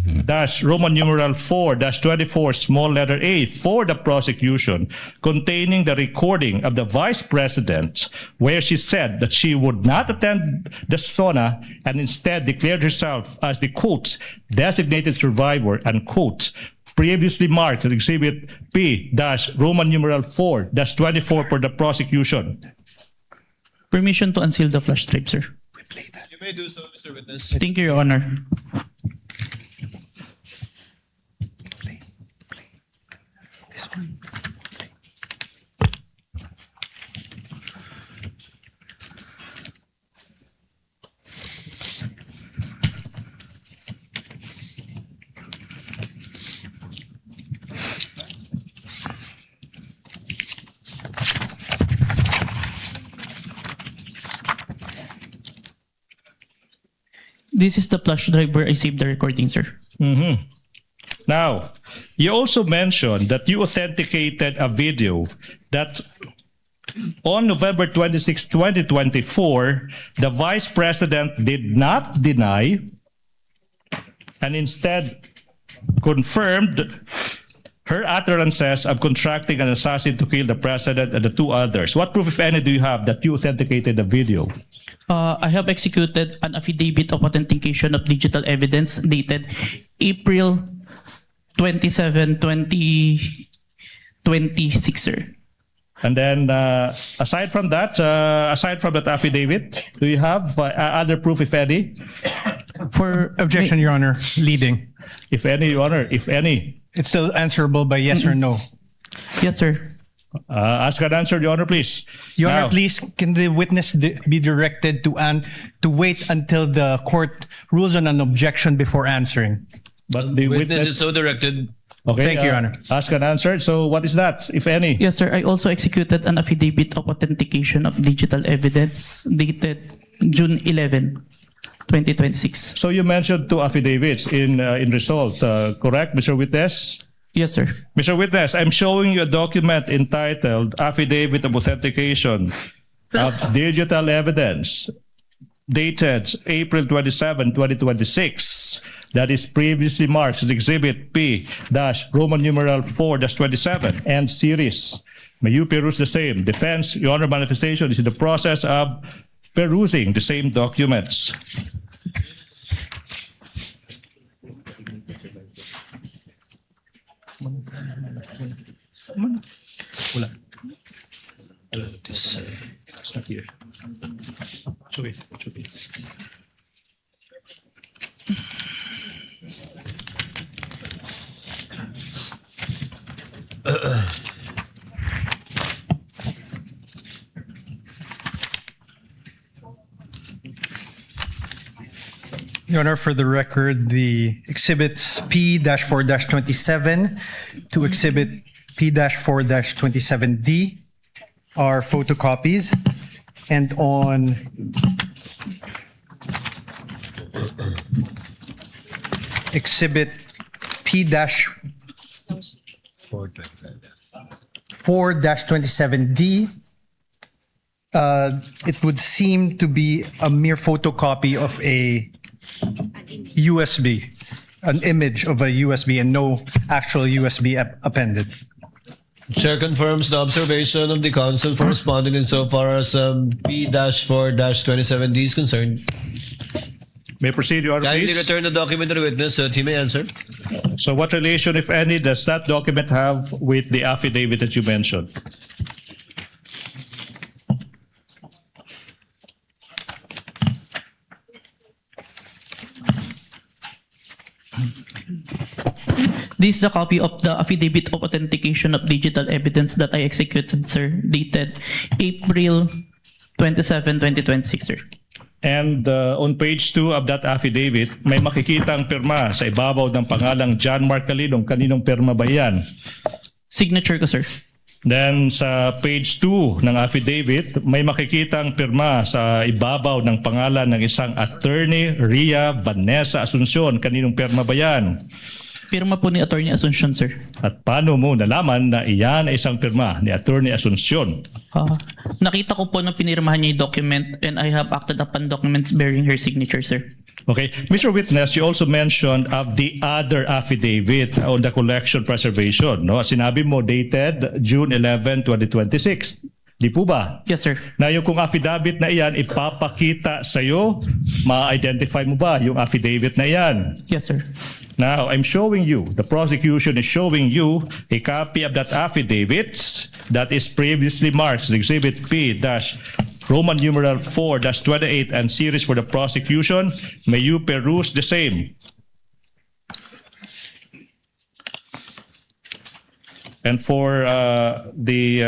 Roman numeral 4-24 small letter A for the prosecution, containing the recording of the Vice President where she said that she would not attend the SONA and instead declared herself as the, quote, designated survivor, unquote, previously marked as Exhibit P Roman numeral 4-24 for the prosecution. Permission to unseal the flash drive, sir. You may do so, Mr. Witness. Thank you, Your Honor. This is the flash drive where I saved the recording, sir. Mm-hmm. Now, you also mentioned that you authenticated a video that on November 26, 2024, the Vice President did not deny and instead confirmed her utterances of contracting an assassin to kill the President and the two others. What proof, if any, do you have that you authenticated the video? I have executed an affidavit of authentication of digital evidence dated April 27, 2026, sir. And then, aside from that affidavit, do you have other proof, if any? For objection, Your Honor, leading. If any, Your Honor, if any. It's still answerable by yes or no. Yes, sir. Ask an answer, Your Honor, please. Your Honor, Now, please, can the witness be directed to wait until the court rules on an objection before answering? But the Witness is so directed. Okay, Thank you, Your Honor. Ask and answer. So what is that, if any? Yes, sir. I also executed an affidavit of authentication of digital evidence dated June 11, 2026. So you mentioned two affidavits in result, correct, Mr. Witness? Yes, sir. Mr. Witness, I'm showing you a document entitled Affidavit of Authentication of Digital Evidence dated April 27, 2026. That is previously marked as Exhibit P Roman numeral 4-27 and series. May you peruse the same. Defense, Your Honor, manifestation is in the process of perusing the same documents. It's not here. Show it. Your Honor, for the record, the exhibits P-4-27 to exhibit P-4-27D are photocopies. And on exhibit P-4-27D, it would seem to be a mere photocopy of a USB, an image of a USB and no actual USB appended. Chair confirms the observation of the counsel for respondent insofar as P-4-27D is concerned. May proceed, Your Honor, Kindly please. return the document to the witness so that he may answer. So what relation, if any, does that document have with the affidavit that you mentioned? This is a copy of the affidavit of authentication of digital evidence that I executed, sir, dated April 27, 2026, sir. And on page 2 of that affidavit, may makikitang pirma sa ibabaw ng pangalang John Mark Calilong. Kaninong pirma ba yan? Signature ko, sir. Then sa page 2 ng affidavit, may makikitang pirma sa ibabaw ng pangalan ng isang attorney, Ria Vanessa Asuncion. Kaninong pirma ba yan? Pirma po ni Attorney Asuncion, sir. At paano mo nalaman na iyan ay isang pirma ni Attorney Asuncion? Nakita ko po nung pinirmahan niya yung document and I have acted upon documents bearing her signature, sir. Okay. Mr. Witness, you also mentioned of the other affidavit on the collection preservation. No? Sinabi mo dated June 11, 2026. Di po ba? Yes, sir. Na yung kung affidavit na iyan, ipapakita sa'yo, ma-identify mo ba yung affidavit na iyan? Yes, sir. Now, I'm showing you, the prosecution is showing you a copy of that affidavit that is previously marked as Exhibit P-Roman numeral 4-28 and series for the prosecution. May you peruse the same. And for the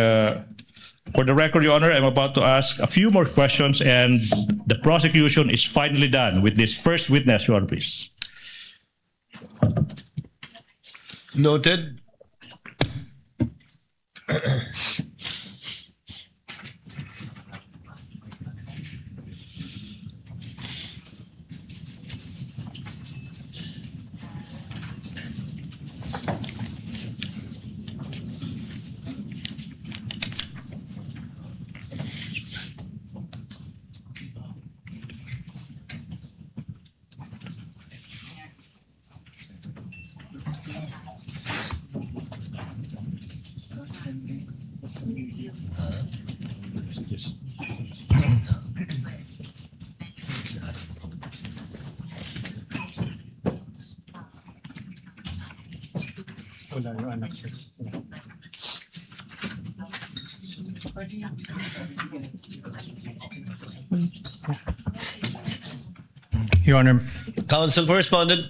record, Your Honor, I'm about to ask a few more questions and the prosecution is finally done with this first witness, Your Honor, please. Noted. Your Honor. Counsel for respondent.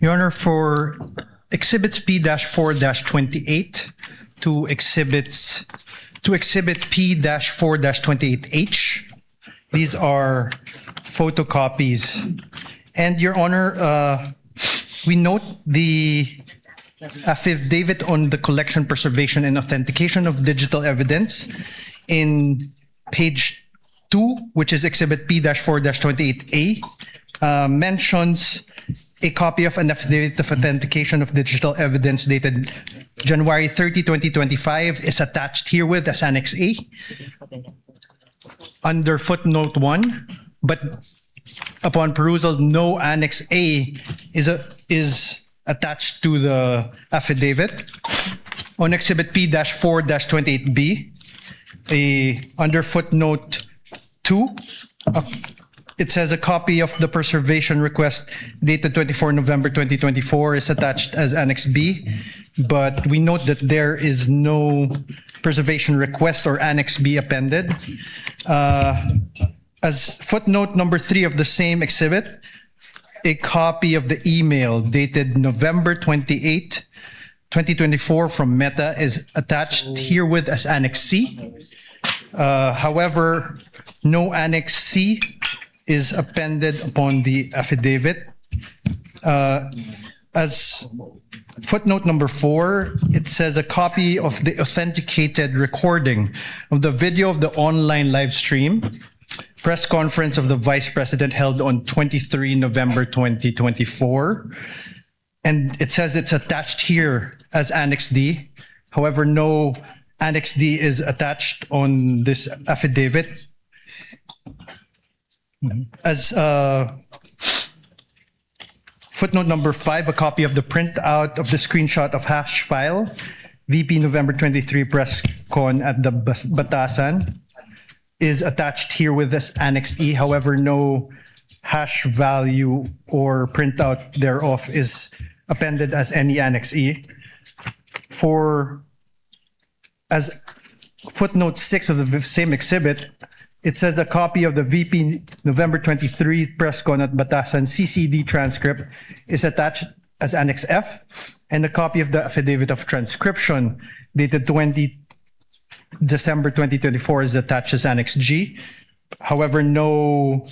Your Honor, for exhibits P-4-28 to exhibit P-4-28H, these are photocopies. And Your Honor, we note the affidavit on the collection, preservation, and authentication of digital evidence in page 2, which is exhibit P-4-28A, mentions a copy of an affidavit of authentication of digital evidence dated January 30, 2025 is attached herewith as Annex A under footnote 1, but upon perusal, no Annex A is attached to the affidavit. On exhibit P-4-28B, under footnote 2, it says a copy of the preservation request dated 24 November 2024 is attached as Annex B, but we note that there is no preservation request or Annex B appended. As footnote number 3 of the same exhibit, a copy of the email dated November 28, 2024 from Meta is attached herewith as Annex C. However, no Annex C is appended upon the affidavit. As footnote number 4, it says a copy of the authenticated recording of the video of the online live stream press conference of the Vice President held on 23 November 2024. And it says it's attached here as Annex D. However, no Annex D is attached on this affidavit. As footnote number 5, a copy of the printout of the screenshot of hash file, VP November 23 press con at the Batasan, is attached here with this Annex E. However, no hash value or printout thereof is appended as any Annex E. As footnote 6 of the same exhibit, it says a copy of the VP November 23 press con at Batasan CCD transcript is attached as Annex F, and a copy of the affidavit of transcription dated 20 December 2024 is attached as Annex G. However, no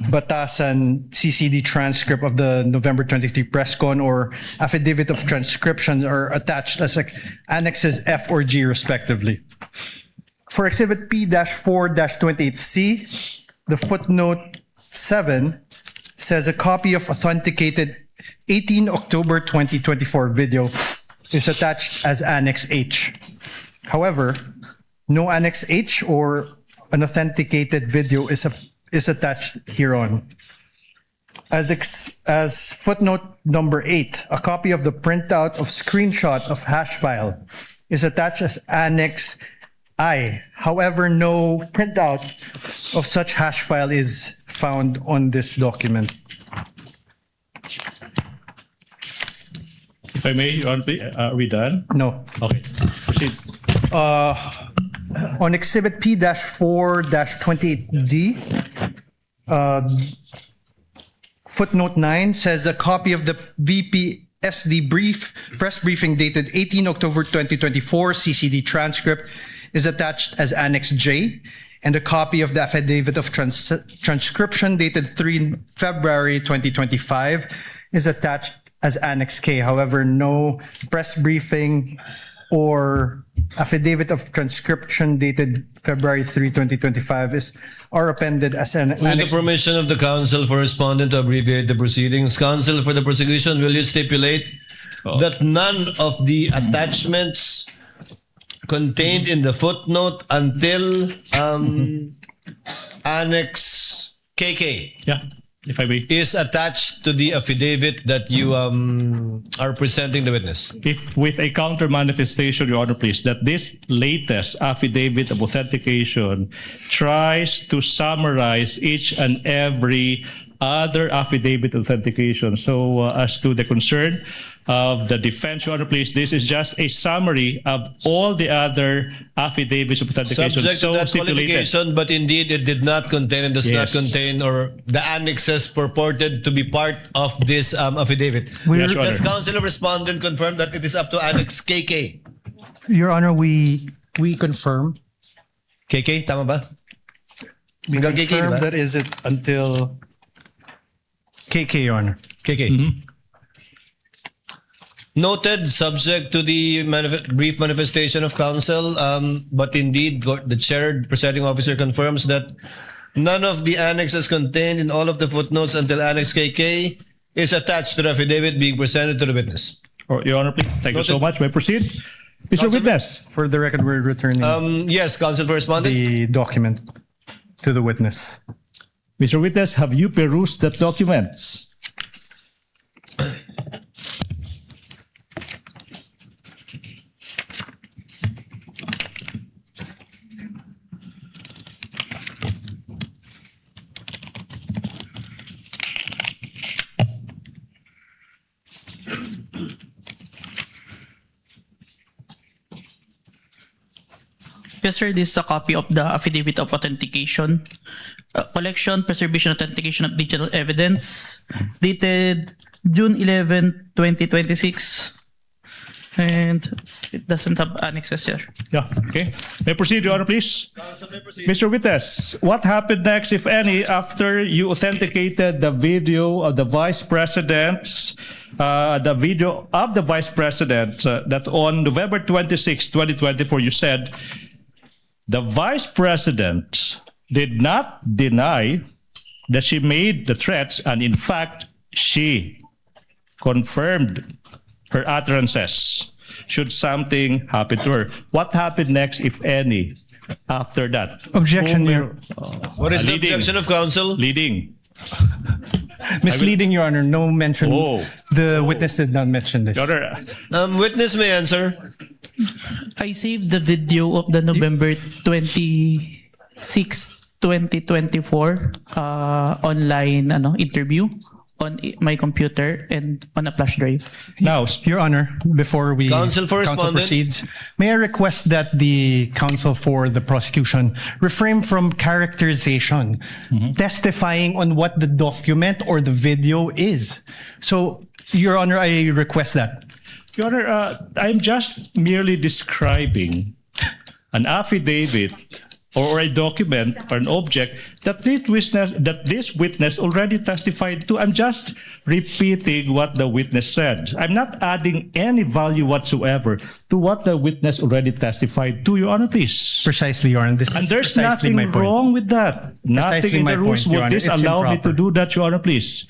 Batasan CCD transcript of the November 23 press con or affidavit of transcription are attached as like Annexes F or G respectively. For Exhibit P-4-28C, the footnote 7 says a copy of authenticated 18 October 2024 video is attached as Annex H. However, no Annex H or an authenticated video is attached hereon. As footnote number 8, a copy of the printout of screenshot of hash file is attached as Annex I. However, no printout of such hash file is found on this document. If I may, Your Honor, are we done? No. Okay, proceed. On Exhibit P-4-28D, footnote 9 says a copy of the VP SD press briefing dated 18 October 2024 CCD transcript is attached as Annex J, and a copy of the affidavit of transcription dated 3 February 2025 is attached as Annex K. However, no press briefing or affidavit of transcription dated February 3, 2025 are appended as an With annex. the permission of the counsel for respondent to abbreviate the proceedings, counsel for the prosecution, will you stipulate that none of the attachments contained in the footnote until Annex KK if I may, is attached to the affidavit that you are presenting the witness? if with a counter manifestation, Your Honor, please, that this latest affidavit of authentication tries to summarize each and every other affidavit authentication. So as to the concern of the defense, Your Honor, please, this is just a summary of all the other affidavits of authentication. Subject to that qualification, but indeed it did not contain and does not contain, or the annexes purported to be part of this affidavit. Yes, Your Does Honor. counsel of respondent confirm that it is up to Annex KK? Your Honor, we confirm. KK, tama ba? We Hanggang KK, confirm diba? that is it until KK, Your Honor. KK. Noted, subject to the brief manifestation of counsel, but indeed the chaired presiding officer confirms that none of the annexes contained in all of the footnotes until Annex KK is attached to the affidavit being presented to the witness. Your Honor, please, thank you so much. May I proceed? Mr. Witness. For the record, we're returning yes, counsel for respondent. the document to the witness. Mr. Witness, have you perused that document? Yes, sir. This is a copy of the affidavit of authentication, collection, preservation, authentication of digital evidence, dated June 11, 2026. And It doesn't have annexes, sir. Yeah, okay. May proceed, Your Honor, please. Mr. Witness, what happened next, if any, after you authenticated the video of the Vice President's, that on November 26, 2024, you said the Vice President did not deny that she made the threats, and in fact, she confirmed her utterances should something happen to her. What happened next, if any, after that? Objection, Your What is the objection of counsel? Leading. Misleading, Your Honor. No mention. Oh. The witness did not mention this. Your Honor, Witness may answer. I saved the video of the November 26, 2024 online interview on my computer and on a flash drive. Now, Your Honor, before we Counsel for respondent. proceeds, may I request that the counsel for the prosecution refrain from characterization, testifying on what the document or the video is. So, Your Honor, I request that. Your Honor, I'm just merely describing an affidavit or a document or an object that this witness already testified to. I'm just repeating what the witness said. I'm not adding any value whatsoever to what the witness already testified to, Your Honor, please. Precisely, Your Honor. And there's nothing wrong with that. Nothing in the rules would disallow me to do that, Your Honor, please.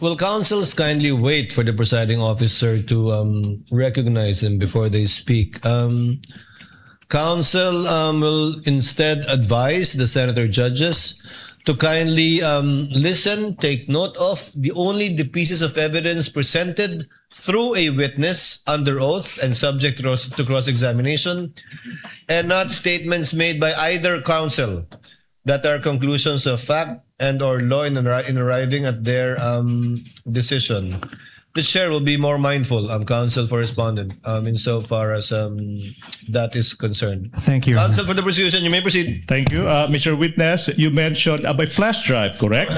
Will counsels kindly wait for the presiding officer to recognize them before they speak? Counsel will instead advise the senator judges to kindly listen, take note of only the pieces of evidence presented through a witness under oath and subject to cross-examination, and not statements made by either counsel that are conclusions of fact and or law in arriving at their decision. The chair will be more mindful, counsel for respondent, insofar as that is concerned. Thank you, Your Counsel Honor. for the prosecution, you may proceed. Thank you. Mr. Witness, you mentioned by flash drive, correct?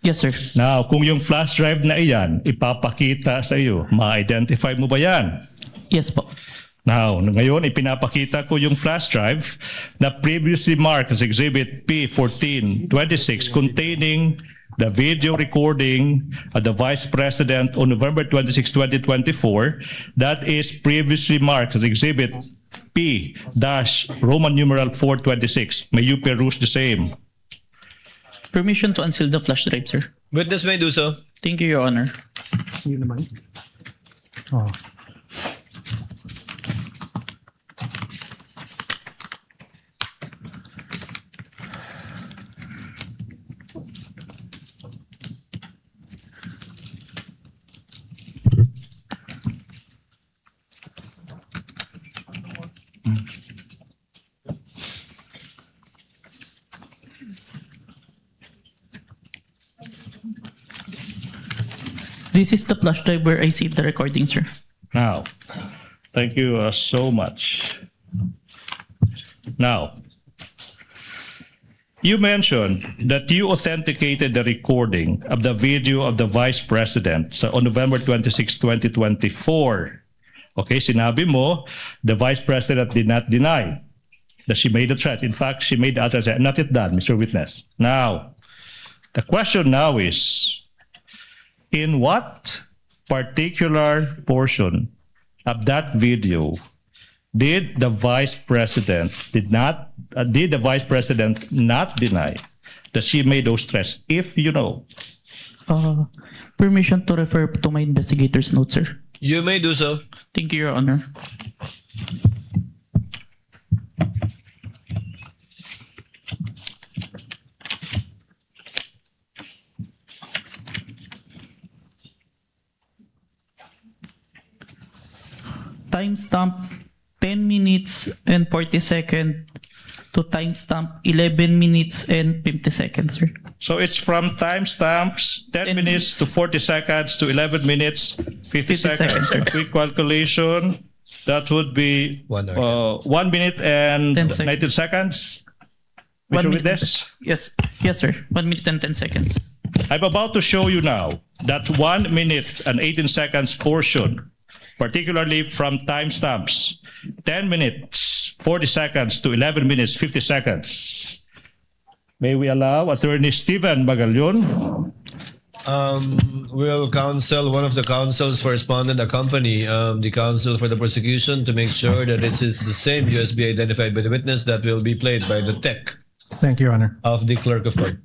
Yes, sir. Now, kung yung flash drive na iyan, ipapakita sa iyo, ma-identify mo ba yan? Yes po. Now, ngayon, ipinapakita ko yung flash drive na previously marked as Exhibit P1426 containing the video recording of the Vice President on November 26, 2024, that is previously marked as Exhibit P-Roman numeral 426. May you peruse the same. Permission to unseal the flash drive, sir. Witness may do so. Thank you, Your Honor. Oh. This is the flash drive where I saved the recording, sir. Now, thank you so much. Now, you mentioned that you authenticated the recording of the video of the Vice President on November 26, 2024. Okay, sinabi mo, the Vice President did not deny that she made the threat. In fact, she made the utterance. Not yet done, Mr. Witness. Now, the question now is, in what particular portion of that video did the Vice President not deny that she made those threats, if you know? Permission to refer to my investigator's notes, sir. You may do so. Thank you, Your Honor. Timestamp 10 minutes and 40 seconds to timestamp 11 minutes and 50 seconds, sir. So it's from timestamps 10 minutes to 40 seconds to 11 minutes, 50 seconds. A quick calculation, that would be 1 minute and 19 seconds. Mr. Witness? Yes, sir. 1 minute and 10 seconds. I'm about to show you now that 1 minute and 18 seconds portion particularly from timestamps 10 minutes, 40 seconds to 11 minutes, 50 seconds. May we allow Attorney Stephen Magallon? Will counsel, one of the counsels for respondent accompany the counsel for the prosecution to make sure that it is the same USB identified by the witness that will be played by the tech Thank you, Your Honor. of the clerk of court.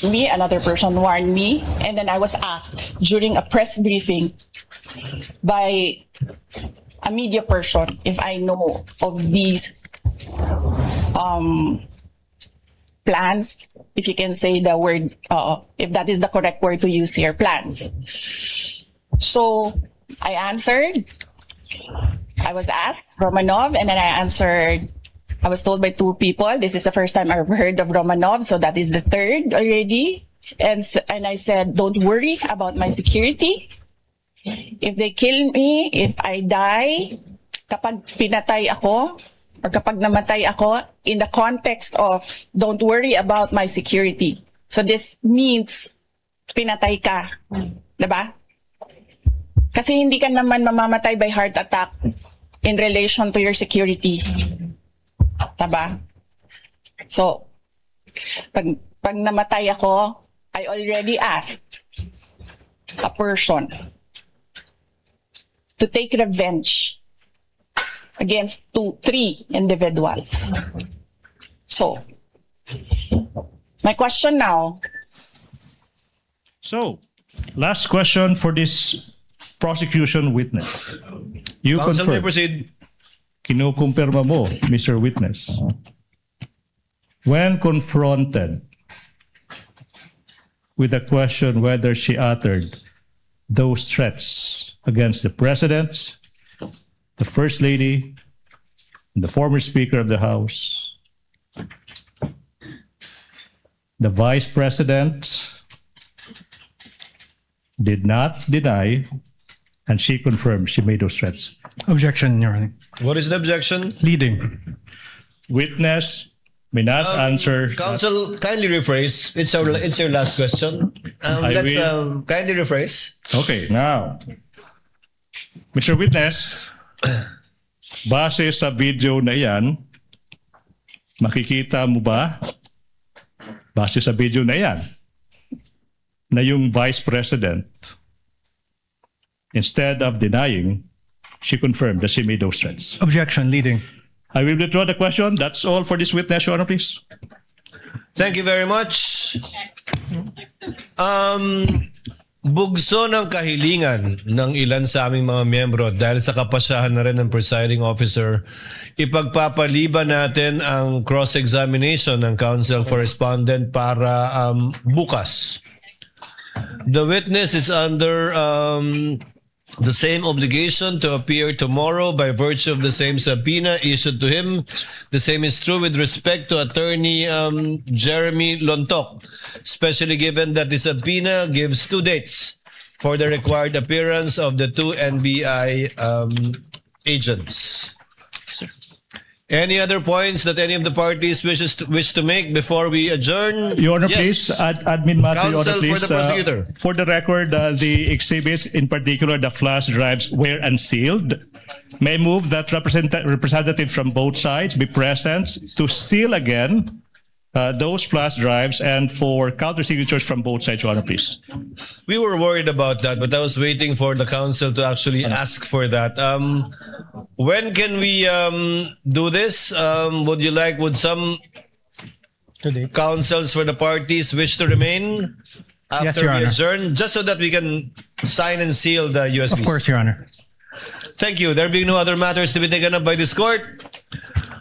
Me, another person warned me, and then I was asked during a press briefing by a media person if I know of these plans, if you can say the word, if that is the correct word to use here, plans. So I answered, I was asked Romanov, and then I answered, I was told by two people, this is the first time I've heard of Romanov, so that is the third already. And I said, don't worry about my security. If they kill me, if I die, kapag pinatay ako, or kapag namatay ako, in the context of don't worry about my security. So this means pinatay ka. Diba? Kasi hindi ka naman mamamatay by heart attack in relation to your security. Diba? So, pag namatay ako, I already asked a person to take revenge against three individuals. So, my question now. So, last question for this prosecution witness. You Counsel may confirm. proceed. Kinukumpirma mo, Mr. Witness. When confronted with the question whether she uttered those threats against the President, the First Lady, and the former Speaker of the House, the Vice President did not deny, and she confirmed she made those threats. Objection, Your Honor. What is the objection? Leading. Witness may not answer. Counsel, kindly rephrase. It's your last question. Let's kindly rephrase. Okay, now, Mr. Witness, base sa video na yan, makikita mo ba, base sa video na yan, na yung Vice President, instead of denying, she confirmed that she made those threats. Objection, leading. I will withdraw the question. That's all for this witness, Your Honor, please. Thank you very much. Bugso ng kahilingan ng ilan sa aming mga miyembro dahil sa kapasyahan na rin ng presiding officer, ipagpapaliban natin ang cross-examination ng counsel for respondent para bukas. The witness is under the same obligation to appear tomorrow by virtue of the same subpoena issued to him. The same is true with respect to Attorney Jeremy Lontok, especially given that the subpoena gives 2 dates for the required appearance of the 2 NBI agents. Any other points that any of the parties wish to make before we adjourn? Your Honor, Yes. please, Admin Matter, Your Honor, Counsel please. for the prosecutor. For the record, the exhibits, in particular the flash drives, were unsealed. May I move that representatives from both sides be present to seal again those flash drives and for counter signatures from both sides, Your Honor, please. We were worried about that, but I was waiting for the council to actually ask for that. When can we do this? Would some councils for the parties wish to remain Yes, after Your we Honor. adjourn, just so that we can sign and seal the USBs? Of course, Your Honor. Thank you. There being no other matters to be taken up by this court,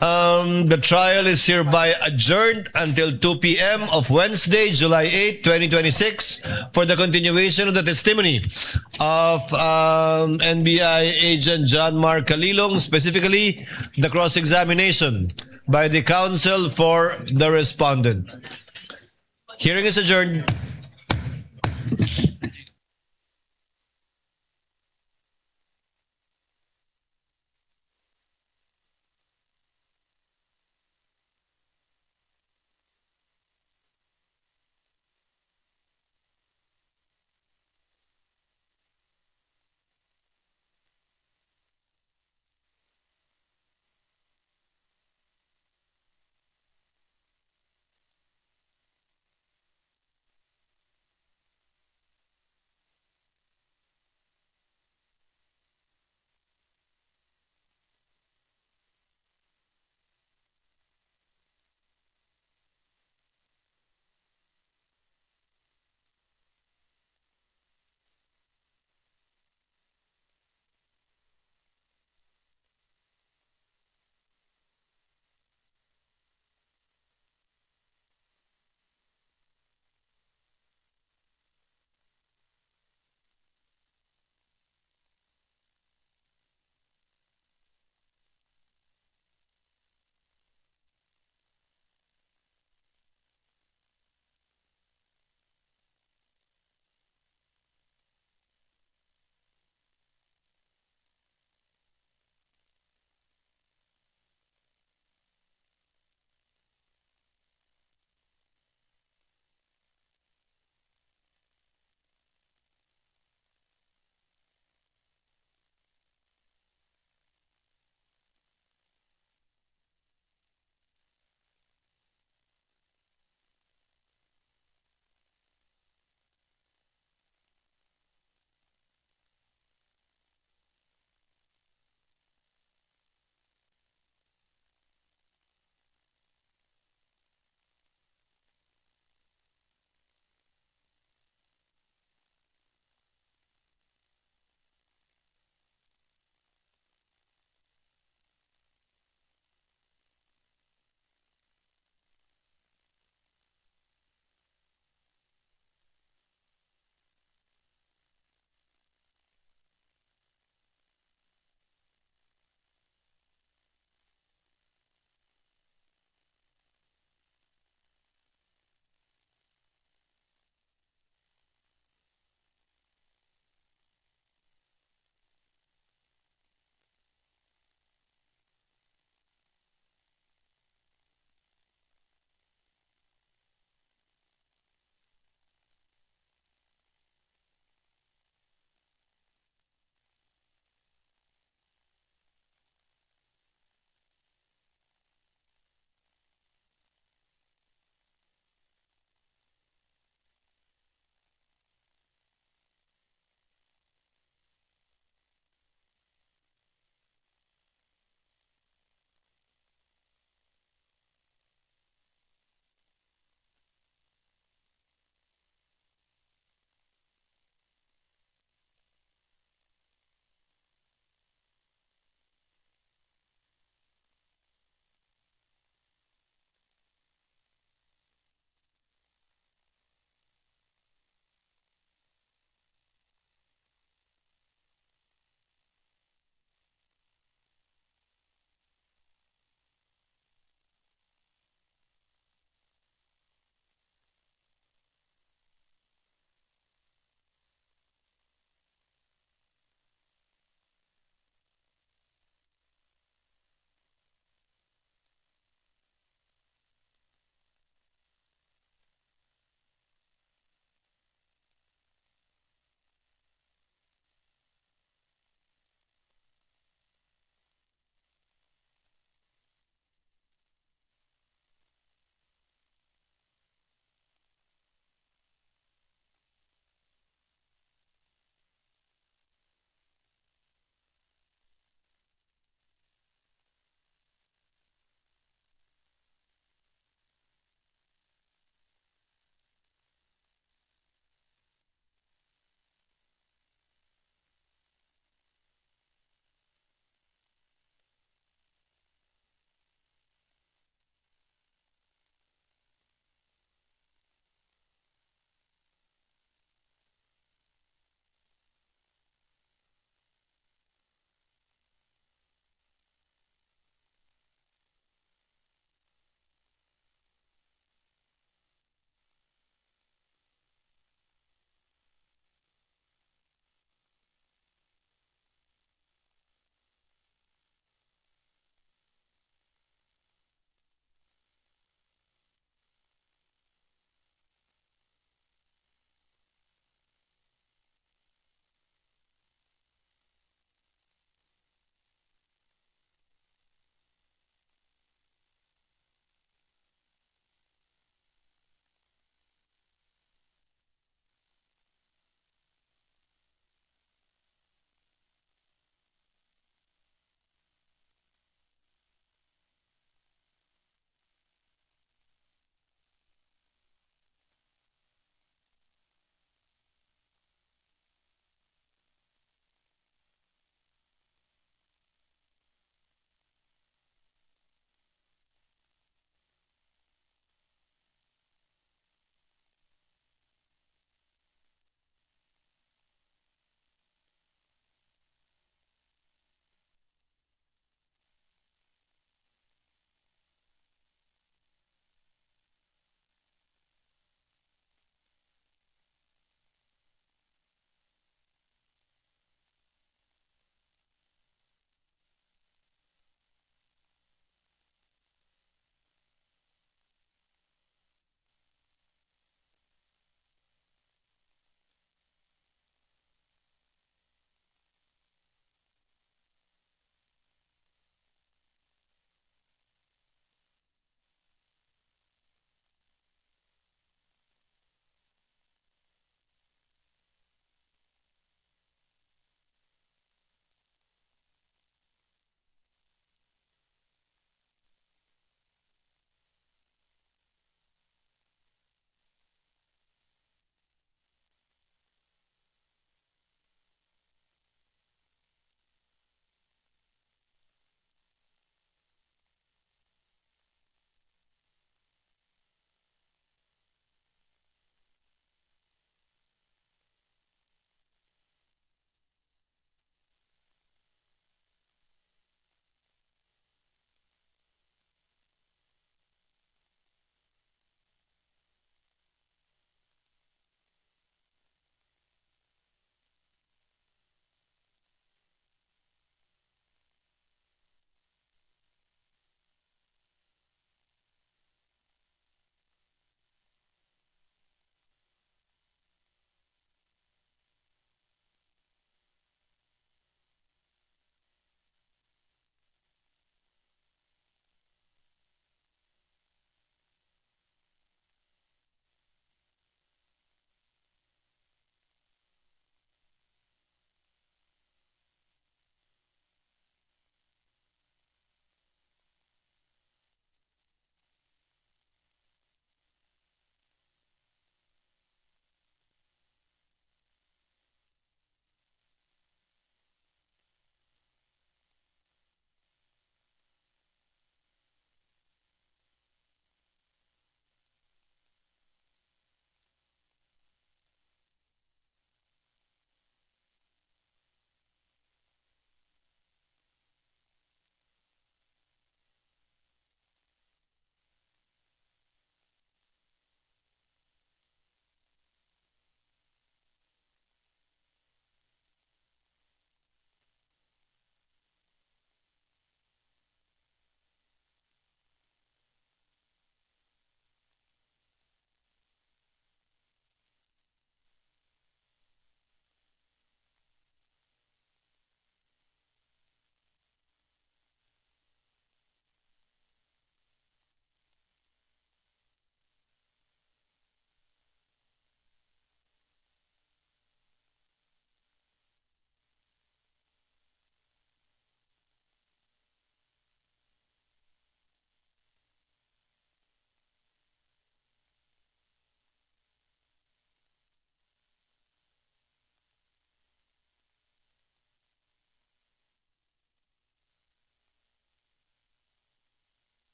the trial is hereby adjourned until 2 p.m. of Wednesday, July 8, 2026, for the continuation of the testimony of NBI agent John Mark Kalilong, specifically the cross-examination by the counsel for the respondent. Hearing is adjourned.